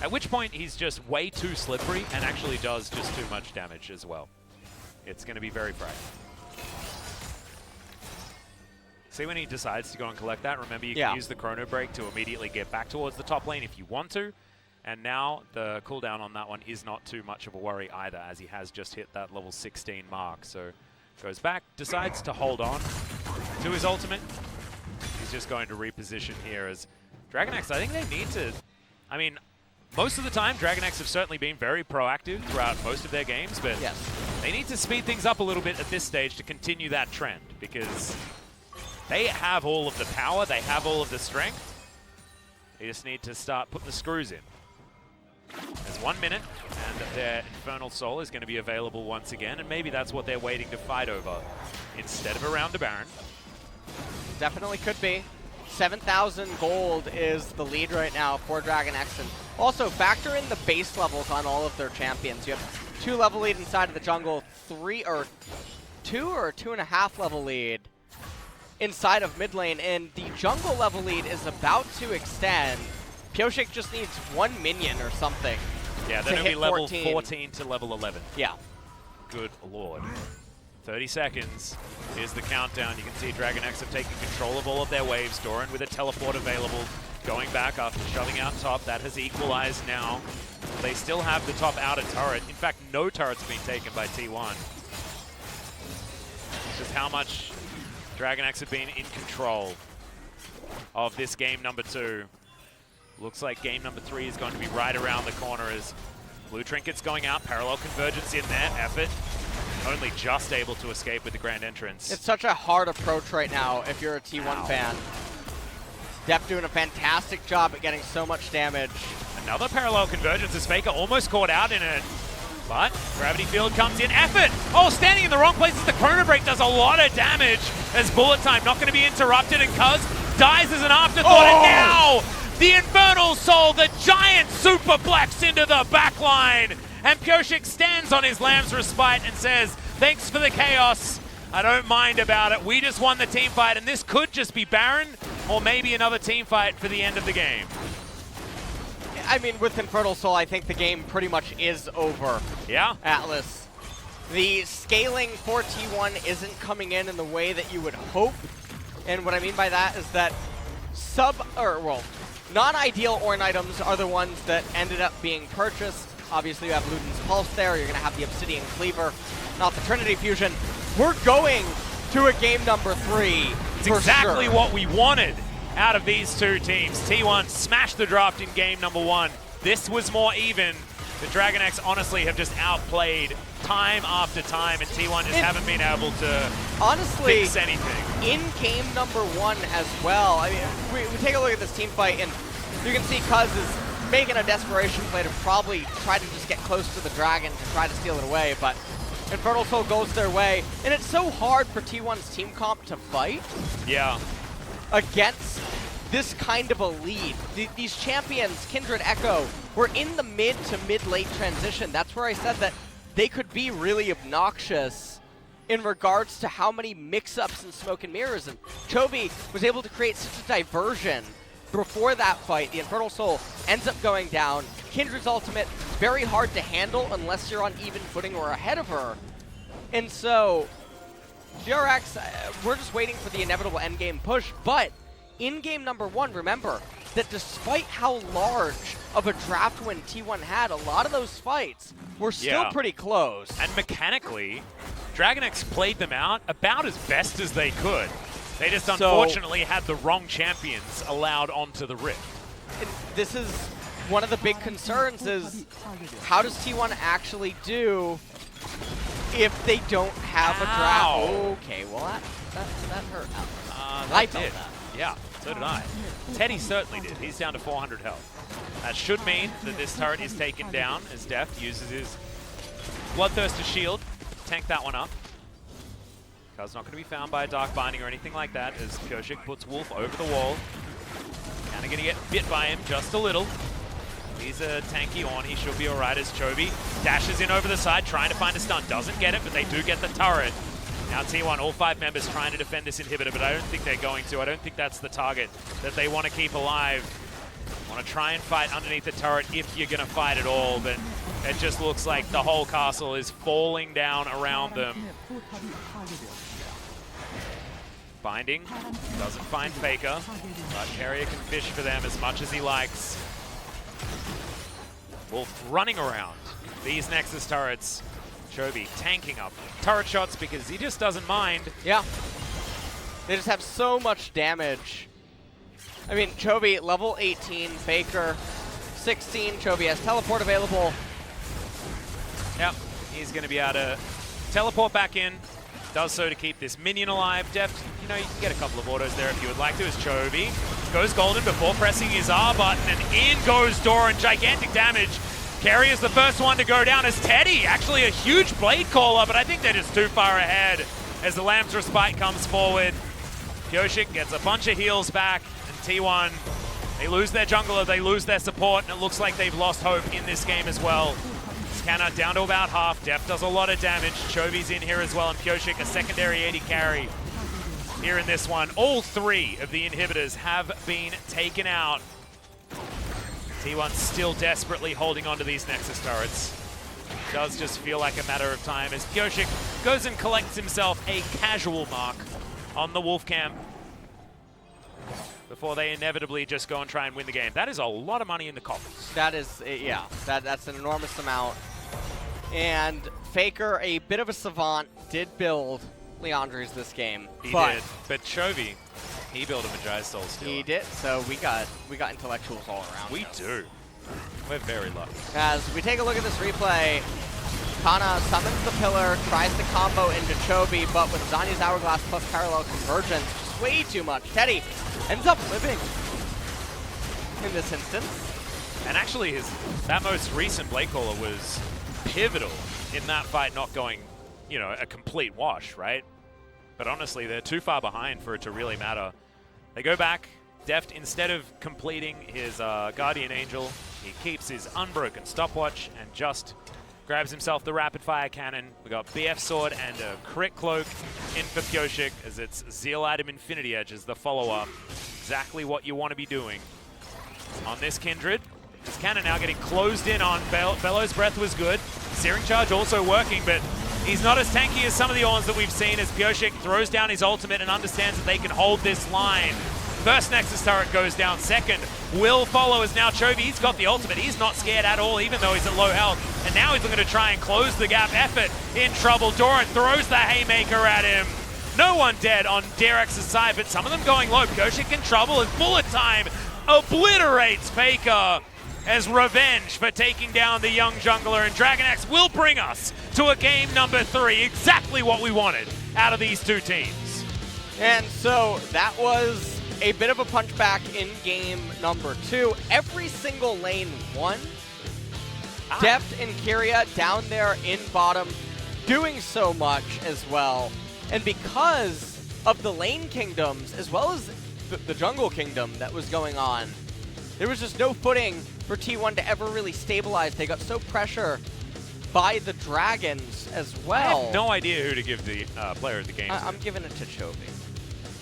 at which point he's just way too slippery and actually does just too much damage as well. It's going to be very frightening. See when he decides to go and collect that, remember you can use the Chrono Break to immediately get back towards the top lane if you want to. And now the cooldown on that one is not too much of a worry either, as he has just hit that level 16 mark. So goes back, decides to hold on to his ultimate. He's just going to reposition here as Dragon X, I think they need to, I mean, most of the time Dragon X have certainly been very proactive throughout most of their games, but they need to speed things up a little bit at this stage to continue that trend, because they have all of the power, they have all of the strength. They just need to start putting the screws in. There's 1 minute, and their Infernal Soul is going to be available once again, and maybe that's what they're waiting to fight over instead of around the Baron. Definitely could be. 7,000 gold is the lead right now for Dragon X. And also, factor in the base levels on all of their champions. You have 2 level lead inside of the jungle, 2 or 2.5 level lead inside of mid lane, and the jungle level lead is about to extend. Pyosik just needs 1 minion or something. Yeah, then it'll be level 14 to level 11. Yeah. Good lord. 30 seconds. Here's the countdown. You can see Dragon X have taken control of all of their waves. Doran with a teleport available, going back after shoving out top. That has equalized now. They still have the top outer turret. In fact, no turrets have been taken by T1. Just how much Dragon X have been in control of this game number 2. Looks like game number 3 is going to be right around the corner as Blue Trinket's going out. Parallel convergence in there. Effort only just able to escape with the grand entrance. It's such a hard approach right now if you're a T1 fan. Def doing a fantastic job at getting so much damage. Another parallel convergence as Faker almost caught out in it. But Gravity Field comes in. Effort! Oh, standing in the wrong places. The Chrono Break does a lot of damage as Bullet Time not going to be interrupted, and Cuz dies as an afterthought. And now the Infernal Soul, the giant superplex into the backline. And Pyosik stands on his Lamb's Respite and says, thanks for the chaos. I don't mind about it. We just won the team fight, and this could just be Baron or maybe another team fight for the end of the game. I mean, with Infernal Soul, I think the game pretty much is over. Yeah. Atlas. The scaling for T1 isn't coming in the way that you would hope. And what I mean by that is that non-ideal Ornn items are the ones that ended up being purchased. Obviously, you have Luden's Pulse there. You're going to have the Obsidian Cleaver, not the Trinity Fusion. We're going to a game number 3. It's exactly what we wanted out of these two teams. T1 smashed the draft in game number 1. This was more even. The Dragon X honestly have just outplayed time after time, and T1 just haven't been able to fix anything. In game number 1 as well, I mean, we take a look at this team fight, and you can see Cuz is making a desperation play to probably try to just get close to the dragon to try to steal it away, but Infernal Soul goes their way, and it's so hard for T1's team comp to fight. Yeah. Against this kind of a lead. These champions, Kindred, Echo, were in the mid to mid-late transition. That's where I said that they could be really obnoxious in regards to how many mix-ups and smoke and mirrors. And Chovy was able to create such a diversion before that fight. The Infernal Soul ends up going down. Kindred's ultimate, very hard to handle unless you're on even footing or ahead of her. And so, DRX, we're just waiting for the inevitable endgame push, but in game number 1, remember that despite how large of a draft win T1 had, a lot of those fights were still pretty close. And mechanically, Dragon X played them out about as best as they could. They just unfortunately had the wrong champions allowed onto the Rift. And this is one of the big concerns is how does T1 actually do if they don't have a draft? Okay, well that hurt. I felt that. Yeah, so did I. Teddy certainly did. He's down to 400 health. That should mean that this turret is taken down as Def uses his Bloodthirster shield to tank that one up. Cuz not going to be found by a Dark Binding or anything like that as Pyosik puts Wolf over the wall. Kind of going to get bit by him just a little. He's a tanky on. He should be alright as Chovy dashes in over the side, trying to find a stun. Doesn't get it, but they do get the turret. Now T1, all 5 members trying to defend this inhibitor, but I don't think they're going to. I don't think that's the target that they want to keep alive. Want to try and fight underneath the turret if you're going to fight at all, but it just looks like the whole castle is falling down around them. Binding doesn't find Faker, but Carrier can fish for them as much as he likes. Wolf running around these Nexus turrets. Chovy tanking up turret shots because he just doesn't mind. Yeah. They just have so much damage. I mean, Chovy, level 18, Faker, 16. Chovy has teleport available. Yep, he's going to be able to teleport back in. Does so to keep this minion alive. Deft, you know, you can get a couple of autos there if you would like to as Chovy goes golden before pressing his R button, and in goes Doran. Gigantic damage. Carrier's the first one to go down as Teddy. Actually a huge blade caller, but I think they're just too far ahead as the Lamb's Respite comes forward. Pyosik gets a bunch of heals back, and T1, they lose their jungler, they lose their support, and it looks like they've lost hope in this game as well. Canna down to about half. Def does a lot of damage. Chovy's in here as well, and Pyosik, a secondary AD carry here in this one. All 3 of the inhibitors have been taken out. T1 still desperately holding on to these Nexus turrets. Does just feel like a matter of time as Pyosik goes and collects himself a casual mark on the Wolf Camp before they inevitably just go and try and win the game. That is a lot of money in the coffers. That is, yeah, that's an enormous amount. And Faker, a bit of a savant, did build Leandri's this game. He did, but Chovy, he built a Magi Soul Stealer. He did, so we got intellectuals all around. We do. We're very lucky. As we take a look at this replay, Kana summons the pillar, tries to combo into Chovy, but with Zani's Hourglass plus Parallel Convergence, just way too much. Teddy ends up living in this instance. And actually, that most recent Blade Caller was pivotal in that fight not going, you know, a complete wash, right? But honestly, they're too far behind for it to really matter. They go back. Deft, instead of completing his Guardian Angel, he keeps his Unbroken Stopwatch and just grabs himself the Rapid Fire Cannon. We got BF Sword and a Crit Cloak in for Pyosik, as it's Zeal Item Infinity Edge as the follow-up. Exactly what you want to be doing on this Kindred. This cannon now getting closed in on. Bellow's Breath was good. Searing Charge also working, but he's not as tanky as some of the Orns that we've seen as Pyosik throws down his ultimate and understands that they can hold this line. First Nexus turret goes down. Second will follow as now Chovy, he's got the ultimate. He's not scared at all, even though he's at low health. And now he's looking to try and close the gap. Effort in trouble. Doran throws the haymaker at him. No one dead on DRX's side, but some of them going low. Pyosik in trouble as Bullet Time obliterates Faker as revenge for taking down the young jungler. And Dragon X will bring us to a game number 3. Exactly what we wanted out of these two teams. And so that was a bit of a punchback in game number 2. Every single lane won. Deft and Kyria down there in bottom, doing so much as well. And because of the lane kingdoms, as well as the jungle kingdom that was going on, there was just no footing for T1 to ever really stabilize. They got so pressure by the dragons as well. I have no idea who to give the player of the game to. I'm giving it to Chovy.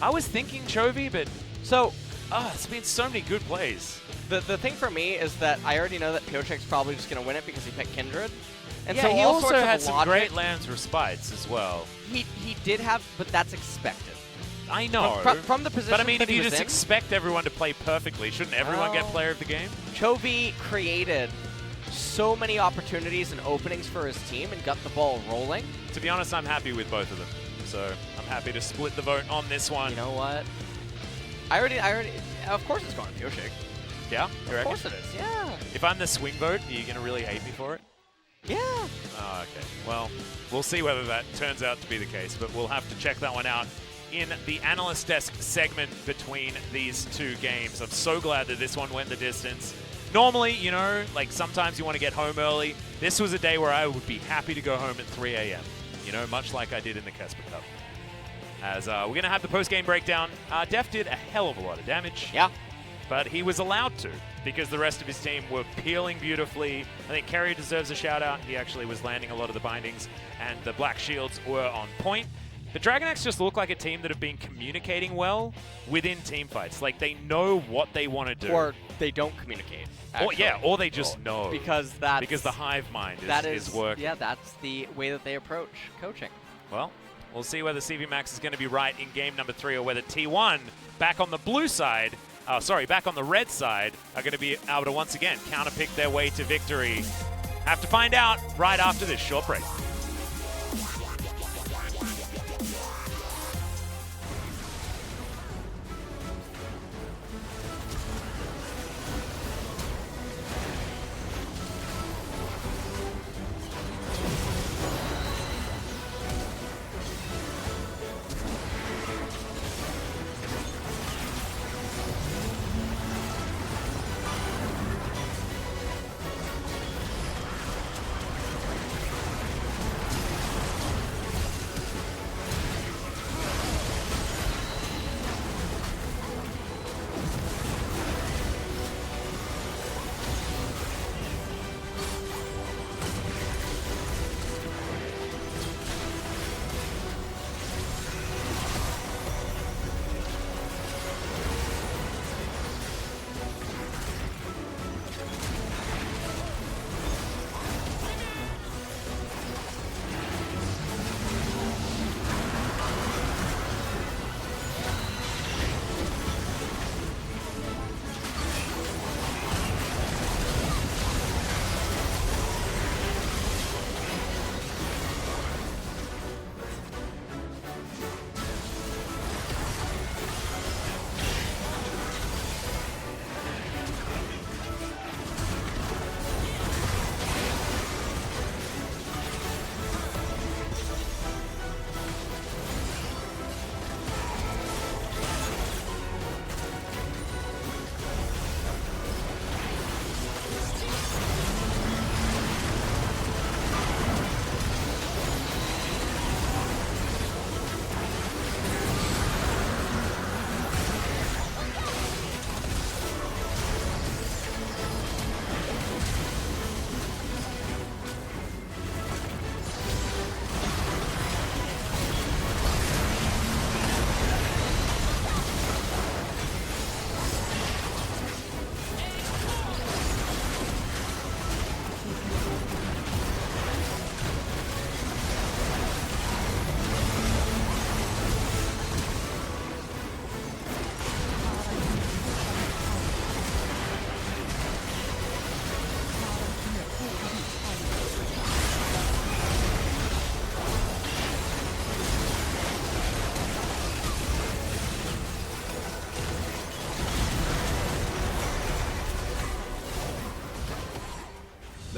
I was thinking Chovy, but so it's been so many good plays. The thing for me is that I already know that Pyosik's probably just going to win it because he picked Kindred. And yeah, so he all also sorts of had some logic, great Lamb's Respites as well. He did have, but that's expected. I know. From the position but I mean, that if you he was just in, expect everyone to play perfectly, shouldn't everyone get player of the game? Chovy created so many opportunities and openings for his team and got the ball rolling. To be honest, I'm happy with both of them. So I'm happy to split the vote on this one. You know what? I already, of course it's going to Pyosik. Yeah? Of course it is, yeah. If I'm the swing vote, are you going to really hate me for it? Yeah. Oh, okay. Well, we'll see whether that turns out to be the case, but we'll have to check that one out in the analyst desk segment between these two games. I'm so glad that this one went the distance. Normally, you know, like sometimes you want to get home early. This was a day where I would be happy to go home at 3 a.m., you know, much like I did in the Kesper Cup. As we're going to have the post-game breakdown. Def did a hell of a lot of damage. Yeah. But he was allowed to because the rest of his team were peeling beautifully. I think Carrier deserves a shout-out. He actually was landing a lot of the bindings, and the Black Shields were on point. But Dragon X just look like a team that have been communicating well within team fights. Like, they know what they want to do. Or they don't communicate. Or they just know. Because the hive mind is working. Yeah, that's the way that they approach coaching. Well, we'll see whether CV Max is going to be right in game number 3 or whether T1 back on the blue side, back on the red side, are going to be able to once again counterpick their way to victory. Have to find out right after this short break.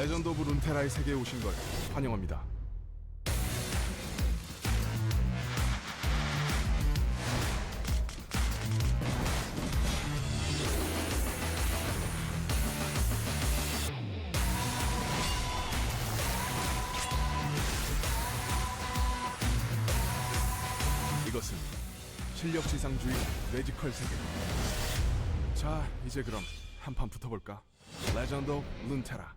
레전드 오브 룬테라의 세계에 오신 걸 환영합니다. 이것은 실력 지상주의 뇌지컬 세계. 자, 이제 그럼 한판 붙어볼까? 레전드 오브 룬테라.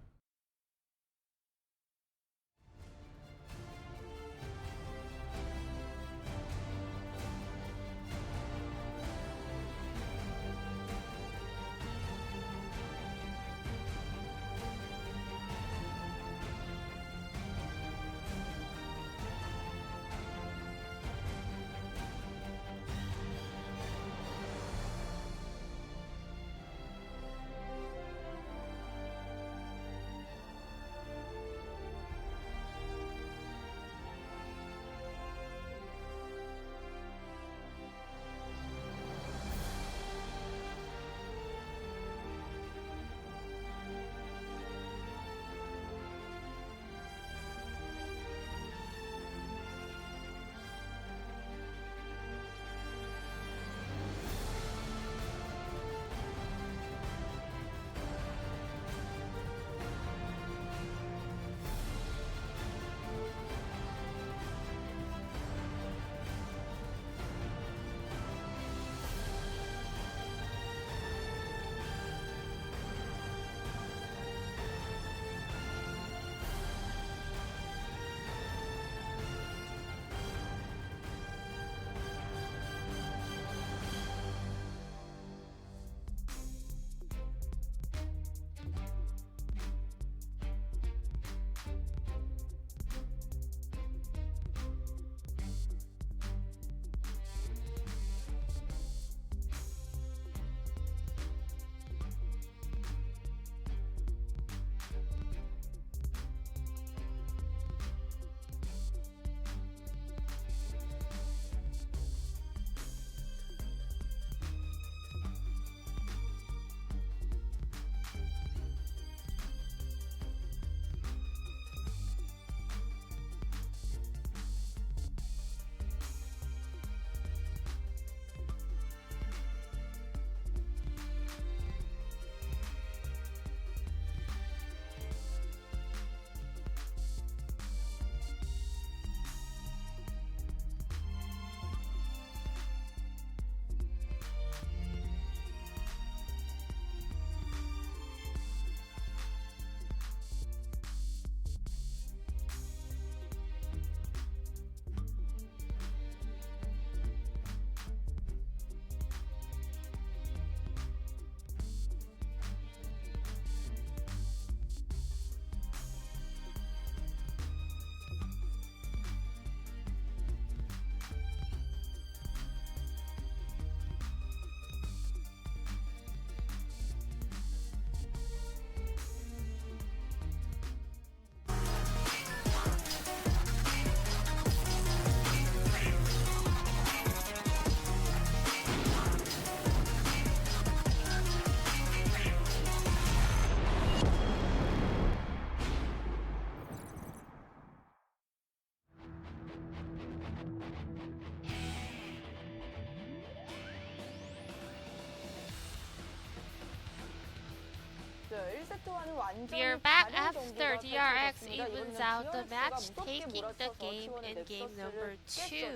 We are back after DRX evens out the match, taking the game in game number 2.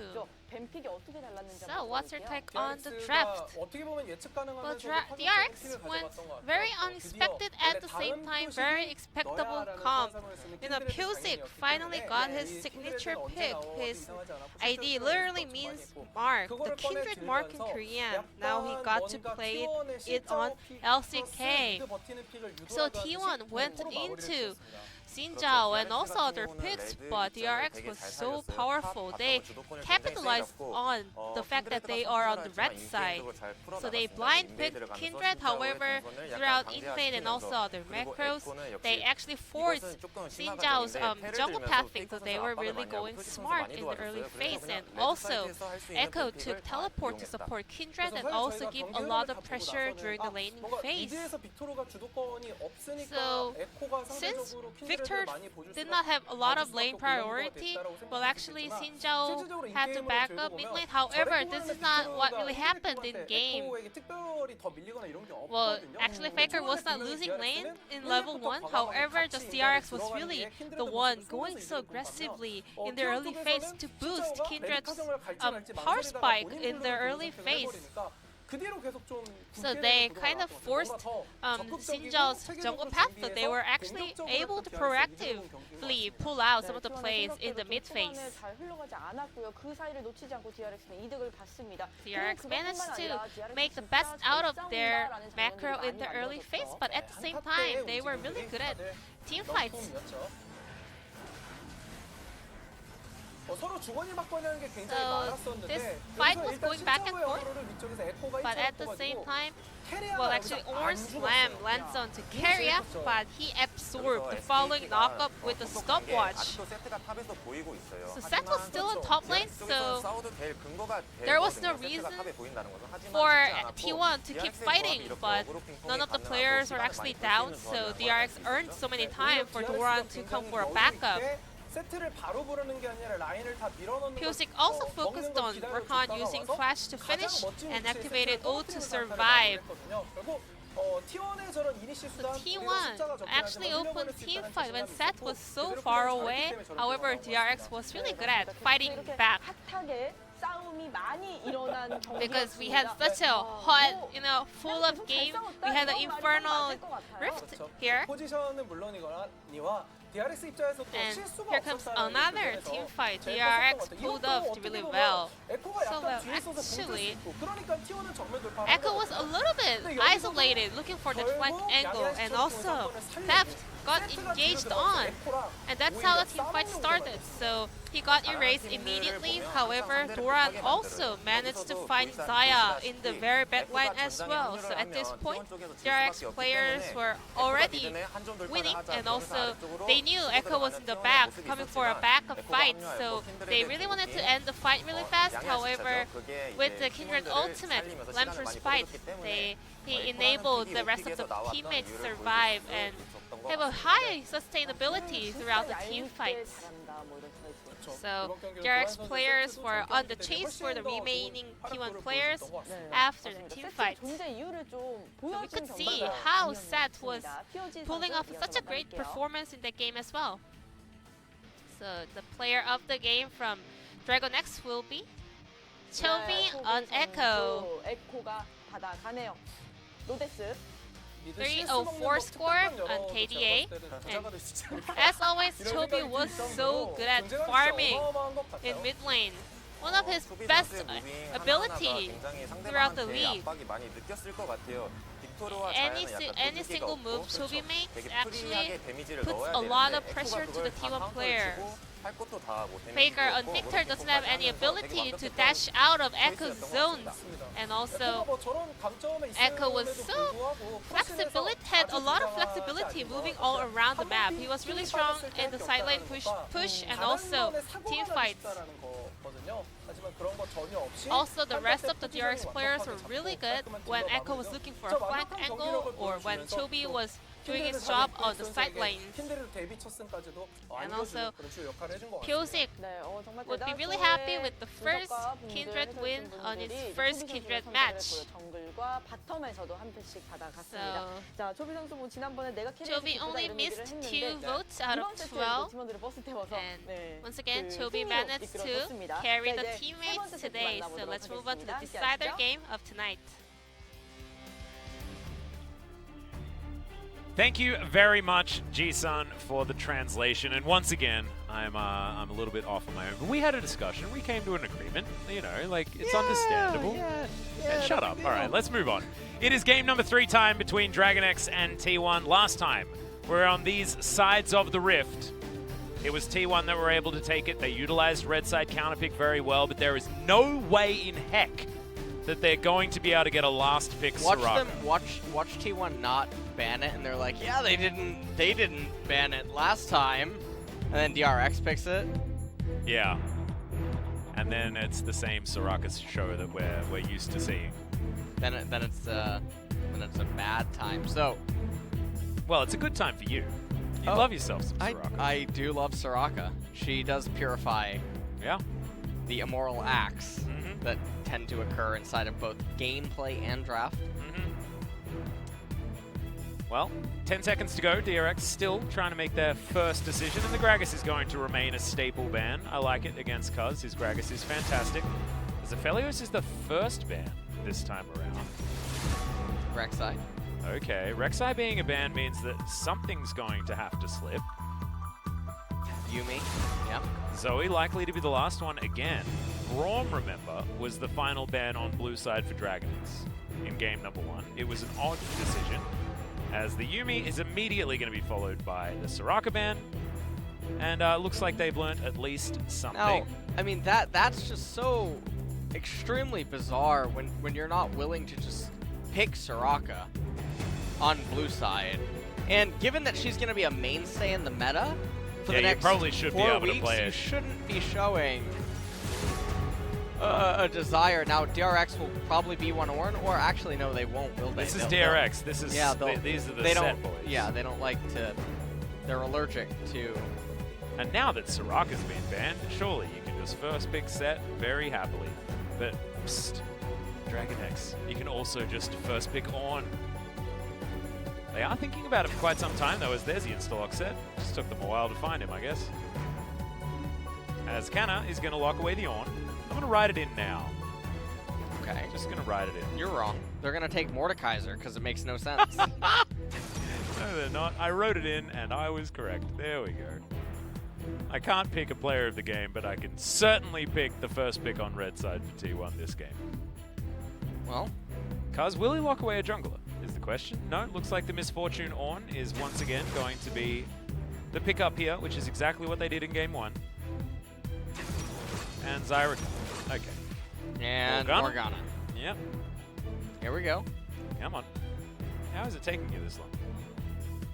So, what's your take on the draft? Well, DRX went very unexpected at the same time, very expectable comp. You know, Pyosik finally got his signature pick. His ID literally means mark, the kindred mark in Korean. Now he got to play it on LCK. So T1 went into Xin Zhao and also other picks, but DRX was so powerful. They capitalized on the fact that they are on the red side. So they blind picked Kindred, however, throughout in-lane and also other macros, they actually forced Xin Zhao's jungle pathing, so they were really going smart in the early phase. And also, Echo took teleport to support Kindred and also give a lot of pressure during the laning phase. So, since Victor did not have a lot of lane priority, well actually Xin Zhao had to back up mid lane. However, this is not what really happened in game. Well, actually Faker was not losing lane in level 1, however just DRX was really the one going so aggressively in the early phase to boost Kindred's power spike in the early phase. So they kind of forced Xin Zhao's jungle path, but they were actually able to proactively pull out some of the plays in the mid phase. DRX managed to make the best out of their macro in the early phase, but at the same time, they were really good at team fights. So this fight was going back and forth, but at the same time, well actually Orange Slam lands onto Carrier, but he absorbed the following knockup with the stopwatch. So Seth was still on top lane, so there was no reason for T1 to keep fighting, but none of the players were actually down, so DRX earned so many time for Doran to come for a backup. Pyosik also focused on work on using Flash to finish and activated ult to survive. So T1 actually opened team fight when Seth was so far away. However, DRX was really good at fighting back. Because we had such a hot, full of game. We had an Infernal Rift here. And here comes another team fight. DRX pulled off really well. So actually, Echo was a little bit isolated, looking for the flank angle, and also Theft got engaged on. And that's how the team fight started. So he got erased immediately. However, Doran also managed to find Zaya in the very back line as well. So at this point, DRX players were already winning, and also they knew Echo was in the back, coming for a backup fight. So they really wanted to end the fight really fast. However, with the Kindred ultimate, Lamper's fight, he enabled the rest of the teammates to survive and have a high sustainability throughout the team fights. So DRX players were on the chase for the remaining T1 players after the team fight. So we could see how Seth was pulling off such a great performance in that game as well. So the player of the game from Dragon X will be Chovy on Echo. 304 score on KDA, and as always, Chovy was so good at farming in mid lane. One of his best ability throughout the league. Any single move Chovy makes actually puts a lot of pressure to the T1 player. Faker on Victor doesn't have any ability to dash out of Echo's zones, and also Echo was so flexible, had a lot of flexibility moving all around the map. He was really strong in the side lane push and also team fights. Also, the rest of the DRX players were really good when Echo was looking for a flank angle or when Chovy was doing his job on the side lane. And also, Pyosik would be really happy with the first Kindred win on his first Kindred match. So, Chovy only missed 2 votes out of 12. And once again, Chovy managed to carry the teammates today. So let's move on to the decider game of tonight. Thank you very much, Ji-sun, for the translation. And once again, I'm a little bit off on my own. But we had a discussion. We came to an agreement. It's understandable. Shut up. All right, let's move on. It is game number 3 time between Dragon X and T1. Last time, we're on these sides of the rift. It was T1 that were able to take it. They utilized red side counter pick very well, but there is no way in heck that they're going to be able to get a last pick Soraka. Watch T1 not ban it, and they're like, yeah, they didn't ban it last time, and then DRX picks it. Yeah, and then it's the same Soraka show that we're used to seeing. Then it's a bad time. So, well, it's a good time for you. You love yourself some Soraka. I do love Soraka. She does purify the immoral acts that tend to occur inside of both gameplay and draft. Well, 10 seconds to go. DRX still trying to make their first decision, and the Gragas is going to remain a staple ban. I like it against Cuz. His Gragas is fantastic. Aphelios is the first ban this time around. Rek'Sai. Okay, Rek'Sai being a ban means that something's going to have to slip. Yumi, yep. Zoe likely to be the last one again. Braum, remember, was the final ban on blue side for Dragonix in game number 1. It was an odd decision, as the Yumi is immediately going to be followed by the Soraka ban, and looks like they've learned at least something. Now, I mean, that's just so extremely bizarre when you're not willing to just pick Soraka on blue side. And given that she's going to be a mainstay in the meta for the next probably should 4 be able weeks, to play it. You shouldn't be showing a desire. Now, DRX will probably be one Ornn, or actually, no, they won't, will they? This is DRX. This is, yeah, these are the they set don't, boys. Yeah, they don't like to, they're allergic to. And now that Soraka's been banned, surely you can just first pick set very happily. But, psst, Dragonix, you can also just first pick Ornn. They are thinking about it for quite some time, though, as there's the Instalock set. Just took them a while to find him, I guess. As Canna is going to lock away the Ornn. I'm going to write it in now. Okay. Just going to write it in. You're wrong. They're going to take Mordekaiser, because it makes no sense. No, they're not. I wrote it in, and I was correct. There we go. I can't pick a player of the game, but I can certainly pick the first pick on red side for T1 this game. Well, Cuz, will he lock away a jungler, is the question. No, looks like the Misfortune Ornn is once again going to be the pickup here, which is exactly what they did in game 1. And Zyra. Okay. And Morgana. Yep. Here we go. Come on. How is it taking you this long?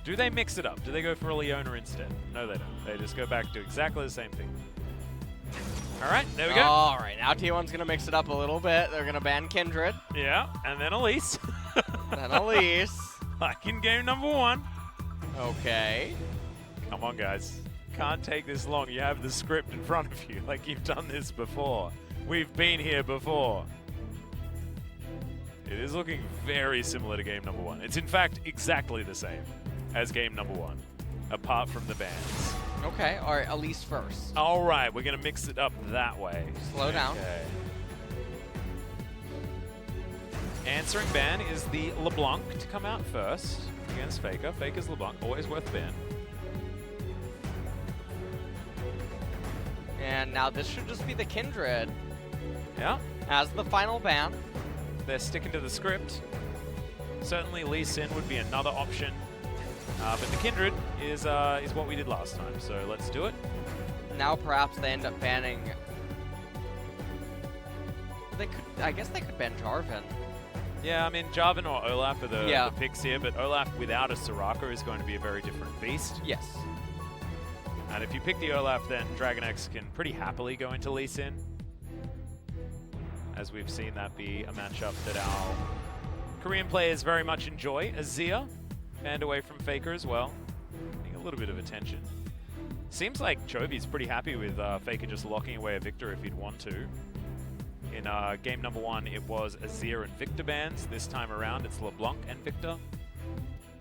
Do they mix it up? Do they go for a Leona instead? No, they don't. They just go back to exactly the same thing. All right, there we go. All right, now T1's going to mix it up a little bit. They're going to ban Kindred. Yeah, and then Elise. Then Elise. Like in game number 1. Okay. Come on, guys. Can't take this long. You have the script in front of you, like you've done this before. We've been here before. It is looking very similar to game number 1. It's in fact exactly the same as game number 1, apart from the bans. Okay, all right, Elise first. All right, we're going to mix it up that way. Slow down. Okay. Answering ban is the LeBlanc to come out first against Faker. Faker's LeBlanc, always worth a ban. And now this should just be the Kindred. Yeah. As the final ban. They're sticking to the script. Certainly Lee Sin would be another option. But the Kindred is what we did last time, so let's do it. Now perhaps they end up banning... I guess they could ban Jarvan. Yeah, I mean, Jarvan or Olaf are the picks here, but Olaf without a Soraka is going to be a very different beast. Yes. And if you pick the Olaf, then Dragonix can pretty happily go into Lee Sin. As we've seen that be a matchup that our Korean players very much enjoy. Azir, banned away from Faker as well. Getting a little bit of attention. Seems like Chovy's pretty happy with Faker just locking away a Victor if he'd want to. In game number 1, it was Azir and Victor bans. This time around, it's LeBlanc and Victor.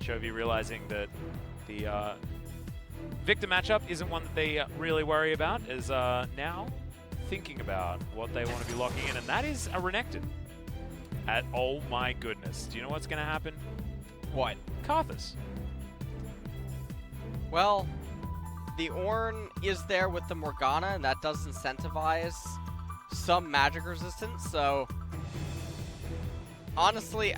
Chovy realizing that the Victor matchup isn't one that they really worry about, is now thinking about what they want to be locking in, and that is a Renekton. Oh my goodness. Do you know what's going to happen? What? Karthus. Well, the Ornn is there with the Morgana, and that does incentivize some magic resistance, so honestly,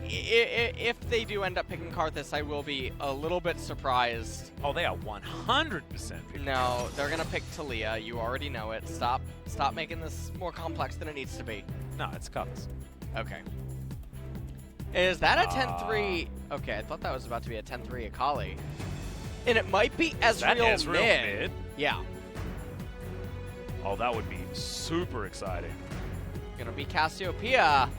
if they do end up picking Karthus, I will be a little bit surprised. Oh, they are 100% picking. No, they're gonna pick Talia. You already know it. Stop making this more complex than it needs to be. No, it's Karthus. Okay. Is that a 10-3? Okay, I thought that was about to be a 10-3 Akali. And it might be Ezreal mid. Yeah. Oh, that would be super exciting. Gonna be Cassiopeia.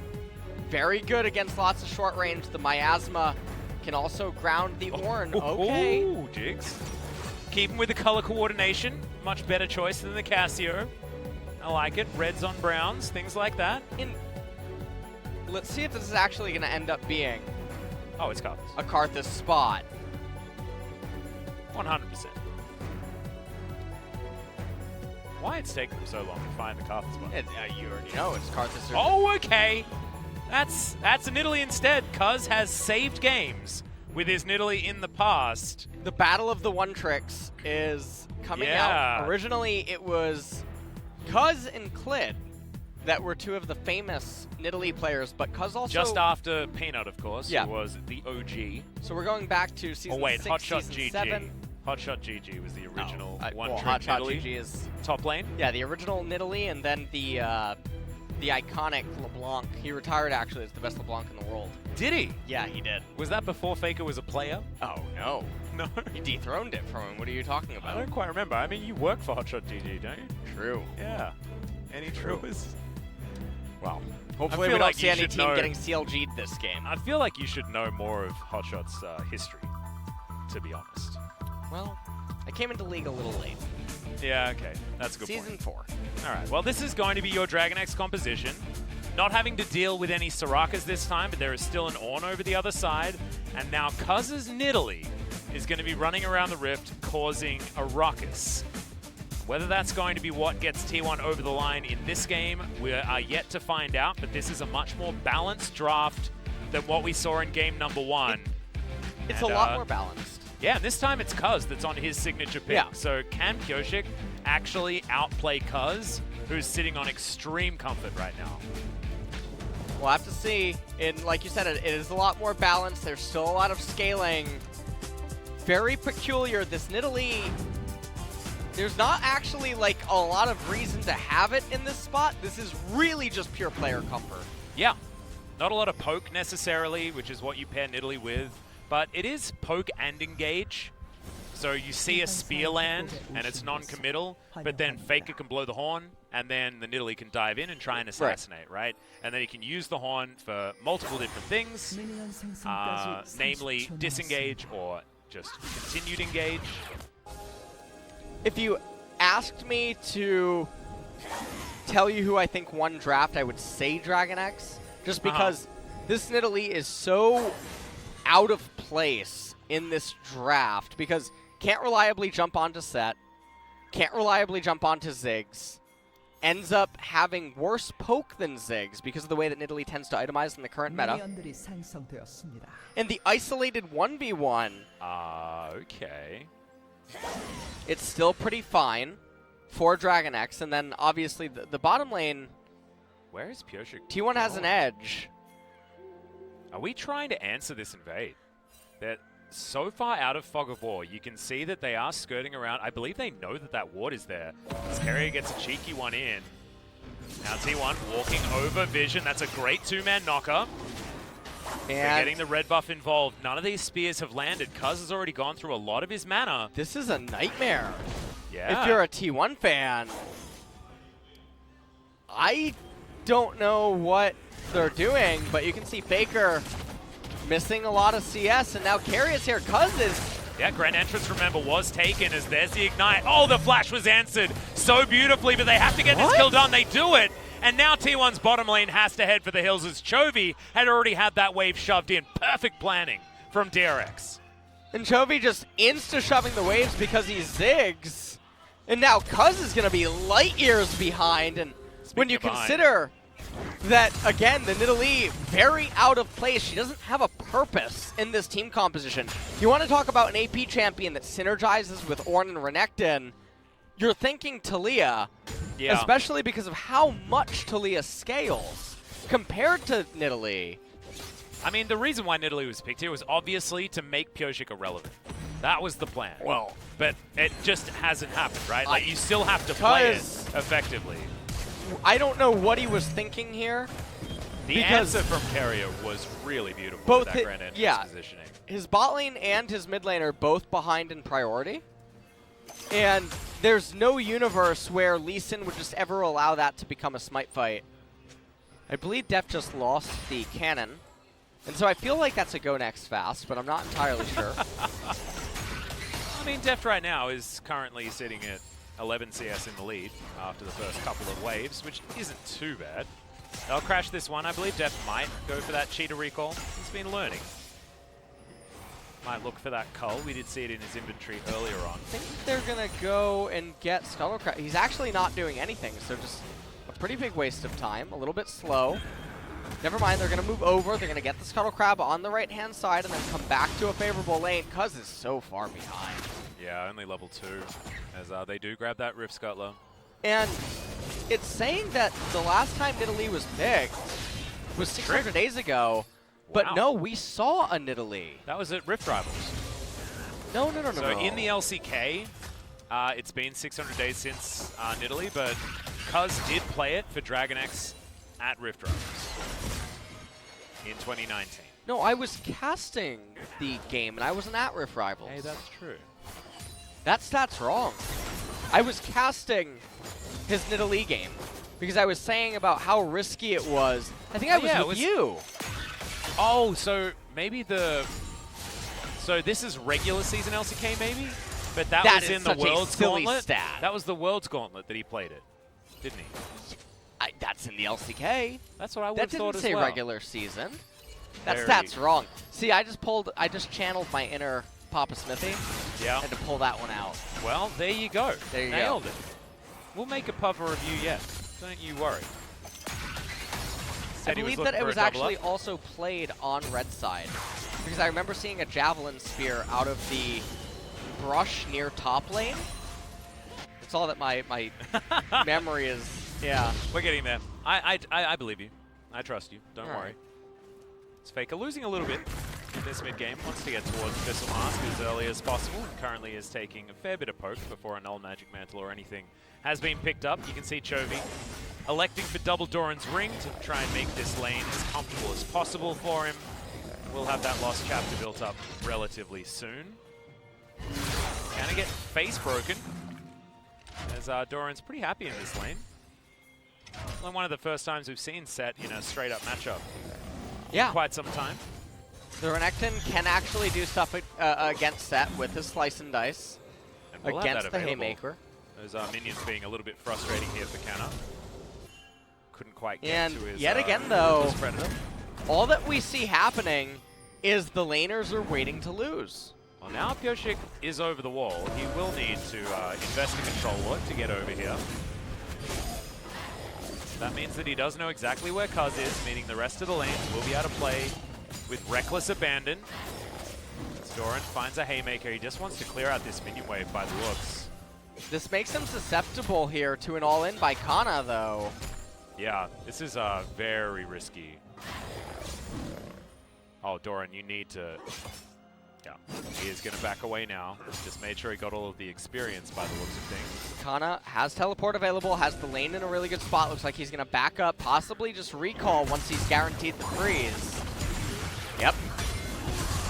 Very good against lots of short range. The Miasma can also ground the Ornn. Okay. Ooh, Jigs. Keeping with the color coordination. Much better choice than the Cassio. I like it. Reds on browns, things like that. Let's see if this is actually going to end up being Oh, it's Karthus. a Karthus spot. 100%. Why it's taking them so long to find the Karthus spot? You already know it's Karthus. Oh, okay. That's a Nidalee instead. Cuz has saved games with his Nidalee in the past. The Battle of the One Tricks is coming out. Originally, it was Cuz and Clid that were two of the famous Nidalee players, but Cuz also... Just after Peanut, of course, yeah. who was the OG. So we're going back to season 6, Hotshot season GG. 7. Hotshot GG was the original one well, true Hotshot Nidalee. GG is... Top lane? Yeah, the original Nidalee, and then the iconic LeBlanc. He retired, actually, as the best LeBlanc in the world. Did he? Yeah, he did. Was that before Faker was a player? Oh, no. No? He dethroned it from him. What are you talking about? I don't quite remember. I mean, you work for Hotshot GG, don't you? True. Yeah. Any truers? Well, hopefully we don't see any team getting CLG'd this game. I feel like you should know more of Hotshot's history, to be honest. Well, I came into League a little late. Yeah, okay. That's a good Season 4. All right. Well, this is going to be your Dragon X composition. Not having to deal with any Sorakas this time, but there is still an Ornn over the other side. And now Cuz's Nidalee is going to be running around the Rift, causing a ruckus. Whether that's going to be what gets T1 over the line in this game, we are yet to find out, but this is a much more balanced draft than what we saw in game number 1. It's a lot more balanced. Yeah, and this time it's Cuz that's on his signature pick. Yeah. So can Pyoshik actually outplay Cuz, who's sitting on extreme comfort right now? We'll have to see. And like you said, it is a lot more balanced. There's still a lot of scaling. Very peculiar. This Nidalee, there's not actually like a lot of reason to have it in this spot. This is really just pure player comfort. Yeah. Not a lot of poke necessarily, which is what you pair Nidalee with. But it is poke and engage. So you see a spear land, and it's non-committal, but then Faker can blow the horn, and then the Nidalee can dive in and try and assassinate, right? And then he can use the horn for multiple different things, namely disengage or just continued engage. If you asked me to tell you who I think won draft, I would say Dragon X, just because this Nidalee is so out of place in this draft, because can't reliably jump onto Set, can't reliably jump onto Ziggs, ends up having worse poke than Ziggs because of the way that Nidalee tends to itemize in the current meta. And the isolated 1v1, okay. It's still pretty fine for Dragon X, and then obviously the bottom lane, where is Pyoshik? T1 has an edge. Are we trying to answer this invade? They're so far out of Fog of War, you can see that they are skirting around. I believe they know that that ward is there. Carrier gets a cheeky one in. Now T1 walking over Vision. That's a great two-man knocker. They're getting the red buff involved. None of these spears have landed. Cuz has already gone through a lot of his mana. This is a nightmare. Yeah. If you're a T1 fan, I don't know what they're doing, but you can see Faker missing a lot of CS, and now Carry is here. Cuz is... Yeah, Grand Entrance, remember, was taken as there's the Ignite. Oh, the flash was answered so beautifully, but they have to get this kill done. They do it. And now T1's bottom lane has to head for the hills as Chovy had already had that wave shoved in. Perfect planning from DRX. And Chovy just insta-shoving the waves because he's Ziggs. And now Cuz is going to be light years behind. And when you consider that, again, the Nidalee, very out of place. She doesn't have a purpose in this team composition. You want to talk about an AP champion that synergizes with Ornn and Renekton, you're thinking Talia, especially because of how much Talia scales. compared to Nidalee. I mean, the reason why Nidalee was picked here was obviously to make Pyosik irrelevant. That was the plan. Well, but it just hasn't happened, right? Like, you still have to play it effectively. I don't know what he was thinking here. The answer from Carrier was really beautiful both with that grand entrance positioning. His bot lane and his mid lane are both behind in priority. And there's no universe where Lee Sin would just ever allow that to become a smite fight. I believe Def just lost the cannon. And so I feel like that's a go next fast, but I'm not entirely sure. I mean, Deft right now is currently sitting at 11 CS in the lead after the first couple of waves, which isn't too bad. They'll crash this one. I believe Deft might go for that cheetah recall. He's been learning. Might look for that cull. We did see it in his inventory earlier on. I think they're going to go and get Scuttlecraft. He's actually not doing anything, so just a pretty big waste of time. A little bit slow. Never mind, they're going to move over. They're going to get the Scuttle Crab on the right-hand side and then come back to a favorable lane. Cuz is so far behind. Yeah, only level 2, as they do grab that Rift Scuttler. And it's saying that the last time Nidalee was picked was 600 days ago. But no, we saw a Nidalee. That was at Rift Rivals. No. So in the LCK, it's been 600 days since Nidalee, but Cuz did play it for Dragon X at Rift Rivals in 2019. No, I was casting the game, and I wasn't at Rift Rivals. Hey, that's true. That stat's wrong. I was casting his Nidalee game because I was saying about how risky it was. I think I was with you. Oh, so maybe so this is regular season LCK maybe? But that was in the World's Gauntlet? Stat. That was the World's Gauntlet that he played it, didn't he? That's in the LCK. That's what I would have thought as well. That didn't say regular season. That stat's wrong. See, I just channeled my inner Papa Smithy. Yeah. Had to pull that one out. Well, there you go. There you Nailed it. We'll make a puffer review yet. Don't you worry. I believe that it was actually also played on red side. Because I remember seeing a javelin spear out of the brush near top lane. That's all that my memory is. Yeah. We're getting there. I believe you. I trust you. Don't worry. Right. It's Faker losing a little bit in this mid-game. Wants to get towards Abyssal Mask as early as possible. And currently is taking a fair bit of poke before a Null Magic Mantle or anything has been picked up. You can see Chovy electing for double Doran's Ring to try and make this lane as comfortable as possible for him. We'll have that lost chapter built up relatively soon. Gonna get face broken, as Doran's pretty happy in this lane. Only one of the first times we've seen Set in a straight-up matchup. Yeah. Quite some time. The Renekton can actually do stuff against Set with his Slice and Dice And we'll against the Haymaker. Those minions being a little bit frustrating here for Canna. Couldn't quite get And to his yet again, though, his Predator. all that we see happening is the laners are waiting to lose. Well, now Pyosik is over the wall. He will need to invest in Control Lord to get over here. That means that he does know exactly where Cuz is, meaning the rest of the lanes will be able to play with reckless abandon. Doran finds a Haymaker. He just wants to clear out this minion wave by the looks. This makes him susceptible here to an all-in by Kana, though. Yeah, this is very risky. Oh, Doran, you need to... Yeah, he is going to back away now. Just made sure he got all of the experience by the looks of things. Kana has teleport available, has the lane in a really good spot. Looks like he's going to back up, possibly just recall once he's guaranteed the freeze. Yep.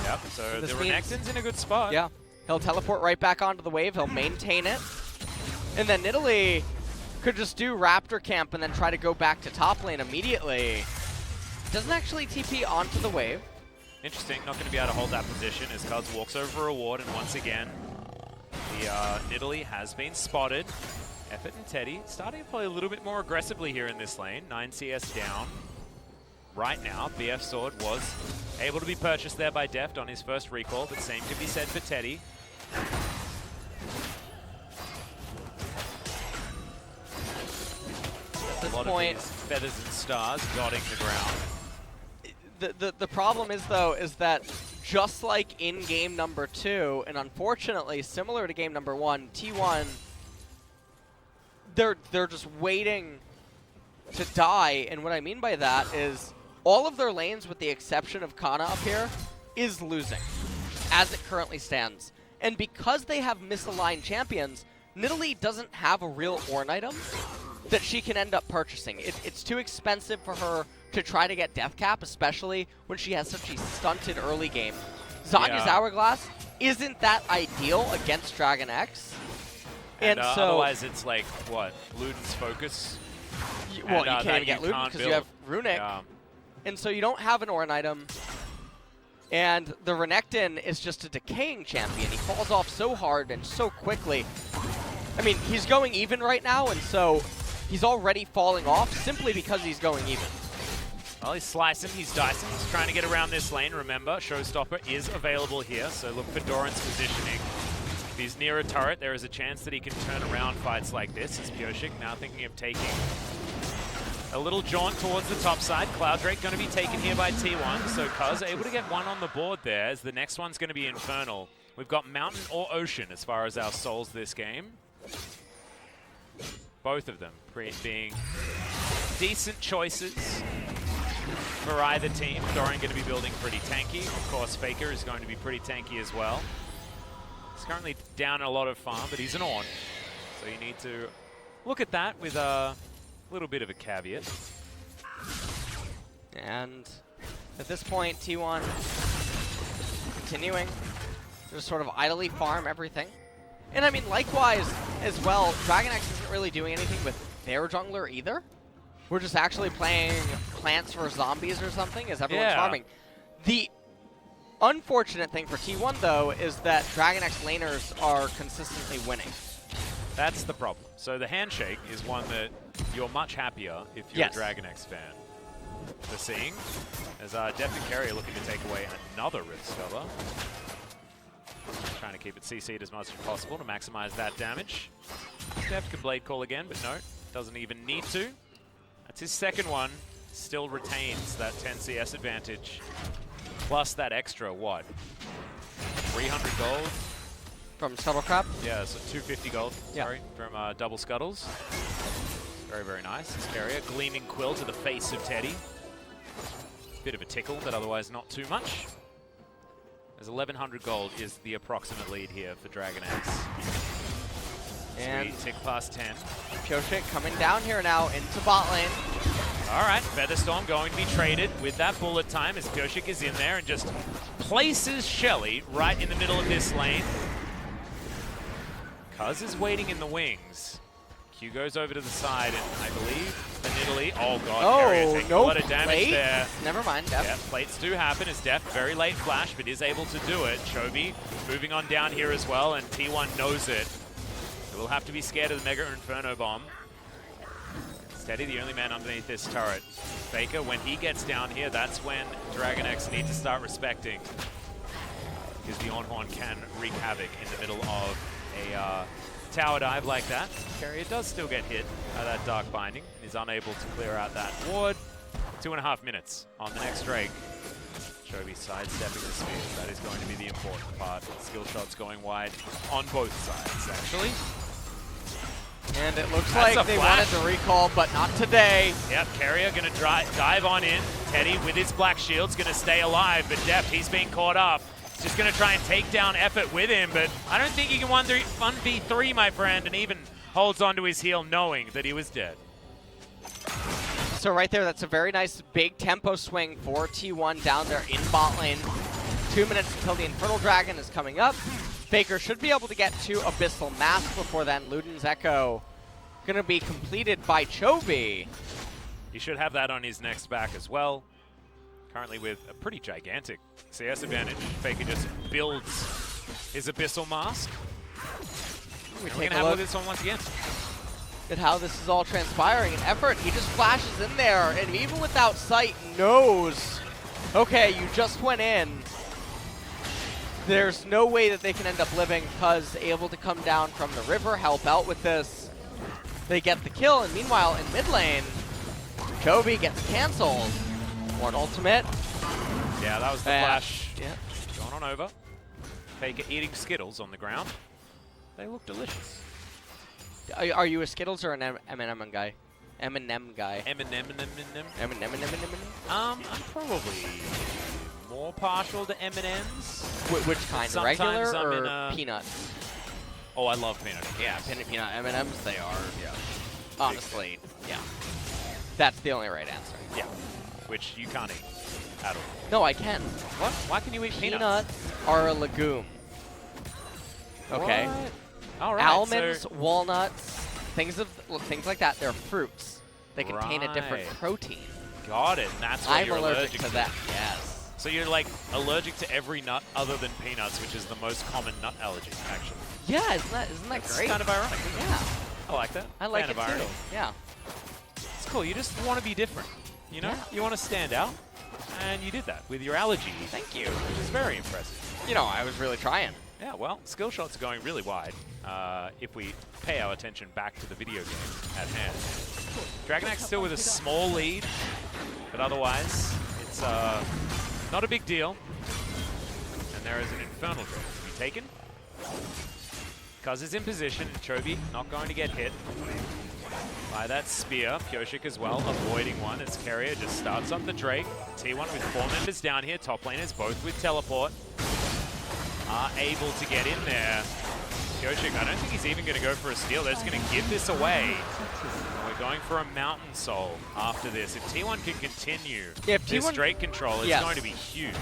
Yep, so the Renekton's in a good spot. Yeah, he'll teleport right back onto the wave. He'll maintain it. And then Nidalee could just do Raptor Camp and then try to go back to top lane immediately. Doesn't actually TP onto the wave. Interesting, not going to be able to hold that position as Cuz walks over a ward, and once again, the Nidalee has been spotted. Effort and Teddy starting to play a little bit more aggressively here in this lane. 9 CS down right now. BF Sword was able to be purchased there by Deft on his first recall, but same could be said for Teddy. At this a lot point, of these feathers and stars dotting the ground. The problem is, though, is that just like in game number 2, and unfortunately similar to game number 1, T1, they're just waiting to die, and what I mean by that is all of their lanes, with the exception of Kana up here, is losing, as it currently stands. And because they have misaligned champions, Nidalee doesn't have a real Ornn item that she can end up purchasing. It's too expensive for her to try to get death cap, especially when she has such a stunted early game. Zanya's Hourglass isn't that ideal against Dragon X. And so otherwise it's like, what, Luden's focus? Well, you can't even get Luden because you have Runic. Yeah. And so you don't have an Ornn item. And the Renekton is just a decaying champion. He falls off so hard and so quickly. I mean, he's going even right now, and so he's already falling off simply because he's going even. Well, he's slicing, he's dicing, he's trying to get around this lane. Remember, Showstopper is available here, so look for Doran's positioning. If he's near a turret, there is a chance that he can turn around fights like this. As Pyoshik now thinking of taking a little jaunt towards the top side. Cloud Drake going to be taken here by T1, so Cuz able to get one on the board there, as the next one's going to be Infernal. We've got Mountain or Ocean as far as our souls this game. Both of them being decent choices for either team. Doran going to be building pretty tanky. Of course, Faker is going to be pretty tanky as well. He's currently down a lot of farm, but he's an Ornn. So you need to look at that with a little bit of a caveat. And at this point, T1 continuing to just sort of idly farm everything. And I mean, likewise as well, Dragon X isn't really doing anything with their jungler either. We're just actually playing Plants vs Zombies or something as everyone's farming. The unfortunate thing for T1 though is that Dragon X laners are consistently winning. That's the problem. So the handshake is one that you're much happier if you're a Dragon X fan for seeing. As Deft and Carrier looking to take away another Rift Scholar. Trying to keep it CC'd as much as possible to maximize that damage. Deft can Blade Call again, but no, doesn't even need to. That's his second one. Still retains that 10 CS advantage. Plus that extra, what? 300 gold? From Scuttlecrab? Yeah, so 250 gold, sorry, from Double Scuttles. Very, very nice. This Carrier, Gleaming Quill to the face of Teddy. Bit of a tickle, but otherwise not too much. As 1100 gold is the approximate lead here for Dragon X. And tick past 10. Pyoshik coming down here now into bot lane. All right, Featherstorm going to be traded with that bullet time as Pyoshik is in there and just places Shelly right in the middle of this lane. Cuz is waiting in the wings. Q goes over to the side, and I believe the Nidalee. Oh god, Carrier taking a lot of damage there. Never mind, Def. Yeah, plates do happen as Def, very late flash, but is able to do it. Chovy moving on down here as well, and T1 knows it. It will have to be scared of the Mega Inferno Bomb. Steady, the only man underneath this turret. Faker, when he gets down here, that's when Dragon X need to start respecting. Because the Ornn can wreak havoc in the middle of a tower dive like that. Carrier does still get hit by that Dark Binding and is unable to clear out that ward. 2.5 minutes on the next Drake. Chovy sidestepping the spears. That is going to be the important part. Skill shots going wide on both sides, actually. And it looks like they wanted to recall, but not today. Yep, Carrier going to dive on in. Teddy with his black shield's going to stay alive, but Deft, he's being caught up. Just going to try and take down Effort with him, but I don't think he can 1v3, my friend, and even holds onto his heel knowing that he was dead. So right there, that's a very nice big tempo swing for T1 down there in bot lane. 2 minutes until the Infernal Dragon is coming up. Faker should be able to get to Abyssal Mask before then. Luden's Echo going to be completed by Chovy. He should have that on his next back as well. Currently with a pretty gigantic CS advantage. Faker just builds his Abyssal Mask. We're going to have a look at this one once again. At how this is all transpiring. And Effort, he just flashes in there, and even without sight, knows, okay, you just went in. There's no way that they can end up living. Cuz able to come down from the river, help out with this. They get the kill, and meanwhile, in mid lane, Chovy gets canceled. One ultimate. Yeah, that was the flash. Yeah. Going on over. Faker eating Skittles on the ground. They look delicious. Are you a Skittles or an M&M guy? M&M guy. Eminem. M&M. I'm probably more partial to M&Ms. Which kind? Sometimes Regular I'm or in a- peanuts? Oh, I love peanut. Yeah, peanut M&Ms, they are. Yeah. Honestly, yeah. That's the only right answer. Yeah, which you can't eat at all. No, I can. What? Why can you eat peanuts? Peanuts are a legume. Okay. What? All right. Almonds, so walnuts, things like that. They're fruits. They contain a different Right. protein. Got it. And that's what I'm you're allergic to that. Yes. So you're like allergic to every nut other than peanuts, which is the most common nut allergy, actually. Yeah, isn't that That's great? kind of ironic. Yeah. I like that. I like Fan it of irony. too. Yeah. It's cool. You just want to be different. You know? Yeah. You want to stand out. And you did that with your allergy. Thank you. Which is very impressive. You know, I was really trying. Yeah, well, skill shots are going really wide if we pay our attention back to the video game at hand. DRX still with a small lead, but otherwise, it's not a big deal. And there is an Infernal Dragon to be taken. Cuz is in position, and Chovy not going to get hit by that spear. Pyosik as well, avoiding one as Carrier just starts up the Drake. T1 with 4 members down here, top laners both with teleport. Are able to get in there. Pyosik, I don't think he's even going to go for a steal. They're just going to give this away. And we're going for a Mountain Soul after this. If T1 can continue If this T1 Drake control, it's going to be huge.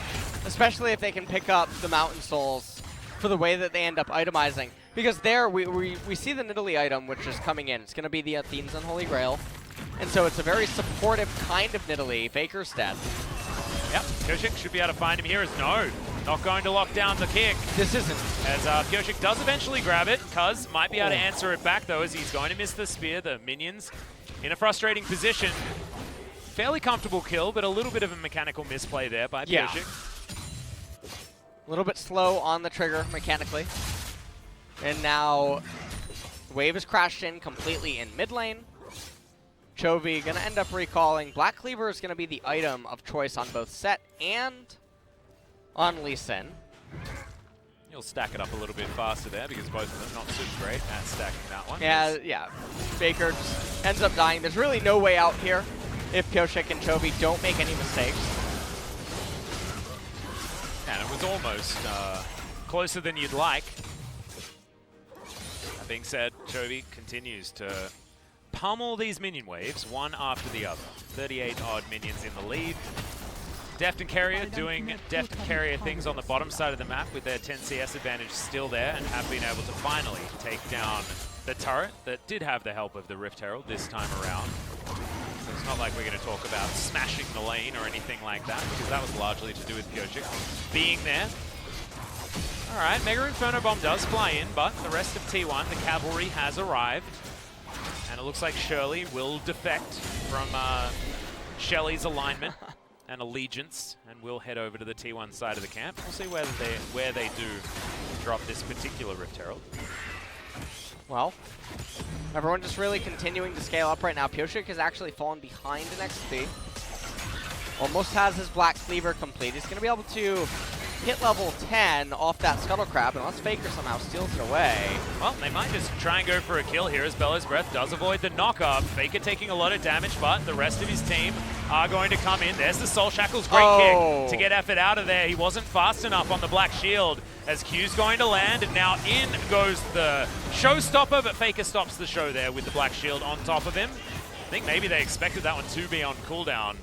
Especially if they can pick up the Mountain Souls for the way that they end up itemizing. Because there, we see the Nidalee item, which is coming in. It's going to be the Athene's Unholy Grail. And so it's a very supportive kind of Nidalee, Faker's dead. Yep, Pyosik should be able to find him here as no. Not going to lock down the kick. This isn't. As Pyosik does eventually grab it. Cuz might be able to answer it back though, as he's going to miss the spear. The minions in a frustrating position. Fairly comfortable kill, but a little bit of a mechanical misplay there by Pyosik. A little bit slow on the trigger mechanically. And now Wave is crashed in completely in mid lane. Chovy gonna end up recalling. Black Cleaver is gonna be the item of choice on both Set and on Lee Sin. You'll stack it up a little bit faster there because both of them not super great at stacking that one. Yeah. Baker just ends up dying. There's really no way out here if Pyosik and Chovy don't make any mistakes. And it was almost closer than you'd like. That being said, Chovy continues to pummel these minion waves one after the other. 38 odd minions in the lead. Deft and Carrier doing Deft and Carrier things on the bottom side of the map with their 10 CS advantage still there and have been able to finally take down the turret that did have the help of the Rift Herald this time around. So it's not like we're going to talk about smashing the lane or anything like that, because that was largely to do with Pyosik being there. Alright, Mega Inferno Bomb does fly in, but the rest of T1, the cavalry has arrived. And it looks like Shirley will defect from Shelly's alignment and allegiance, and we'll head over to the T1 side of the camp. We'll see where they do drop this particular Rift Herald. Well, everyone just really continuing to scale up right now. Pyosik has actually fallen behind in XP. Almost has his Black Cleaver complete. He's going to be able to hit level 10 off that Scuttle Crab, unless Faker somehow steals it away. Well, they might just try and go for a kill here as Bellow's Breath does avoid the knock-up. Faker taking a lot of damage, but the rest of his team are going to come in. There's the Soul Shackles, great kick to get effort out of there. He wasn't fast enough on the Black Shield as Q's going to land, and now in goes the Showstopper, but Faker stops the show there with the Black Shield on top of him. I think maybe they expected that one to be on cooldown.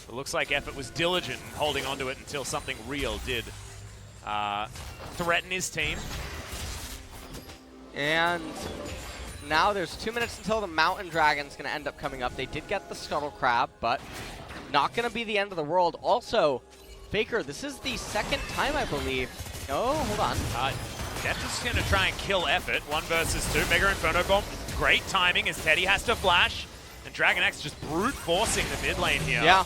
It looks like Effort was diligent in holding onto it until something real did threaten his team. And now there's 2 minutes until the Mountain Dragon's going to end up coming up. They did get the Scuttle Crab, but not going to be the end of the world. Also, Faker, this is the second time, I believe. Oh, hold on. Deft is going to try and kill Effort. 1 versus 2. Mega Inferno Bomb. Great timing as Teddy has to flash. And Dragon X just brute forcing the mid lane here. Yeah.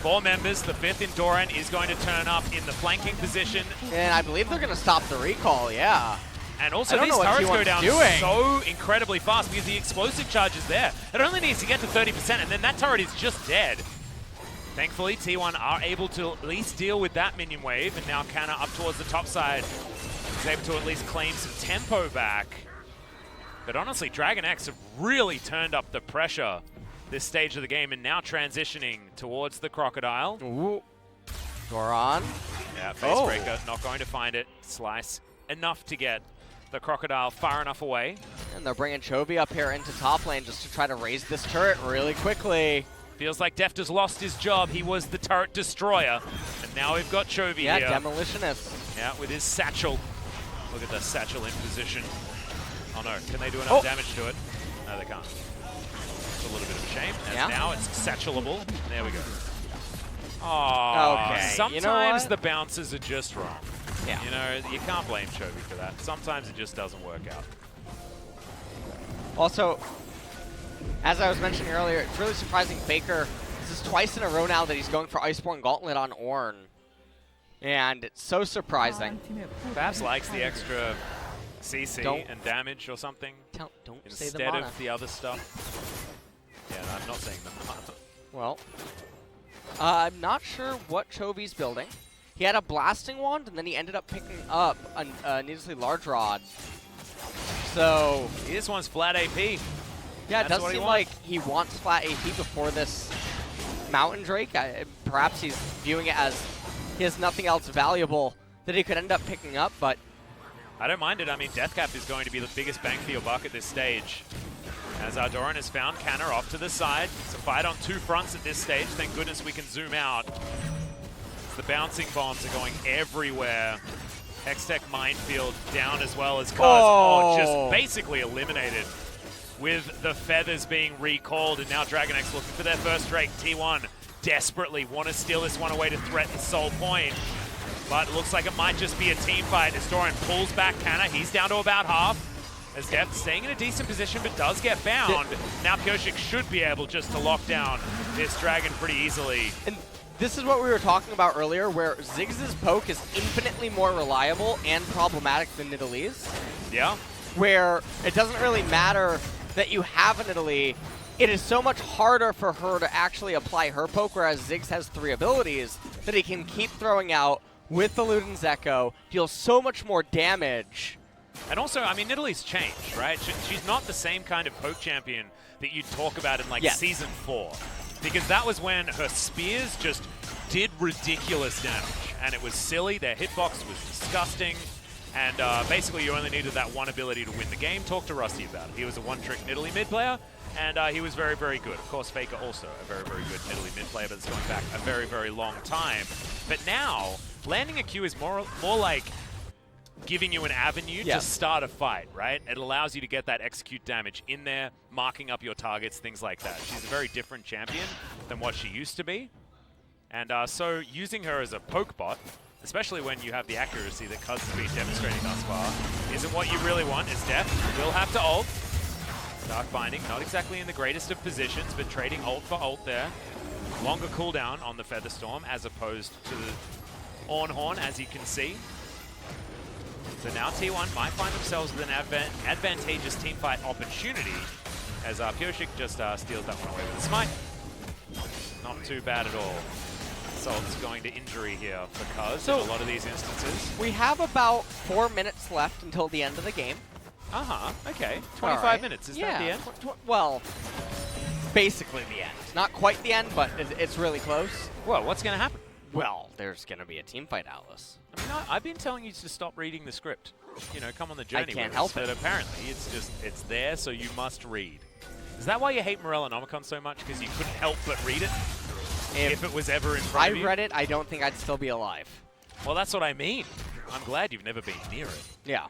4 members. The 5th Enduran is going to turn up in the flanking position. And I believe they're going to stop the recall, yeah. And also these turrets go down so incredibly fast because the explosive charge is there. It only needs to get to 30% and then that turret is just dead. Thankfully, T1 are able to at least deal with that minion wave, and now Canna up towards the top side is able to at least claim some tempo back. But honestly, Dragon X have really turned up the pressure this stage of the game and now transitioning towards the Crocodile. Ooh. Goran. Yeah, Facebreaker not going to find it. Slice enough to get the Crocodile far enough away. And they're bringing Chovy up here into top lane just to try to raise this turret really quickly. Feels like Deft has lost his job. He was the turret destroyer. And now we've got Chovy here. Yeah, Demolitionist. Yeah, with his satchel. Look at the satchel in position. Oh no, can they do enough damage to it? No, they can't. It's a little bit of a shame. And now it's satchelable. There we go. Oh, okay. Sometimes the bounces are just wrong. Yeah. You know, you can't blame Chovy for that. Sometimes it just doesn't work out. Also, as I was mentioning earlier, it's really surprising Faker. This is twice in a row now that he's going for Iceborne Gauntlet on Ornn. And it's so surprising. Perhaps likes the extra CC and damage or something. Don't instead say the mana. of the other stuff. Yeah, no, I'm not saying the mana. Well, I'm not sure what Chovy's building. He had a blasting wand, and then he ended up picking up a needlessly large rod. So this one's flat AP. Yeah, it does seem like he wants flat AP before this Mountain Drake. Perhaps he's viewing it as he has nothing else valuable that he could end up picking up, but I don't mind it. I mean, Deathcap is going to be the biggest bang for your buck at this stage. As Doran has found Canner off to the side. It's a fight on two fronts at this stage. Thank goodness we can zoom out. The bouncing bombs are going everywhere. Hextech Minefield down as well as Kaz. Oh, just basically eliminated with the feathers being recalled. And now Dragon X looking for their first Drake. T1 desperately want to steal this one away to threaten Soul Point. But it looks like it might just be a team fight as Doran pulls back Canna. He's down to about half. As Deft staying in a decent position, but does get bound. Now Pyosik should be able just to lock down this dragon pretty easily. And this is what we were talking about earlier, where Ziggs' poke is infinitely more reliable and problematic than Nidalee's. Yeah. Where it doesn't really matter that you have a Nidalee. It is so much harder for her to actually apply her poke, whereas Ziggs has 3 abilities that he can keep throwing out with the Luden's Echo, deal so much more damage. And also, I mean, Nidalee's changed, right? She's not the same kind of poke champion that you talk about in, like, Season 4. Because that was when her spears just did ridiculous damage. And it was silly. Their hitbox was disgusting. And basically, you only needed that one ability to win the game. Talk to Rusty about it. He was a one-trick Nidalee mid player, and he was very, very good. Of course, Faker also a very, very good Nidalee mid player, but it's going back a very, very long time. But now, landing a Q is more like giving you an avenue to start a fight, right? It allows you to get that execute damage in there, marking up your targets, things like that. She's a very different champion than what she used to be. And so using her as a poke bot, especially when you have the accuracy that Cuz has been demonstrating thus far, isn't what you really want. Is Deft will have to ult. Dark Binding, not exactly in the greatest of positions, but trading ult for ult there. Longer cooldown on the Featherstorm as opposed to the Ornhorn, as you can see. So now T1 might find themselves with an advantageous teamfight opportunity as Pyosik just steals that one away with a smite. Not too bad at all. Salt's going to injury here for Cuz in a lot of these instances. We have about 4 minutes left until the end of the game. Okay. 25 minutes, is that the end? Well, basically the end. Not quite the end, but it's really close. Well, what's going to happen? Well, there's going to be a teamfight, Atlas. I mean, I've been telling you to stop reading the script. You know, come on the journey. I can't help it. But apparently, it's there, so you must read. Is that why you hate Morellonomicon so much? Because you couldn't help but read it? If it was ever in front of you? I read it, I don't think I'd still be alive. Well, that's what I mean. I'm glad you've never been near it. Yeah.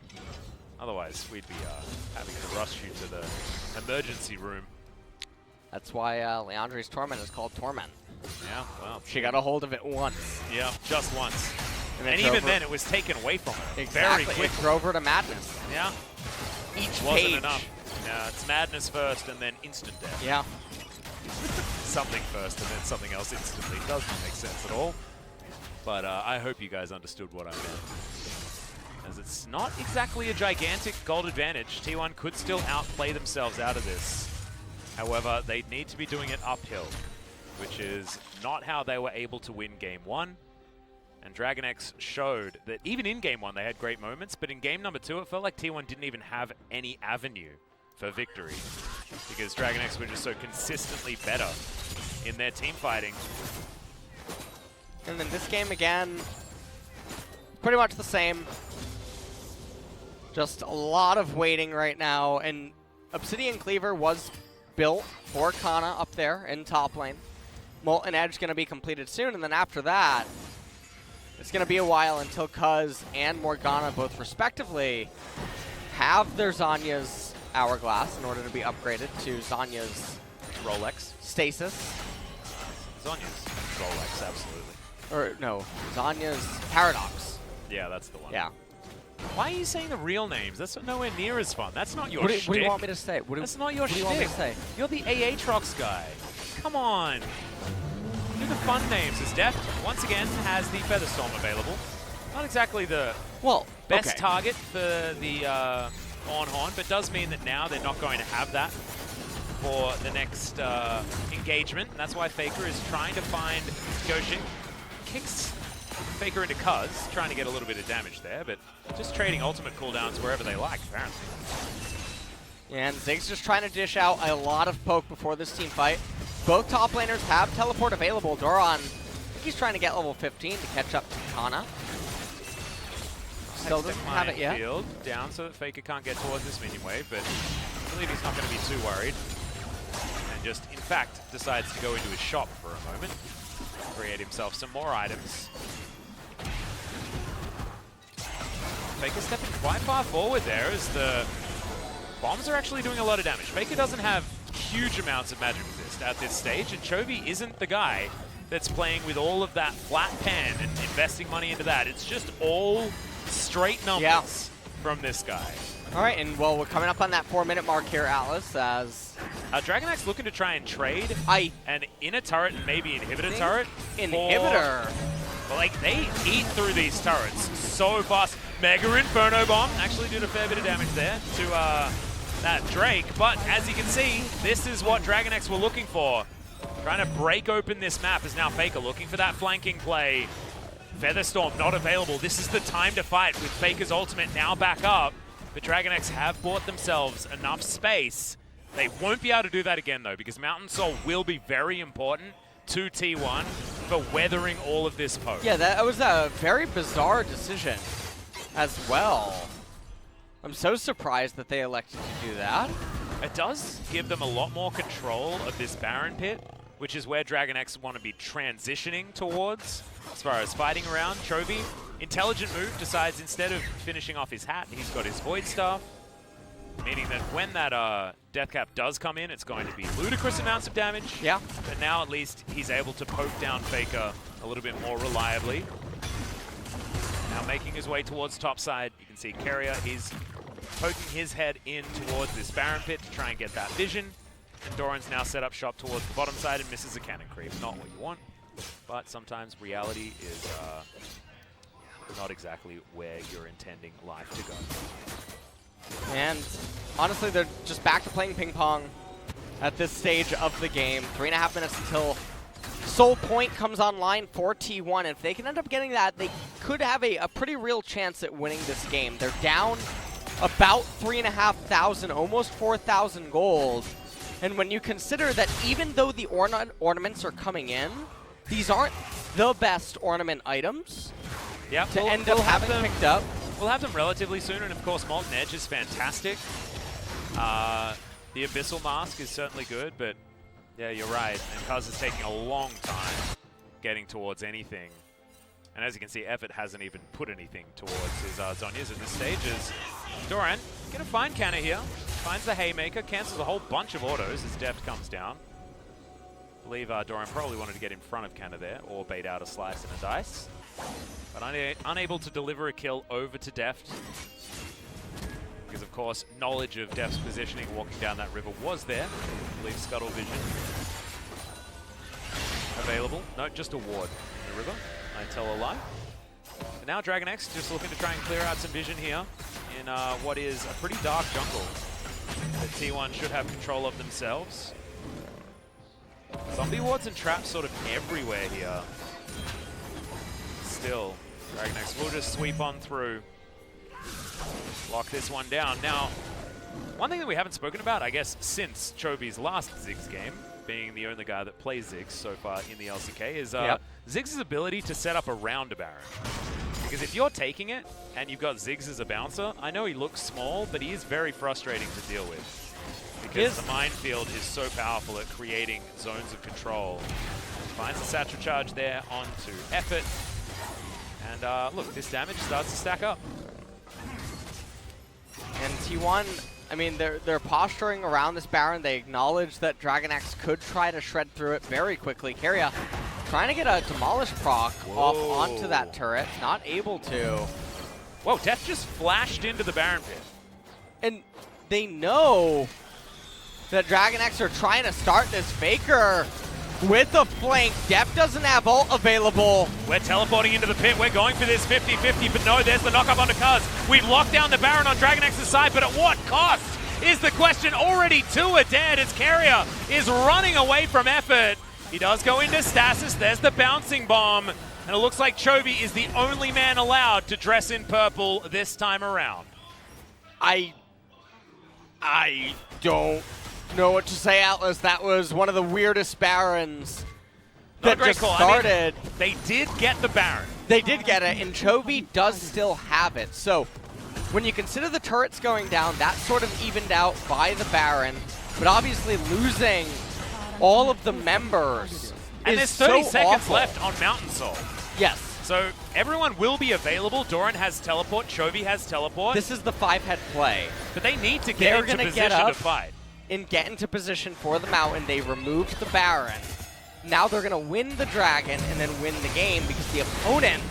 Otherwise, we'd be having to rush you to the emergency room. That's why Leandri's Torment is called Torment. Yeah, well. She got a hold of it once. Yeah, just once. And even then, it was taken away from her. Exactly. Very quickly. It drove her to madness. Yeah. Each wasn't page. enough. Yeah, it's madness first and then instant death. Yeah. Something first and then something else instantly. Doesn't make sense at all. But I hope you guys understood what I meant. As it's not exactly a gigantic gold advantage. T1 could still outplay themselves out of this. However, they'd need to be doing it uphill, which is not how they were able to win Game 1. And Dragon X showed that even in Game 1 they had great moments, but in Game number 2 it felt like T1 didn't even have any avenue for victory because Dragon X were just so consistently better in their team fighting. And then this game again, pretty much the same. Just a lot of waiting right now, and Obsidian Cleaver was built for Kana up there in top lane. Molten Edge going to be completed soon, and then after that, it's going to be a while until Cuz and Morgana both respectively have their Zanya's Hourglass in order to be upgraded to Zanya's Rolex. Stasis. Zanya's Rolex, absolutely. Or no, Zanya's Paradox. Yeah, that's the one. Yeah. Why are you saying the real names? That's nowhere near as fun. That's not your shtick. What do you want me to say? That's not your shtick. What do you want me to say? You're the Aatrox guy. Come on. Do the fun names. As Deft, once again, has the Featherstorm available. Not exactly the best target for the Ornhorn, but does mean that now they're not going to have that for the next engagement. And that's why Faker is trying to find Goshin. Kicks Faker into Cuz, trying to get a little bit of damage there, but just trading ultimate cooldowns wherever they like, apparently. And Ziggs just trying to dish out a lot of poke before this team fight. Both top laners have teleport available. Doran, he's trying to get level 15 to catch up to Kana. Still doesn't have it yet. Field down so that Faker can't get towards this minion wave, but I believe he's not going to be too worried. And just, in fact, decides to go into his shop for a moment. Create himself some more items. Faker stepping quite far forward there as the bombs are actually doing a lot of damage. Faker doesn't have huge amounts of magic resist at this stage, and Chovy isn't the guy that's playing with all of that flat pen and investing money into that. It's just all straight numbers from this guy. All right, and well, we're coming up on that 4-minute mark here, Atlas, as Dragon X looking to try and trade an inner turret and maybe inhibitor turret. Inhibitor? But like, they eat through these turrets so fast. Mega Inferno Bomb actually did a fair bit of damage there to that Drake. But as you can see, this is what Dragon X were looking for. Trying to break open this map is now Faker looking for that flanking play. Featherstorm not available. This is the time to fight with Faker's ultimate now back up. But Dragon X have bought themselves enough space. They won't be able to do that again, though, because Mountain Soul will be very important to T1 for weathering all of this poke. Yeah, that was a very bizarre decision as well. I'm so surprised that they elected to do that. It does give them a lot more control of this Baron pit, which is where Dragon X want to be transitioning towards as far as fighting around. Chovy, intelligent move, decides instead of finishing off his hat, he's got his Void Staff, meaning that when that Death Cap does come in, it's going to be ludicrous amounts of damage. Yeah. But now at least he's able to poke down Faker a little bit more reliably. Now making his way towards top side, you can see Carrier is poking his head in towards this Baron pit to try and get that vision. And Doran's now set up shop towards the bottom side and misses a cannon creep. Not what you want, but sometimes reality is not exactly where you're intending life to go. And honestly, they're just back to playing ping pong at this stage of the game. 3.5 minutes until Soul Point comes online for T1. If they can end up getting that, they could have a pretty real chance at winning this game. They're down about 3,500, almost 4,000 gold. And when you consider that even though the ornaments are coming in, these aren't the best ornament items to end up having picked up. We'll have them relatively soon, and of course Molten Edge is fantastic. The Abyssal Mask is certainly good, but yeah, you're right. And Cuz is taking a long time getting towards anything. And as you can see, Effort hasn't even put anything towards his Zhonya's at this stage. As Doran gonna find Canna here, finds the Haymaker, cancels a whole bunch of autos as Deft comes down. I believe Doran probably wanted to get in front of Canna there, or bait out a slice and a dice. But unable to deliver a kill over to Deft. Because of course, knowledge of Deft's positioning walking down that river was there. I believe Scuttle Vision available. No, just a ward in the river. I tell a lie. And now Dragon X just looking to try and clear out some vision here in what is a pretty dark jungle that T1 should have control of themselves. Zombie wards and traps sort of everywhere here. Still, Dragon X will just sweep on through. Lock this one down. Now, One thing that we haven't spoken about, I guess, since Chovy's last Ziggs game, being the only guy that plays Ziggs so far in the LCK, is Ziggs' ability to set up around a Baron. Because if you're taking it, and you've got Ziggs as a bouncer, I know he looks small, but he is very frustrating to deal with. Because the minefield is so powerful at creating zones of control. Finds the satchel charge there onto Effort. And look, this damage starts to stack up. And T1, I mean, they're posturing around this Baron. They acknowledge that DragonX could try to shred through it very quickly. Keria trying to get a Demolish proc off onto that turret. Not able to. Whoa, Death just flashed into the Baron pit. And they know that DragonX are trying to start this Faker with a flank. Def doesn't have ult available. We're teleporting into the pit. We're going for this 50-50, but no, there's the knock-up onto Cuz. We've locked down the Baron on DragonX's side, but at what cost is the question. Already 2 are dead as Keria is running away from Effort. He does go into Stasis. There's the bouncing bomb. And it looks like Chovy is the only man allowed to dress in purple this time around. I don't know what to say, Atlas. That was one of the weirdest Barons that just started. I mean, they did get the Baron. They did get it, and Chovy does still have it. So when you consider the turrets going down, that's sort of evened out by the Baron. But obviously losing all of the members and is there's 30 so seconds awful. left on Mountain Soul. Yes. So everyone will be available. Doran has teleport. Chovy has teleport. This is the 5-head play. But they need to get into position to fight. And get into position for the Mountain. They removed the Baron. Now they're going to win the Dragon and then win the game because the opponent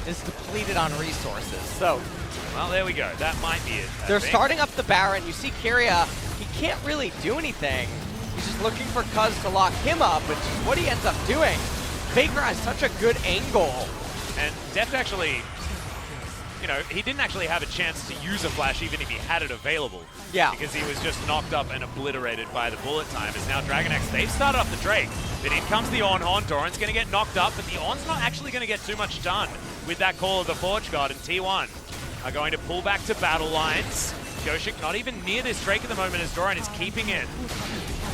is depleted on resources. So, well, there we go. That might be it. They're starting up the Baron. You see Keria, he can't really do anything. He's just looking for Cuz to lock him up, which is what he ends up doing. Faker has such a good angle. And Deft actually, you know, he didn't actually have a chance to use a flash even if he had it available. Yeah. Because he was just knocked up and obliterated by the bullet time. As now DragonX, they've started up the Drake. But in comes the Ornn. Doran's going to get knocked up, but the Ornn's not actually going to get too much done with that call of the Forge God. And T1 are going to pull back to battle lines. Yoshik not even near this Drake at the moment as Doran is keeping it.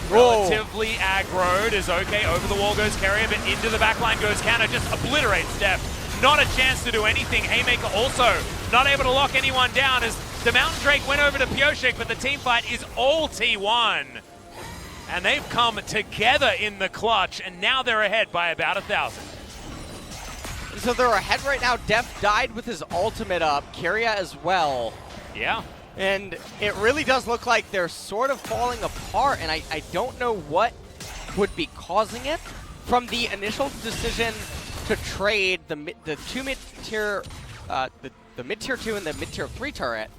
Relatively aggroed as okay, over the wall goes Keria, but into the backline goes Canna, just obliterates Deft. Not a chance to do anything. Haymaker also not able to lock anyone down as the Mountain Drake went over to Pioshik, but the team fight is all T1. And they've come together in the clutch, and now they're ahead by about 1,000. So they're ahead right now. Def died with his ultimate up, Keria as well. Yeah. And it really does look like they're sort of falling apart, and I don't know what would be causing it. From the initial decision to trade the mid-tier 2 and the mid-tier 3 turret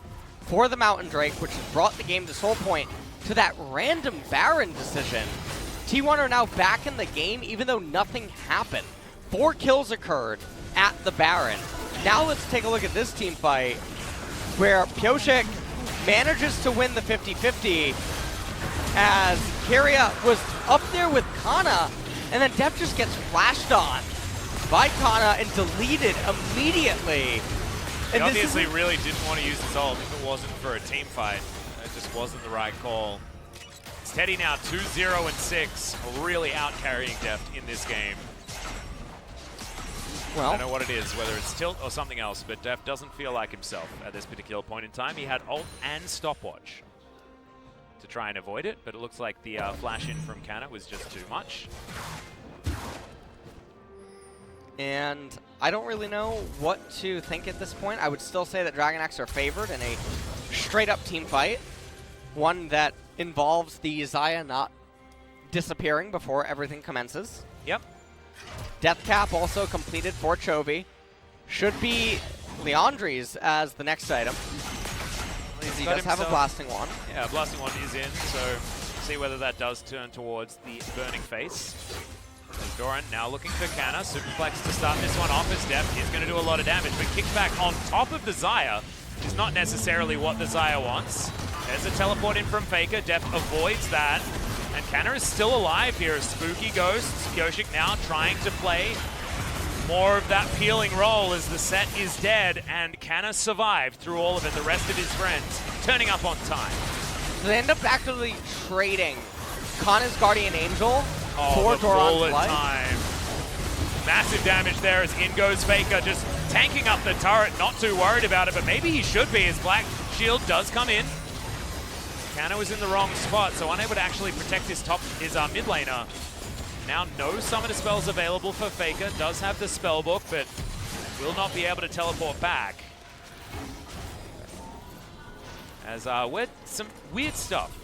for the Mountain Drake, which has brought the game to Soul Point, to that random Baron decision. T1 are now back in the game, even though nothing happened. 4 kills occurred at the Baron. Now let's take a look at this team fight, where Pioshik manages to win the 50-50 as Keria was up there with Kana, and then Def just gets flashed on by Kana and deleted immediately. He obviously really didn't want to use his ult if it wasn't for a team fight. It just wasn't the right call. It's Teddy now 2-0-6, really out-carrying Deft in this game. Well, I don't know what it is, whether it's tilt or something else, but Def doesn't feel like himself at this particular point in time. He had ult and stopwatch to try and avoid it, but it looks like the flash in from Canna was just too much. And I don't really know what to think at this point. I would still say that DragonX are favored in a straight-up team fight. One that involves the Xayah not disappearing before everything commences. Yep. Death Cap also completed for Chovy. Should be Leandri's as the next item. He does have a Blasting Wand. Yeah, Blasting Wand is in, so see whether that does turn towards the Burning Face. As Doran now looking for Canna. Superplex to start this one off as Deft is going to do a lot of damage, but kickback on top of the Xayah is not necessarily what the Xayah wants. There's a teleport in from Faker. Deft avoids that. And Canna is still alive here as Spooky Ghosts. Yoshik now trying to play more of that peeling role as the set is dead, and Canna survived through all of it. The rest of his friends turning up on time. So they end up actually trading Kana's Guardian Angel Oh, for the Doran's bullet life. time. Massive damage there as in goes Faker, just tanking up the turret, not too worried about it, but maybe he should be as Black Shield does come in. Kana was in the wrong spot, so unable to actually protect his mid laner. Now no summoner spells available for Faker, does have the spell book, but will not be able to teleport back. As some weird stuff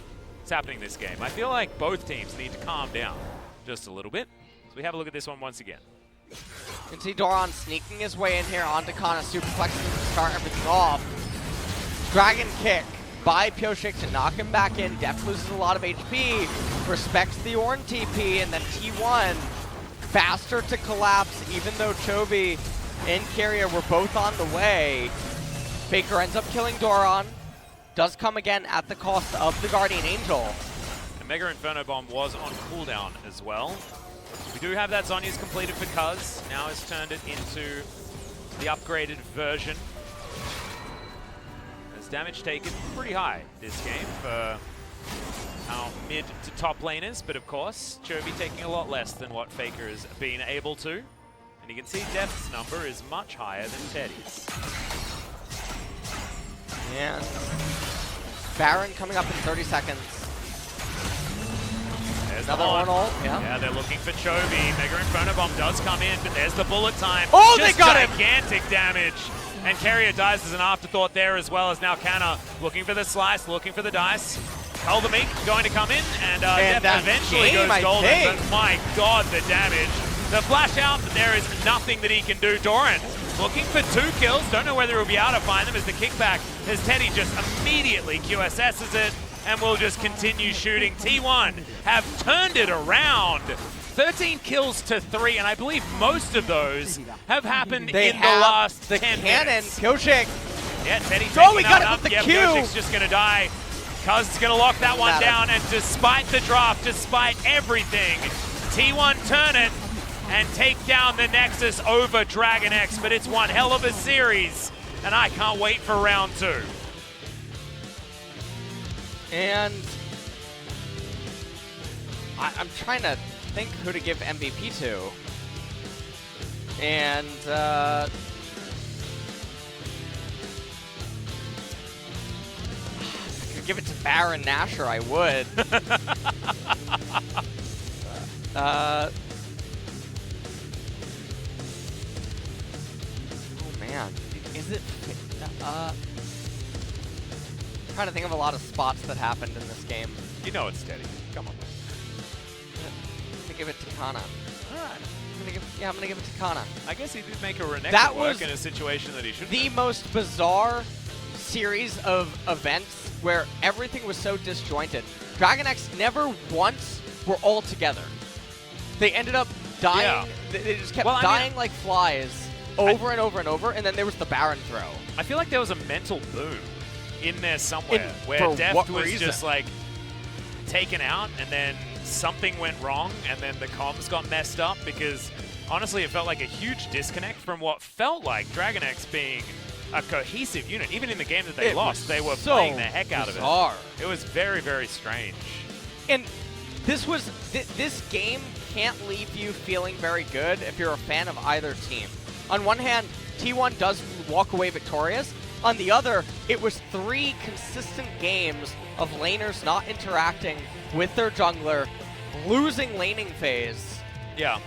is happening this game. I feel like both teams need to calm down just a little bit. So we have a look at this one once again. You can see Doran sneaking his way in here onto Kana, superplexing to start everything off. Dragon kick by Pyoshik to knock him back in. Def loses a lot of HP, respects the Ornn TP, and then T1 faster to collapse, even though Chovy and Kyria were both on the way. Faker ends up killing Doran. Does come again at the cost of the Guardian Angel. And Mega Inferno Bomb was on cooldown as well. We do have that Zhonya's completed for Cuz. Now has turned it into the upgraded version. There's damage taken pretty high this game for our mid to top laners, but of course, Chovy taking a lot less than what Faker has been able to. And you can see Def's number is much higher than Teddy's. And Baron coming up in 30 seconds. There's Another one ult. Yeah, they're looking for Chovy. Mega Inferno Bomb does come in, but there's the bullet time. Oh, just they got him! Gigantic damage. And Carrier dies as an afterthought there as well, as now Kana looking for the slice, looking for the dice. Elder Mink going to come in, and Def eventually goes golden, but my god, the damage. The flash out, but there is nothing that he can do. Doran looking for 2 kills. Don't know whether he'll be able to find them as the kickback, as Teddy just immediately QSS's it, and will just continue shooting. T1 have turned it around. 13 kills to 3, and I believe most of those have happened in the last 10 minutes. Pyoshik. Yeah, Teddy Oh, he taking got that it up. with the Yeah, Q. Pyoshik's just going to die. Cuz is going to lock that one down, and despite the draft, despite everything, T1 turn it and take down the Nexus over Dragon X, but it's one hell of a series, and I can't wait for round 2. And I'm trying to think who to give MVP to. And if I could give it to Baron Nashor, I would. Oh man, is it? Trying to think of a lot of spots that happened in this game. You know it's Teddy. Come on. I'm gonna give it to Kana. Alright. I'm gonna give it to Kana. I guess he did make a Renekton That work was in a situation that he shouldn't the have. most bizarre series of events where everything was so disjointed. Dragon X never once were all together. They ended up dying. Yeah. They just kept dying like flies over and over and over, and then there was the Baron throw. I feel like there was a mental boom in there somewhere where Deft was just like taken out, and then something went wrong, and then the comms got messed up, because honestly it felt like a huge disconnect from what felt like Dragon X being a cohesive unit. Even in the game that they lost, they were playing the heck out of it. It was very, very strange. And this was this game can't leave you feeling very good if you're a fan of either team. On one hand, T1 does walk away victorious. On the other, it was 3 consistent games of laners not interacting with their jungler, losing laning phase. Yeah.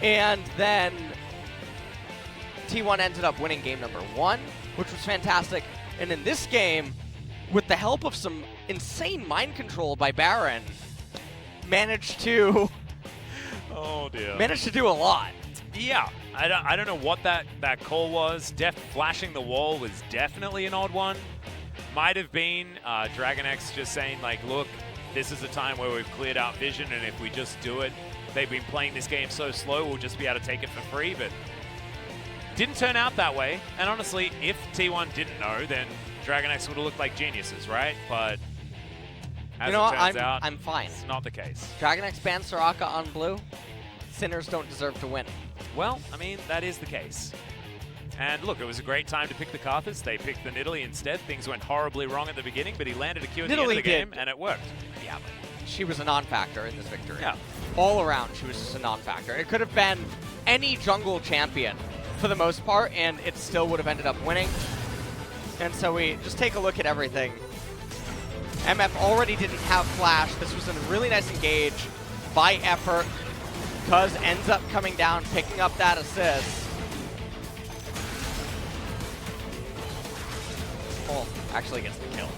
And then T1 ended up winning game number 1, which was fantastic. And in this game, with the help of some insane mind control by Baron, managed to do a lot. Yeah, I don't know what that call was. Def flashing the wall was definitely an odd one. Might have been Dragon X just saying, like, look, this is a time where we've cleared out vision, and if we just do it, they've been playing this game so slow, we'll just be able to take it for free, but didn't turn out that way. And honestly, if T1 didn't know, then Dragon X would have looked like geniuses, right? But as you know what? it turns out, I'm fine. It's not the case. Dragon X bans Soraka on blue. Sinners don't deserve to win. Well, I mean, that is the case. And look, it was a great time to pick the Carthus. They picked the Nidalee instead. Things went horribly wrong at the beginning, but he landed a Q at the end of the game, and it worked. Yeah, she was a non-factor in this victory. Yeah. All around, she was just a non-factor. It could have been any jungle champion for the most part, and it still would have ended up winning. And so we just take a look at everything. MF already didn't have flash. This was a really nice engage by Effort. Cuz ends up coming down, picking up that assist. Oh, actually gets the kill.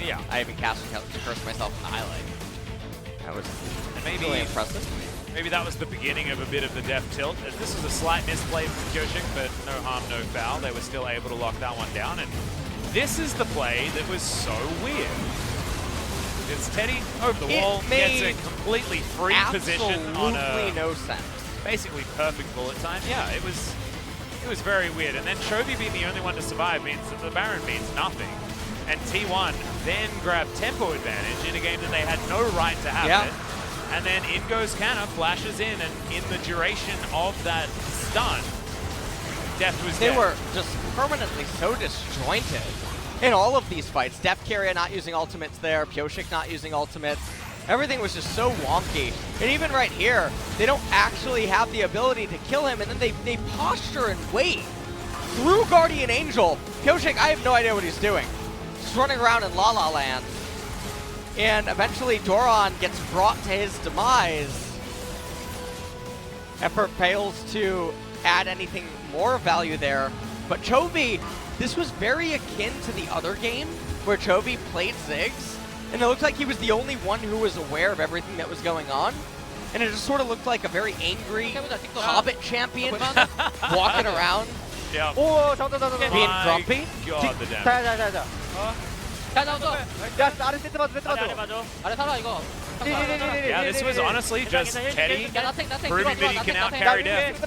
Yeah. I even cast to curse myself in the highlight. That was really impressive. Maybe that was the beginning of a bit of the Def tilt. This was a slight misplay from Kyoshik, but no harm, no foul. They were still able to lock that one down. And this is the play that was so weird. It's Teddy over the wall, gets a completely free position on a no sense. Basically perfect bullet time. Yeah, it was very weird. And then Chovy being the only one to survive means that the Baron means nothing. And T1 then grabbed tempo advantage in a game that they had no right to have it. And then in goes Canna, flashes in, and in the duration of that stun, Deft was dead. They were just permanently so disjointed in all of these fights. Def Carrier not using ultimates there, Pyoshik not using ultimates. Everything was just so wonky. And even right here, they don't actually have the ability to kill him, and then they posture and wait. Through Guardian Angel, Pyoshik, I have no idea what he's doing. Just running around in La La Land. And eventually Doran gets brought to his demise. Effort fails to add anything more value there. But Chovy, this was very akin to the other game where Chovy played Ziggs. And it looked like he was the only one who was aware of everything that was going on. And it just sort of looked like a very angry Hobbit champion walking around. Yeah. Being grumpy. God, the damage. Yeah, this was honestly just Teddy proving that he can out-carry Def. His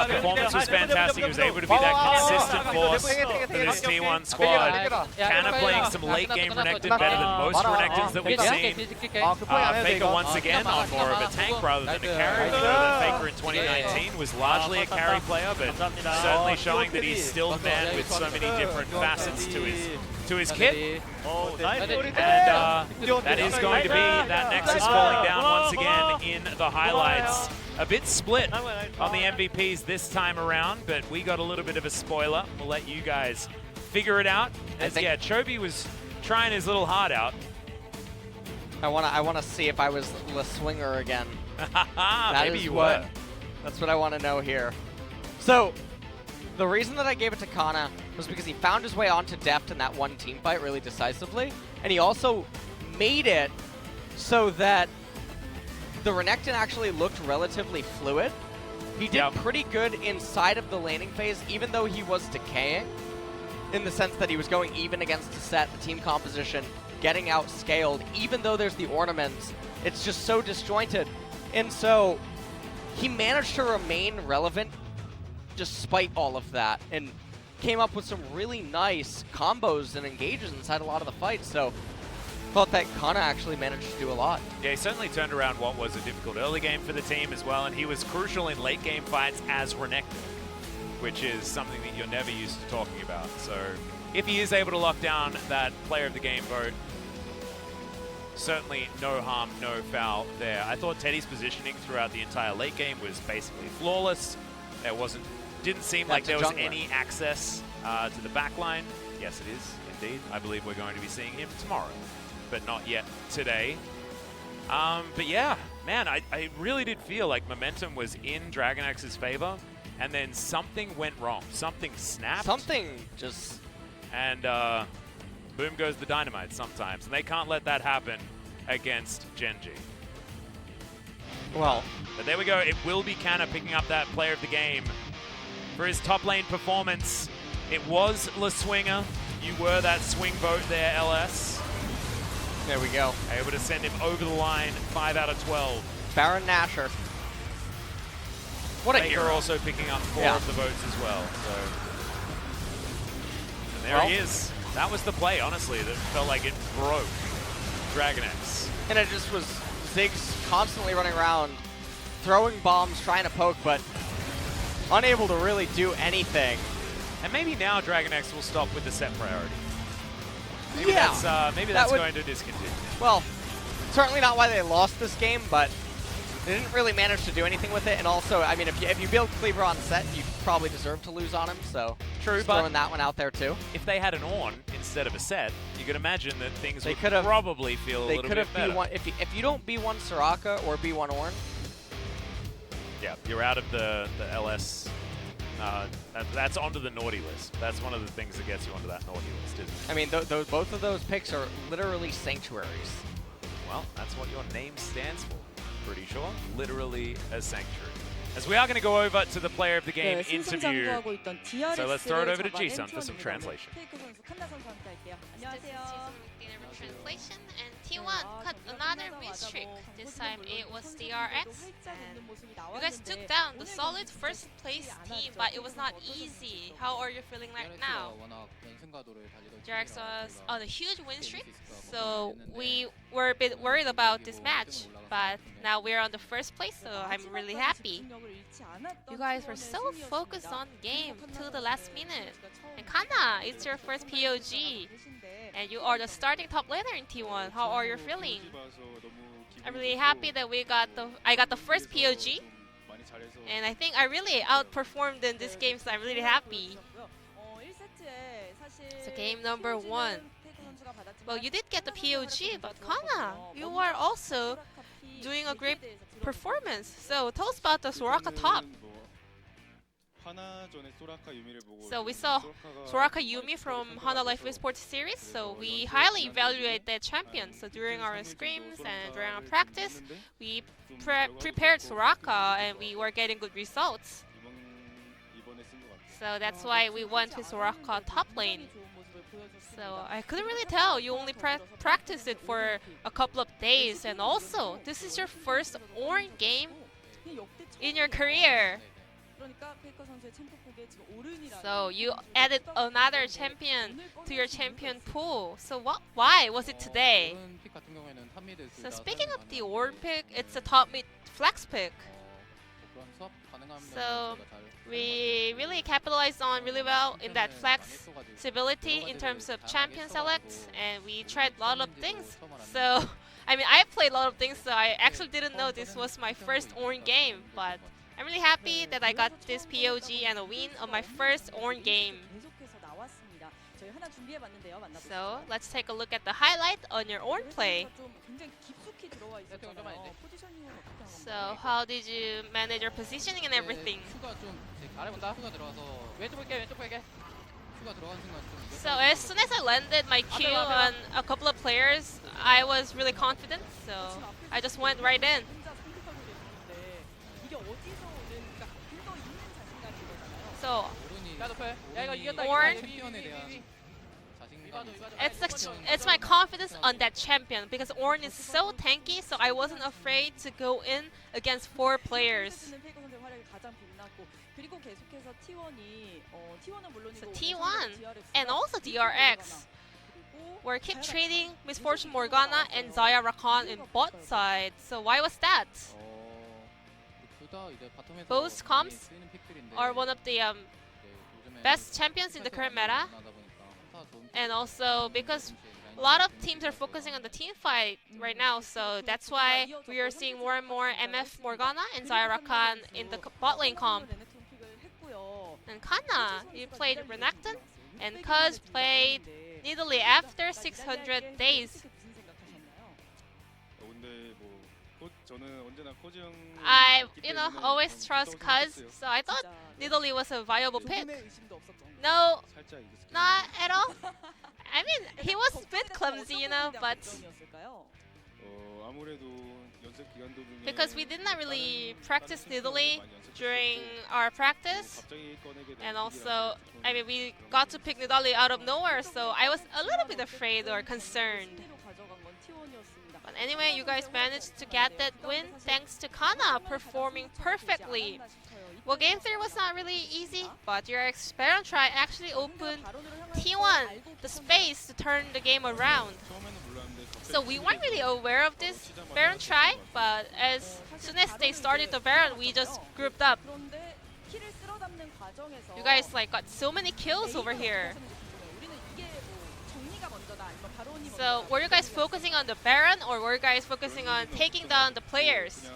performance was fantastic. He was able to be that consistent force for this T1 squad. Canna playing some late-game Renekton better than most Renektons that we've seen. Faker once again on more of a tank rather than a carry. We know that Faker in 2019 was largely a carry player, but certainly showing that he's still the man with so many different facets to his kit. And that is going to be that Nexus falling down once again in the highlights. A bit split on the MVPs this time around, but we got a little bit of a spoiler. We'll let you guys figure it out. As Chovy was trying his little heart out. I wanna see if I was the swinger again. Maybe you were. That's what I want to know here. So, the reason that I gave it to Kana was because he found his way onto Deft in that one team fight really decisively, and he also made it so that the Renekton actually looked relatively fluid. He did pretty good inside of the laning phase, even though he was decaying, in the sense that he was going even against the set, the team composition, getting out-scaled, even though there's the ornaments. It's just so disjointed. And so he managed to remain relevant despite all of that, and came up with some really nice combos and engages inside a lot of the fights. So thought that Kana actually managed to do a lot. Yeah, he certainly turned around what was a difficult early game for the team as well, and he was crucial in late game fights as Renekton, which is something that you're never used to talking about. So if he is able to lock down that player of the game vote, certainly no harm, no foul there. I thought Teddy's positioning throughout the entire late game was basically flawless. There didn't seem like there was any access to the back line. Yes, it is, indeed. I believe we're going to be seeing him tomorrow, but not yet today. But yeah, man, I really did feel like momentum was in DragonX's favor, and then something went wrong. Something snapped. Something just... And boom goes the dynamite sometimes, and they can't let that happen against Genji. Well, but there we go. It will be Canna picking up that player of the game for his top lane performance. It was Le Swinger. You were that swing vote there, LS. There we go. Able to send him over the line, 5 out of 12. Baron Nashor. What a hero. Also picking up 4 of the votes as well. So, and there he is. That was the play, honestly, that felt like it broke DragonX. And it just was Ziggs constantly running around, throwing bombs, trying to poke, but unable to really do anything. And maybe now Dragon X will stop with the set priority. Maybe that's going to discontinue. Well, certainly not why they lost this game, but they didn't really manage to do anything with it. And also, I mean, if you build Cleaver on set, you probably deserve to lose on him. So true, just but throwing that one out there too. If they had an Ornn instead of a set, you could imagine that things would could've- probably feel a They little could bit have better. B1 if you don't B1 Soraka or B1 Ornn. Yeah, you're out of the LS. That's onto the naughty list. That's one of the things that gets you onto that naughty list, isn't it? I mean, both of those picks are literally sanctuaries. Well, that's what your name stands for. Pretty sure. Literally a sanctuary. As we are going to go over to the player of the game interview. So let's throw it over to Ji-sun for some translation. Translation, and T1 cut another win streak. This time it was DRX, and you guys took down the solid first place team, but it was not easy. How are you feeling right now? DRX was on a huge win streak, so we were a bit worried about this match, but now we're on the first place, so I'm really happy. You guys were so focused on game till the last minute. And Kana, it's your first POG, and you are the starting top laner in T1. How are you feeling? I'm really happy that I got the first POG, and I think I really outperformed in this game, so I'm really happy. So game number 1. Well, you did get the POG, but Kana, you are also doing a great performance. So tell us about the Soraka top. So we saw Soraka Yumi from Hana Life Esports series, so we highly evaluate that champion. So during our scrims and during our practice, we prepared Soraka and we were getting good results. So that's why we went with Soraka top lane. So I couldn't really tell, you only practiced it for a couple of days, and also this is your first Ornn game in your career. So you added another champion to your champion pool. So why was it today? So speaking of the Ornn pick, it's a top mid flex pick. So we really capitalized on really well in that flexibility in terms of champion selects, and we tried a lot of things. So I mean, I played a lot of things, so I actually didn't know this was my first Ornn game, but I'm really happy that I got this POG and a win on my first Ornn game. So let's take a look at the highlight on your Ornn play. So how did you manage your positioning and everything? So as soon as I landed my Q on a couple of players, I was really confident, so I just went right in. So Ornn, it's my confidence on that champion because Ornn is so tanky, so I wasn't afraid to go in against 4 players. So T1 and also DRX were keep trading Misfortune Morgana and Xayah Rakan in bot side. So why was that? Both comps are one of the best champions in the current meta, and also because a lot of teams are focusing on the team fight right now, so that's why we are seeing more and more MF Morgana and Xayah Rakan in the bot lane comp. And Kana, you played Renekton, and Cuz played Nidalee after 600 days. I, always trust Cuz, so I thought Nidalee was a viable pick. No, not at all. I mean, he was a bit clumsy, but because we did not really practice Nidalee during our practice, and also, I mean, we got to pick Nidalee out of nowhere, so I was a little bit afraid or concerned. But anyway, you guys managed to get that win thanks to Kana performing perfectly. Well, Game 3 was not really easy, but your Baron try actually opened T1 the space to turn the game around. So we weren't really aware of this Baron try, but as soon as they started the Baron, we just grouped up. You guys like got so many kills over here. So were you guys focusing on the Baron or were you guys focusing on taking down the players?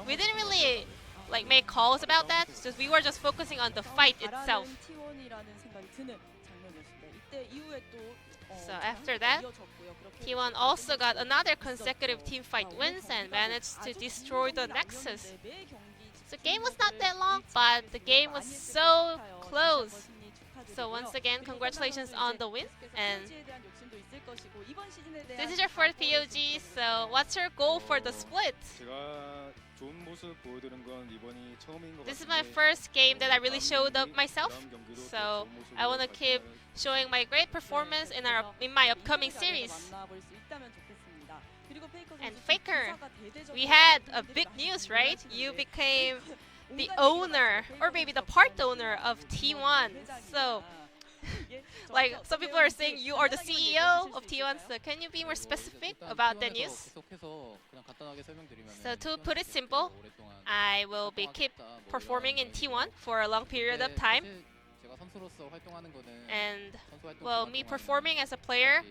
We didn't really like make calls about that, just we were just focusing on the fight itself. So after that, T1 also got another consecutive team fight wins and managed to destroy the Nexus. So game was not that long, but the game was so close. So once again, congratulations on the win. And this is your fourth POG, so what's your goal for the split? This is my first game that I really showed up myself, so I want to keep showing my great performance in my upcoming series. And Faker, we had a big news, right? You became the owner, or maybe the part owner of T1. So, like some people are saying you are the CEO of T1. So can you be more specific about the news? So to put it simple, I will keep performing in T1 for a long period of time. And well, me performing as a player,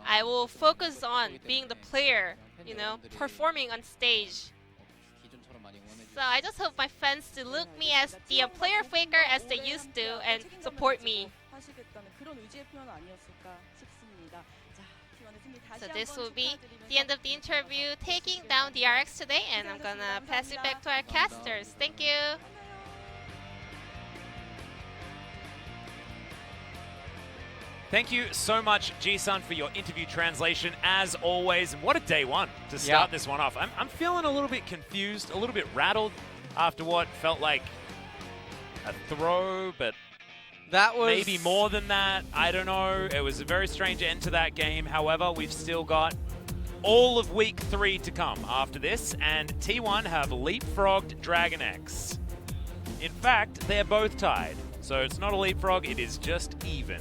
I will focus on being the player, you know, performing on stage. So I just hope my fans to look me as the player Faker as they used to and support me. So this will be the end of the interview, taking down DRX today, and I'm gonna pass it back to our casters. Thank you. Thank you so much, Ji-sun, for your interview translation, as always. And what a day one to start this one off. I'm feeling a little bit confused, a little bit rattled after what felt like a throw, but that was maybe more than that. I don't know. It was a very strange end to that game. However, we've still got all of week 3 to come after this, and T1 have leapfrogged Dragon X. In fact, they're both tied. So it's not a leapfrog, it is just even.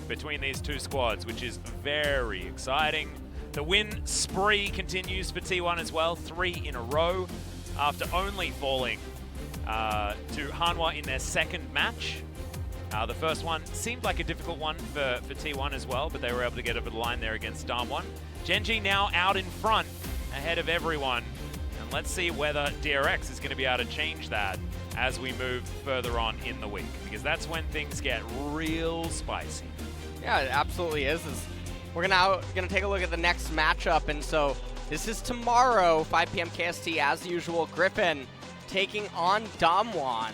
Between these two squads, which is very exciting. The win spree continues for T1 as well, 3 in a row, after only falling to Hanwha in their second match. The first one seemed like a difficult one for T1 as well, but they were able to get over the line there against Damwon. Genji now out in front, ahead of everyone, and let's see whether DRX is going to be able to change that as we move further on in the week, because that's when things get real spicy. Yeah, it absolutely is. We're gonna take a look at the next matchup, and so this is tomorrow, 5 p.m. KST, as usual. Griffin taking on Damwon,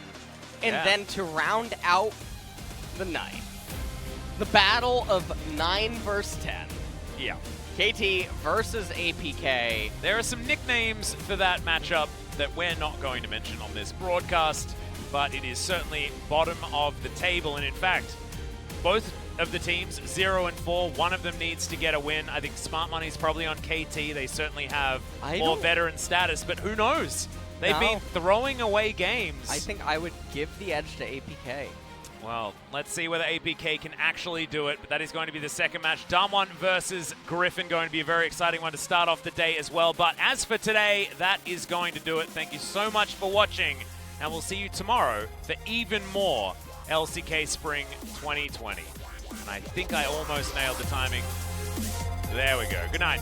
and then to round out the night, the battle of 9 versus 10. Yeah. KT versus APK. There are some nicknames for that matchup that we're not going to mention on this broadcast, but it is certainly bottom of the table. And in fact, both of the teams, 0 and 4, one of them needs to get a win. I think Smart Money's probably on KT. They certainly have more veteran status, but who knows? They've been throwing away games. I think I would give the edge to APK. Well, let's see whether APK can actually do it, but that is going to be the second match. Damwon versus Griffin, going to be a very exciting one to start off the day as well. But as for today, that is going to do it. Thank you so much for watching, and we'll see you tomorrow for even more LCK Spring 2020. And I think I almost nailed the timing. There we go. Good night.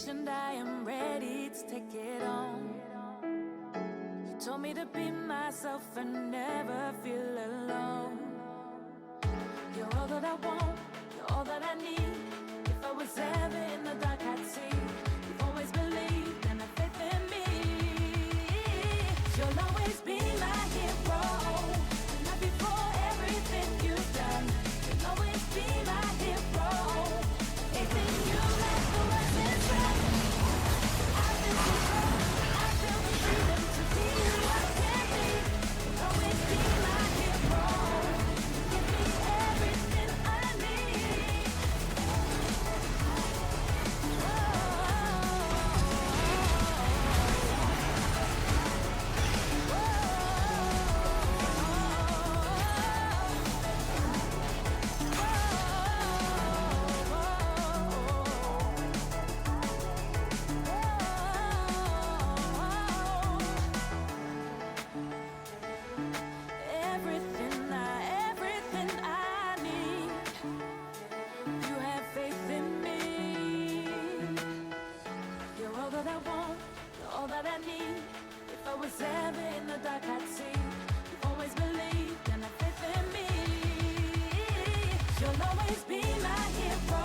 And I am ready to take it on. You told me to be myself and never feel alone. You're all that I want, you're all that I need. If I was ever in the dark, I'd see. You've always believed and have faith in me. You'll always be my hero. And I'll be for everything you've done. You'll always be my hero. Even you like the words inside. I feel so proud. I feel the freedom to be who I can be. You'll always be my hero. Give me everything I need. always be my hero.